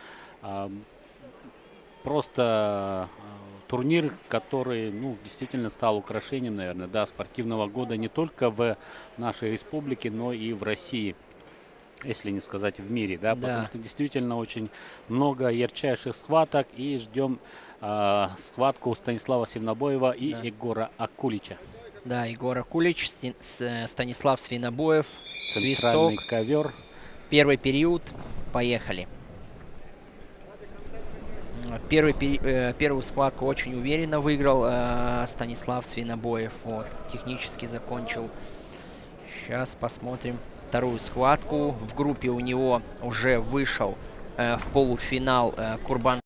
S6: просто турнир, который, действительно стал украшением, наверное, да, спортивного года не только в нашей республике, но и в России. если не сказать в мире, да,
S12: Да.
S6: потому что действительно очень много ярчайших схваток, и ждем схватку Станислава Свинобоева и
S12: Да.
S6: Егора Акулича.
S12: Да, Егор Акулич, Станислав Свинобоев,
S6: Центральный
S12: свисток.
S6: ковер.
S12: Первый период. Поехали. Первую схватку очень уверенно выиграл Станислав Свинобоев. Вот, технически закончил. Сейчас посмотрим вторую схватку. В группе у него уже вышел в полуфинал Курбан.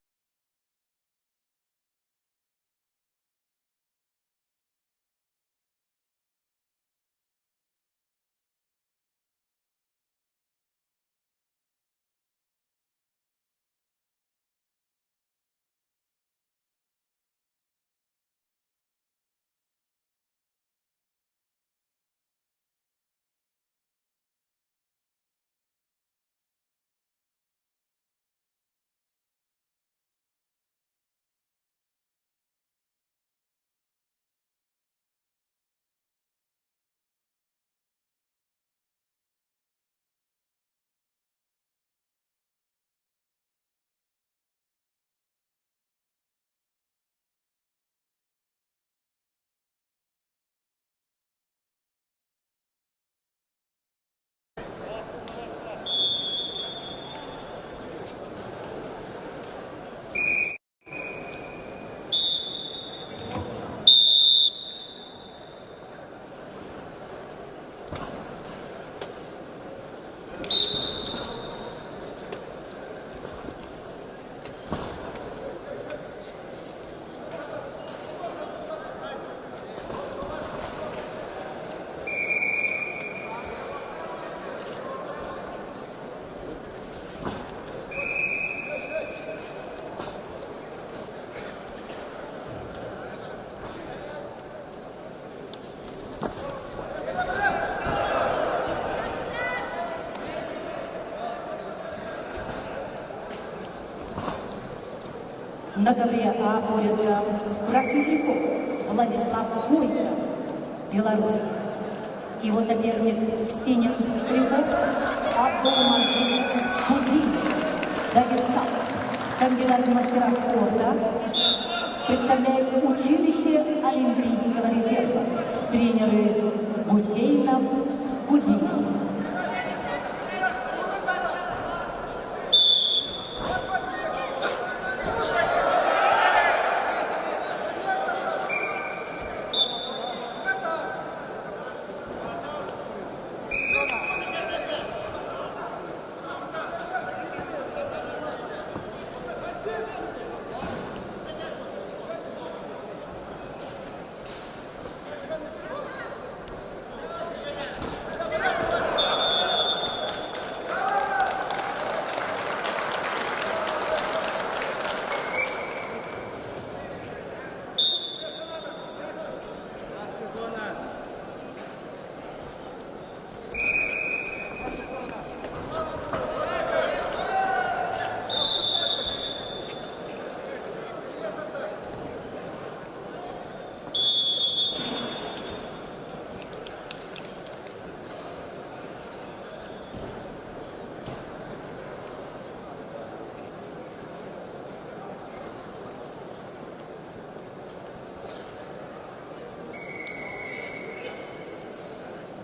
S1: На ковре А борется в красном трико Владислав Гойко, Беларусь. Его соперник в синем трико Абдулмаджид Гудиев, Дагестан. Кандидат в мастера спорта, представляет училище Олимпийского резерва. Тренеры Гусейнов, Гудиев.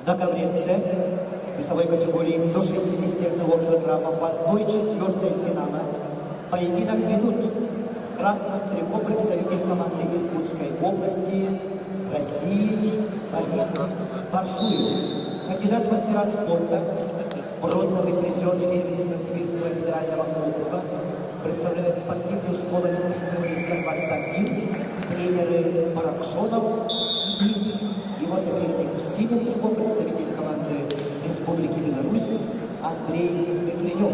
S3: На ковре С весовой категории до 61 килограмма в 1/4 финала поединок ведут в красном трико представитель команды Иркутской области России Борис Баршуев, кандидат в мастера спорта, бронзовый призер первенства Сибирского федерального округа, представляет спортивную школу Олимпийского резерва «Тагир», тренеры Паракшонов и его соперник в синем трико представитель команды Республики Беларусь Андрей Бекренев.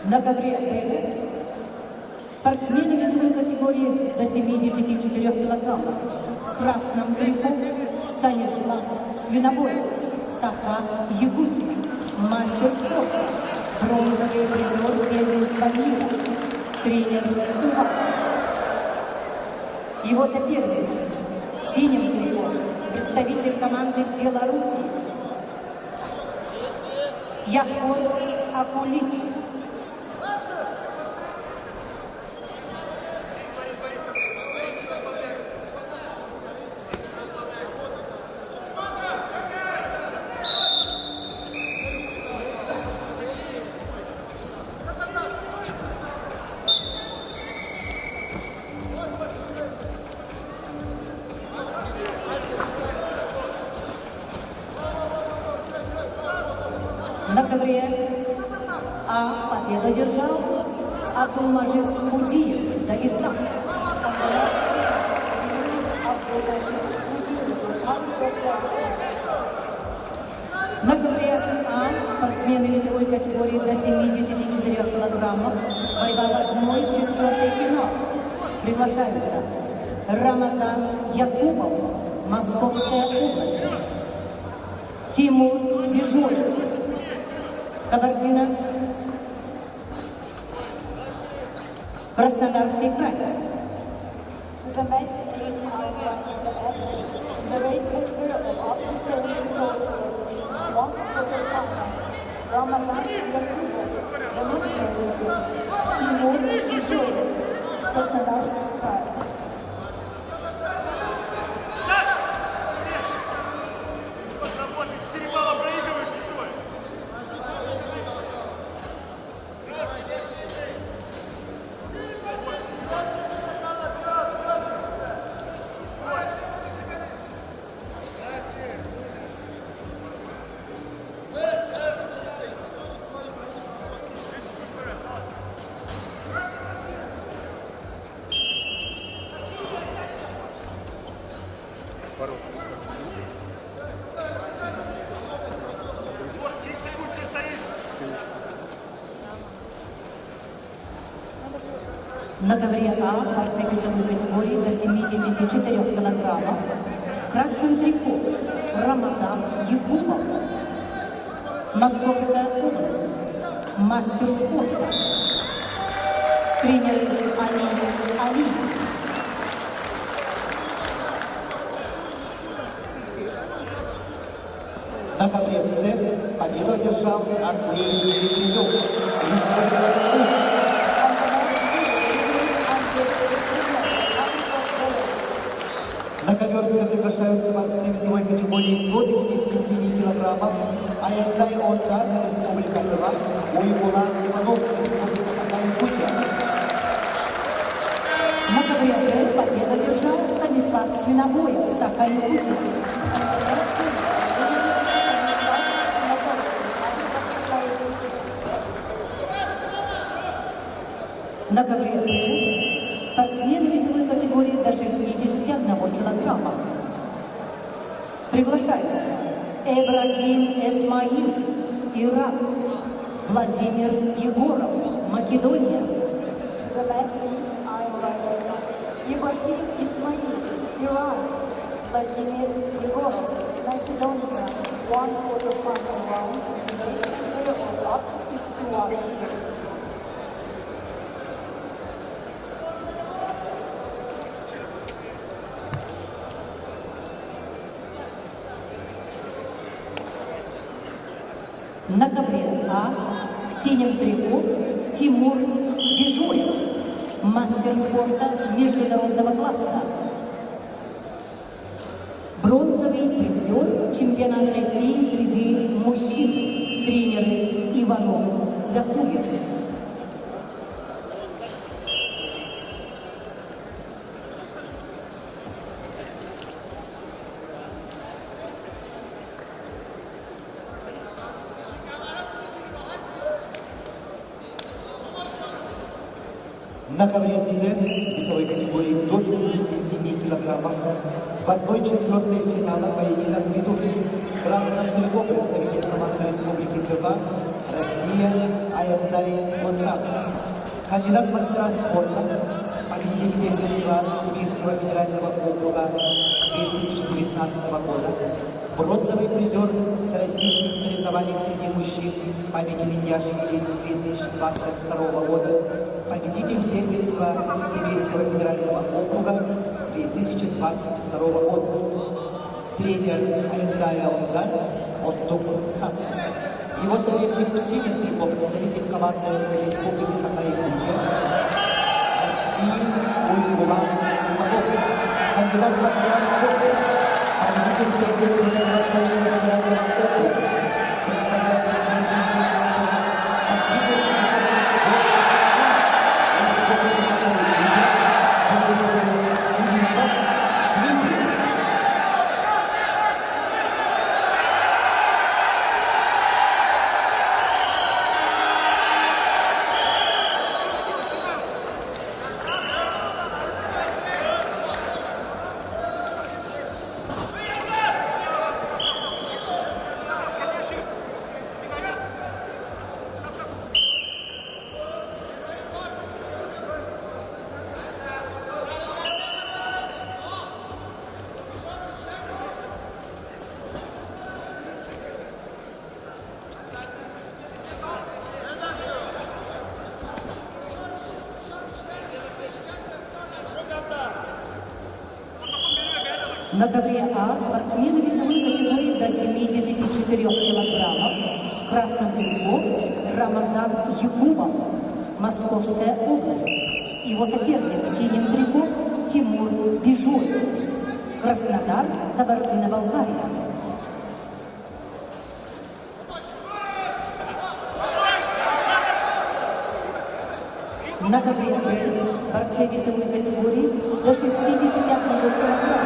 S1: На ковре Б спортсмены весовой категории до 74 килограммов. В красном трико Станислав Свинобоев, Саха Якутия, мастер спорта, бронзовый призер первенства мира, тренер Увак. Его соперник в синем трико представитель команды Беларуси Яхор Акулич. На ковре А победу одержал Абдулмажид Худиев, Дагестан. На ковре А спортсмены весовой категории до 74 килограммов, борьба в 1/4 финал. Приглашаются Рамазан Якубов, Московская область, Тимур Бежоев, Кабардино, Краснодарский край.
S2: To the men in our athletes, in the weight category of up to 70 kilograms, one quarterfinal, Ramazan Yakubov, the Moscow region, Timur Bежоев, Краснодарский край.
S1: На ковре А борцы весовой категории до 74 килограммов. В красном трико Рамазан Якубов, Московская область, мастер спорта. Тренеры Али.
S3: На ковре С победу одержал Андрей Петренев, Республика Беларусь. На ковер С приглашаются борцы весовой категории до 57 килограммов. Аяндай Ондар, Республика Тыва, Уйгулан Иванов, Республика Саха-Якутия.
S1: На ковре Д победу одержал Станислав Свинобоев, Саха-Якутия. На ковре Д спортсмены весовой категории до 61 килограмма. Приглашаются Эбрагим Эсмаил, Ирак, Владимир Егоров, Македония.
S2: To the men in I invited Ibrahim Ismail, Iran, Vladimir Yegorov, Macedonia, one quarterfinal round in the category of up to 61 years.
S1: На ковре А в синем трико Тимур Бежоев, мастер спорта международного класса. Бронзовый призер чемпионата России среди мужчин. Тренеры Иванов, Захуев.
S3: На ковре С весовой категории до 57 килограммов в 1/4 финала поединок ведут в красном трико представитель команды Республики Тыва, Россия, Аяндай Ондар. Кандидат в мастера спорта, победитель первенства Сибирского федерального округа 2019 года, бронзовый призер всероссийских соревнований среди мужчин памяти Виндяшвили 2022 года, победитель первенства Сибирского федерального округа 2022 года, тренер Аяндая Ондар Оттук Сан. Его соперник в синем трико, представитель команды Республики Саха-Якутия, России Уйгулан Иванов, кандидат в мастера спорта, победитель первого турнира Восточного федерального округа, представляет республиканский центр спортивной и Республики Саха-Якутия, Филиппов Дмитрий.
S1: На ковре А спортсмены весовой категории до 74 килограммов. В красном трико Рамазан Якубов, Московская область. Его соперник в синем трико Тимур Бежуев, Краснодар, Кабардино-Балкария. На ковре Б борцы весовой категории до 61 килограмма.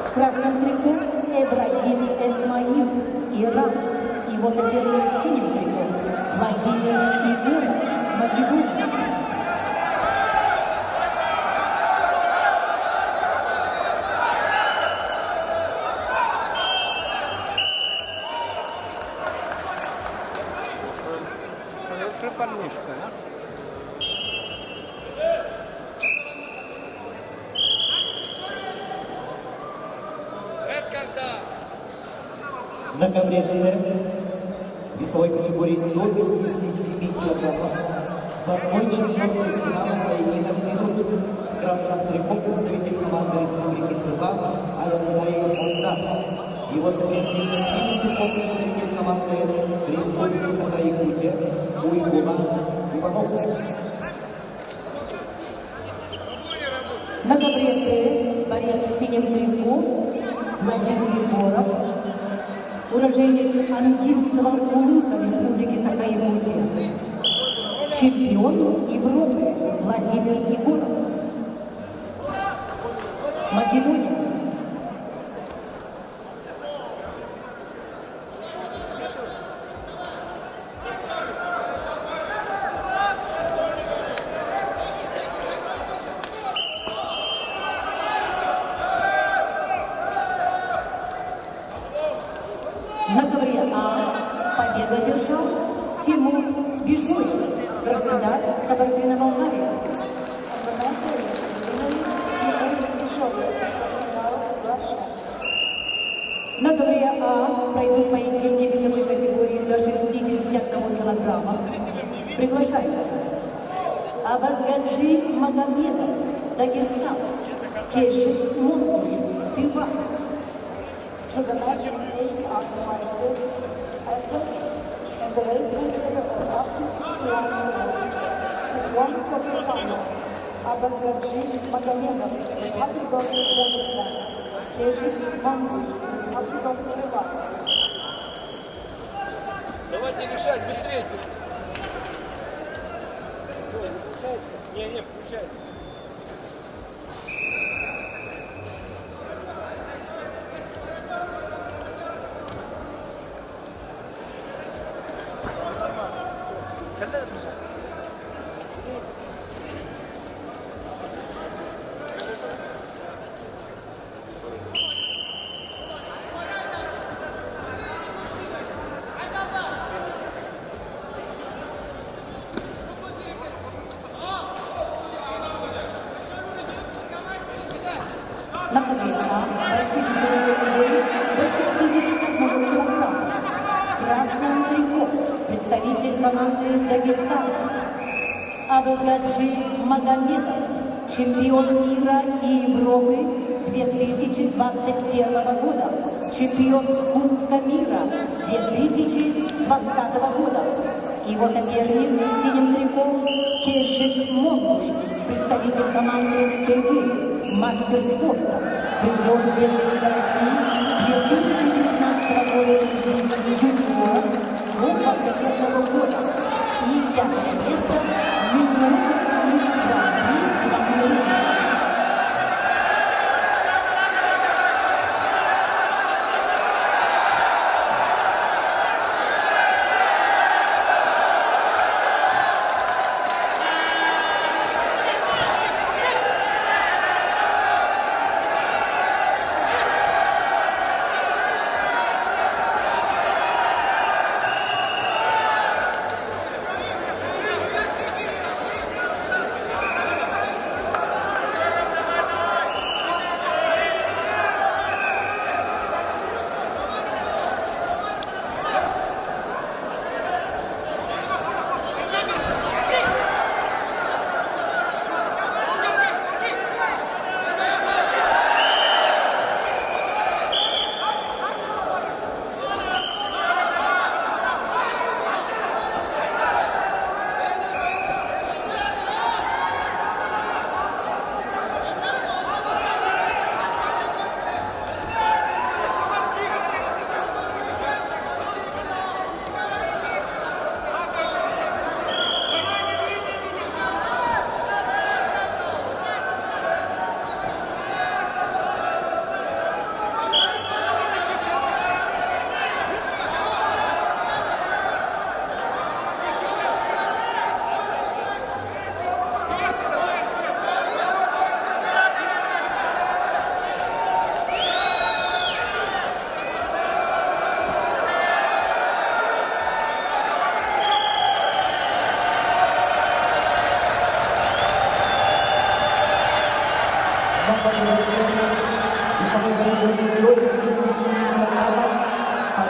S1: В красном трико Эбрагим Эсмаил, Иран. Его соперник в синем трико Владимир Егоров, Македония.
S4: Хороший парнишка, а?
S3: На ковре С весовой категории до 57 килограммов. В 1/4 финала поединок минут. В красном трико представитель команды Республики Тыва Аяндай Онда. Его соперник в синем трико представитель команды Республики Саха-Якутия Уйгулан Иванов.
S1: На ковре Д борец в синем трико Владимир Егоров, уроженец Анхимского улуса Республики Саха-Якутия, чемпион Европы Владимир Егоров, Македония. На ковре А победу одержал Тимур Бежуев, Краснодар, Кабардино-Балкария. На ковре А пройдут поединки весовой категории до 61 килограмма. Приглашается Абазгаджи Магомедов, Дагестан, Кешик Мункуш, Тыва.
S2: To the match, they are invited athletes in the weight category of up to 61 kilos. One quarterfinals. Abazgaji Magomedov, Republic of Dagestan. Keshik Mangush, Republic of Taiwan.
S4: Давайте решать быстрее. Что, не включается? Не, включается.
S1: На ковре А борцы весовой категории до 61 килограмма. В красном трико представитель команды Дагестана Абазгаджи Магомедов, чемпион мира и Европы 2021 года, чемпион Кубка мира 2022 2020 года. Его соперник в синем трико Кешик Монгуш, представитель команды ТВ, мастер спорта, призер первенства России 2019 года среди юниоров до 21 года и 5 место в международном турнире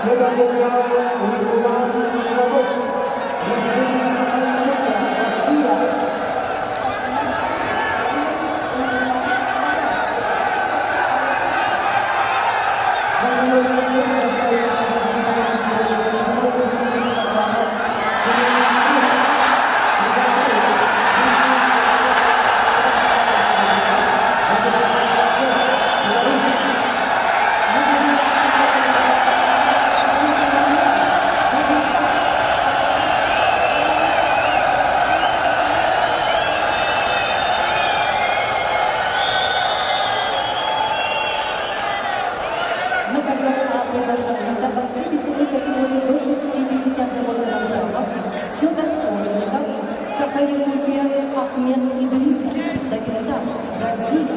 S1: Гран-при Ивана Рыбина. Приглашаются борцы весовой категории до 61 килограммов Федор Постников, Саха-Якутия, Ахмед Идрисов, Дагестан, Россия.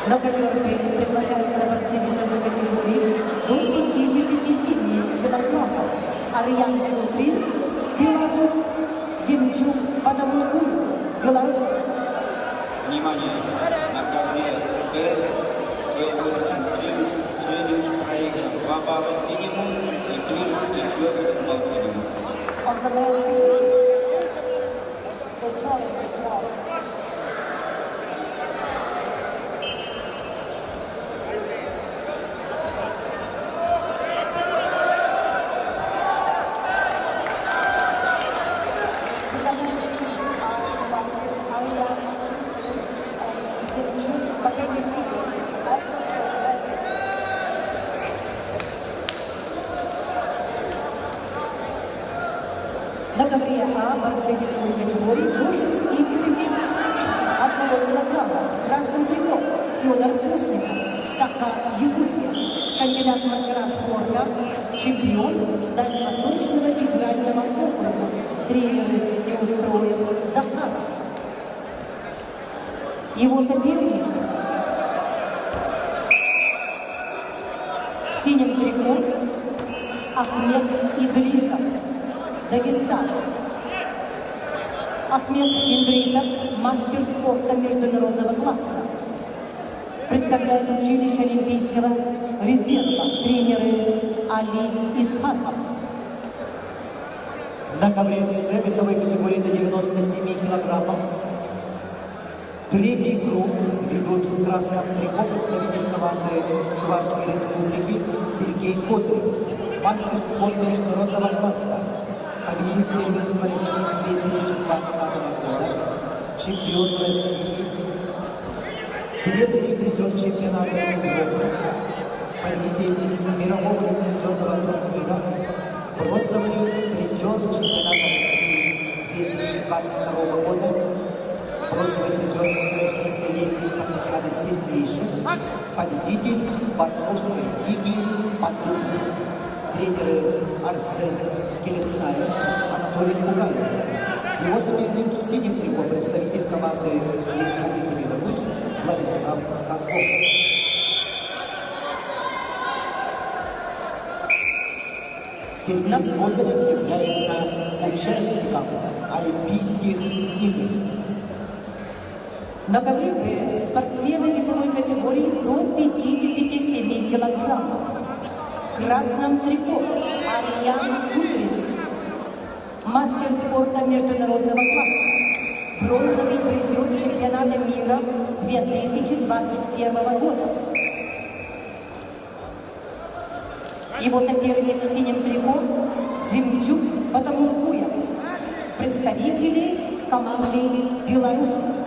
S1: На ковер приглашаются борцы весовой категории до 57 килограммов. Арьян Чутрин, Беларусь, Демчук Падамункуев, Беларусь.
S4: Внимание! На ковре Б челлендж проигран 2 балла синему и плюс еще 1 балл синему.
S2: On the man field, the challenge is lost.
S1: На ковре А борцы весовой категории до 61 килограмма. В красном трико Федор Постников, Саха-Якутия, кандидат в мастера спорта, чемпион Дальневосточного федерального округа, тренеры Неустроев Захаров. Его соперник в синем трико Ахмед Идрисов, Дагестан. Ахмед Идрисов – мастер спорта международного класса. Представляет училище Олимпийского резерва, тренеры Али Исхаков.
S3: На ковре С весовой категории до 97 килограммов. Третий круг ведут в красном трико представитель команды Чувашской Республики Сергей Козырев, мастер спорта международного класса, победитель первенства России 2020 года, чемпион России, серебряный призер чемпионата Европы, победитель мирового лицензионного турнира, бронзовый призер чемпионата России 2022 года, бронзовый призер Всероссийской лиги спартакиады сильнейших, победитель борцовской лиги поддубных, тренеры Арсен Келенцаев, Анатолий Хугаев. Его соперник в синем трико представитель команды Республики Беларусь Владислав Козлов. Сергей Козырев является участником Олимпийских игр.
S1: На ковре Б спортсмены весовой категории до 57 килограммов. В красном трико Ариан Цудрин, мастер спорта международного класса, бронзовый призер чемпионата мира 2021 года. Его соперник в синем трико Джимчук Батамуркуев, представители команды Беларуси.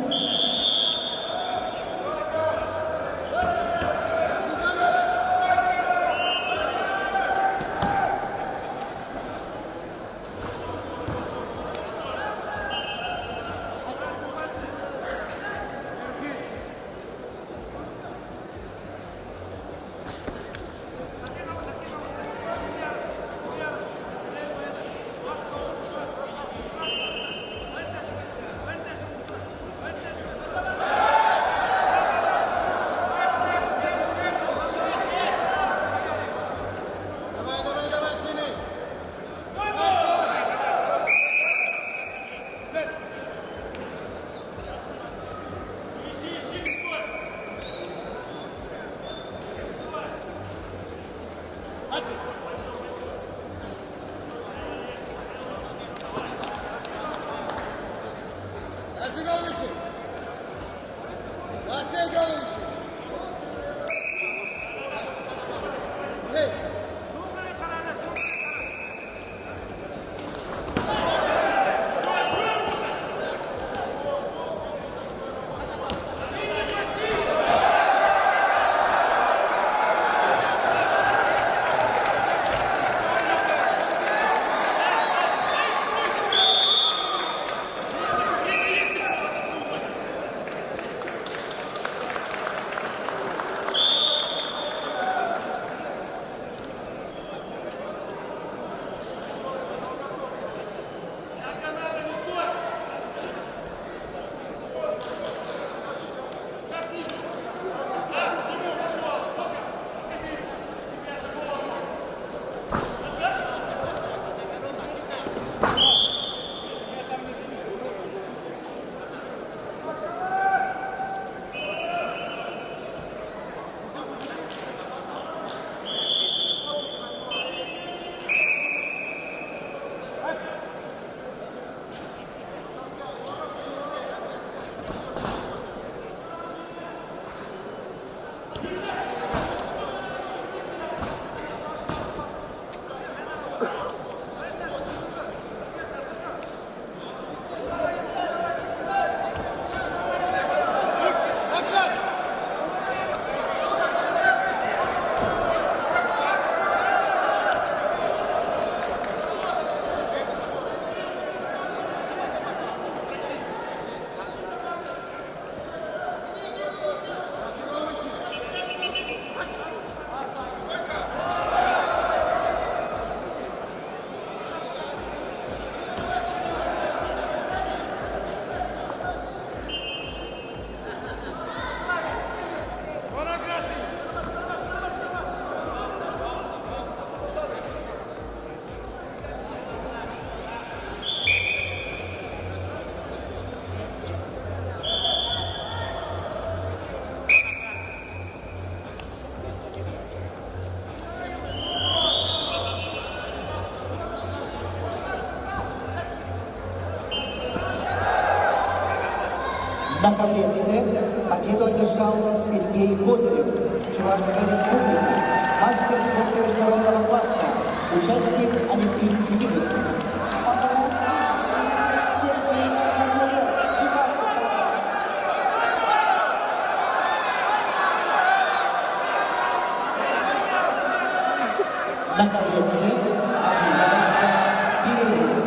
S3: На ковре С победу одержал Сергей Козырев, Чувашская республика, мастер спорта международного класса, участник Олимпийских игр. На ковре С объявляется перерыв.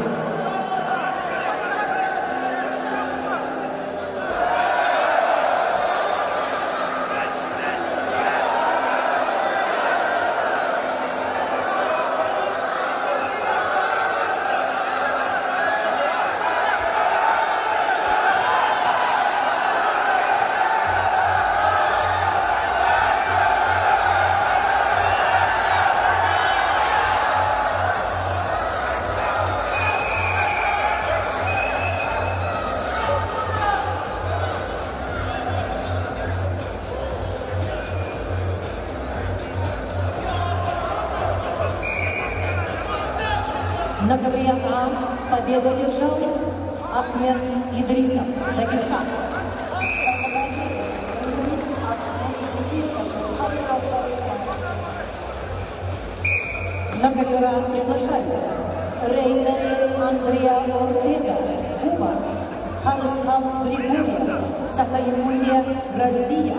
S1: На ковре А победу одержал Ахмед Идрисов, Дагестан. На ковер А приглашаются Рейнери Андреа Ортега, Куба, Харсхал Григорьев, Саха-Якутия, Россия.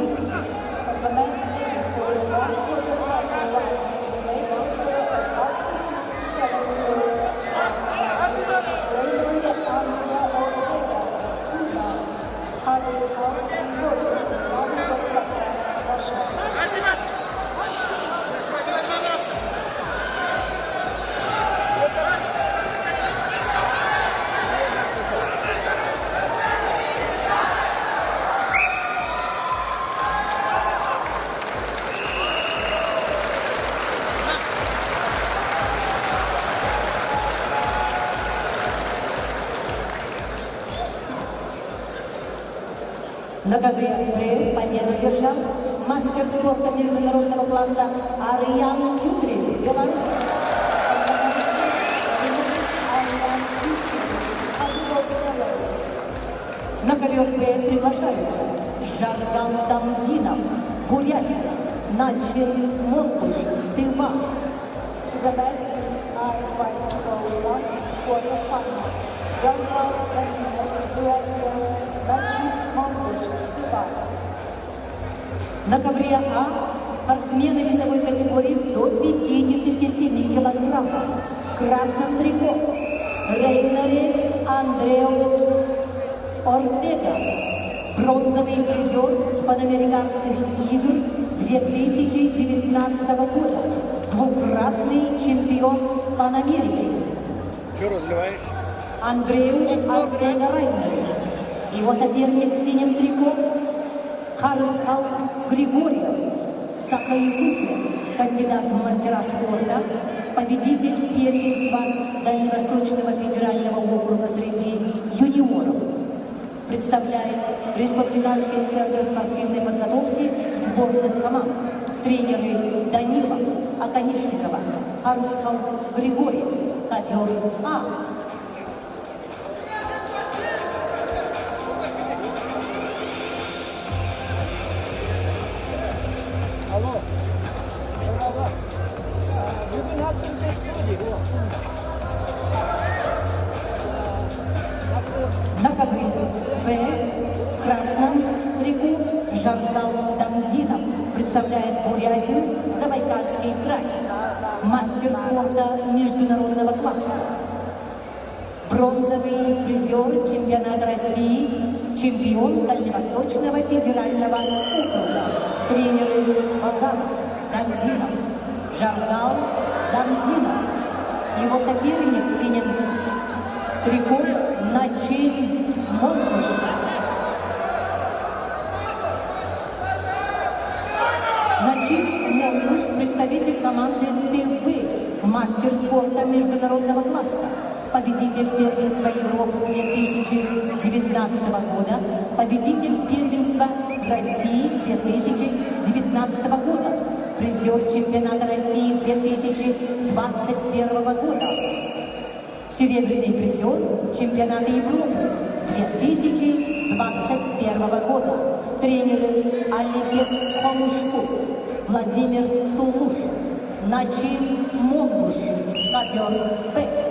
S1: На ковре Б победу одержал мастер спорта международного класса Ариан Тютри, Беларусь. На ковер Б приглашаются Жардал Дамдинов, Бурятия, Начин Монтуш, Тыва.
S2: To the men, I invite for one quarterfinal. General Buenos Начи Монтуш, Тыва.
S1: На ковре А спортсмены весовой категории до 57 килограммов. В красном трико Рейнери Андрео Ортега, бронзовый призер Панамериканских игр 2019 года, двукратный чемпион Панамерики.
S13: Что разливаешь?
S1: Андреу Ортега Рейнери. Его соперник в синем трико Харсхал Григорьев, Саха-Якутия, кандидат в мастера спорта, победитель первенства Дальневосточного федерального округа среди юниоров. Представляет Республиканский центр спортивной подготовки сборных команд. Тренеры Данила Аконишникова, Харсхал Григорьев, ковер А.
S13: Алло. Bugün nasıl
S1: На ковре Б в красном трико Жардал Дамдинов представляет Бурятию, Забайкальский край. Мастер спорта международного класса. Бронзовый призер чемпионата России, чемпион Дальневосточного федерального округа. Тренеры Базаров, Дамдинов, Жардал Дамдинов. Его соперник в синем трико Начин Монтуш. Начин Монтуш, представитель команды ТВ, мастер спорта международного класса, победитель первенства Европы 2019 года, победитель первенства России 2019 года, призер чемпионата России 2021 года, серебряный призер чемпионата Европы 2020 2021 года. Тренеры Алибек Хомушку, Владимир Тулуш, Начин Монгуш, ковер Б.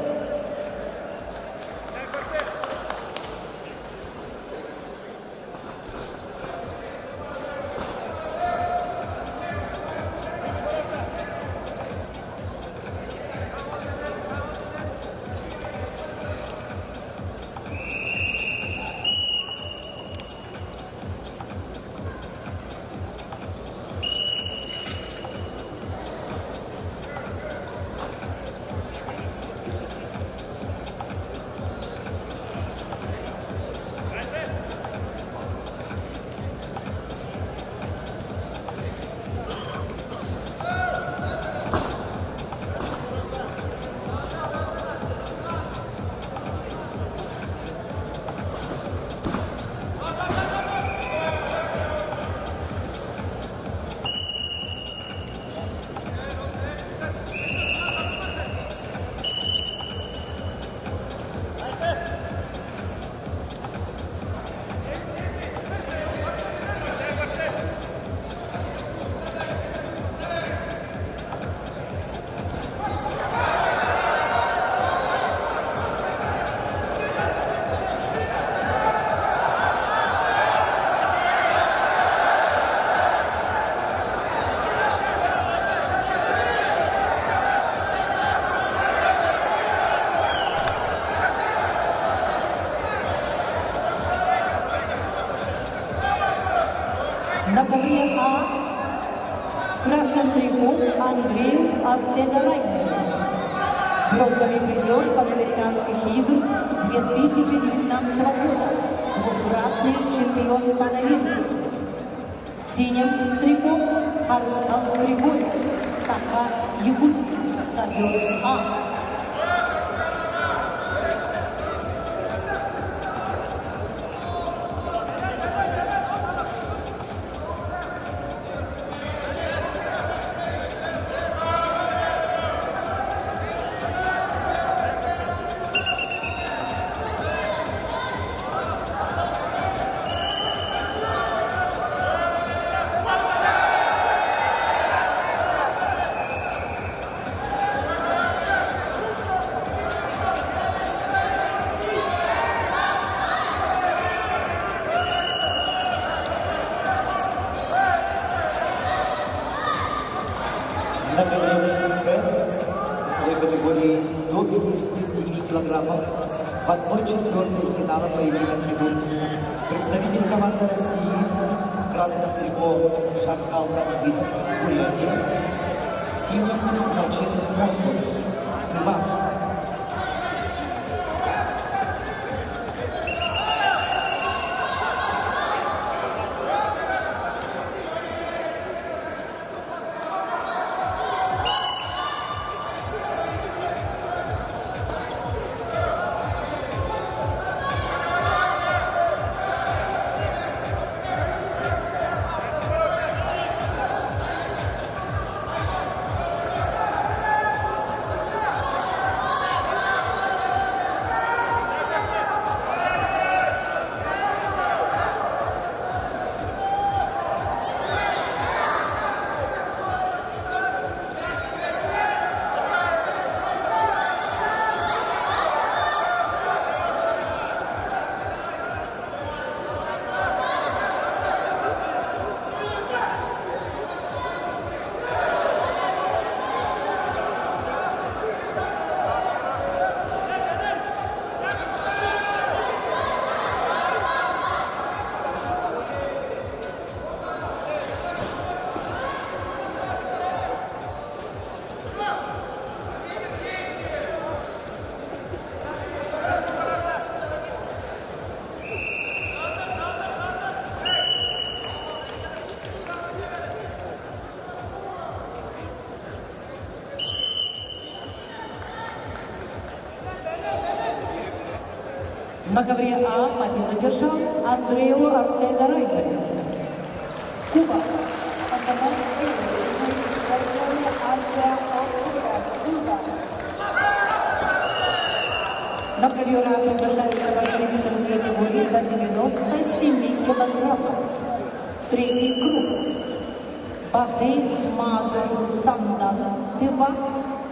S1: На ковре А в красном трико Андрею Артега-Райнеру. Бронзовый призер Панамериканских игр 2019 года. Двукратный чемпион Панамерики. В синем трико Арстал Григорий, Саха, Якутия. Ковер А.
S3: На ковре Б в своей категории до 57 килограммов в 1/4 финала поединок ведут представители команды России в красном трико Шакал Камагинов, Курильев, в синем Начин Монгуш, Тыва. На ковре А победу одержал Андрею Артега-Райнеру. Куба.
S1: На ковера приглашаются борцы весовых категорий до 97 килограммов. Третий круг. Бады Мадр Самдан Тыва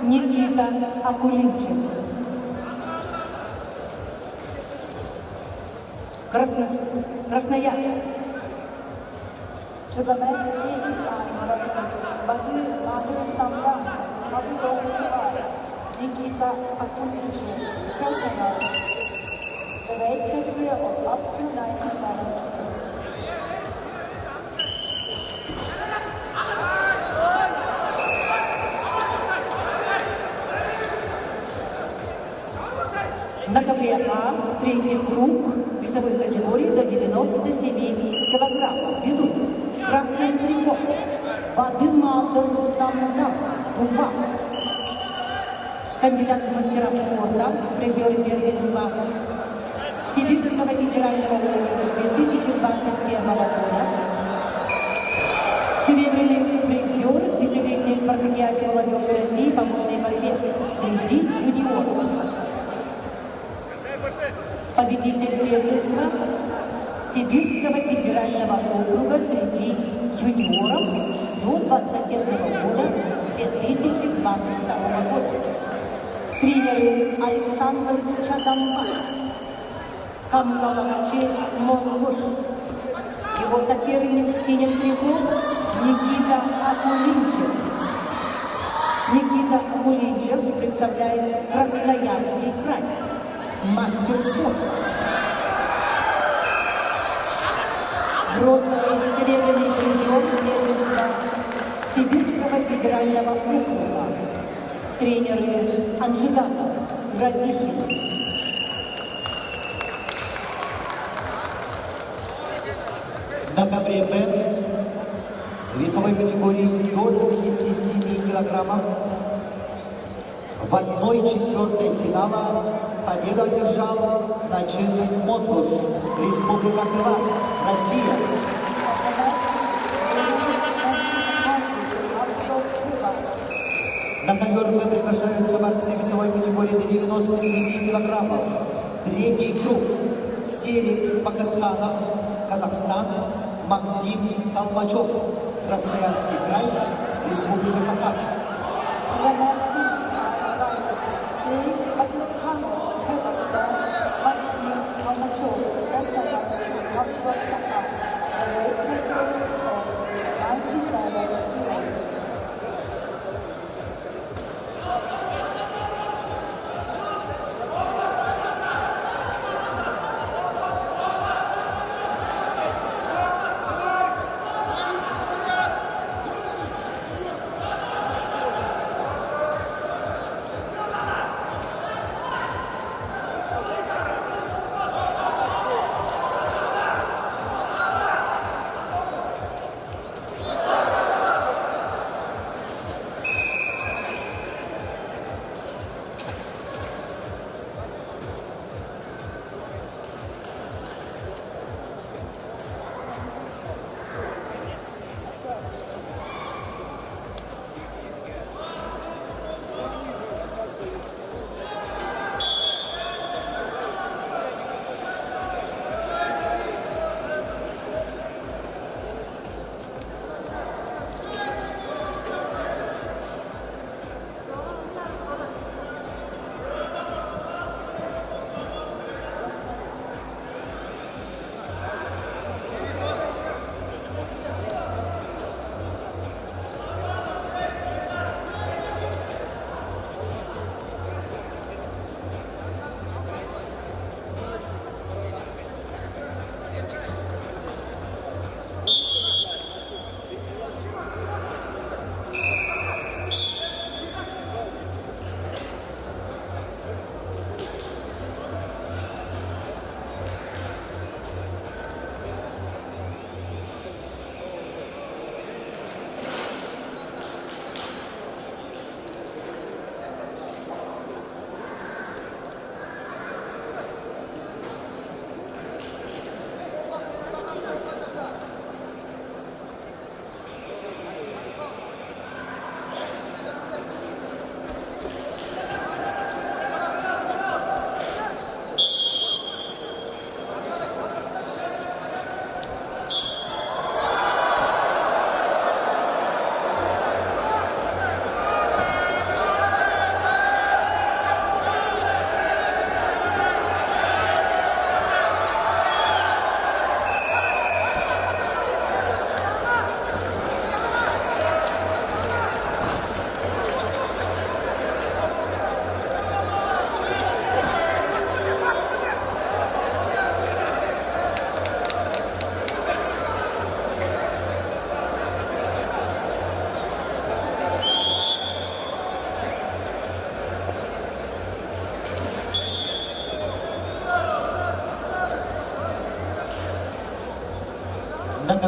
S1: Никита Акулинчев. Красноярск.
S2: To the men 89, Bady Madhur Samdan, Nikita Akulinchev, Krasnoyarsk. The weight category of up to 97 kilos.
S1: На ковре А третий круг весовой категории до 97 килограммов. Ведут красным трико Бадымадр Самдан Тува. Кандидат в мастера спорта, призеры первенства Сибирского федерального округа 2021 года. Серебряный призер пятилетней спартакиаде молодежи России по вольной борьбе среди юниоров. Победитель первенства Сибирского федерального округа среди юниоров до 21 года 2022 года. Тренеры Александр Чадамбак, Камгалакчи Монгуш. Его соперник в синем трико Никита Акулинчев. Никита Акулинчев представляет Красноярский край. Мастер спорта. Бронзовый серебряный призер первенства Сибирского федерального округа. Тренеры Анжигатов, Радихин.
S3: На ковре Б весовой категории до 57 килограммов в 1/4 финала победу одержал Начин Монгуш, Республика Тыва, Россия. На ковер Б приглашаются борцы весовой категории до 97 килограммов. Третий круг. Серик Пакатханов, Казахстан, Максим Толмачев, Красноярский край, Республика Саха.
S2: Serik Pакатханов, Kazakhstan, Maxim Толмачев, Красноярский, Republic Sakha. The weight category of 97 kilos.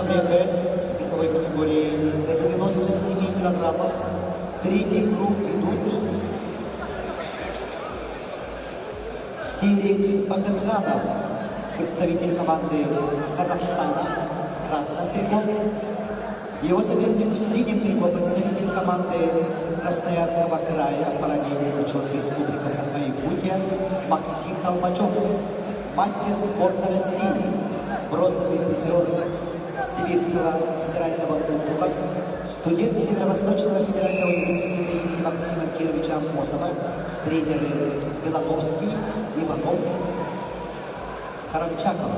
S3: категории Б, весовой категории до 97 килограммов. Третий круг идут Сирик Багатханов, представитель команды Казахстана, красным трико. Его соперник в синем трико, представитель команды Красноярского края, параллельный зачет Республика Саха-Якутия, Максим Толмачев, мастер спорта России, бронзовый призер Сибирского федерального округа, студент Северо-Восточного федерального университета имени Максима Кировича Амосова, тренеры Белановский, Иванов, Харамчаков.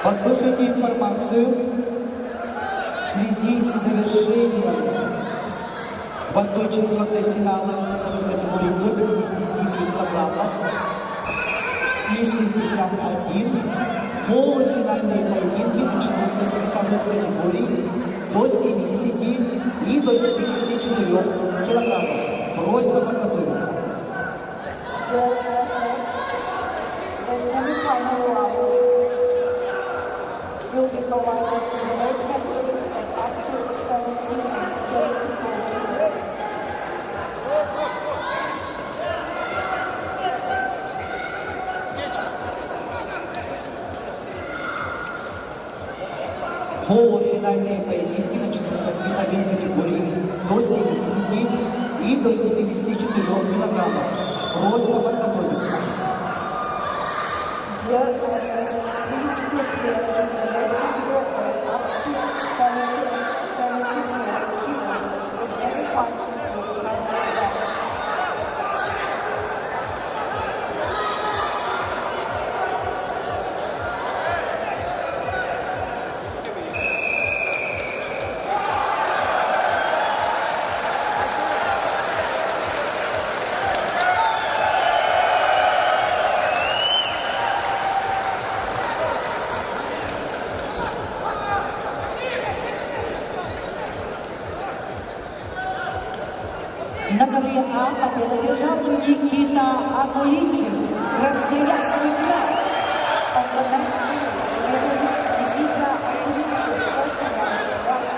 S3: Послушайте информацию в связи с завершением в 1/4 финала весовой категории до 57 килограммов и 61. Полуфинальные поединки начнутся с весовых категорий до 70 и до 74 килограммов. Просьба подготовиться.
S2: The semi-final rounds will be provided in the weight categories of up to 70 and 74 kilos.
S3: Полуфинальные поединки начнутся с весовых категорий до 70 и до 74 килограммов. Просьба подготовиться.
S2: Dear athletes, please prepare in the weight category up to 70 and 74 kilos. The semi-finals will start now.
S1: На ковре А победу одержал Никита Акулинчев, Красноярский край.
S2: Никита Акулинчев, Красноярский край.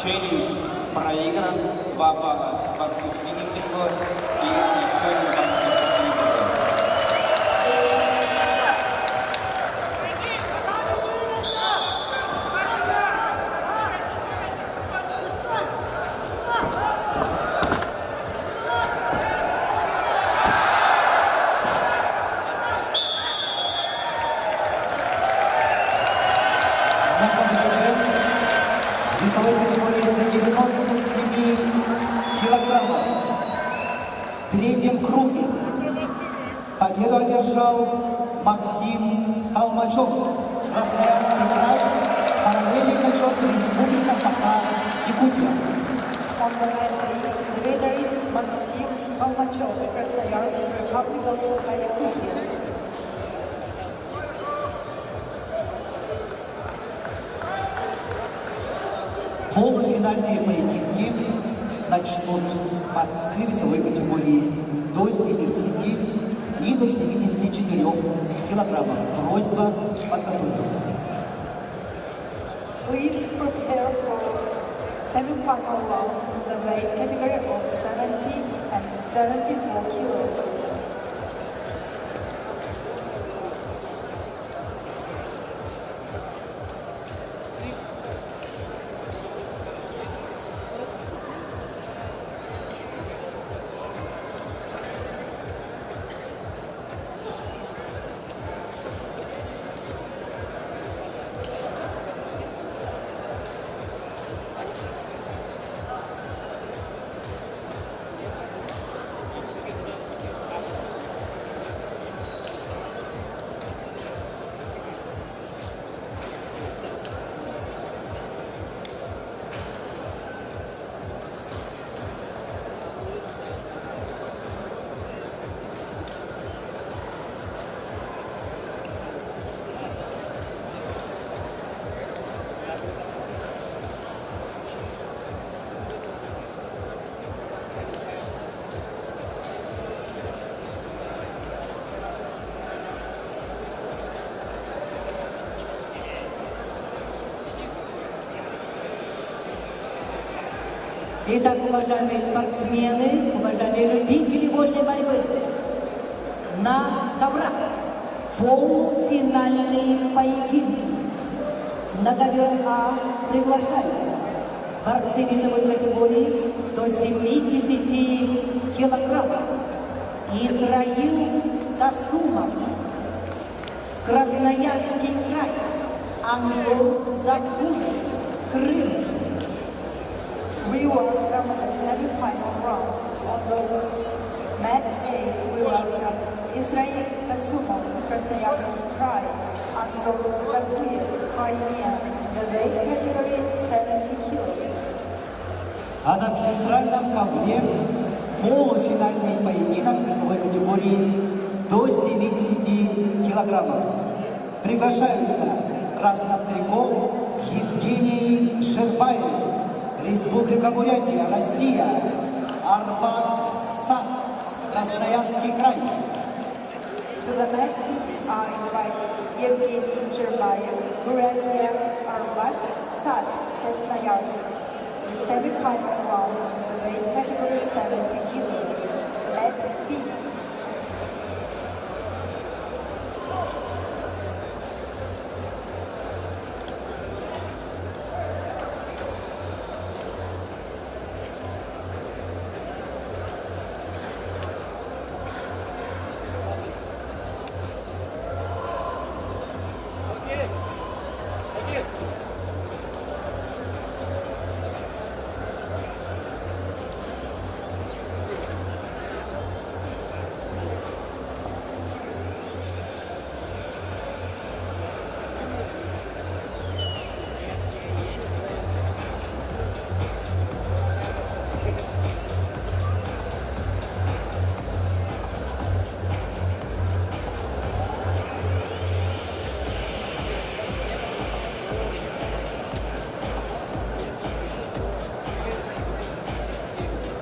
S4: Челлендж проигран. 2 балла борцу в синем трико и еще 1 балл борцу в синем трико.
S3: Весовой категории до 97 килограммов. В третьем круге победу одержал Максим Толмачев, Красноярский край, параллельный зачет Республика Саха-Якутия.
S2: On the red, the winner is Maxim Tolmachев, Krasnoyarsk, Republic of Sakha-Yakutia.
S3: Полуфинальные поединки начнут борцы весовой категории до 70 и до 74 килограммов. Просьба подготовиться.
S2: Please prepare for semi-final rounds in the weight category of 70 and 74 kilos.
S1: Итак, уважаемые спортсмены, уважаемые любители вольной борьбы, на коврах полуфинальные поединки. На ковер А приглашаются борцы весовой категории до 70 килограммов. Израил Касумов, Красноярский край, Анзор Закуев, Крым.
S2: We welcome the semi-final rounds of the mat A. We welcome Israel Kasumov, Krasnoyarsk Krai, Anzor Zakuyev, Crimea, the weight category 70 kilos.
S3: А на центральном ковре полуфинальный поединок весовой категории до 70 килограммов. Приглашаются в красном трико Евгений Жербаев, Республика Бурятия, Россия, Арбак-Сад, Красноярский край.
S2: To the mat B are invited Evgeny Jerbayev, Buryatia, Arbat, Sad, Krasnoyarsk. The semi-final round in the weight category 70 kilos. Mat B.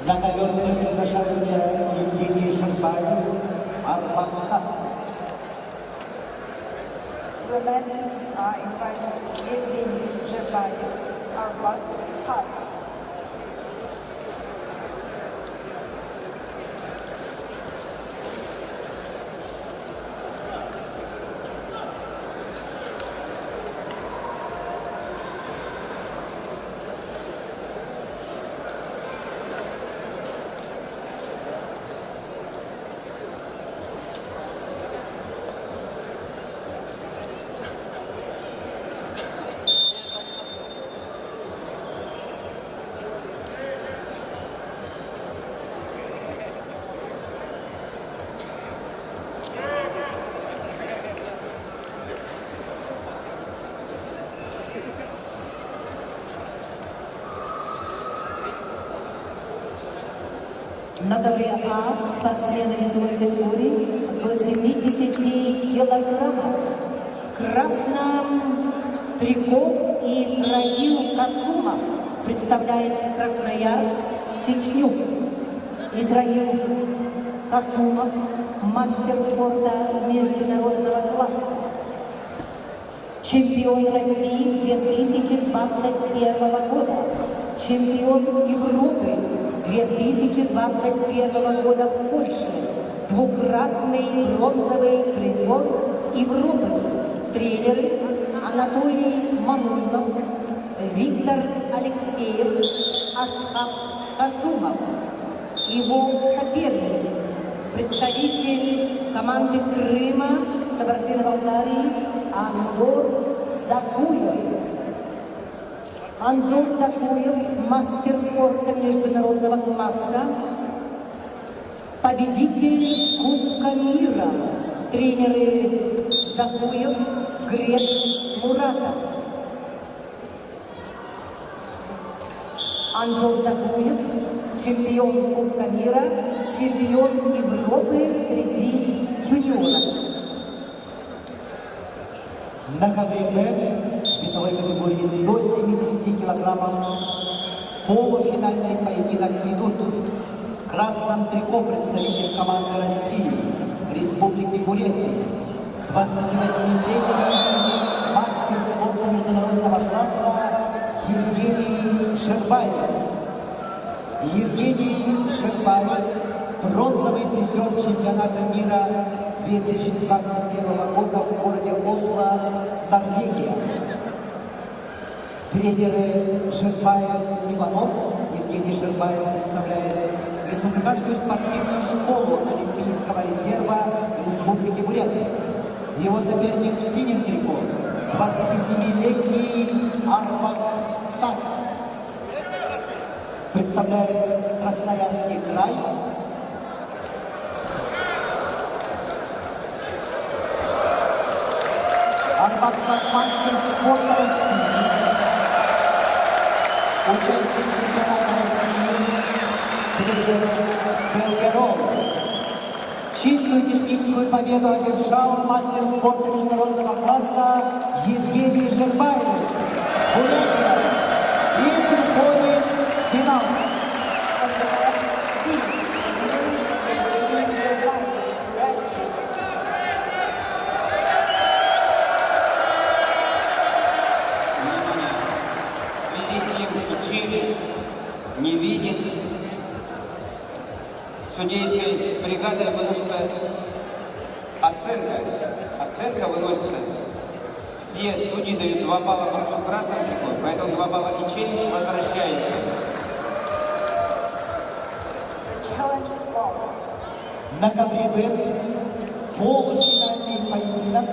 S3: На ковер приглашаются Евгений Жербаев, Арбак-Сад.
S2: To the mat are invited Evgeny Jerbayev, Arbat, Sad,
S1: На ковре А спортсмены весовой категории до 70 килограммов. В красном трико Исраил Касумов представляет Красноярск, Чечню. Исраил Касумов, мастер спорта международного класса. Чемпион России 2021 года. Чемпион Европы 2021 года в Польше. Двукратный бронзовый призер Европы. Тренеры Анатолий Мануйлов, Виктор Алексеев, Асхаб Касумов. Его соперник, представитель команды Крыма Кабардино-Балкарии Анзор Закуев. Анзор Закуев, мастер спорта международного класса, победитель Кубка мира. Тренеры Закуев, Грек Муратов. Анзор Закуев, чемпион Кубка мира, чемпион Европы среди юниоров.
S3: На ковре Б весовой категории до 70 килограммов полуфинальный поединок идут. В красном трико представитель команды России, Республики Бурятия, 28-летний мастер спорта международного класса Евгений Шербаев. Евгений Шербаев, бронзовый призер чемпионата мира 2021 года в городе Осло, Норвегия. Тренеры Шербаев Иванов. Евгений Шербаев представляет Республиканскую спортивную школу Олимпийского резерва Республики Бурятия. Его соперник в синем трико 27-летний Арбак Сад. Представляет Красноярский край. Арбак Сад, мастер спорта России, участник чемпионата России Белгород. Чистую техническую победу одержал мастер спорта международного класса Евгений Шербаев. Бурятия. И приходит в финал.
S4: В связи с тем, что челлендж не видит, судейской бригадой выносится оценка. Оценка выносится. Все судьи дают 2 балла борцу в красном трико, поэтому 2 балла и челлендж возвращается.
S3: На ковре Б полуфинальный поединок.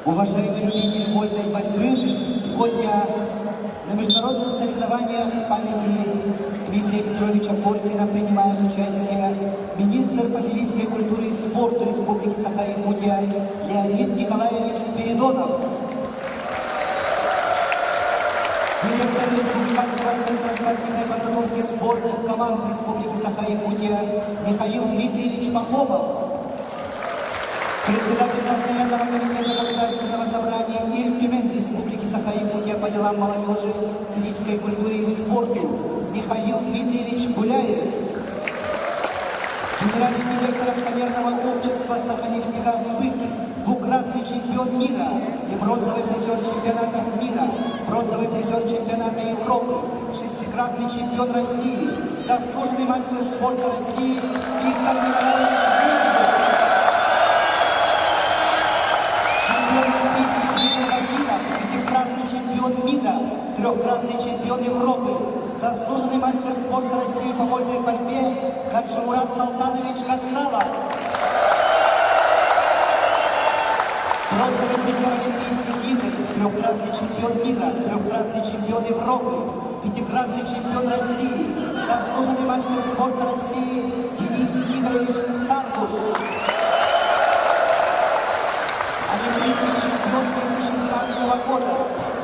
S3: Уважаемые любители вольной борьбы, сегодня на международных соревнованиях памяти Дмитрия Петровича Коркина принимает участие министр по физической культуре и спорту Республики Саха-Якутия Леонид Николаевич Спиридонов, директор Республиканского центра спортивной подготовки сборных команд Республики Саха-Якутия Михаил Дмитриевич Пахомов, председатель постоянного комитета Государственного собрания Ильтюмен Республики Саха-Якутия по делам молодежи, физической культуре и спорту Михаил Дмитриевич Гуляев, генеральный директор акционерного общества «Саханефтегаз ВЫК», двукратный чемпион мира и бронзовый призер чемпионатов мира, бронзовый призер чемпионата Европы, 6-кратный 10-кратный чемпион России, заслуженный мастер спорта России Виктор Николаевич Лебедев. Чемпион Олимпийских игр в Афинах, 5-кратный чемпион мира, 3-кратный чемпион Европы, заслуженный мастер спорта России по вольной борьбе Гаджимурат Салтанович Гацала. Бронзовый призер Олимпийских игр, 3-кратный чемпион мира, 3-кратный чемпион Европы, 5-кратный чемпион России, заслуженный мастер спорта России Денис Игоревич Царгуш. Олимпийский чемпион 2012 года,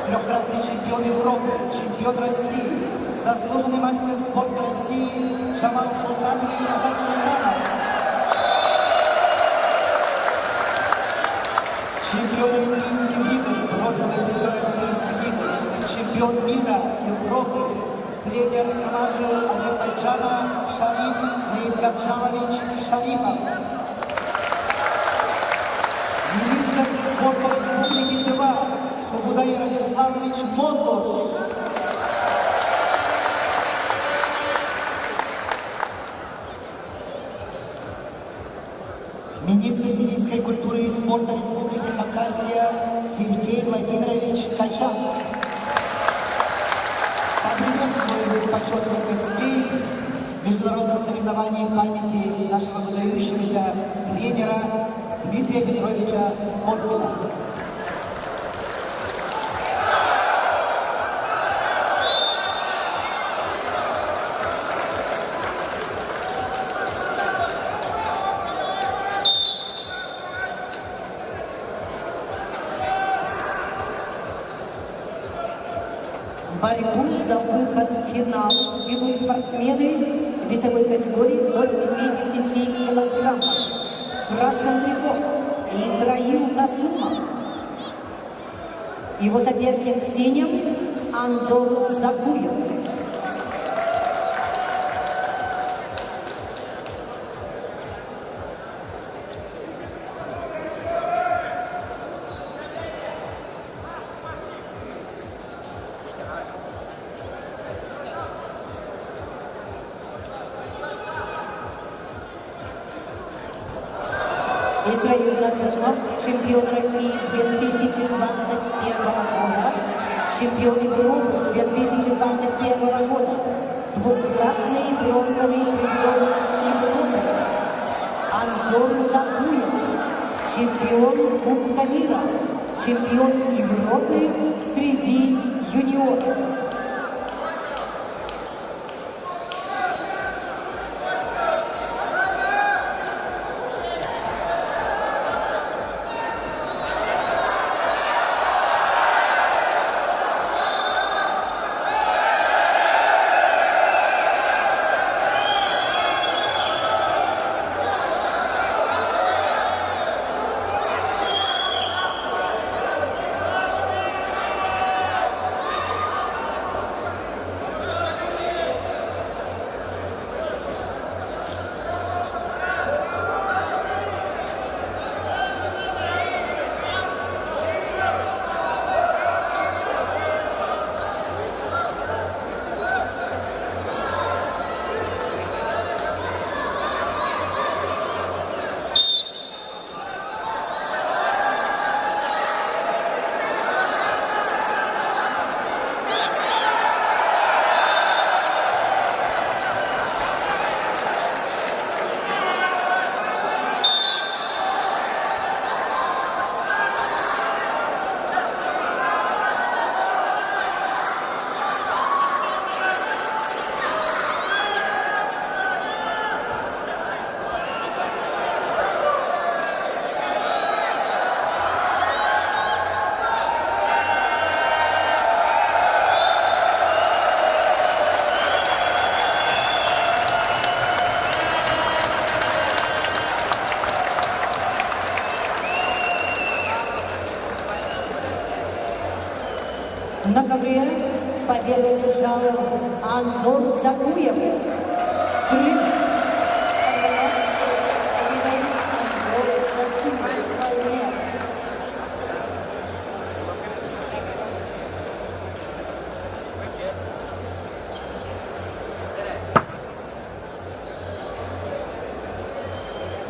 S3: 3-кратный чемпион Европы, чемпион России, заслуженный мастер спорта России Шамал Султанович Атарсултанов. Чемпион Олимпийских игр, бронзовый призер Олимпийских игр, чемпион мира, Европы, тренер команды Азербайджана Шариф Наидгаджалович Шарифов. Министр спорта Республики Тыва Субудай Радиславович Мотош. Министр физической культуры и спорта Республики Хакасия Сергей Владимирович Качан. Поприветствуем почетных гостей международных соревнований памяти нашего выдающегося тренера Дмитрия Петровича Коркина.
S1: Борьбу за выход в финал ведут спортсмены весовой категории до 70 килограммов. В красном трико Исраил Насумов. Его соперник в синем Анзор Закуев. Исраил Насумов, чемпион России 2021 года, чемпион Европы 2021 года, двукратный бронзовый призер Европы. Анзор Закуев, чемпион Кубка мира, чемпион Европы среди юниоров. На ковре победу одержал Анзор Закуев. Крым.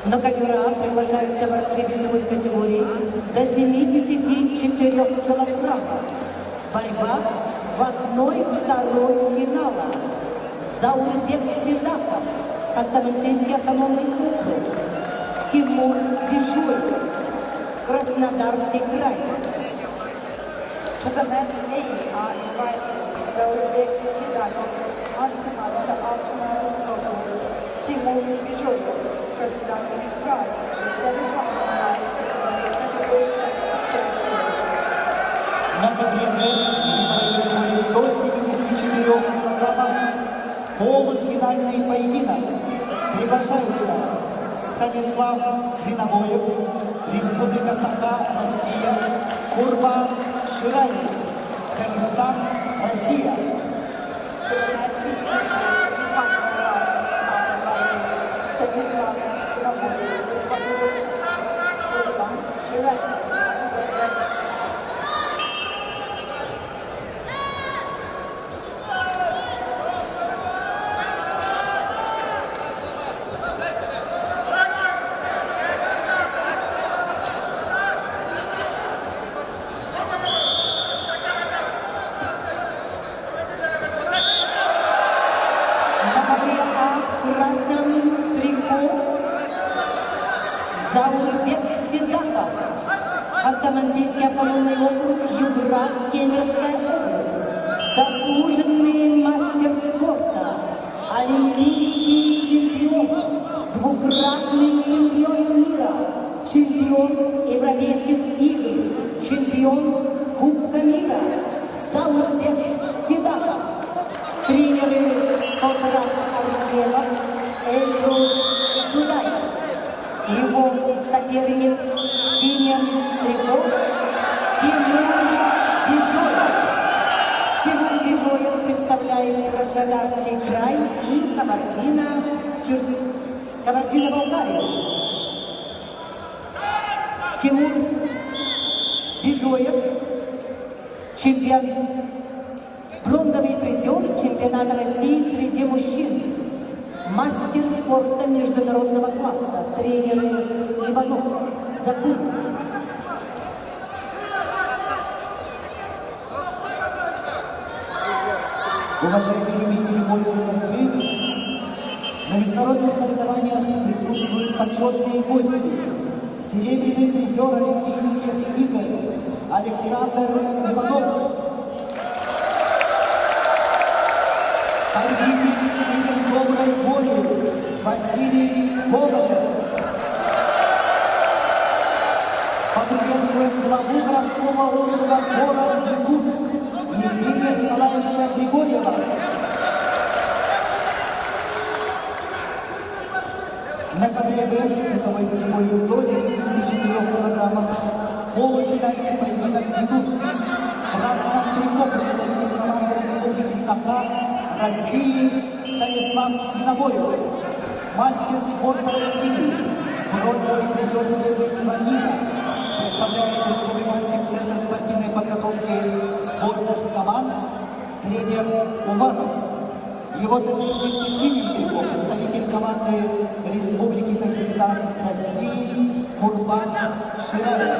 S1: На ковера приглашаются борцы весовой категории до 74 килограммов. Борьба в 1/2 финала. Заурбек Седаков, Ханты-Мансийский автономный округ. Тимур Бишоев, Краснодарский край.
S2: To the match A are invited Zaurbek Sidakov, Hantı-Mansı Autonomous Okrug, Timur Bijoyev, Краснодарский край, the semi-final match in the category of
S3: На ковре Д весовой категории до 74 килограммов полуфинальный поединок. Приглашаются Станислав Свинобоев, Республика Саха, Россия, Курбан Шираев, Дагестан, Россия.
S2: To the match B in the semi-final match are invited Stanislav Svinoboyev, Republic of Sakha, Kurban Shirayev, Dagestan.
S1: На ковре А в красном трико Заурбек Седаков, Ханты-Мансийский автономный округ, Югра, Кемеровская область. Заслуженный мастер спорта, олимпийский чемпион, двукратный чемпион мира, чемпион Европейских игр, чемпион Кубка мира Заурбек Седаков. Тренеры Покрас Арчелов, Эльбрус Дудаев. Его соперник в синем трико Тимур Бишоев. Тимур Бишоев представляет Краснодарский край и Кабардино-Балкарию. Тимур Бишоев, чемпион, бронзовый призер чемпионата России среди мужчин. Мастер спорта международного класса. Тренеры Иванов, Закунов.
S3: Уважаемые любители вольной борьбы, на международных соревнованиях присутствуют почетные гости. Серебряный призер Олимпийских игр Александр Иванов. Победитель игр доброй воли Василий Боболев. Поприветствуем главу городского округа город Якутск Евгения Николаевича Григорьева. На ковре Б весовой категории до 74 килограммов полуфинальный поединок ведут в красном трико представитель команды Республики Саха, России Станислав Свинобоев, мастер спорта России, бронзовый призер первенства мира, представляет Республиканский центр спортивной подготовки спортных команд, тренер Уваров. Его соперник в синем трико, представитель команды Республики Дагестан, России, Курбан Шираев.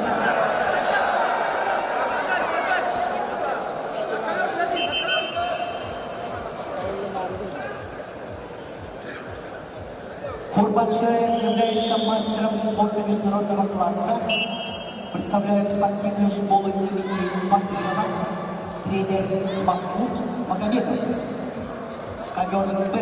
S3: Курбан Шираев является мастером спорта международного класса, представляет спортивную школу имени Бакирова, тренер Махмуд Магомедов. Ковер Б.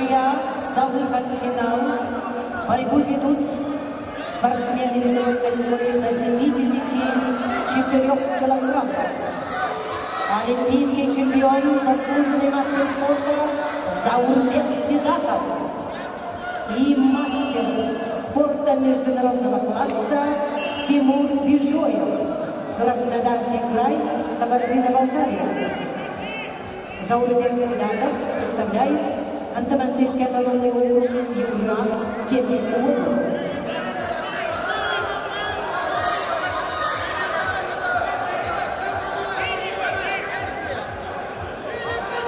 S1: Гаврия за выход в финал. Борьбу ведут спортсмены весовой категории до 74 килограммов. Олимпийский чемпион, заслуженный мастер спорта Заурбек Сидаков и мастер спорта международного класса Тимур Бежоев, Краснодарский край, Кабардино-Балкария. Заурбек Сидаков представляет Ханты-Мансийский автономный округ Югра, Кемеровская область.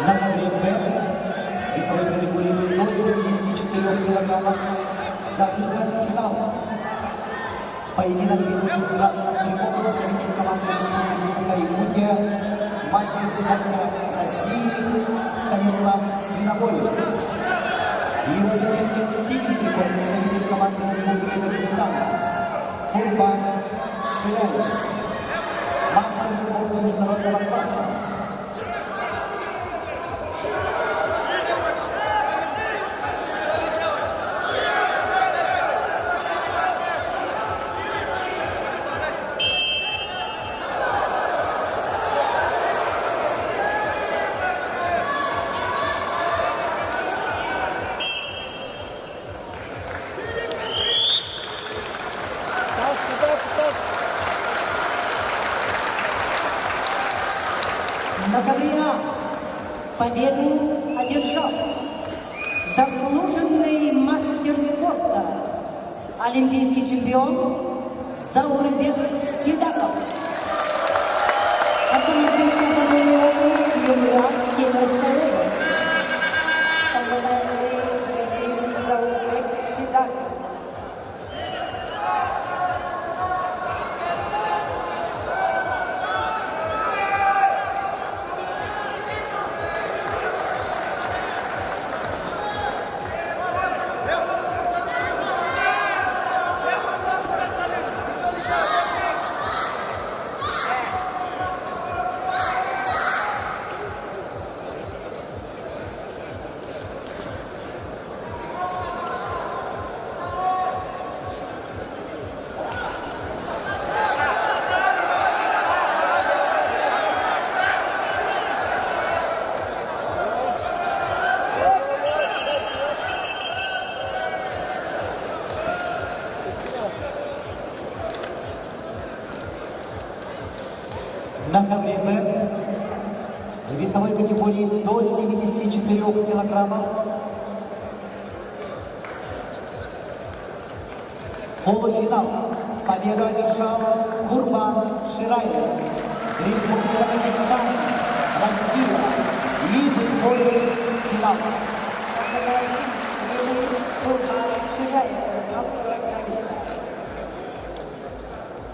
S3: На ковре Б весовой категории до 74 килограммов за выход в финал. Поединок ведут в красном трико представитель команды Республики Саха-Якутия, мастер спорта России Станислав Свинобоев. Его соперник в синем трико представитель команды Республики Дагестан Курбан Ширяев, мастер спорта международного класса.
S1: На ковре А победу одержал заслуженный мастер спорта, олимпийский чемпион Заурбек Сидаков. Ханты-Мансийский автономный округ Югра, Кемеровская область.
S2: Заурбек Сидаков.
S3: На ковре Б весовой категории до 74 килограммов полуфинал. Победу одержал Курбан Шираев, Республика Дагестан, Россия. И выходит в финал.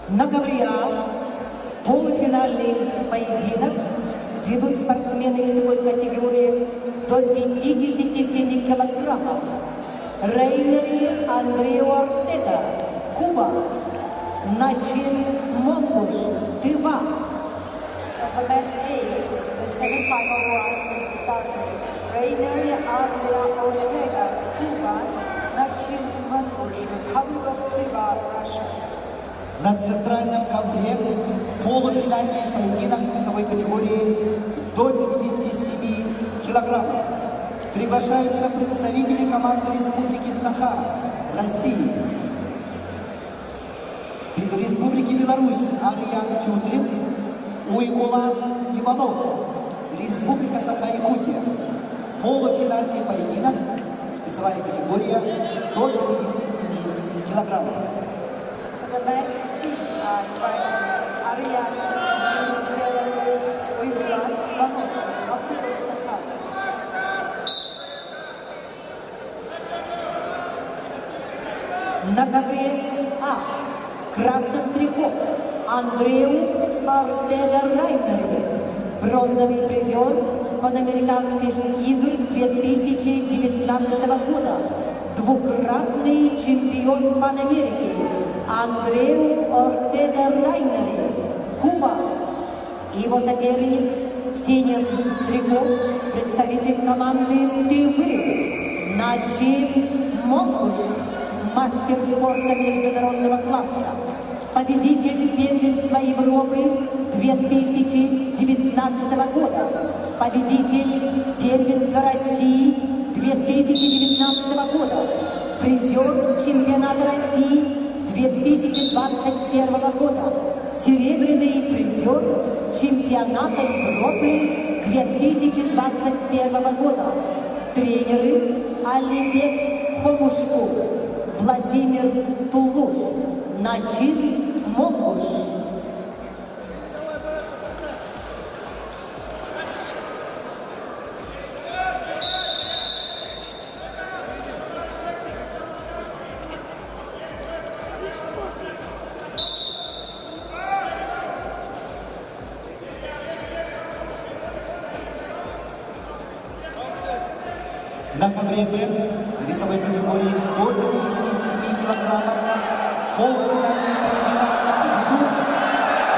S1: На ковре А полуфинальный поединок ведут спортсмены весовой категории до 57 килограммов. Рейнери Андрео Ортега, Куба, Начин Монгуш, Тыва.
S2: Event A, the semi-final round is started. Reineri Andrea Ortega, Cuba, Nachin Mangush, Republic of Tыва, Russia.
S3: На центральном ковре полуфинальный поединок весовой категории до 57 килограммов. Приглашаются представители команды Республики Саха, России, Республики Беларусь, Ариан Тютрин, Уйгулан Иванов, Республика Саха-Якутия. Полуфинальный поединок, весовая категория до 57 килограммов.
S2: To the men, Arian, Belarus, Uyghuran, Ivanov, Republic of Sakha.
S1: На ковре А в красном трико Андреу Ортега Райнери, бронзовый призер Панамериканских игр 2019 года, двукратный чемпион Панамерики Андреу Ортега Райнери, Куба. Его соперник в синем трико представитель команды Тывы Наджим Мокуш, мастер спорта международного класса, победитель первенства Европы 2019 года, победитель первенства России 2019 года, призер чемпионата России 2021 года, серебряный призер чемпионата Европы 2021 года. Тренеры Алибек Хомушку, Владимир Тулуш, Наджим Мокуш.
S3: На ковре Б весовой категории до 57 килограммов полуфинальный поединок ведут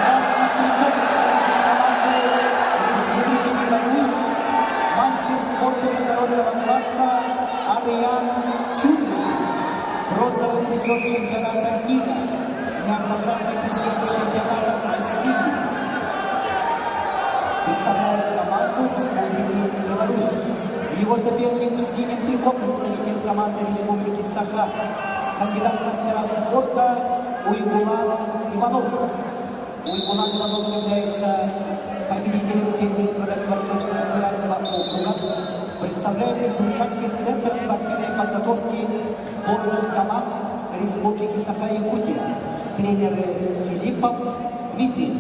S3: красный трикот представитель команды Республики Беларусь, мастер спорта международного класса Ариан Тюрин, бронзовый призер чемпионата мира, неоднократный призер чемпионатов России, представляет команду Республики Беларусь. Его соперник в синем трико, представитель команды Республики Саха, кандидат в мастера спорта Уйгулан Иванов. Уйгулан Иванов является победителем первенства Дальневосточного федерального округа, представляет Республиканский центр спортивной подготовки сборных команд Республики Саха-Якутия. Тренеры Филиппов Дмитрий.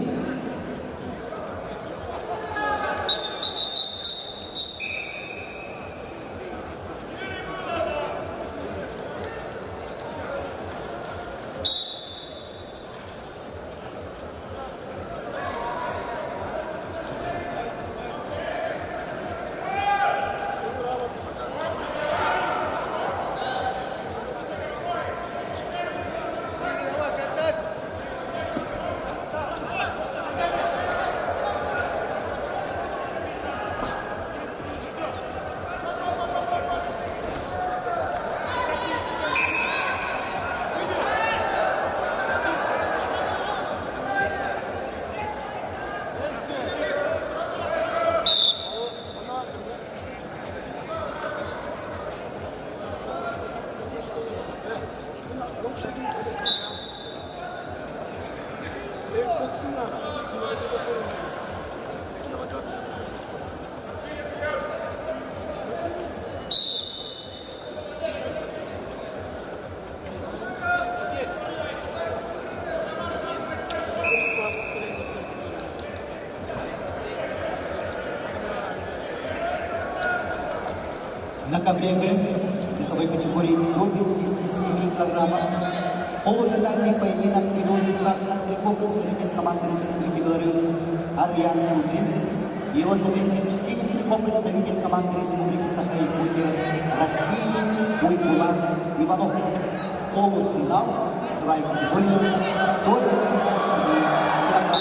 S3: На ковре Б весовой категории до 57 килограммов полуфинальный поединок ведут в красном трико представитель команды Республики Беларусь Ариан Тюрин. Его соперник в синем трико представитель команды Республики Саха-Якутия России Уйгулан Иванов. Полуфинал весовая категория до 57 килограммов.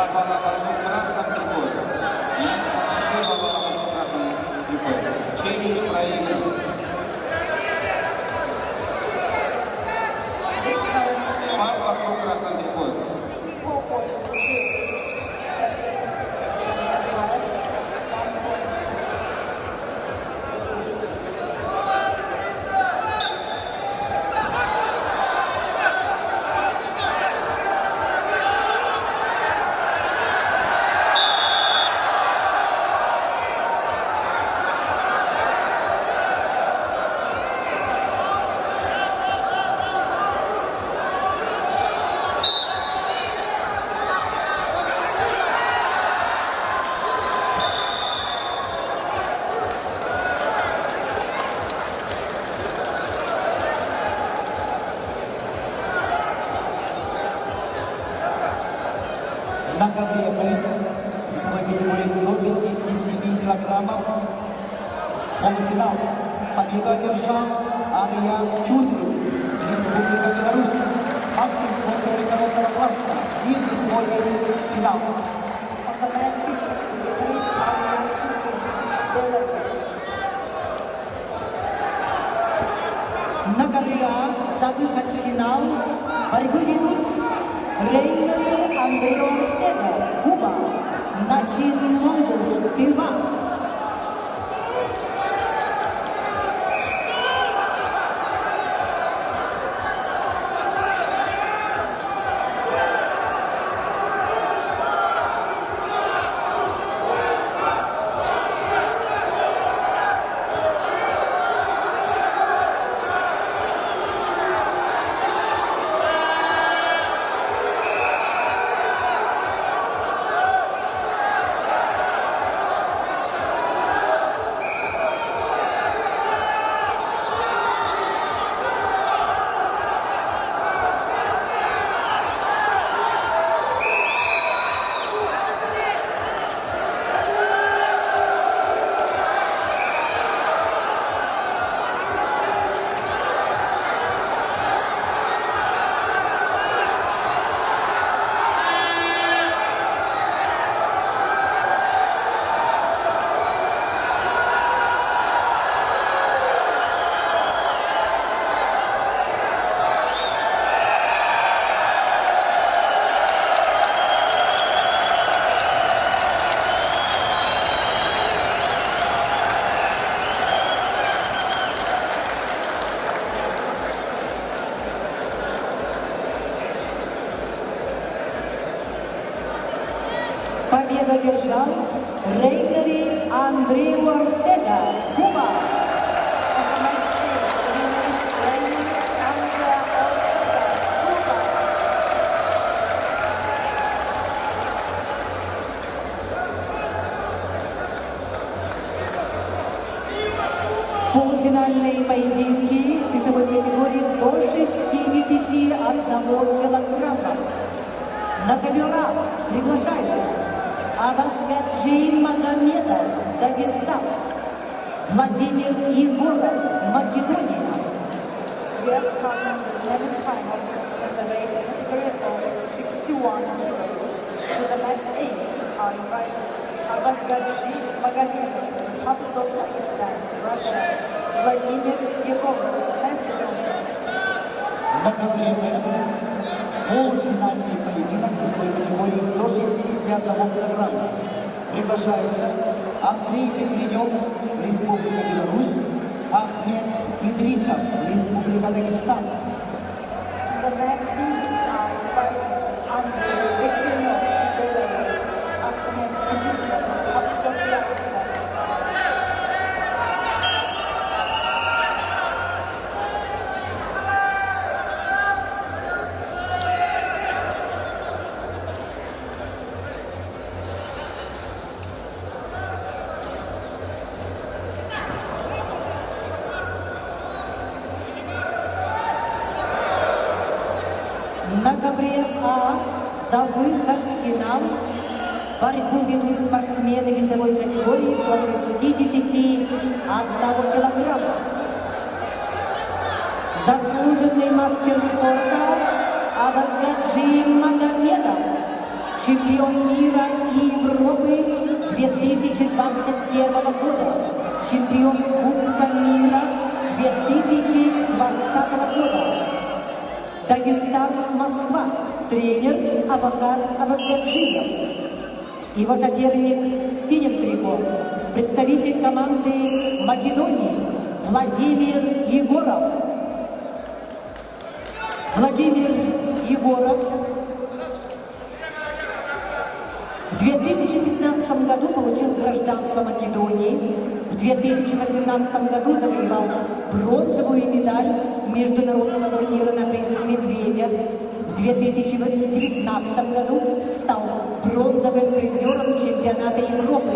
S4: 2 балла борцу в красном трикое. И еще 2 балла борцу в красном трикое. Челлендж проигран. Пал борцу в красном трикое.
S2: 4 points to
S3: На ковре в весовой категории до 57 килограммов. Полуфинал. Победу одержал Ариан Тюдрин, Республика Беларусь. Мастер спорта международного класса. И выходит в финал.
S1: На ковре А за выход в финал борьбы ведут Рейнери Андрео Ортега, Куба, Начин Монгуш, Тайвань. Победу одержал Рейнери Андрео Ортега, Куба. Полуфинальные поединки в весовой категории до 61 килограммов. На ковера приглашаются Абазгаджи Магомедов, Дагестан, Владимир Егоров, Македония.
S2: We are starting the semi-finals in the weight category of 61 kilos. To the mat A are invited Abazgaджи Magomedov, Republic of Pakistan, Russia, Vladimir Егоров, Macedonia.
S3: На ковре полуфинальный поединок в весовой категории до 61 килограмма. Приглашаются Андрей Петренев, Республика Беларусь, Ахмед Идрисов, Республика Дагестан.
S2: To the mat B are invited Andrei Pekrenov, Belarus, Ahmed Idrisov, Republic of Pakistan.
S1: На ковре А за выход в финал борьбу ведут спортсмены весовой категории до 61 килограмма. Заслуженный мастер спорта Абазгаджи Магомедов, чемпион мира и Европы 2021 года, чемпион Кубка мира 2020 года. Дагестан, Москва, тренер Абакар Абазгаджиев. Его соперник в синем трико, представитель команды Македонии Владимир Егоров. Владимир Егоров в 2015 году получил гражданство Македонии, в 2018 году завоевал бронзовую медаль международного турнира на прессе «Медведя», в 2019 году стал бронзовым призером чемпионата Европы,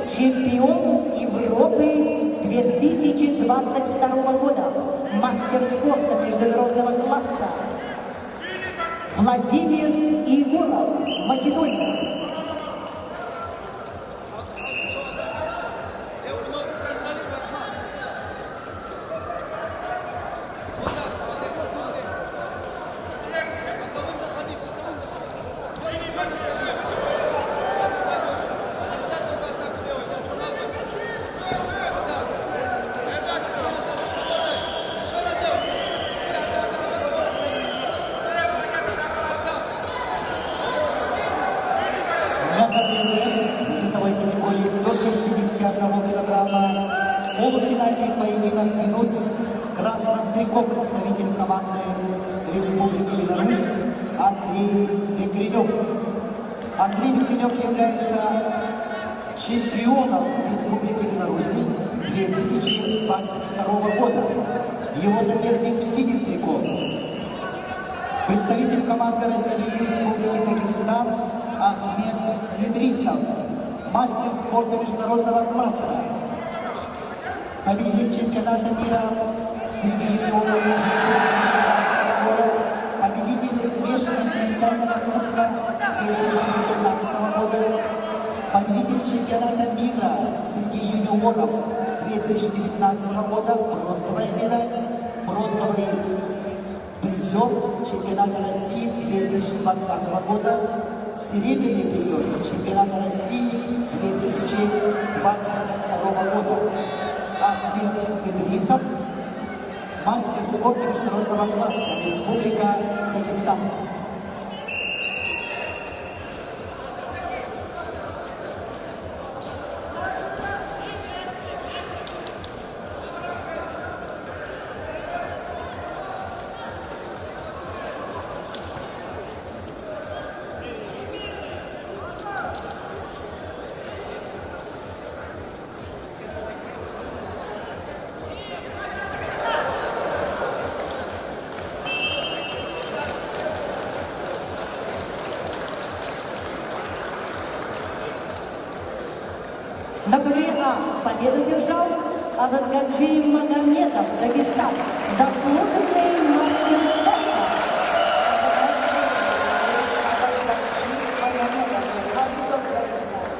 S1: чемпион Европы 2022 года, мастер спорта международного класса. Владимир Егоров, Македония.
S3: Весовой категории до 61 килограмма. Полуфинальный поединок минут. В красном трико представитель команды Республики Беларусь Андрей Бекренев. Андрей Бекренев является чемпионом Республики Беларусь 2022 года. Его соперник в синем трико. Представитель команды России Республики Дагестан Ахмед Идрисов, мастер спорта международного класса, победитель чемпионата мира среди юниоров 2018 года, победитель межконтинентального кубка 2018 года, победитель чемпионата мира среди юниоров 2019 года, бронзовая медаль, бронзовый призер чемпионата России 2020 года, серебряный призер чемпионата России 2022 года. Ахмед Идрисов, мастер спорта международного класса, Республика Дагестан.
S1: На ковре А победу держал Абазгаджиев Магомедов, Дагестан, заслуженный мастер спорта. Абазгаджиев Магомедов, Антон, Дагестан.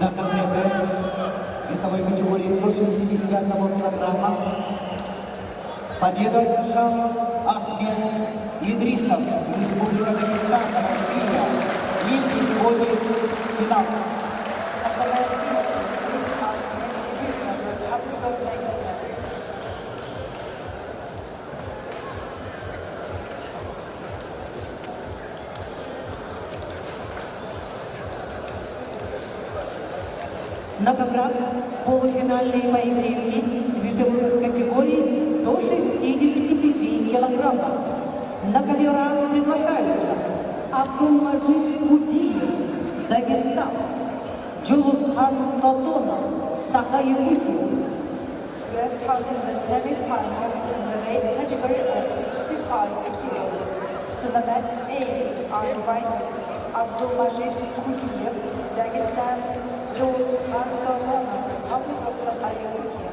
S3: На КВБ весовой категории до 61 килограмма победу одержал Ахмед Идрисов, Республика Дагестан, Россия, и переходит в финал.
S1: На коврах полуфинальные поединки весовых категорий до 65 килограммов. На ковера приглашаются Абдулмаджид Кудиев, Дагестан, Джулусхан Татонов, Саха-Якутия.
S2: We are starting the semi-finals in the weight category of 65 kilos. To the mat A are invited Abdulmajid Kudiyev, Dagestan, Julsхан Tatonov, Republic of Sakha-Yakutia.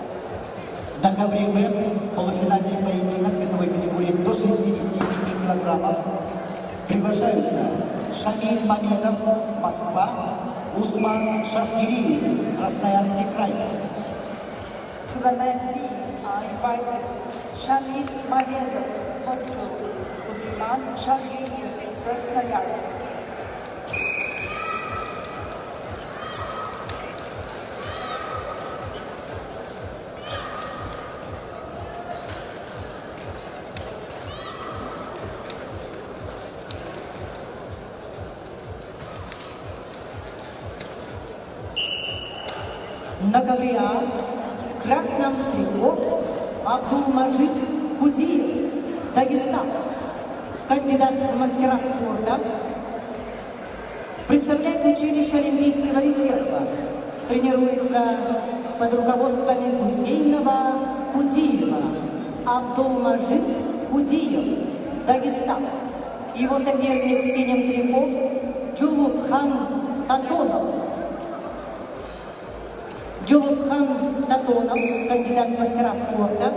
S3: На ковре Б полуфинальный поединок весовой категории до 65 килограммов приглашаются Шамиль Мамедов, Москва, Усман Шахгириев, Красноярский край.
S2: To the mat B are invited Shamil Mamedov, Moscow, Usman Shahgiriyev, Krasnoyarsk.
S1: На ковре А в красном трико Абдулмаджид Кудиев, Дагестан, кандидат в мастера спорта, представляет училище Олимпийского резерва, тренируется под руководством Гусейнова Кудиева. Абдулмаджид Кудиев, Дагестан. Его соперник в синем трико Джулусхан Татонов. Джулусхан Татонов, кандидат в мастера спорта,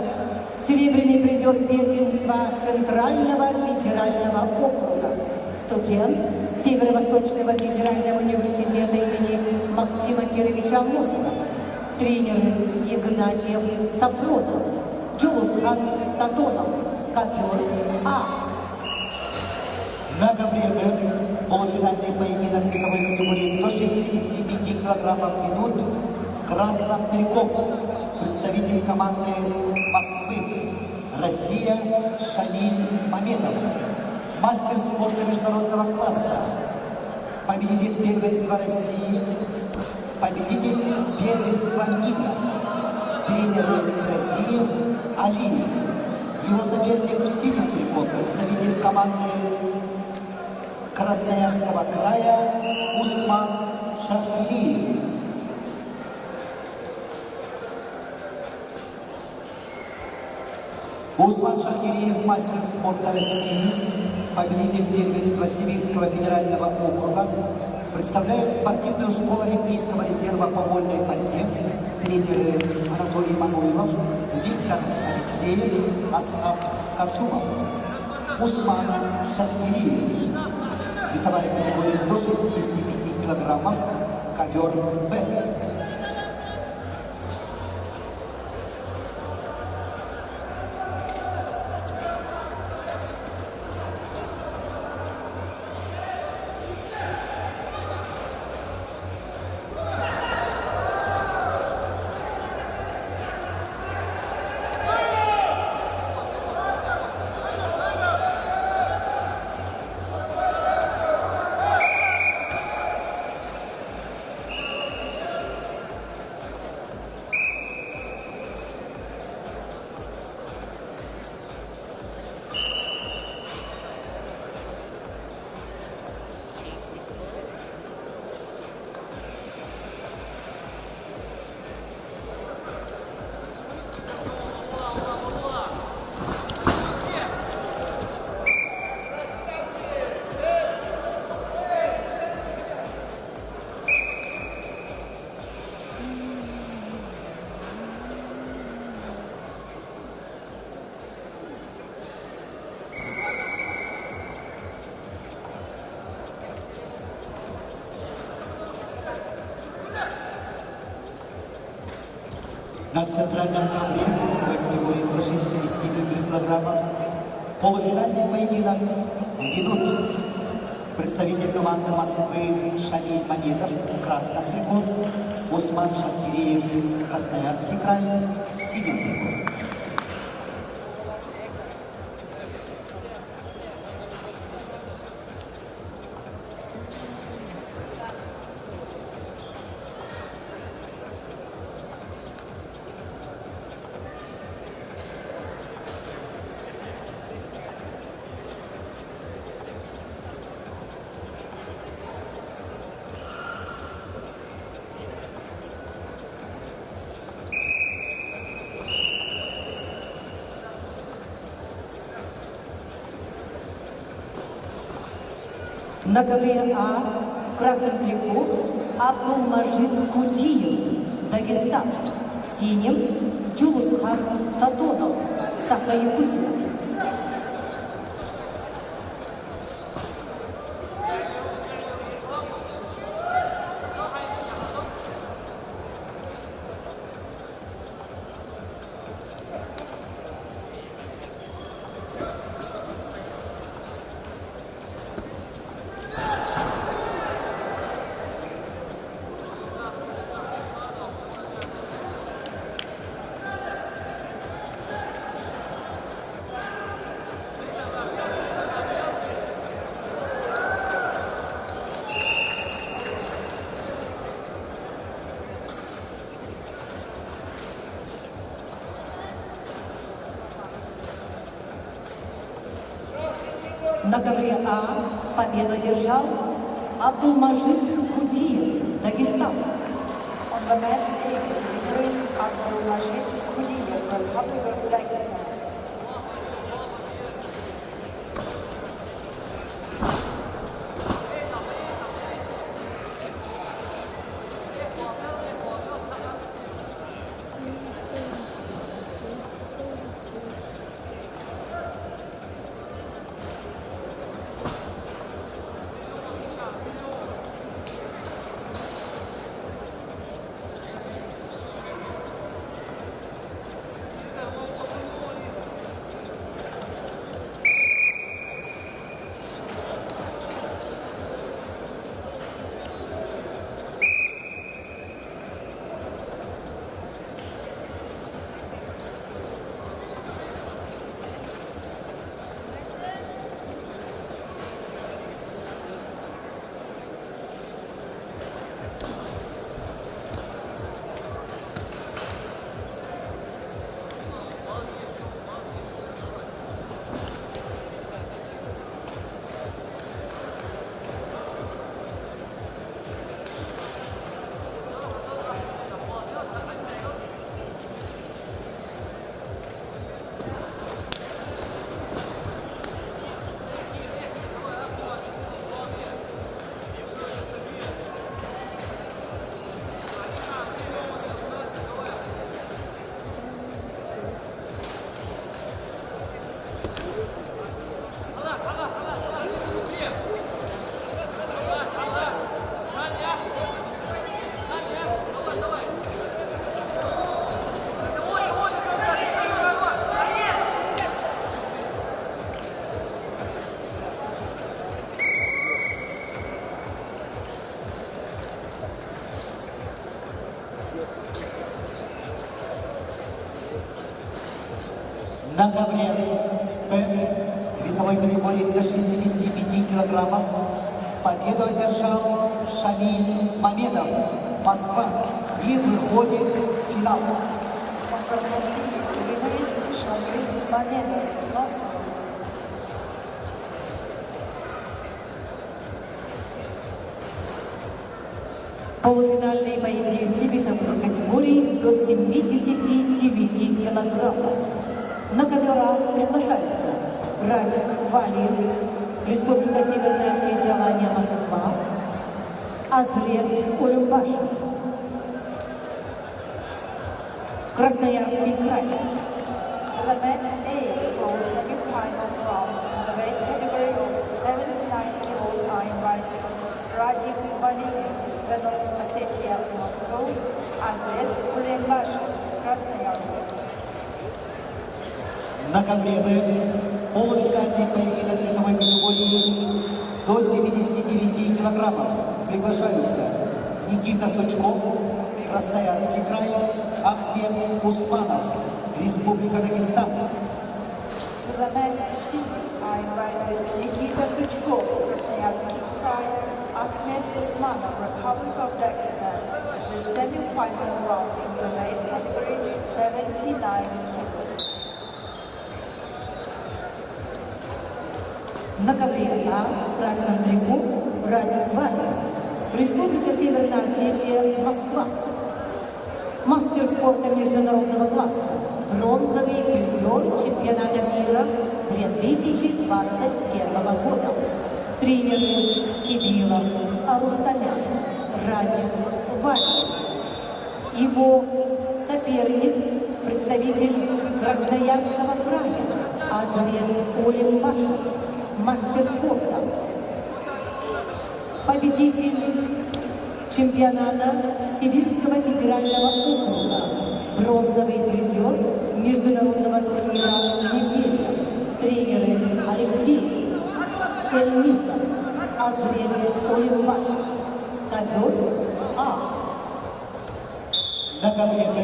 S1: серебряный призер первенства Центрального федерального округа, студент Северо-Восточного федерального университета имени Максима Кировича Амосова, тренеры Игнатьев Сафронов, Джулусхан Татонов, ковер А.
S3: На ковре Б полуфинальный поединок весовой категории до 65 килограммов ведут в красном трико представитель команды Москвы, Россия, Шамиль Мамедов, мастер спорта международного класса, победитель первенства России, победитель первенства мира, тренер России Алиев. Его соперник в синем трико представитель команды Красноярского края Усман Шахгириев. Усман Шахгириев, мастер спорта России, победитель первенства Сибирского федерального округа, представляет спортивную школу Олимпийского резерва по вольной борьбе, тренеры Анатолий Мануилов, Виктор Алексеев, Асхаб Касумов. Усман Шахгириев, весовая категория до 65 килограммов, ковер Б. На центральном ковре весовой категории до 65 килограммов полуфинальный поединок ведут представитель команды Москвы Шамиль Мамедов, красном трико, Усман Шахкириев, Красноярский край, синим трико.
S1: На ковре А в красном трико Абдулмажид Кудиев, Дагестан. В синем Джулусхан Татонов, Саха-Якутия. На ковре А победу одержал Абдулмажид Кудиев, Дагестан.
S2: On the mat, winner is Abdulmajid Kudiyev from Republic of Dagestan.
S3: На ковре Б весовой категории до 65 килограммов победу одержал Шамиль Мамедов, Москва, и выходит в финал.
S2: On the mat, winner is Shamil Mamedov, Moscow.
S1: Полуфинальные поединки весовых категорий до 79 килограммов. На ковер А приглашаются Радик Валиев, Республика Северная Осетия, Алания, Москва, Азрет Улюмбашев, Красноярский край.
S2: To the men A for semi-final rounds in the weight category of 79 kilos are invited Radik Valiyev, North Ossetia, Moscow, Azret Ulembashev, Krasnoyarsk
S3: На ковре Б полуфинальный поединок весовой категории до 79 килограммов. Приглашаются Никита Сучков, Красноярский край, Ахмед Усманов, Республика Дагестан.
S2: To the men B, I invited Nikita Suchkov, Krasnoyarsk Krai, Ahmed Usmanov, Republic of Dagestan. The semi-final round in the light category 79 kilos.
S1: На ковре А в красном трико Радик Ваня, Республика Северная Осетия, Москва. Мастер спорта международного класса, бронзовый призер чемпионата мира 2021 года. Тренеры Тибилов, Арустамян, Радик Ваня. Его соперник, представитель Красноярского края, Азрен Улимбашев, мастер спорта. Победитель чемпионата Сибирского федерального округа, бронзовый призер международного турнира «Медведя», тренеры Алексей Эльмисов, Азрен Улимбашев, ковер А.
S3: На ковре Б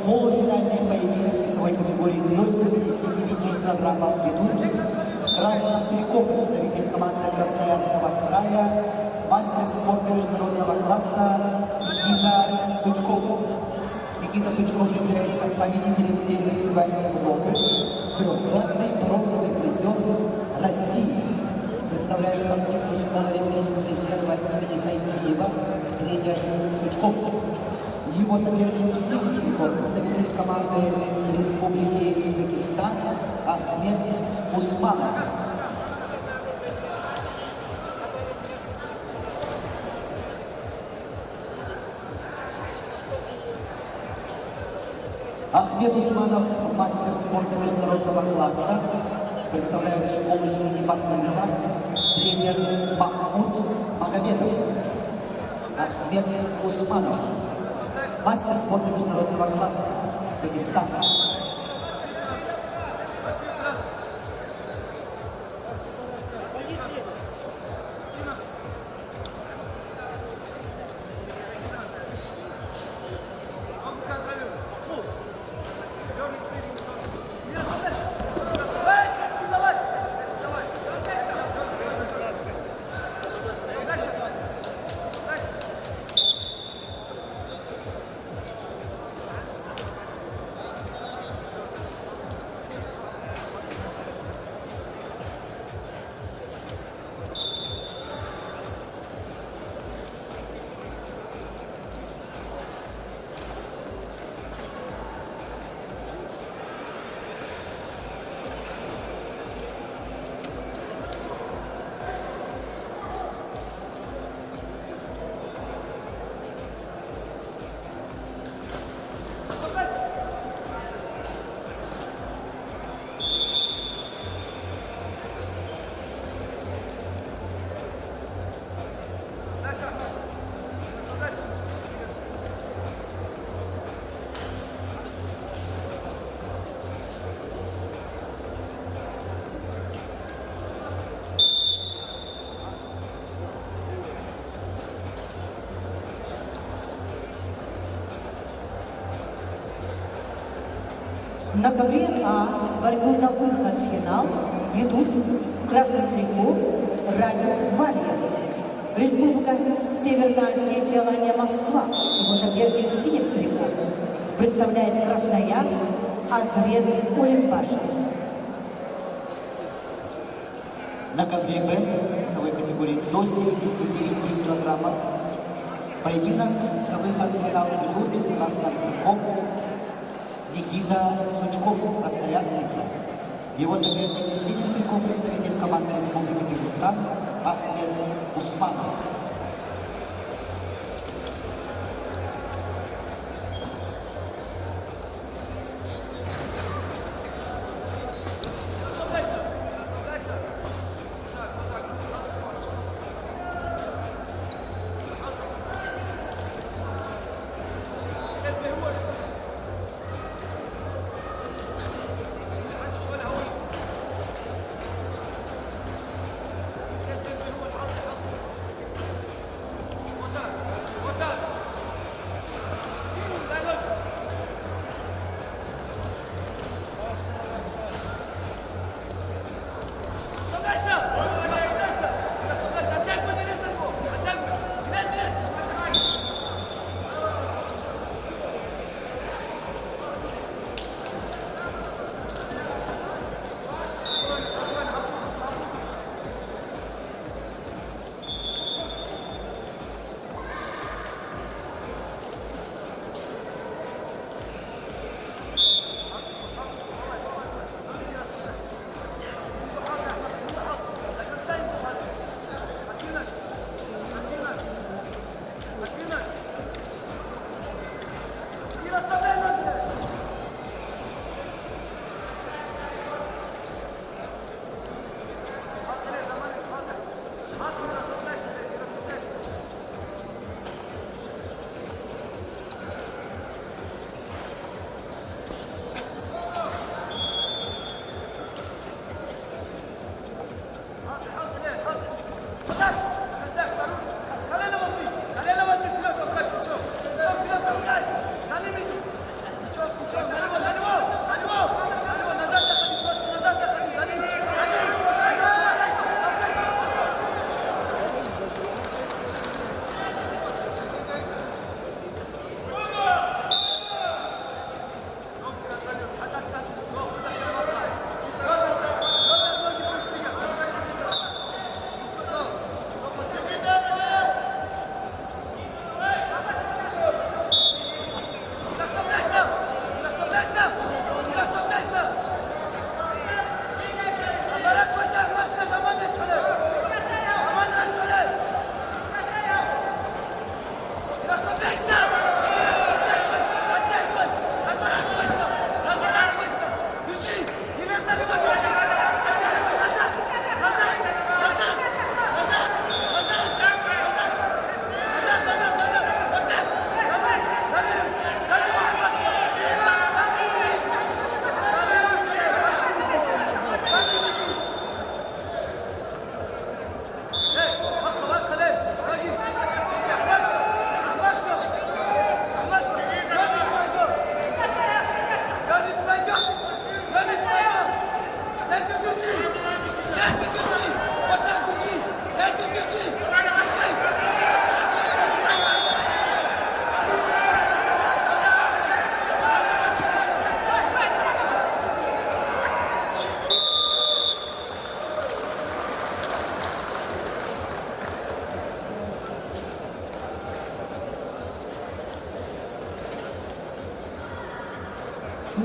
S3: полуфинальный поединок весовой категории до 79 килограммов ведут в красном трико представитель команды Красноярского края, мастер спорта международного класса Никита Сучков. Никита Сучков является победителем первенства Европы, трехкратный бронзовый призер России. Представляет спортивную школу олимпийского резерва имени Сайкиева, тренер Сучков. Его соперник синий трико, представитель команды Республики Дагестан Ахмед Усманов. Ахмед Усманов, мастер спорта международного класса, представляет школу имени Бакирова, тренер Махмуд Магомедов. Ахмед Усманов, мастер спорта международного класса, Дагестан.
S1: На ковре А борьбу за выход в финал ведут в красном трико Радик Валиев, Республика Северная Осетия, Алания, Москва. Его соперник в синем трико представляет Красноярск Азрен Улимбашев.
S3: На ковре Б весовой категории до 79 килограммов поединок за выход в финал ведут в красном трико Никита Сучков, Красноярский край. Его соперник в синем трико представитель команды Республики Дагестан Ахмед Усманов.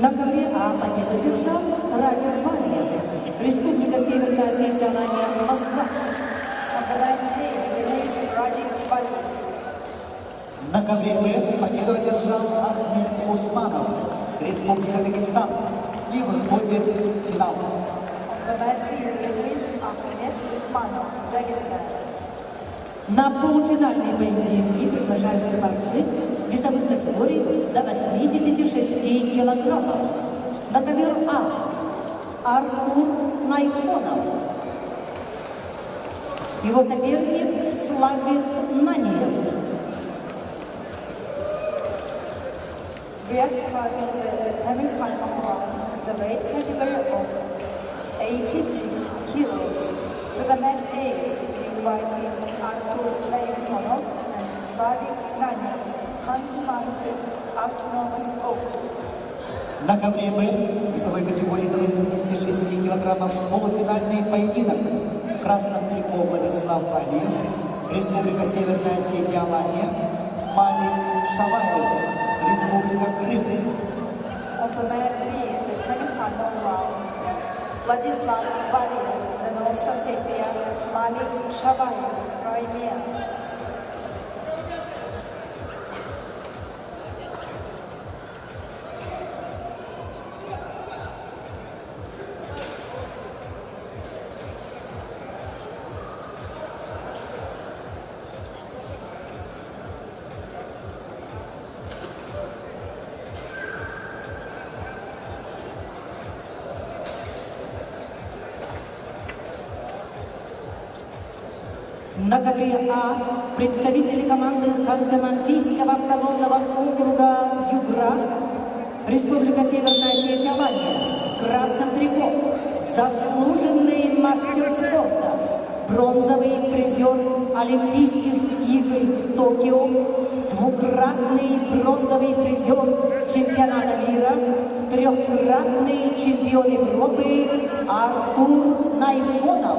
S1: На ковре А победу держал Радик Вальев. Республика Северная Осетия, Алания, Москва.
S2: On the line A, it is Radik Valiyev.
S3: На ковре Б победу одержал Ахмед Усманов, Республика Дагестан, и выходит в финал.
S2: On the line B, it is Ahmed Usmanov, Dagestan.
S1: На полуфинальные поединки приглашаются борцы весовых категорий до 86 килограммов. На ковер А Артур Найфонов. Его соперник Славик Наниев.
S2: We are starting the semi-final rounds in the weight category of 86 kilos. To the mat A, we invite Artur Leifonov and Slavik Nanev, Hanty-Mansiv Autonomous Open.
S3: На ковре Б весовой категории до 86 килограммов полуфинальный поединок. В красном трико Владислав Валиев, Республика Северная Осетия, Алания, Малик Шаваев, Республика Крым.
S2: On the mat B, the semi-final rounds, Vladislav Valiev, the North Ossetia, Malik Shavayev, Crimea.
S1: На ковре А представители команды Ханты-Мансийского автономного округа Югра, Республика Северная Осетия, Алания. В красном трико заслуженный мастер спорта, бронзовый призер Олимпийских игр в Токио, двукратный бронзовый призер чемпионата мира, трехкратный чемпион Европы Артур Найфонов.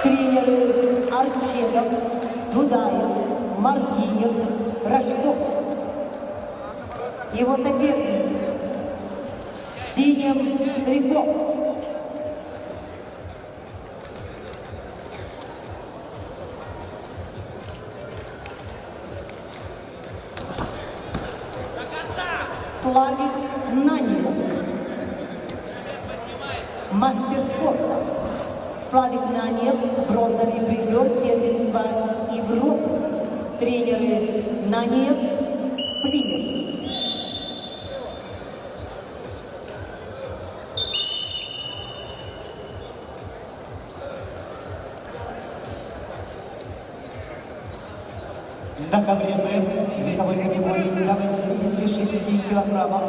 S1: Тренеры Арчедов, Дудаев, Маркиев, Рожков. Его соперник в синем трико. Славик Наниев, мастер спорта. Славик Наниев, бронзовый призер первенства Европы. Тренеры Наниев, Плинев.
S3: На ковре Б весовой категории до 86 килограммов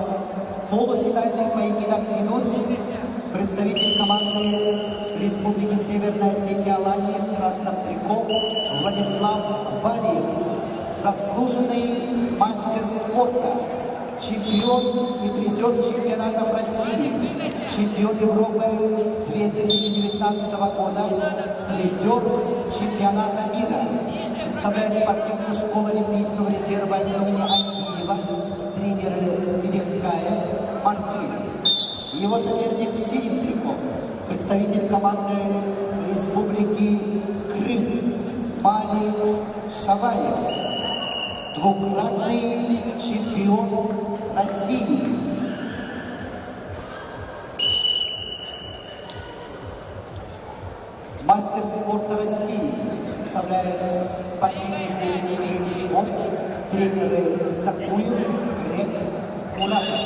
S3: полуфинальный поединок ведут представитель команды Республики Северная Осетия, Алания в красном трико Владислав Валиев, заслуженный мастер спорта, чемпион и призер чемпионатов России, чемпион Европы 2019 года, призер чемпионата мира. Представляет спортивную школу Олимпийского резерва имени Андиева, тренеры Медведкаев, Маркиев. Его соперник в синем трико, представитель команды Республики Крым, Малик Шаваев, двукратный чемпион России. Мастер спорта России представляет спортивный клуб «Крым-спорт», тренеры Сакуев, Грек, Муратов.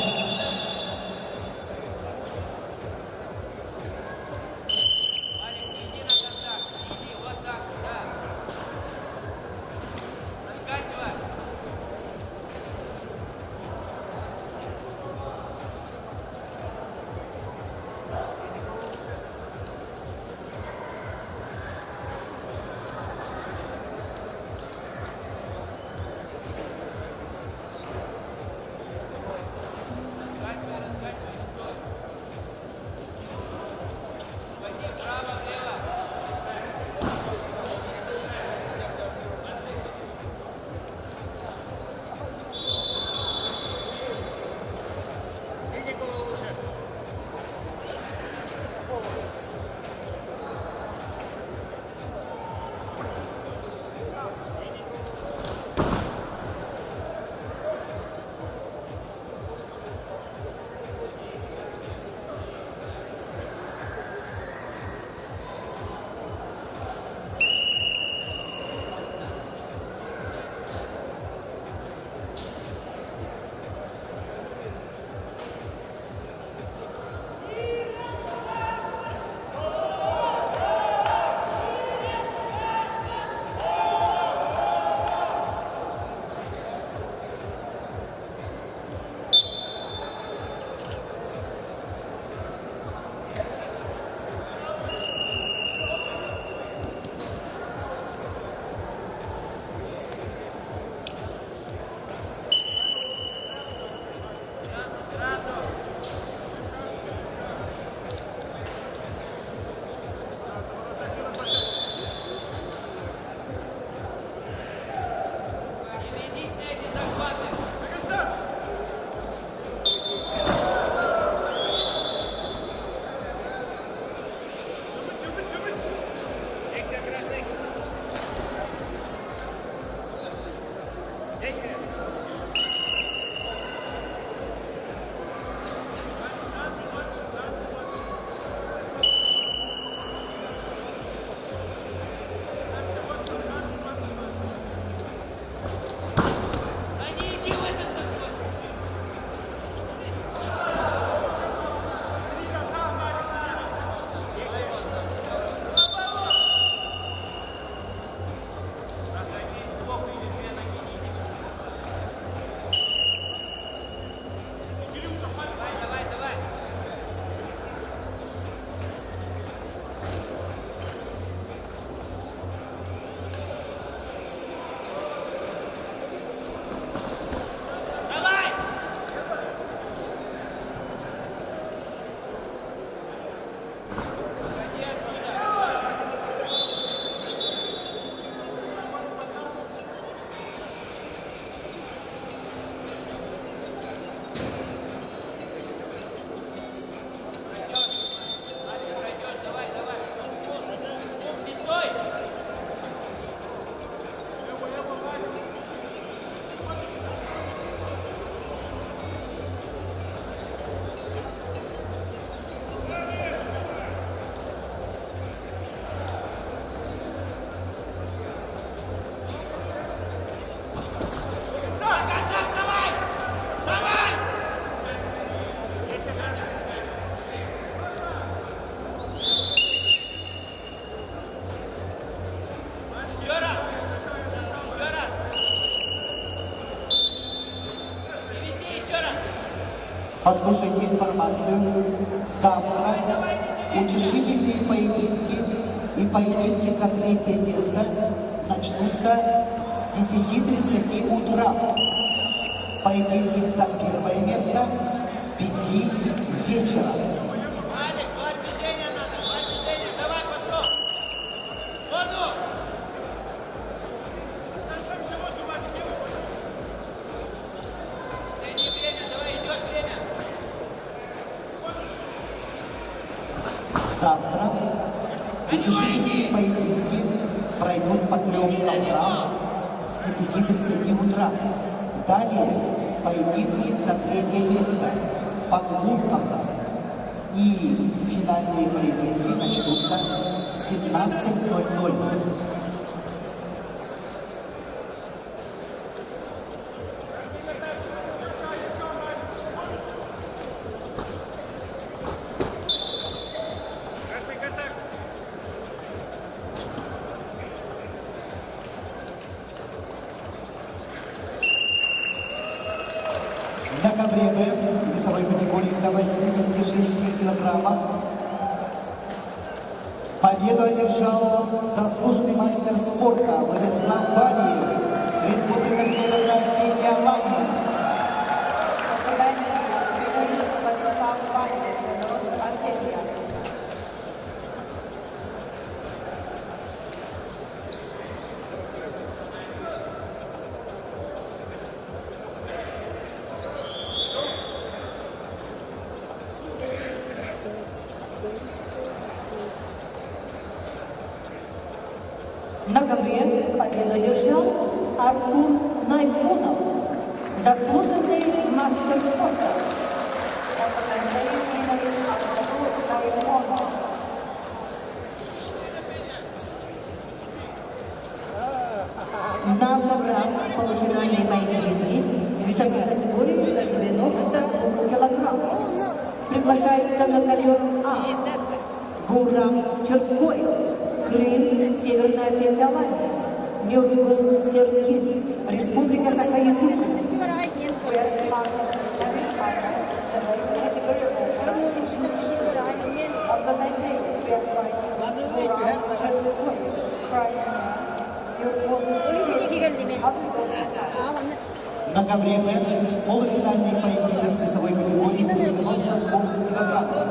S3: Послушайте информацию. Завтра утешительные поединки и поединки за третье место начнутся с 10:30 утра. Поединки за первое место с 5 вечера. Завтра утешительные поединки пройдут по 3 коврам с 10:30 утра. Далее поединки за третье место по 2 коврам. И финальные поединки начнутся с 17:00. На ковре Б весовой категории до 86 килограммов победу одержал заслуженный мастер спорта Владислав Валиев, Республика Северная Осетия, Алания.
S2: Владислав Валиев, Беларусь, Осетия.
S1: На ковре победу одержал Артур Найфонов, заслуженный мастер спорта. На коврах полуфинальные поединки весовой категории до 90 килограмм. Приглашается на ковер А Гурам Черкоев, Крым, Северная Осетия, Алания, Нюргун Сергей, Республика Саха-Якутия.
S3: На ковре Б полуфинальный поединок весовой категории до 92 килограммов.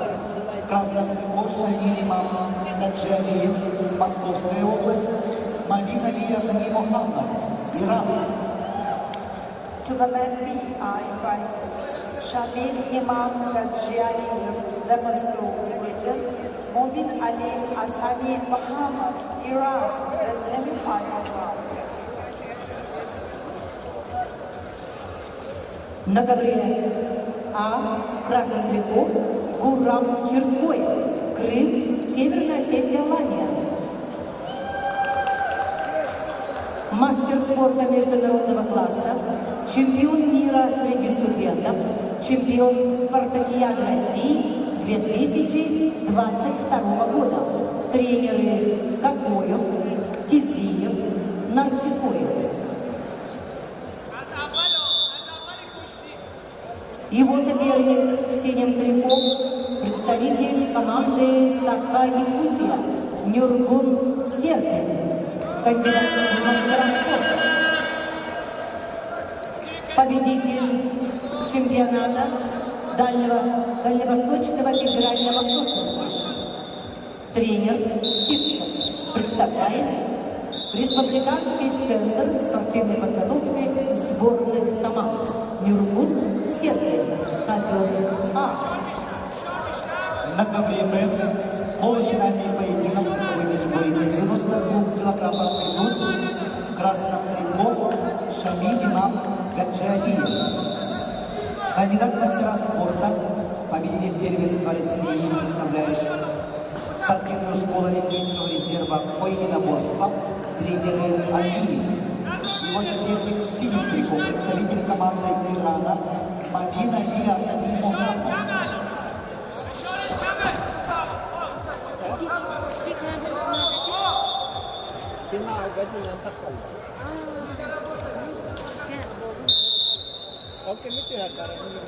S3: В красном трико Шамиль Имам Гаджиалиев, Московская область, Мавин Али Азами Мухаммад, Иран.
S2: To the men B, I invite Shamil Imam Gadjialiyev, the Moscow region, Mobin Ali Asami Muhammad, Iran, the semi-final round.
S1: На ковре А в красном трико Гурам Черкоев, Крым, Северная Осетия, Алания. Мастер спорта международного класса, чемпион мира среди студентов, чемпион Спартакиады России 2022 года. Тренеры Кокоев, Тизиев, Нартикоев. Его соперник в синем трико, представитель команды Саха-Якутия, Нюргун Сергей, кандидат в мастера спорта. Победитель чемпионата Дальневосточного федерального округа. Тренер Ситцев представляет Республиканский центр спортивной подготовки сборных команд. Нюргун Сергей, ковер А.
S3: На ковре Б полуфинальный поединок весовой категории до 92 килограммов идут в красном трико Шамиль Имам Гаджиалиев. Кандидат в мастера спорта, победитель первенства России, представляет спортивную школу Олимпийского резерва по единоборствам, тренеры Алиев. Его соперник в синем трико, представитель команды Ирана, Мавин Али Азами Мухаммад.
S13: Oke, ini pihak karena ini.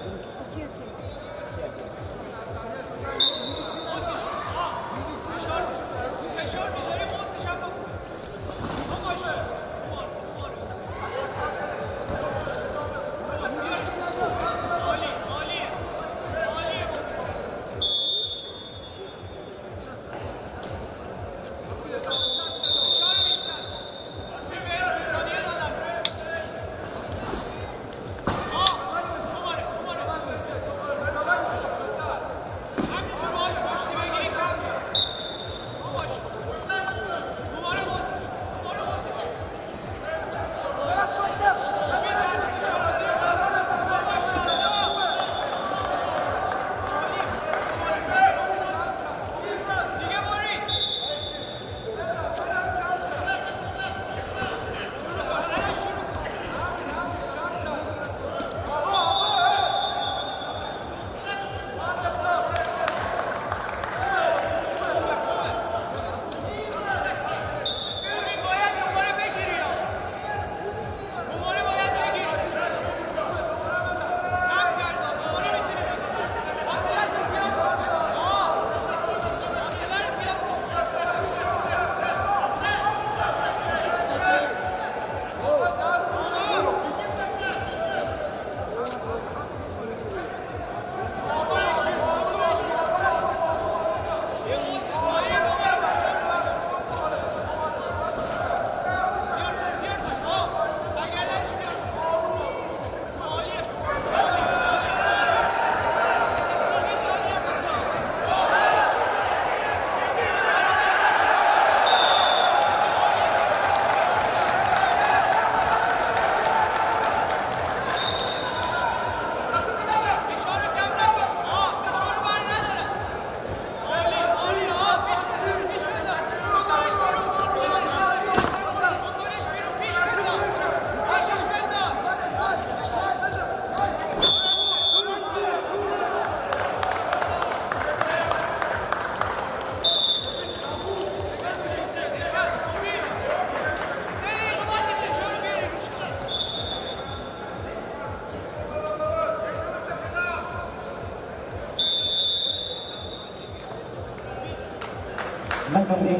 S3: На ковре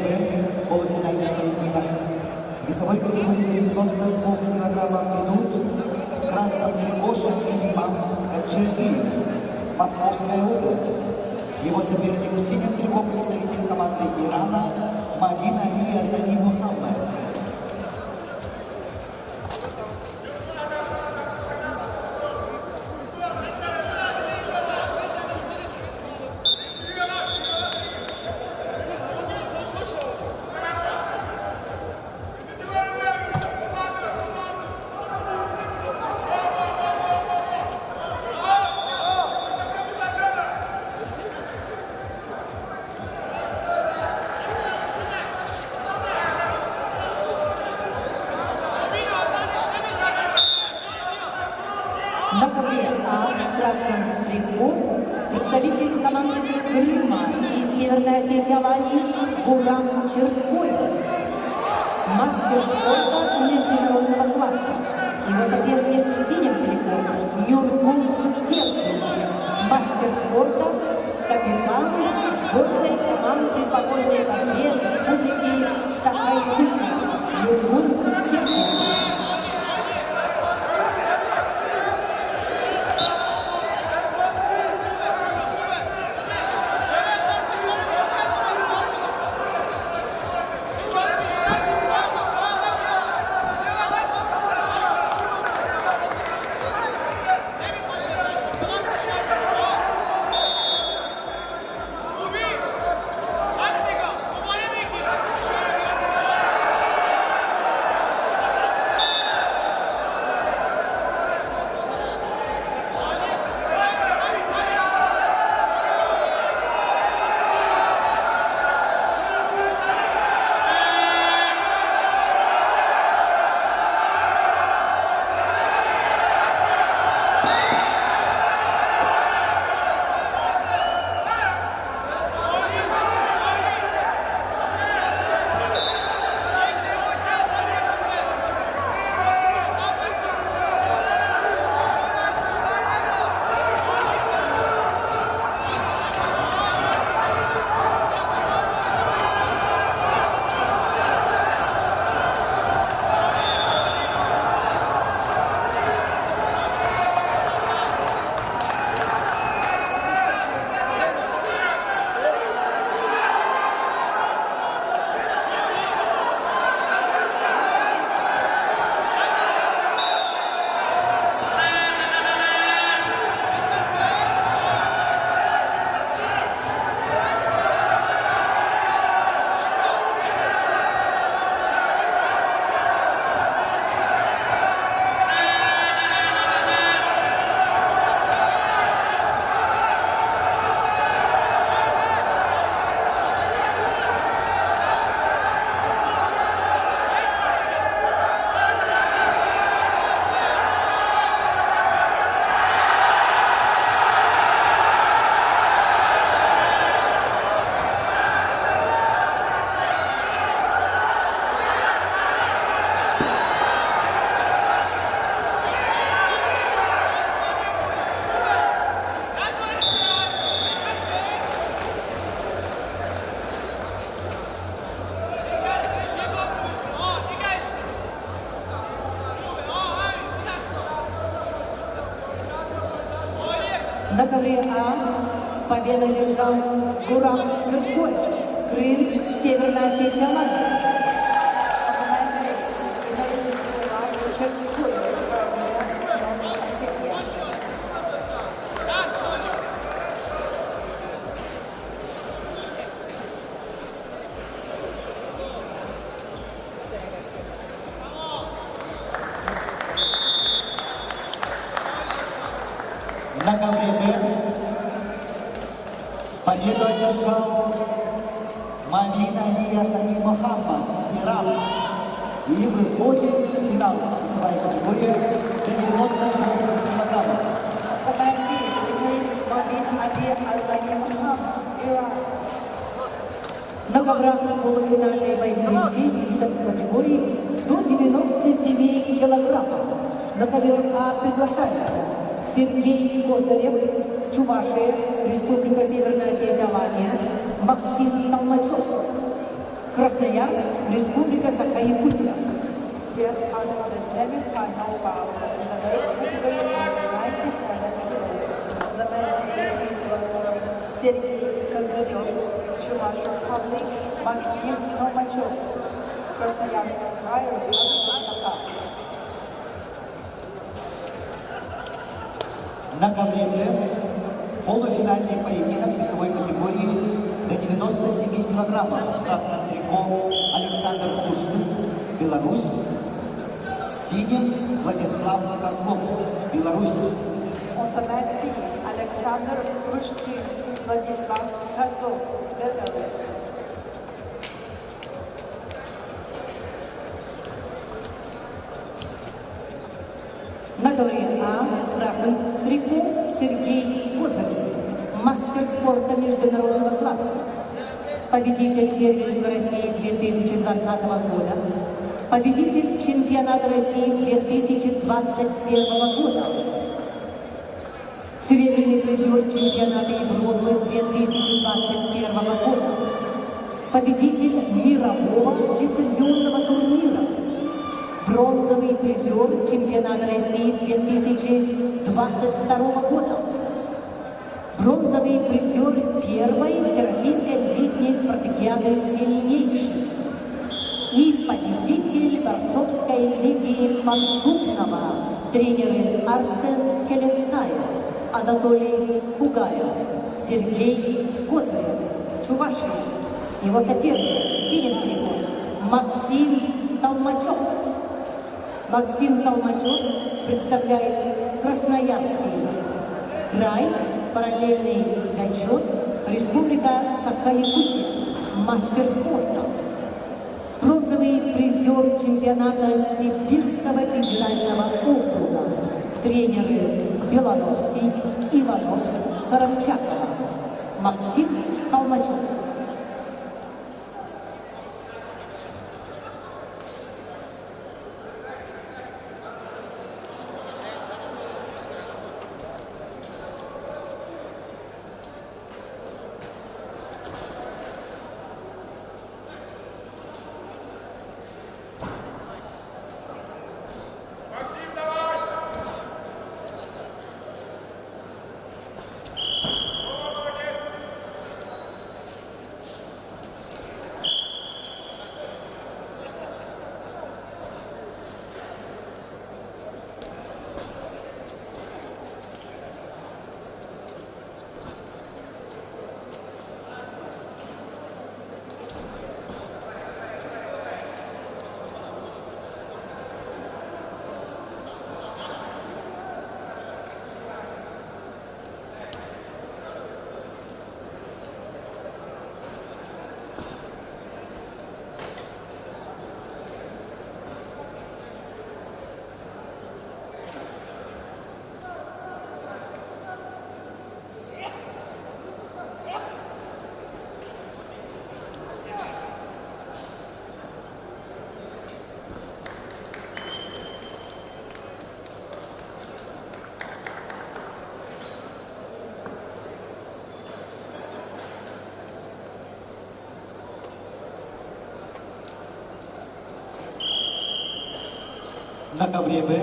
S3: полуфинального поединка весовой категории 92 килограммов идут в красном трико Имам Качариев, Московская область. Его соперник в синем трико представитель команды Ирана Мадина Риазани Мухаммад.
S1: На ковре А в красном трико представитель команды Крыма и Северной Осетии Алании Гурам Черткоев. Мастер спорта международного класса. Его соперник в синем трико Нюргун Серкин. Мастер спорта, капитан сборной команды по вольной борьбе Республики Саха-Якутия Нюргун Серкин. На ковре А победу держал Гурам Черкоев, Крым, Северная Осетия, Алания.
S3: На ковре Б победу одержал Мамин Али Асами Мохаммад, Иран, и выходит в финал весовая категория до 92 килограммов.
S1: На коврах полуфинальной поединки весовой категории до 97 килограммов. На ковер А приглашаются Сергей Козырев, Чувашия, Республика Северная Осетия, Алания, Максим Толмачев, Красноярск, Республика Саха-Якутия.
S2: Yes, under the semi-final bouts in the weight category of 97 kilos. The men is Sergei Kozyrev, Чувашия Republic, Максим Толмачев, Красноярск край, Республика Саха.
S3: На ковре Д полуфинальный поединок весовой категории до 97 килограммов. В красном трико Александр Пушкин, Беларусь. В синем Владислав Козлов, Беларусь.
S2: On the mat B, Alexander Pushkin, Vladislav Kozlov, Belarus.
S1: На ковре А в красном трико Сергей Козырев, мастер спорта международного класса, победитель первенства России 2020 года, победитель чемпионата России 2021 года, серебряный призер чемпионата Европы 2021 года, победитель мирового лицензионного турнира, бронзовый призер чемпионата России 2022 года, бронзовый призер первой всероссийской летней спартакиады «Сильнейший» и победитель борцовской лиги Поддубного, тренеры Арсен Келенсаев, Анатолий Хугаев, Сергей Козырев, Чувашия. Его соперник в синем трико Максим Толмачев. Максим Толмачев представляет Красноярский край, параллельный зачет, Республика Саха-Якутия, мастер спорта. Бронзовый призер чемпионата Сибирского федерального округа, тренеры Белановский, Иванов, Карамчакова, Максим Толмачев.
S3: На ковре Б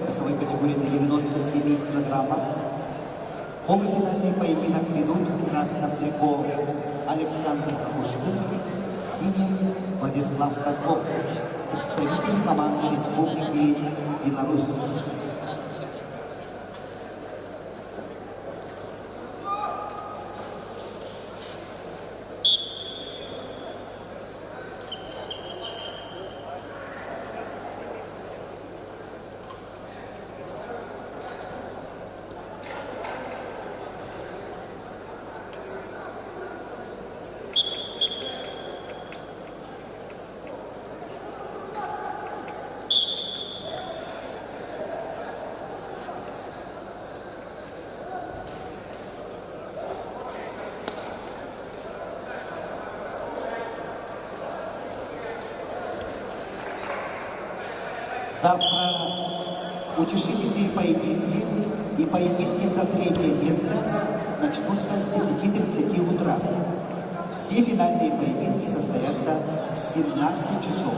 S3: весовой категории до 97 килограммов Полуфинальный поединок ведут в красном трико Александр Хуштын, в синем Владислав Козлов, представители команды Республики Беларусь. Завтра утешительные поединки и поединки за третье место начнутся с 10:30 утра. Все финальные поединки состоятся в 17 часов.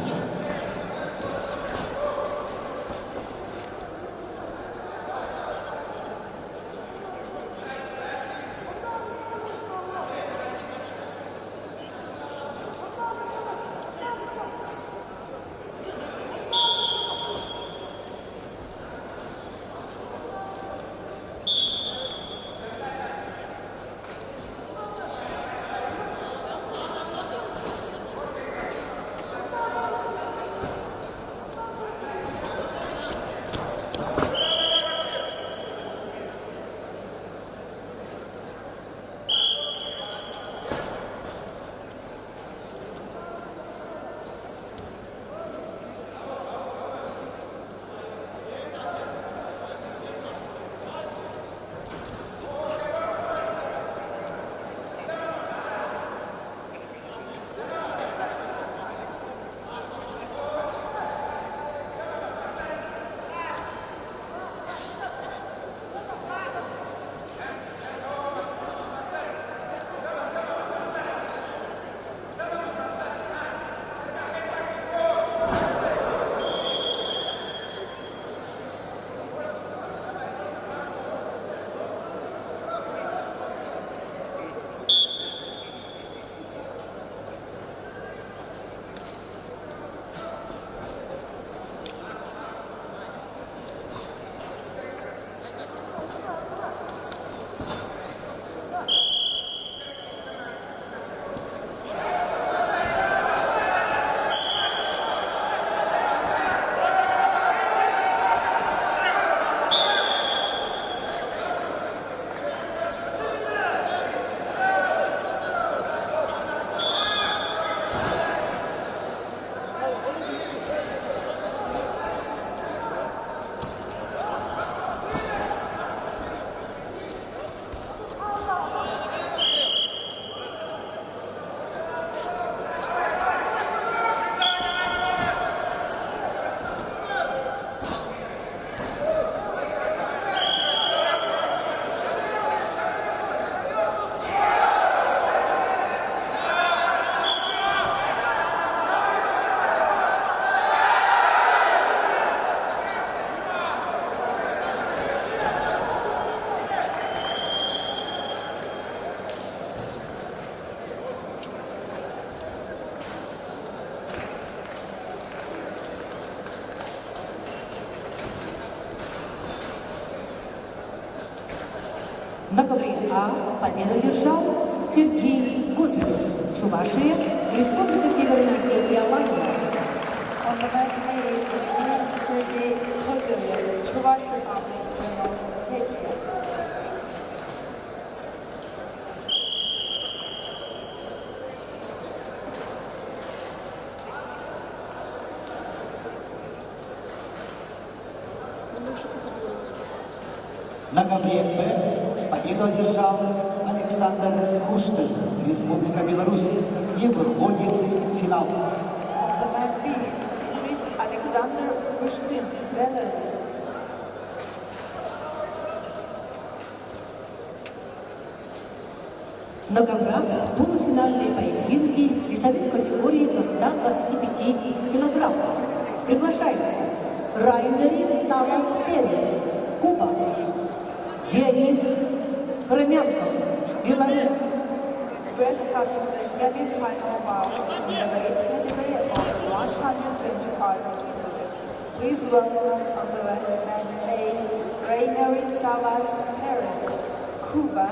S1: На ковре А победу держал Сергей Козырев, Чувашия, Республика Северная Осетия, Алания.
S2: On the mat A, the winner is Sergei Kozelyev, Chuvashian Army, Belarus, Ossetia.
S3: На ковре Б победу одержал Александр Хуштын, Республика Беларусь, и выходит в финал.
S2: On the mat B, Chris Alexander Kushtin, Belarus.
S1: На коврах полуфинальные поединки весовой категории до 125 килограммов. Приглашаются Райнерис Салас Перец, Куба, Денис Хромянков, Беларусь.
S2: We're starting the semi-final bouts in the weight category of 125 kilos. Please welcome on the left hand A, Rainer Salas Perez, Cuba,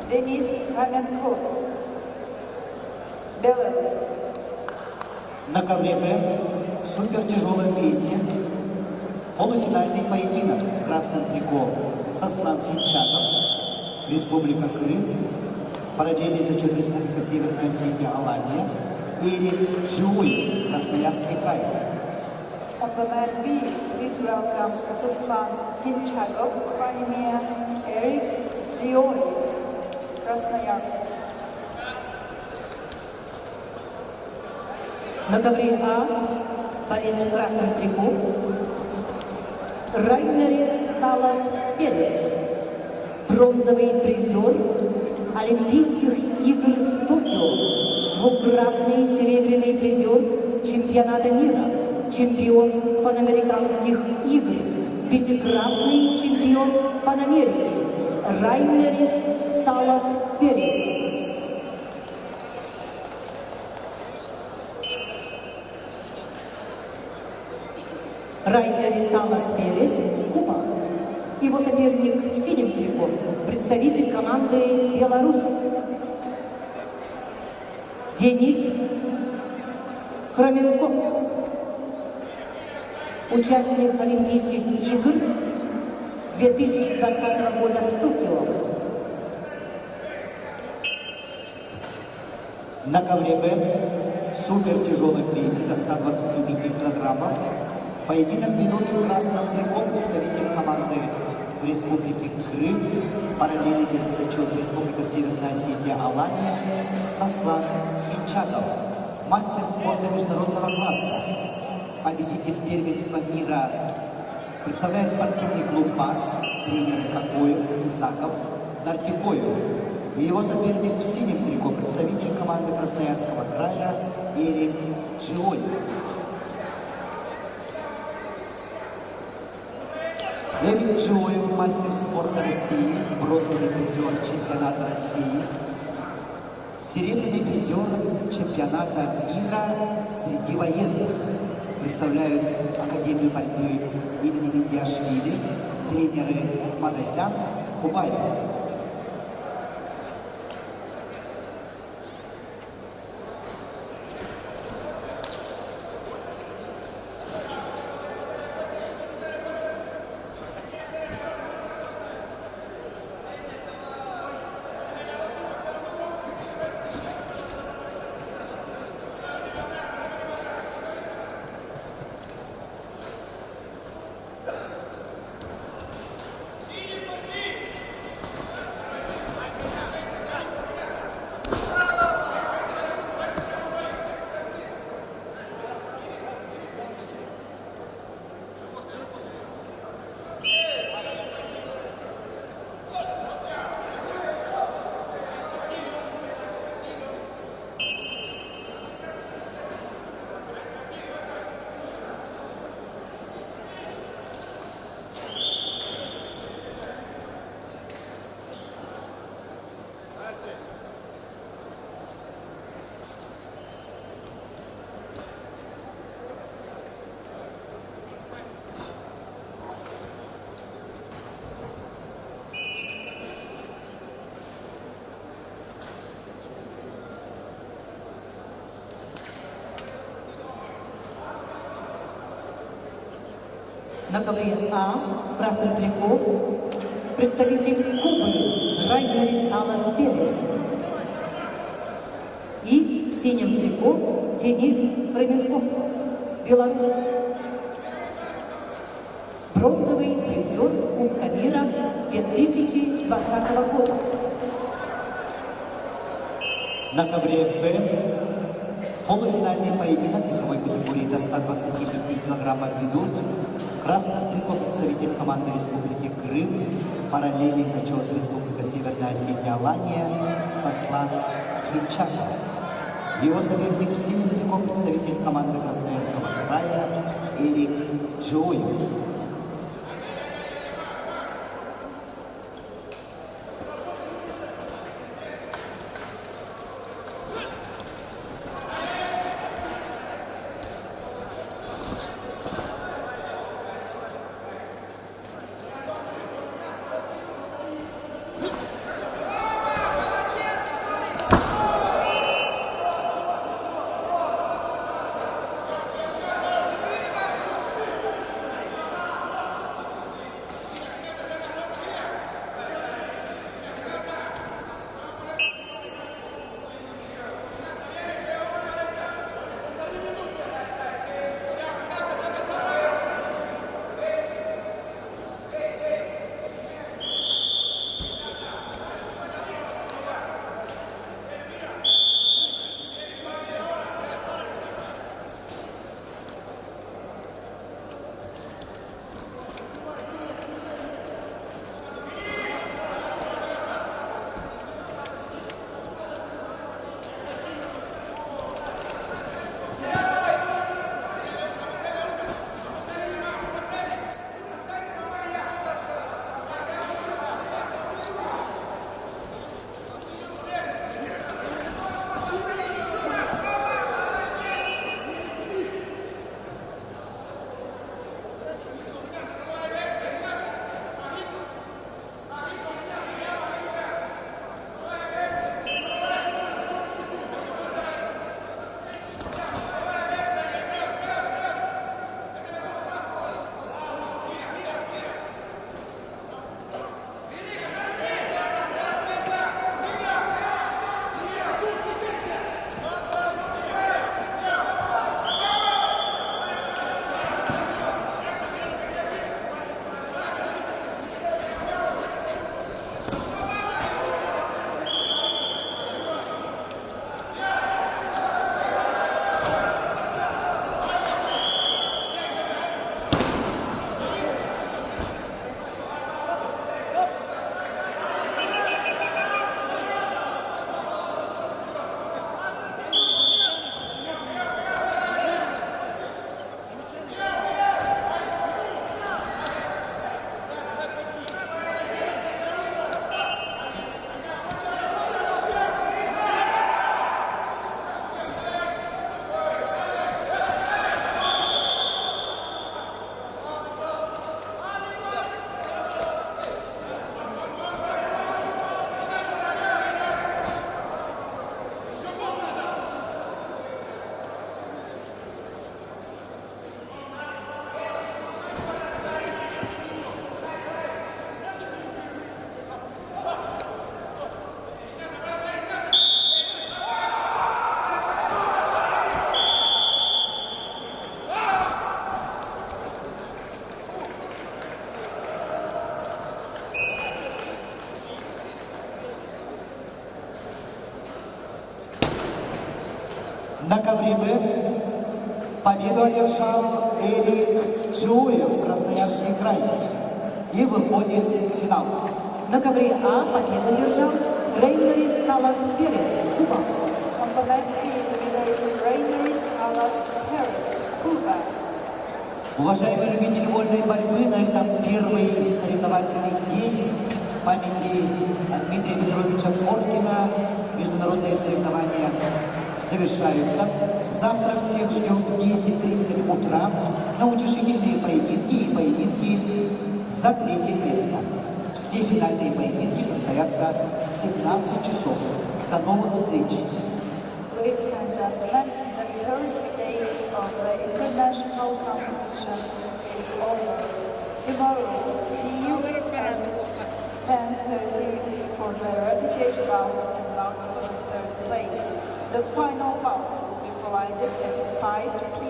S2: Denis Ramenkov, Belarus.
S3: На ковре Б в супертяжелом весе полуфинальный поединок в красном трико Сослан Хинчатов, Республика Крым, параллельный зачет Республика Северная Осетия, Алания, Эрик Чуй, Красноярский край.
S2: On the man B, please welcome Soslan Himchagov, Crimea, Eric Gioev, Krasnoyarsk.
S1: На ковре А борец в красном трико Райнер Салас Перец, бронзовый призер Олимпийских игр в Токио, двукратный серебряный призер чемпионата мира, чемпион панамериканских игр, пятикратный чемпион Панамерики Райнер Салас Перец. Райнер Салас Перес, Куба. Его соперник в синем трико, представитель команды Беларусь. Денис Хроменков, участник Олимпийских игр 2020 года в Токио.
S3: На ковре Б в супертяжелом весе до 125 килограммов поединок ведут в красном трико представитель команды Республики Крым, параллельный зачет Республика Северная Осетия, Алания, Сослан Хинчатов, мастер спорта международного класса, победитель первенства мира, представляет спортивный клуб «Барс», тренеры Кокоев, Исаков, Нартикоев. И его соперник в синем трико, представитель команды Красноярского края Эрик Чиоль. Эрик Чиоев, мастер спорта России, бронзовый призер чемпионата России, серебряный призер чемпионата мира среди военных. Представляют Академию борьбы имени Виндиашвили, тренеры Мадасян, Хубаев.
S1: На ковре А в красном трико представитель Кубы Райнер Салас Перес. И в синем трико Денис Хроменков, Беларусь. Бронзовый призер Кубка мира 2020 года.
S3: На ковре Б полуфинальный поединок весовой категории до 125 килограммов ведут в красном трико представитель команды Республики Крым, параллельный зачет Республика Северная Осетия, Алания, Сослан Хинчатов. Его соперник в синем трико представитель команды Красноярского края Эрик Чиоль. На ковре Б победу одержал Эрик Чуев, Красноярский край, и выходит в финал.
S1: На ковре А победу держал Рейнерис Салас Перес, Куба.
S2: On the mat B, the winner is Reyneris Salas Perez, Cuba.
S3: Уважаемые любители вольной борьбы, на этом первый соревновательный день памяти Дмитрия Петровича Коркина международные соревнования завершаются. Завтра всех ждет в 10:30 утра на утешительные поединки и поединки за третье место. Все финальные поединки состоятся в 17 часов. До новых встреч!
S2: Ladies and gentlemen, the first day of the international competition is over. Tomorrow, see you at 10:30 for the reputation bouts and bouts for the third place. The final bouts will be provided at 5 p.m.